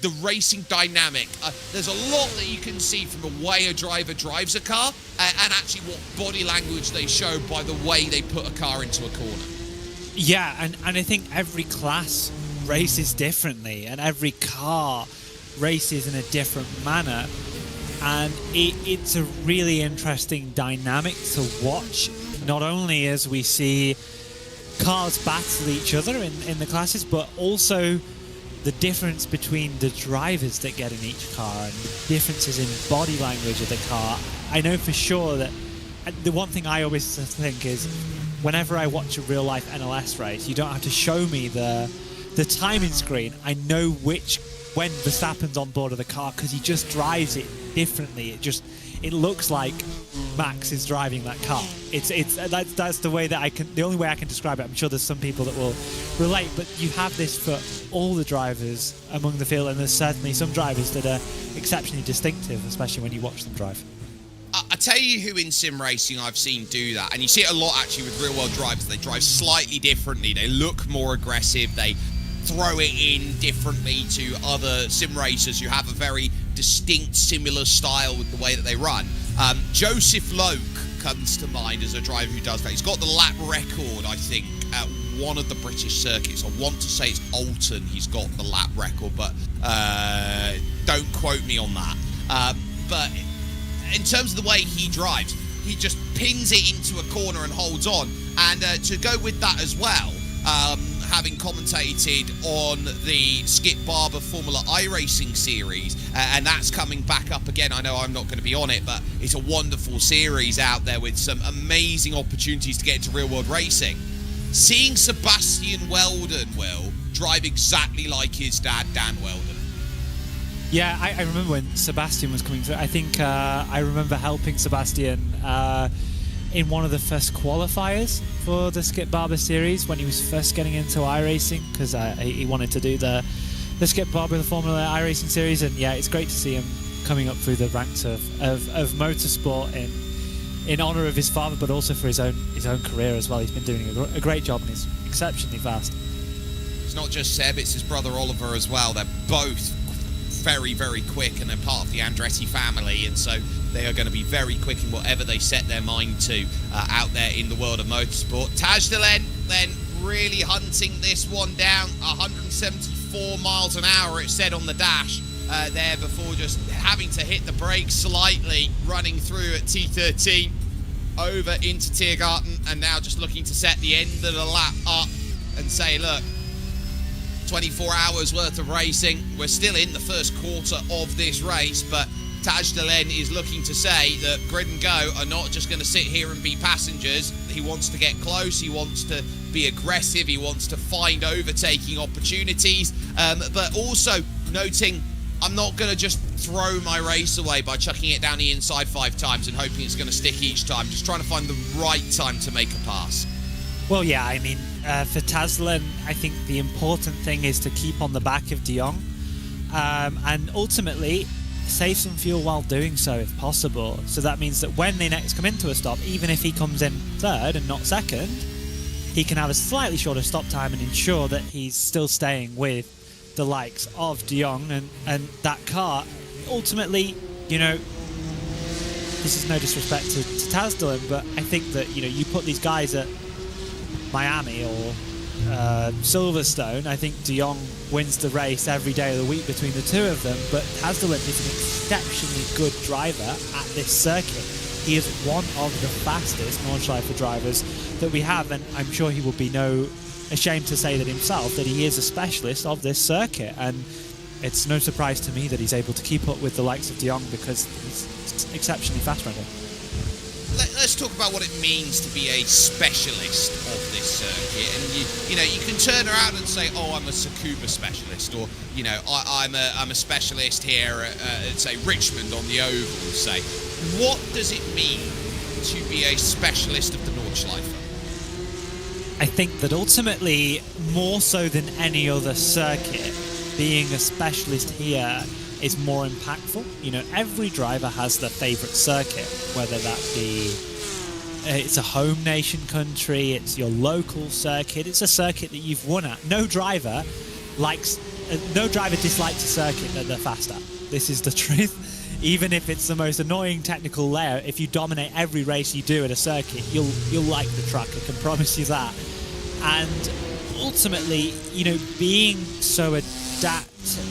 the racing dynamic. There's a lot that you can see from the way a driver drives a car and actually what body language they show by the way they put a car into a corner. Yeah, and I think every class races differently, and every car races in a different manner, and it's a really interesting dynamic to watch, not only as we see cars battle each other in the classes, but also the difference between the drivers that get in each car and the differences in body language of the car. I know for sure that the one thing I always think is, whenever I watch a real life NLS race, you don't have to show me the timing screen. I know when Verstappen's on board of the car, because he just drives it differently. it looks like Max is driving that car. That's the way that the only way I can describe it. I'm sure there's some people that will relate, but you have this for all the drivers among the field, and there's certainly some drivers that are exceptionally distinctive, especially when you watch them drive. I tell you who in sim racing I've seen do that, and you see it a lot actually with real world drivers. They drive slightly differently, they look more aggressive, they throw it in differently to other sim racers who have a very distinct, similar style with the way that they run. Joseph Loke comes to mind as a driver who does that. He's got the lap record, I think, at one of the British circuits. I want to say it's Alton he's got the lap record, but don't quote me on that. But in terms of the way he drives, he just pins it into a corner and holds on. And to go with that as well, having commentated on the Skip Barber Formula iRacing series, and that's coming back up again. I know I'm not going to be on it, but it's a wonderful series out there with some amazing opportunities to get into real-world racing. Seeing Sebastian Weldon, Will, drive exactly like his dad, Dan Weldon. Yeah, I remember when Sebastian was coming through. I think I remember helping Sebastian in one of the first qualifiers for the Skip Barber series when he was first getting into iRacing, because he wanted to do the Skip Barber the Formula iRacing series. And yeah, it's great to see him coming up through the ranks of motorsport in honour of his father, but also for his own career as well. He's been doing a great job, and he's exceptionally fast. It's not just Seb, it's his brother Oliver as well. They're both very, very quick, and they're part of the Andretti family, and so they are going to be very quick in whatever they set their mind to out there in the world of motorsport. Tajdelen then really hunting this one down, 174 miles an hour it said on the dash there before just having to hit the brakes slightly, running through at T13 over into Tiergarten, and now just looking to set the end of the lap up and say, look, 24 hours worth of racing. We're still in the first quarter of this race, but Tajdelen is looking to say that Grid and Go are not just going to sit here and be passengers. He wants to get close, he wants to be aggressive, he wants to find overtaking opportunities, but also noting, I'm not going to just throw my race away by chucking it down the inside 5 times and hoping it's going to stick each time. Just trying to find the right time to make a pass. Well, yeah, I mean, for Tajdelen, I think the important thing is to keep on the back of De Jong, and ultimately save some fuel while doing so if possible. So that means that when they next come into a stop, even if he comes in third and not second, he can have a slightly shorter stop time and ensure that he's still staying with the likes of De Jong and that car. Ultimately, you know, this is no disrespect to Tajdelen, but I think that, you know, you put these guys at Miami or Silverstone, I think De Jong wins the race every day of the week between the two of them, but Tajdelen is an exceptionally good driver at this circuit. He is one of the fastest Nordschleife drivers that we have, and I'm sure he will be no ashamed to say that himself, that he is a specialist of this circuit, and it's no surprise to me that he's able to keep up with the likes of De Jong because he's exceptionally fast right now. Let's talk about what it means to be a specialist of this circuit. And you know, you can turn around and say, "Oh, I'm a Tsukuba specialist," or you know, I'm a specialist here at say Richmond on the oval. Say, what does it mean to be a specialist of the Nordschleife? I think that ultimately, more so than any other circuit, being a specialist here is more impactful. You know, every driver has their favourite circuit, whether that be it's a home nation country, it's your local circuit, it's a circuit that you've won at. No driver dislikes a circuit that they're fast at. This is the truth. Even if it's the most annoying technical layout, if you dominate every race you do at a circuit, you'll like the track, I can promise you that. And ultimately, you know, being so adapt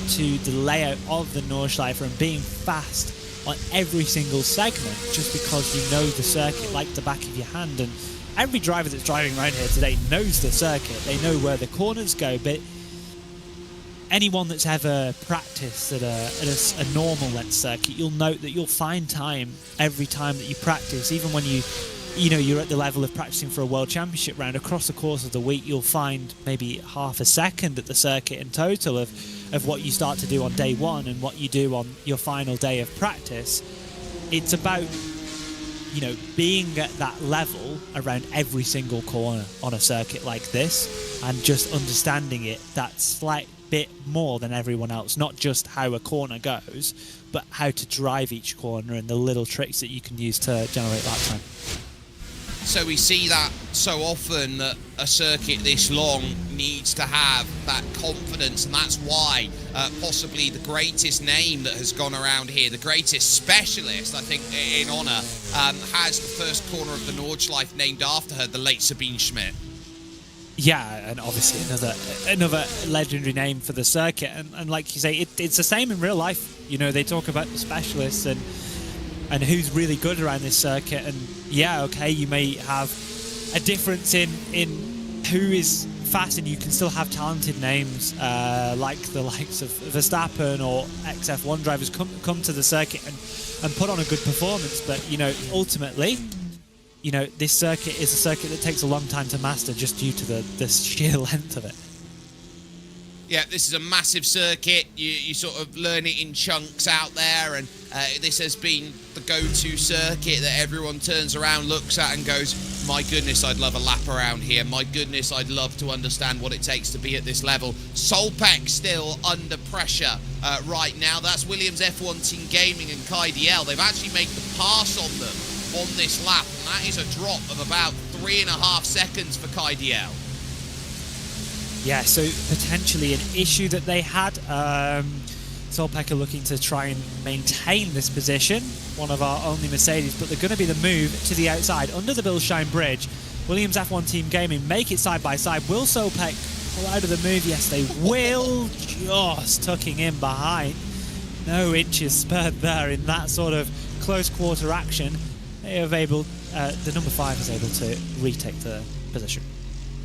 to the layout of the Nordschleife and being fast on every single segment just because you know the circuit like the back of your hand. And every driver that's driving around here today knows the circuit. They know where the corners go, but anyone that's ever practiced at a normal length circuit, you'll note that you'll find time every time that you practice, even when you know you're at the level of practicing for a world championship round. Across the course of the week, you'll find maybe half a second at the circuit in total of what you start to do on day one and what you do on your final day of practice. it's about, you know, being at that level around every single corner on a circuit like this, and just understanding it that slight bit more than everyone else. Not just how a corner goes, but how to drive each corner and the little tricks that you can use to generate lap time. So we see that so often, that a circuit this long needs to have that confidence, and that's why possibly the greatest name that has gone around here, the greatest specialist, I think, in honour, has the first corner of the Nordschleife named after her, the late Sabine Schmidt. Yeah, and obviously another legendary name for the circuit, and like you say, it's the same in real life. You know, they talk about the specialists and who's really good around this circuit, and yeah, okay, you may have a difference in who is fast, and you can still have talented names like the likes of Verstappen or XF1 drivers come to the circuit and put on a good performance. But, you know, ultimately, you know, this circuit is a circuit that takes a long time to master just due to the sheer length of it. Yeah, this is a massive circuit. You sort of learn it in chunks out there, and this has been the go-to circuit that everyone turns around, looks at and goes, my goodness, I'd love a lap around here. My goodness, I'd love to understand what it takes to be at this level. Solpec still under pressure right now. That's Williams F1 Team Gaming and Kai DL. They've actually made the pass on them on this lap, and that is a drop of about 3.5 seconds for Kai DL. Yeah, so potentially an issue that they had. Solpec are looking to try and maintain this position, one of our only Mercedes, but they're going to be the move to the outside under the Bilstein Bridge. Williams F1 Team Gaming make it side by side. Will Solpec pull out of the move? Yes, they will. Just tucking in behind. No inches spared there in that sort of close quarter action. They have able, the number 5 is able to retake the position.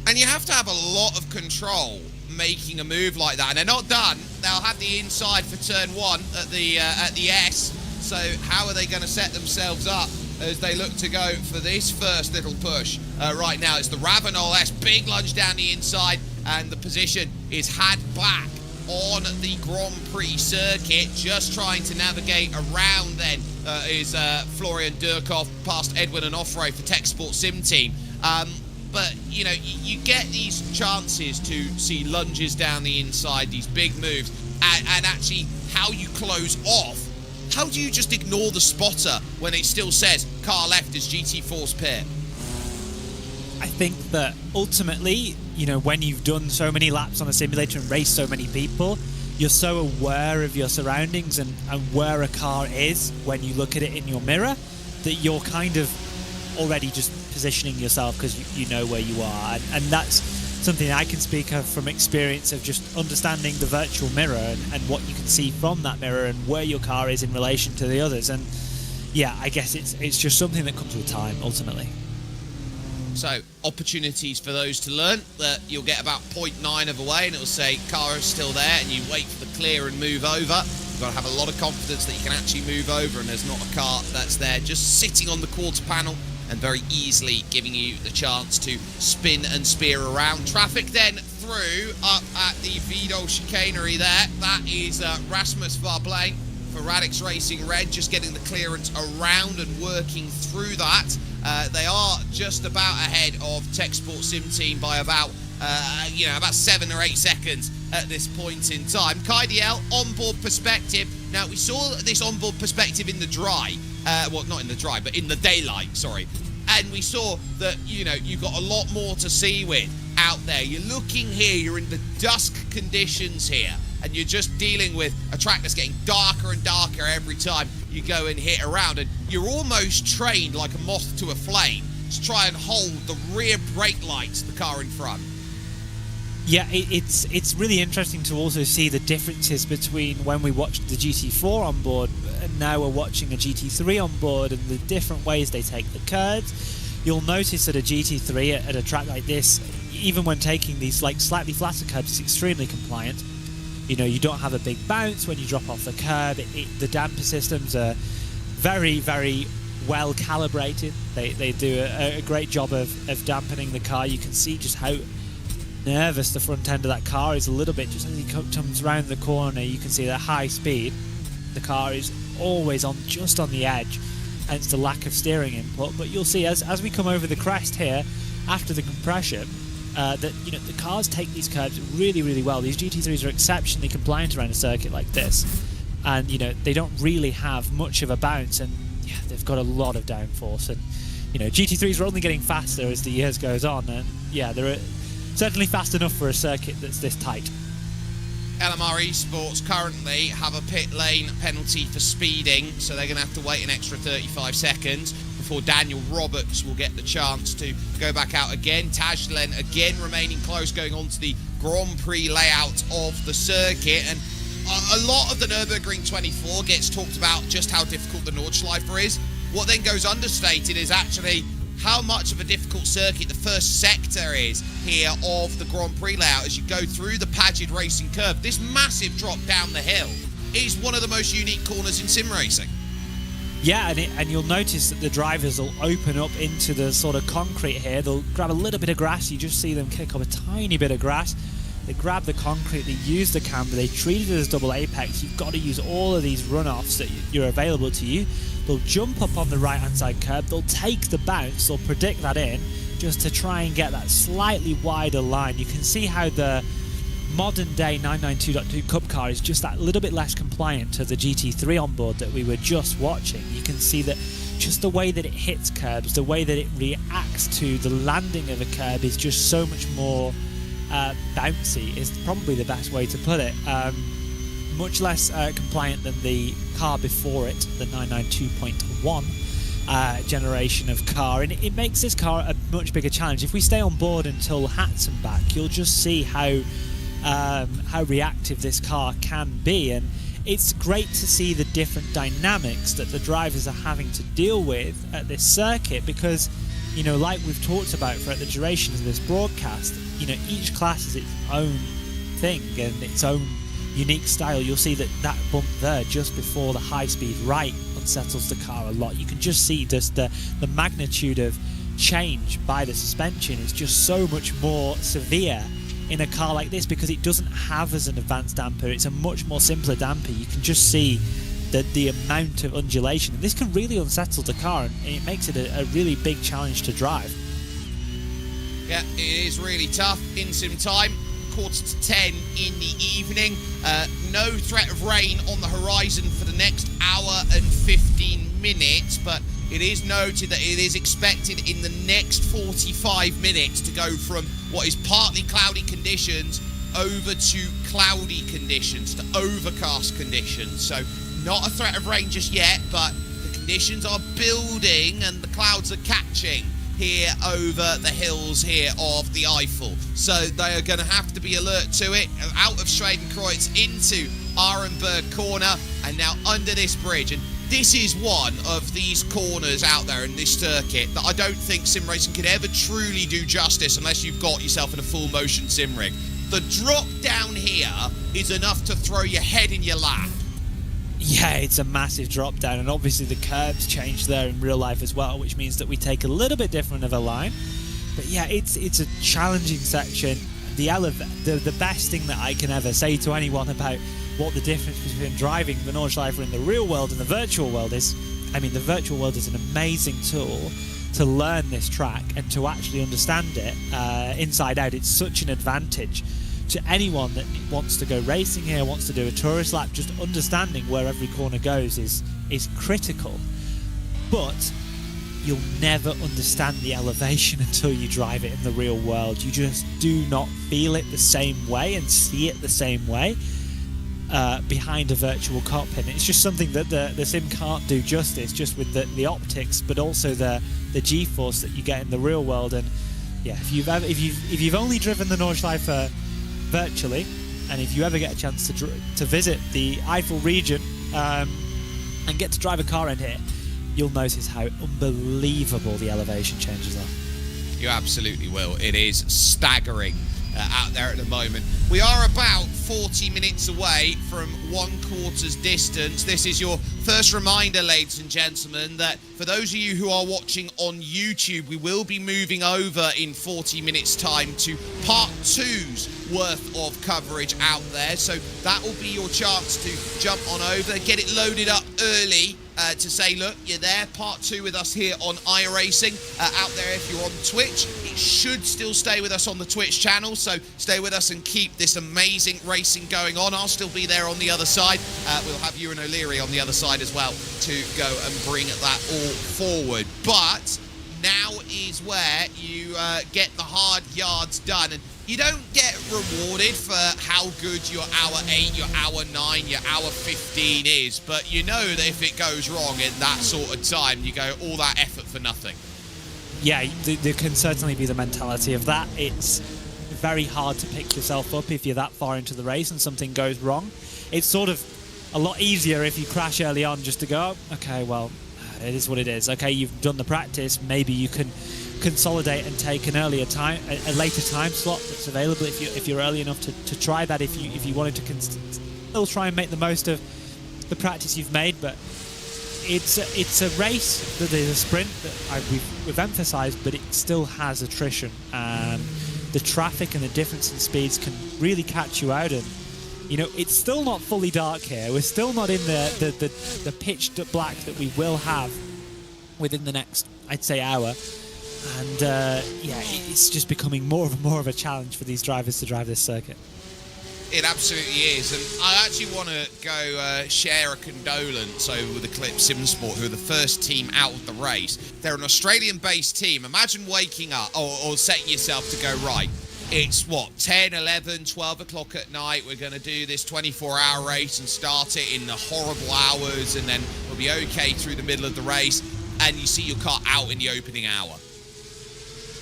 And you have to have a lot of control making a move like that. And they're not done. They'll have the inside for turn 1 at the S. So how are they going to set themselves up as they look to go for this first little push? Right now it's the Ravenol S, big lunge down the inside, and the position is had back on the Grand Prix circuit. Just trying to navigate around then is Florian Durkov past Edwin and Offroad for Tech Sport Sim Team. But, you know, you get these chances to see lunges down the inside, these big moves, and actually how you close off. How do you just ignore the spotter when it still says car left is GT4's pit? I think that ultimately, you know, when you've done so many laps on a simulator and raced so many people, you're so aware of your surroundings and where a car is when you look at it in your mirror that you're kind of already just positioning yourself because you know where you are, and that's something I can speak of from experience of just understanding the virtual mirror and what you can see from that mirror and where your car is in relation to the others. And yeah, I guess it's just something that comes with time ultimately. So opportunities for those to learn that you'll get about 0.9 of a way and it'll say car is still there, and you wait for the clear and move over. You've got to have a lot of confidence that you can actually move over and there's not a car that's there just sitting on the quarter panel and very easily giving you the chance to spin and spear around. Traffic then through up at the Vidal chicanery there. That is Rasmus Varblane for Radix Racing Red, just getting the clearance around and working through that. They are just about ahead of Tech Sport Sim Team by about 7 or 8 seconds at this point in time. Kai DL, onboard perspective. Now, we saw this onboard perspective in the dry. Well, not in the dry, but in the daylight, sorry. And we saw that, you know, you've got a lot more to see with out there. You're looking here, you're in the dusk conditions here, and you're just dealing with a track that's getting darker and darker every time you go and hit around, and you're almost trained like a moth to a flame to try and hold the rear brake lights, the car in front. Yeah, it's really interesting to also see the differences between when we watched the GT4 on board and now we're watching a GT3 on board, and the different ways they take the curves. You'll notice that a GT3 at a track like this, even when taking these like slightly flatter curves, is extremely compliant. You know, you don't have a big bounce when you drop off the curb. The damper systems are very, very well calibrated. They do a great job of dampening the car. You can see just how nervous the front end of that car is a little bit just as he comes around the corner. You can see that high speed, the car is always just on the edge, hence the lack of steering input. But you'll see as we come over the crest here, after the compression, that the cars take these curves really, really well. These GT3s are exceptionally compliant around a circuit like this, and they don't really have much of a bounce, and they've got a lot of downforce. And GT3s are only getting faster as the years goes on, and they're certainly fast enough for a circuit that's this tight. LMR Esports currently have a pit lane penalty for speeding, so they're going to have to wait an extra 35 seconds before Daniel Roberts will get the chance to go back out again. Tajlen again remaining close, going on to the Grand Prix layout of the circuit. And a lot of the Nürburgring 24 gets talked about just how difficult the Nordschleife is. What then goes understated is actually how much of a difficult circuit the first sector is here of the Grand Prix layout as you go through the Padgett racing curve. This massive drop down the hill is one of the most unique corners in sim racing. Yeah, and you'll notice that the drivers will open up into the sort of concrete here. They'll grab a little bit of grass. You just see them kick up a tiny bit of grass. They grab the concrete, they use the camber, they treat it as double apex. You've got to use all of these runoffs that you're available to you. They'll jump up on the right-hand side curb, they'll take the bounce, they'll predict that in, just to try and get that slightly wider line. You can see how the modern-day 992.2 Cup car is just that little bit less compliant to the GT3 on board that we were just watching. You can see that just the way that it hits curbs, the way that it reacts to the landing of a curb is just so much more bouncy, is probably the best way to put it. Much less compliant than the car before it, the 992.1 generation of car, and it makes this car a much bigger challenge. If we stay on board until Hatson back, you'll just see how reactive this car can be, and it's great to see the different dynamics that the drivers are having to deal with at this circuit, because like we've talked about throughout the duration of this broadcast, each class is its own thing and its own unique style. You'll see that bump there just before the high-speed right unsettles the car a lot. You can just see just the magnitude of change by the suspension is just so much more severe in a car like this, because it doesn't have as an advanced damper. It's a much more simpler damper. You can just see the amount of undulation, and this can really unsettle the car, and it makes it a really big challenge to drive. Yeah, it is really tough in sim time. 9:45 in the evening. No threat of rain on the horizon for the next hour and 15 minutes, but it is noted that it is expected in the next 45 minutes to go from what is partly cloudy conditions over to cloudy conditions, to overcast conditions. So not a threat of rain just yet, but the conditions are building and the clouds are catching here over the hills here of the Eiffel. So they are going to have to be alert to it. Out of Schwedenkreuz into Arenberg corner and now under this bridge. And this is one of these corners out there in this circuit that I don't think sim racing can ever truly do justice unless you've got yourself in a full motion sim rig. The drop down here is enough to throw your head in your lap. Yeah, it's a massive drop down, and obviously the curbs change there in real life as well, which means that we take a little bit different of a line. But yeah, it's a challenging section. The best thing that I can ever say to anyone about what the difference between driving the Nordschleife in the real world and the virtual world is, I mean, the virtual world is an amazing tool to learn this track and to actually understand it inside out. It's such an advantage to anyone that wants to go racing here, wants to do a tourist lap. Just understanding where every corner goes is critical. But you'll never understand the elevation until you drive it in the real world. You just do not feel it the same way and see it the same way behind a virtual cockpit. It's just something that the sim can't do justice, just with the optics, but also the G-force that you get in the real world. And yeah, if you've only driven the Nordschleife virtually, and if you ever get a chance to visit the Eiffel region and get to drive a car in here, you'll notice how unbelievable the elevation changes are. You absolutely will. It is staggering out there at the moment. We are about 40 minutes away from 1/4's distance. This is your first reminder, ladies and gentlemen, that for those of you who are watching on YouTube, we will be moving over in 40 minutes time to part 2's worth of coverage out there. So that will be your chance to jump on over, get it loaded up early, to say, look, you're there, part 2 with us here on iRacing. Out there, if you're on Twitch, it should still stay with us on the Twitch channel, so stay with us and keep this amazing racing going on. I'll still be there on the other side. We'll have Ewan O'Leary on the other side as well to go and bring that all forward. But now is where you get the hard yards done, and you don't get rewarded for how good your hour 8, your hour 9, your hour 15 is, but you know that if it goes wrong in that sort of time, you go, all that effort for nothing. Yeah, there can certainly be the mentality of that. It's very hard to pick yourself up if you're that far into the race and something goes wrong. It's sort of a lot easier if you crash early on just to go, okay, well, it is what it is. Okay, you've done the practice, maybe you can consolidate and take an earlier time, a later time slot that's available if you're early enough to try that. If you wanted to still try and make the most of the practice you've made, but it's a race that is a sprint that we've emphasised, but it still has attrition, and the traffic and the difference in speeds can really catch you out. And you know, it's still not fully dark here. We're still not in the pitch black that we will have within the next, I'd say, hour. And yeah, it's just becoming more of a challenge for these drivers to drive this circuit. It absolutely is, and I actually want to go share a condolence over with Eclipse Simsport, who are the first team out of the race. They're an Australian-based team. Imagine waking up or setting yourself to go, right, it's what, 10, 11, 12 o'clock at night, we're going to do this 24-hour race and start it in the horrible hours, and then we'll be okay through the middle of the race, and you see your car out in the opening hour.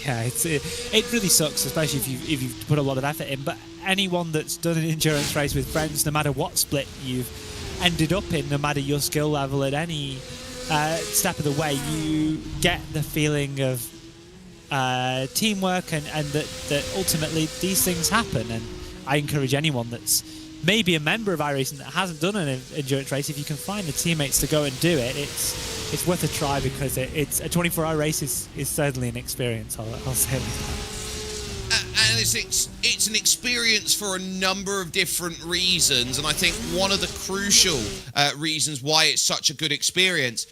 Yeah, it really sucks, especially if you've put a lot of effort in. But anyone that's done an endurance race with friends, no matter what split you've ended up in, no matter your skill level at any step of the way, you get the feeling of teamwork and that ultimately these things happen. And I encourage anyone that's maybe a member of iRacing that hasn't done an endurance race, if you can find the teammates to go and do it, it's worth a try, because it's a 24-hour race is certainly an experience. I'll say it like that. And it's an experience for a number of different reasons, and I think one of the crucial reasons why it's such a good experience.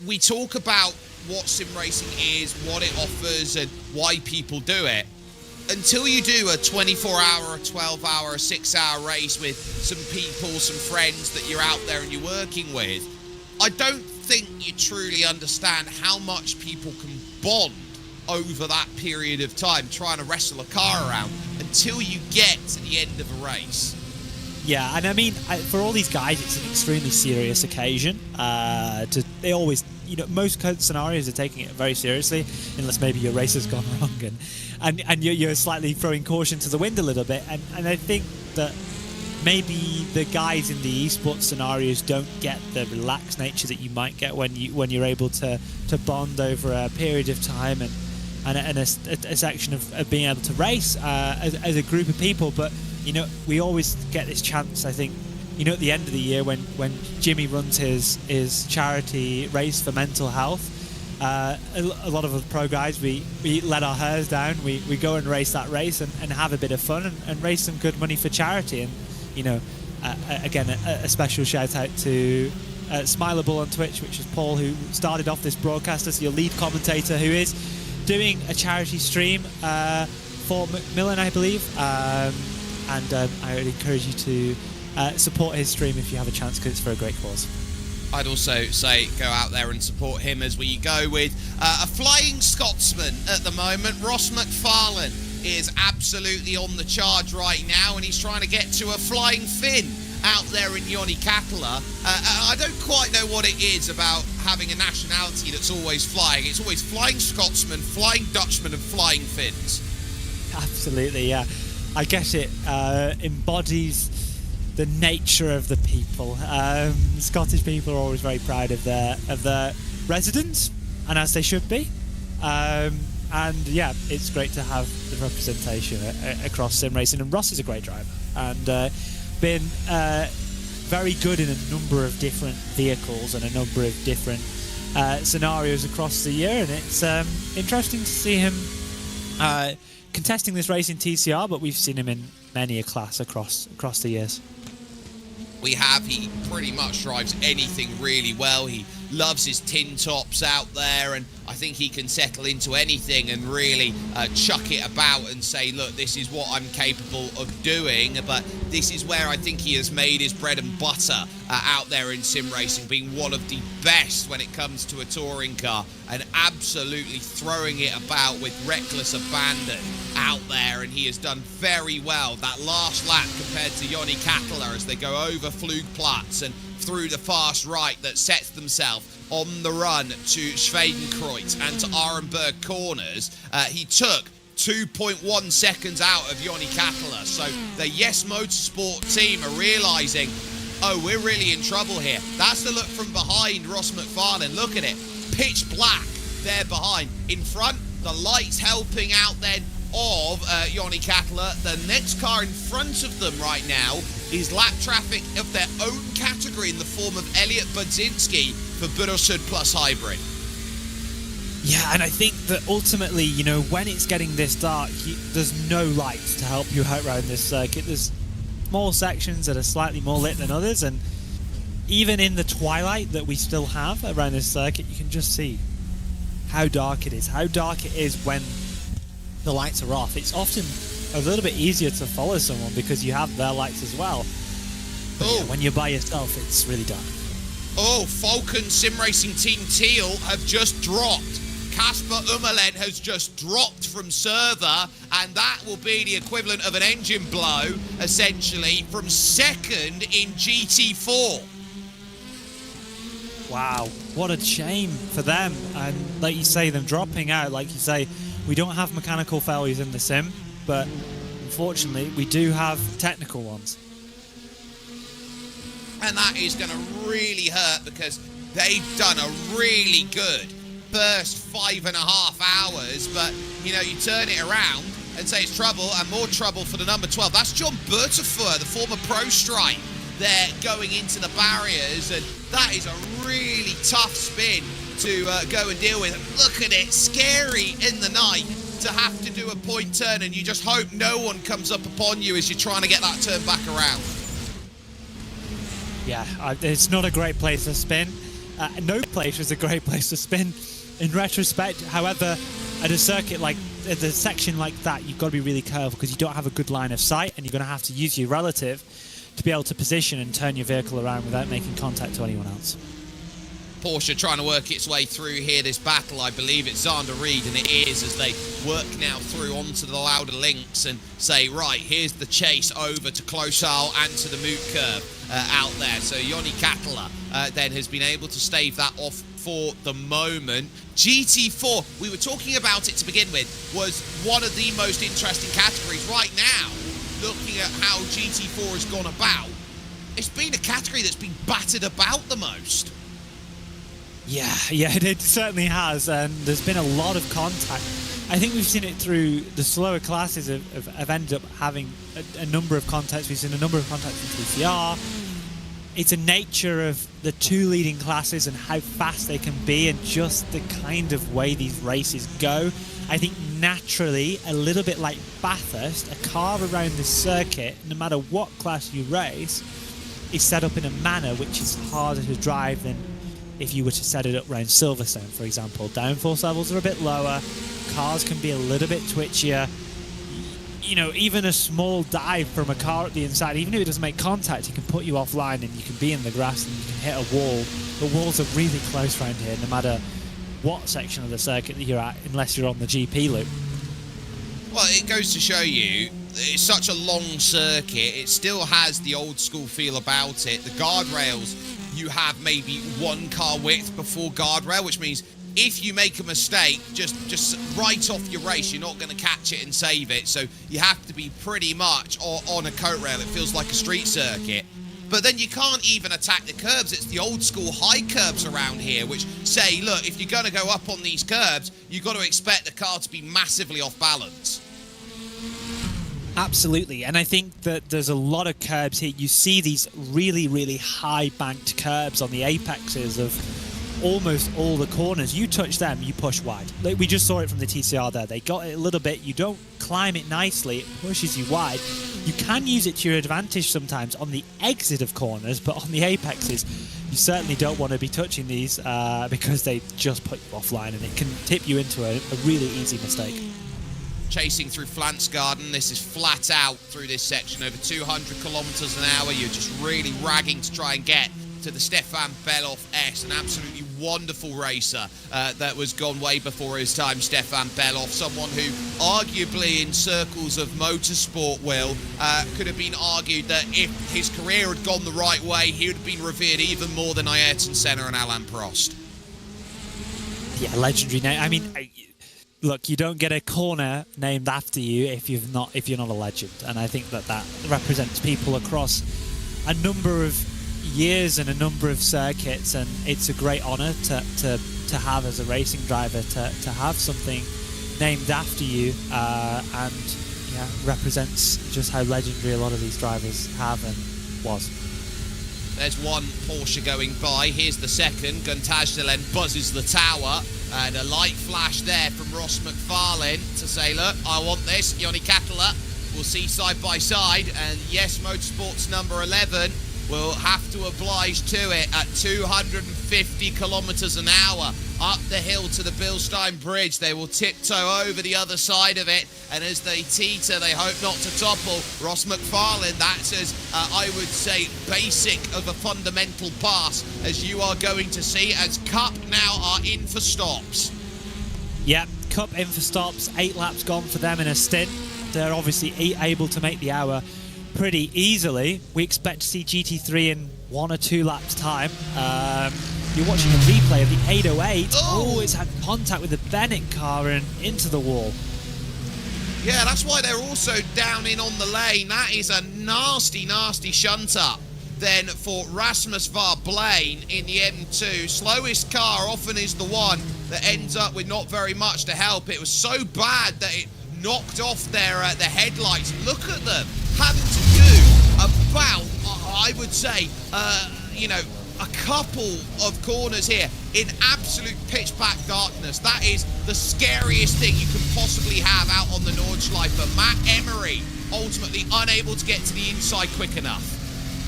We talk about what sim racing is, what it offers, and why people do it. Until you do a 24-hour, a 12-hour, a 6-hour race with some people, some friends that you're out there and you're working with, I don't think you truly understand how much people can bond over that period of time trying to wrestle a car around until you get to the end of a race. Yeah, and I mean, for all these guys, it's an extremely serious occasion. They always, you know, most scenarios are taking it very seriously, unless maybe your race has gone wrong and you're slightly throwing caution to the wind a little bit. And I think that maybe the guys in the esports scenarios don't get the relaxed nature that you might get when you're able to bond over a period of time and a section of being able to race as a group of people. But you know, we always get this chance, I think, you know, at the end of the year when Jimmy runs his charity race for mental health, a lot of us pro guys, we let our hairs down, we go and race that race and have a bit of fun and raise some good money for charity. And you know, again, a special shout out to Smileable on Twitch, which is Paul, who started off this broadcast as your lead commentator, who is doing a charity stream for Macmillan, I believe. And I would encourage you to support his stream if you have a chance, because it's for a great cause. I'd also say go out there and support him as we go with a flying Scotsman at the moment. Ross McFarlane is absolutely on the charge right now, and he's trying to get to a flying Finn out there in Yonecattler. I don't quite know what it is about having a nationality that's always flying. It's always flying Scotsman, flying Dutchman, and flying Finns. Absolutely, yeah. I guess it embodies the nature of the people. Scottish people are always very proud of their residents, and as they should be. And yeah, it's great to have the representation across sim racing. And Ross is a great driver and been very good in a number of different vehicles and a number of different scenarios across the year. And it's interesting to see him contesting this race in TCR, but we've seen him in many a class across the years. He pretty much drives anything really well. He loves his tin tops out there, and I think he can settle into anything and really chuck it about and say, look, this is what I'm capable of doing. But this is where I think he has made his bread and butter out there in sim racing, being one of the best when it comes to a touring car and absolutely throwing it about with reckless abandon out there. And he has done very well that last lap compared to Jonny Kattler as they go over Flugplatz and through the fast right that sets themselves on the run to Schwedenkreuz and to Arenberg corners. He took 2.1 seconds out of Jonny Kattler. So the Yes Motorsport team are realising, oh, we're really in trouble here. That's the look from behind Ross McFarlane. Look at it. Pitch black there behind. In front, the lights helping out then of Jonny Kattler. The next car in front of them right now is lap traffic of their own category in the form of Elliot Budzinski for Budosud Plus Hybrid. Yeah, and I think that ultimately, you know, when it's getting this dark, there's no lights to help you out around this circuit. There's small sections that are slightly more lit than others, and even in the twilight that we still have around this circuit, you can just see how dark it is when the lights are off. It's often a little bit easier to follow someone because you have their lights as well. But yeah, when you're by yourself, it's really dark. Oh, Falcon Sim Racing Team Teal have just dropped. Kasper Ummerlen has just dropped from server, and that will be the equivalent of an engine blow, essentially, from second in GT4. Wow, what a shame for them. And like you say, them dropping out, like you say, we don't have mechanical failures in the sim, but unfortunately we do have technical ones. And that is going to really hurt because they've done a really good first 5.5 hours, but you know, you turn it around and say it's trouble, and more trouble for the number 12. That's John Bertefeur, the former Pro Stripe, there going into the barriers, and that is a really tough spin to go and deal with. Look at it, scary in the night to have to do a point turn, and you just hope no one comes up upon you as you're trying to get that turn back around. Yeah, it's not a great place to spin. No place is a great place to spin in retrospect. However, at a circuit like at a section like that, you've got to be really careful because you don't have a good line of sight, and you're going to have to use your relative to be able to position and turn your vehicle around without making contact to anyone else. Porsche trying to work its way through here, this battle. I believe it's Zander Reed, and it is, as they work now through onto the louder links and say, right, here's the chase over to Klosal and to the Moot Curve out there. So Jonny Kattler then has been able to stave that off for the moment. GT4, we were talking about it to begin with, was one of the most interesting categories. Right now, looking at how GT4 has gone about, it's been a category that's been battered about the most. Yeah, it certainly has, and there's been a lot of contact. I think we've seen it through the slower classes have ended up having a number of contacts. We've seen a number of contacts in TCR. It's a nature of the two leading classes and how fast they can be, and just the kind of way these races go. I think naturally, a little bit like Bathurst, a car around the circuit, no matter what class you race, is set up in a manner which is harder to drive than if you were to set it up around Silverstone, for example. Downforce levels are a bit lower, cars can be a little bit twitchier. You know, even a small dive from a car at the inside, even if it doesn't make contact, it can put you offline, and you can be in the grass and you can hit a wall. The walls are really close around here, no matter what section of the circuit that you're at, unless you're on the GP loop. Well, it goes to show you, it's such a long circuit, it still has the old school feel about it. The guardrails, you have maybe one car width before guardrail, which means if you make a mistake, just right off your race, you're not going to catch it and save it. So you have to be pretty much on a coat rail. It feels like a street circuit. but then you can't even attack the curbs. It's the old school high curbs around here, which say, look, if you're going to go up on these curbs, you've got to expect the car to be massively off balance. Absolutely, and I think that there's a lot of curbs here. You see these really, really high banked curbs on the apexes of almost all the corners. You touch them, you push wide. Like we just saw it from the TCR there. They got it a little bit. You don't climb it nicely. It pushes you wide. You can use it to your advantage sometimes on the exit of corners, but on the apexes, you certainly don't want to be touching these because they just put you offline, and it can tip you into a really easy mistake. Chasing through Flantsgarden, this is flat out through this section, over 200 kilometers an hour. You're just really ragging to try and get to the Stefan Beloff S, an absolutely wonderful racer that was gone way before his time. Stefan Beloff, someone who arguably in circles of motorsport, Will, could have been argued that if his career had gone the right way, he would have been revered even more than Ayrton Senna and Alain Prost. Yeah, legendary name. I mean, look, you don't get a corner named after you if you're not a legend, and I think that represents people across a number of years and a number of circuits, and it's a great honour to have as a racing driver to have something named after you, and yeah, represents just how legendary a lot of these drivers have and was. There's one Porsche going by. Here's the second. Guntajdelen buzzes the tower. And a light flash there from Ross McFarlane to say, look, I want this. Joni Katala, we'll see side by side. And yes, Motorsports number 11 will have to oblige to it at 250 kilometers an hour. Up the hill to the Bilstein Bridge. They will tiptoe over the other side of it. And as they teeter, they hope not to topple. Ross McFarlane, that's as, I would say, basic of a fundamental pass as you are going to see, as Cup now are in for stops. Yep, Cup in for stops. 8 laps gone for them in a stint. They're obviously able to make the hour pretty easily. We expect to see GT3 in 1 or 2 laps time. You're watching a replay of the 808. Oh, it's had contact with the Bennett car and into the wall. Yeah, that's why they're also down in on the lane. That is a nasty, nasty shunt up then for Rasmus Verblain in the M2. Slowest car often is the one that ends up with not very much to help. It was so bad that it knocked off their headlights. Look at them having to do about, I would say, a couple of corners here in absolute pitch black darkness. That is the scariest thing you can possibly have out on the Nordschleife. Matt Emery ultimately unable to get to the inside quick enough.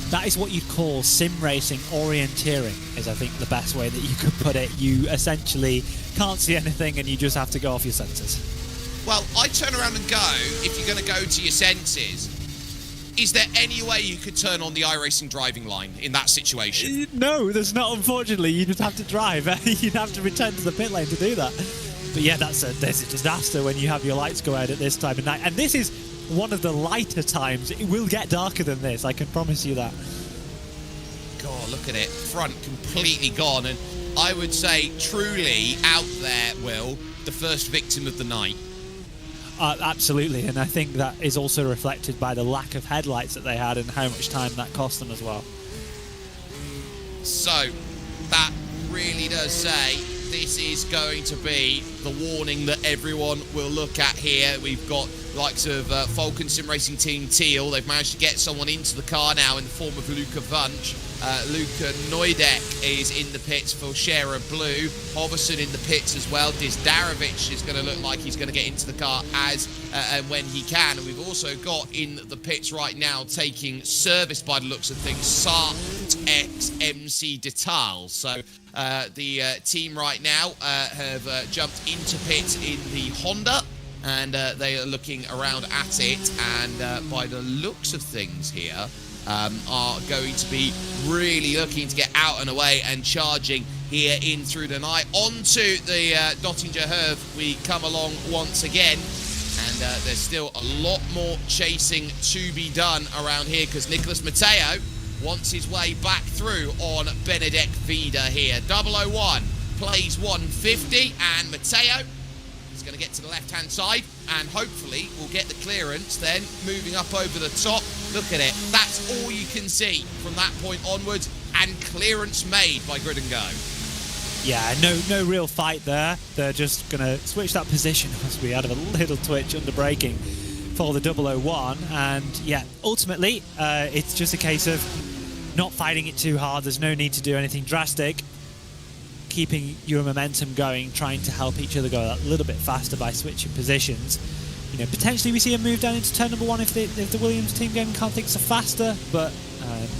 That is what you'd call sim racing orienteering, is I think the best way that you could put it. You essentially can't see anything and you just have to go off your senses. Well, I turn around and go, if you're going to go to your senses, is there any way you could turn on the iRacing driving line in that situation? No, there's not, unfortunately. You just have to drive. You'd have to return to the pit lane to do that. But yeah, there's a disaster when you have your lights go out at this time of night. And this is one of the lighter times. It will get darker than this, I can promise you that. God, look at it. Front completely gone. And I would say truly out there, Will, the first victim of the night. Absolutely, and I think that is also reflected by the lack of headlights that they had and how much time that cost them as well. So, that really does say this is going to be the warning that everyone will look at here. We've got likes of Falcon Sim Racing Team Teal. They've managed to get someone into the car now in the form of Luca Wunsch. Luca Neudek is in the pits for Scherer Blue. Hoverson in the pits as well. Dizdarovic is going to look like he's going to get into the car as and when he can. And we've also got in the pits right now taking service by the looks of things, Sart X MC Detal. So the team right now have jumped into pits in the Honda. And they are looking around at it, and by the looks of things here, are going to be really looking to get out and away and charging here in through the night. Onto the Dottinger Herve we come along once again, and there's still a lot more chasing to be done around here because Nicholas Matteo wants his way back through on Benedek Vida here. 001 plays 150, and Matteo going to get to the left-hand side, and hopefully we'll get the clearance, then moving up over the top. Look at it. That's all you can see from that point onwards, and clearance made by Grid and Go. Yeah, no real fight there. They're just going to switch that position as we had a little twitch under braking for the 001. And yeah, ultimately, it's just a case of not fighting it too hard. There's no need to do anything drastic. Keeping your momentum going, trying to help each other go a little bit faster by switching positions. You know, potentially we see a move down into turn number 1 if the Williams team game car thinks are faster, but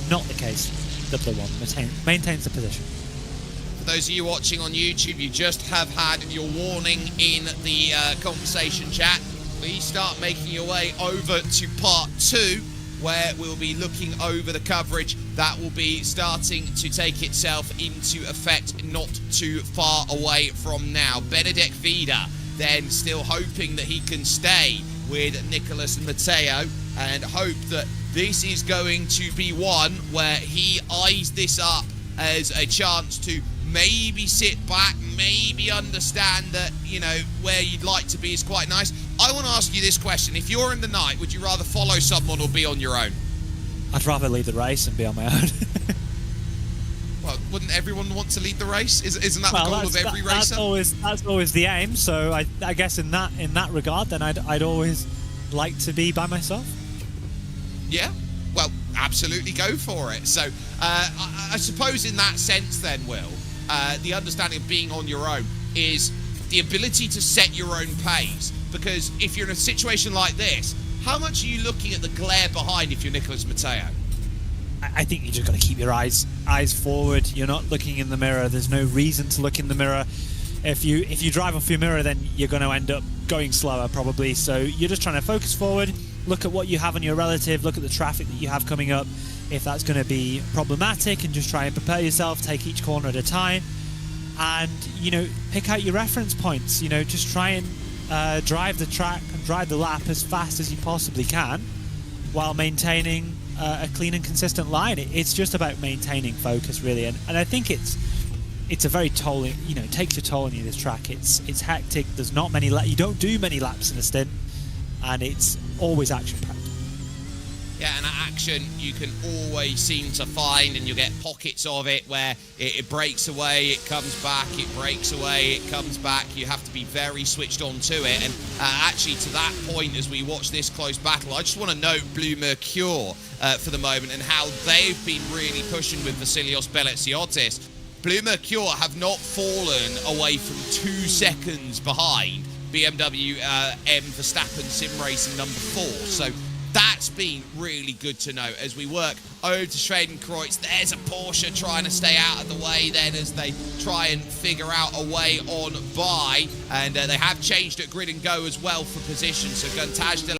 not the case. 001 maintains the position. For those of you watching on YouTube, you just have had your warning in the conversation chat. Please start making your way over to part 2, where we'll be looking over the coverage that will be starting to take itself into effect not too far away from now. Benedek Vida then still hoping that he can stay with Nicholas and Matteo, and hope that this is going to be one where he eyes this up as a chance to maybe sit back, maybe understand that, you know, where you'd like to be is quite nice. I want to ask you this question. If you're in the night, would you rather follow someone or be on your own? I'd rather lead the race and be on my own. Well, wouldn't everyone want to lead the race? Isn't that the goal of every racer? That's always the aim. So I guess in that regard, then I'd always like to be by myself. Yeah, well, absolutely go for it. So I suppose in that sense then, Will, the understanding of being on your own is the ability to set your own pace. Because if you're in a situation like this, how much are you looking at the glare behind if you're Nicholas Matteo? I think you just got to keep your eyes forward. You're not looking in the mirror. There's no reason to look in the mirror. If you drive off your mirror, then you're going to end up going slower probably. So you're just trying to focus forward, look at what you have on your relative, look at the traffic that you have coming up, if that's going to be problematic, and just try and prepare yourself, take each corner at a time, and, you know, pick out your reference points. You know, just try and drive the track and drive the lap as fast as you possibly can while maintaining a clean and consistent line. It's just about maintaining focus, really, and I think it's a very tolling, you know, it takes a toll on you, this track. It's hectic. There's not many you don't do many laps in a stint, and it's always action packed. Yeah, and action you can always seem to find, and you'll get pockets of it where it breaks away, it comes back, it breaks away, it comes back. You have to be very switched on to it. And actually, to that point, as we watch this close battle, I just want to note Blue Mercure for the moment and how they've been really pushing with Vasilios Beletsiotis. Blue Mercure have not fallen away from 2 seconds behind BMW M Verstappen Sim Racing number 4. So that's been really good to know as we work over to Schwedenkreuz. There's a Porsche trying to stay out of the way then as they try and figure out a way on by. And they have changed at Grid and Go as well for position. So Guntaj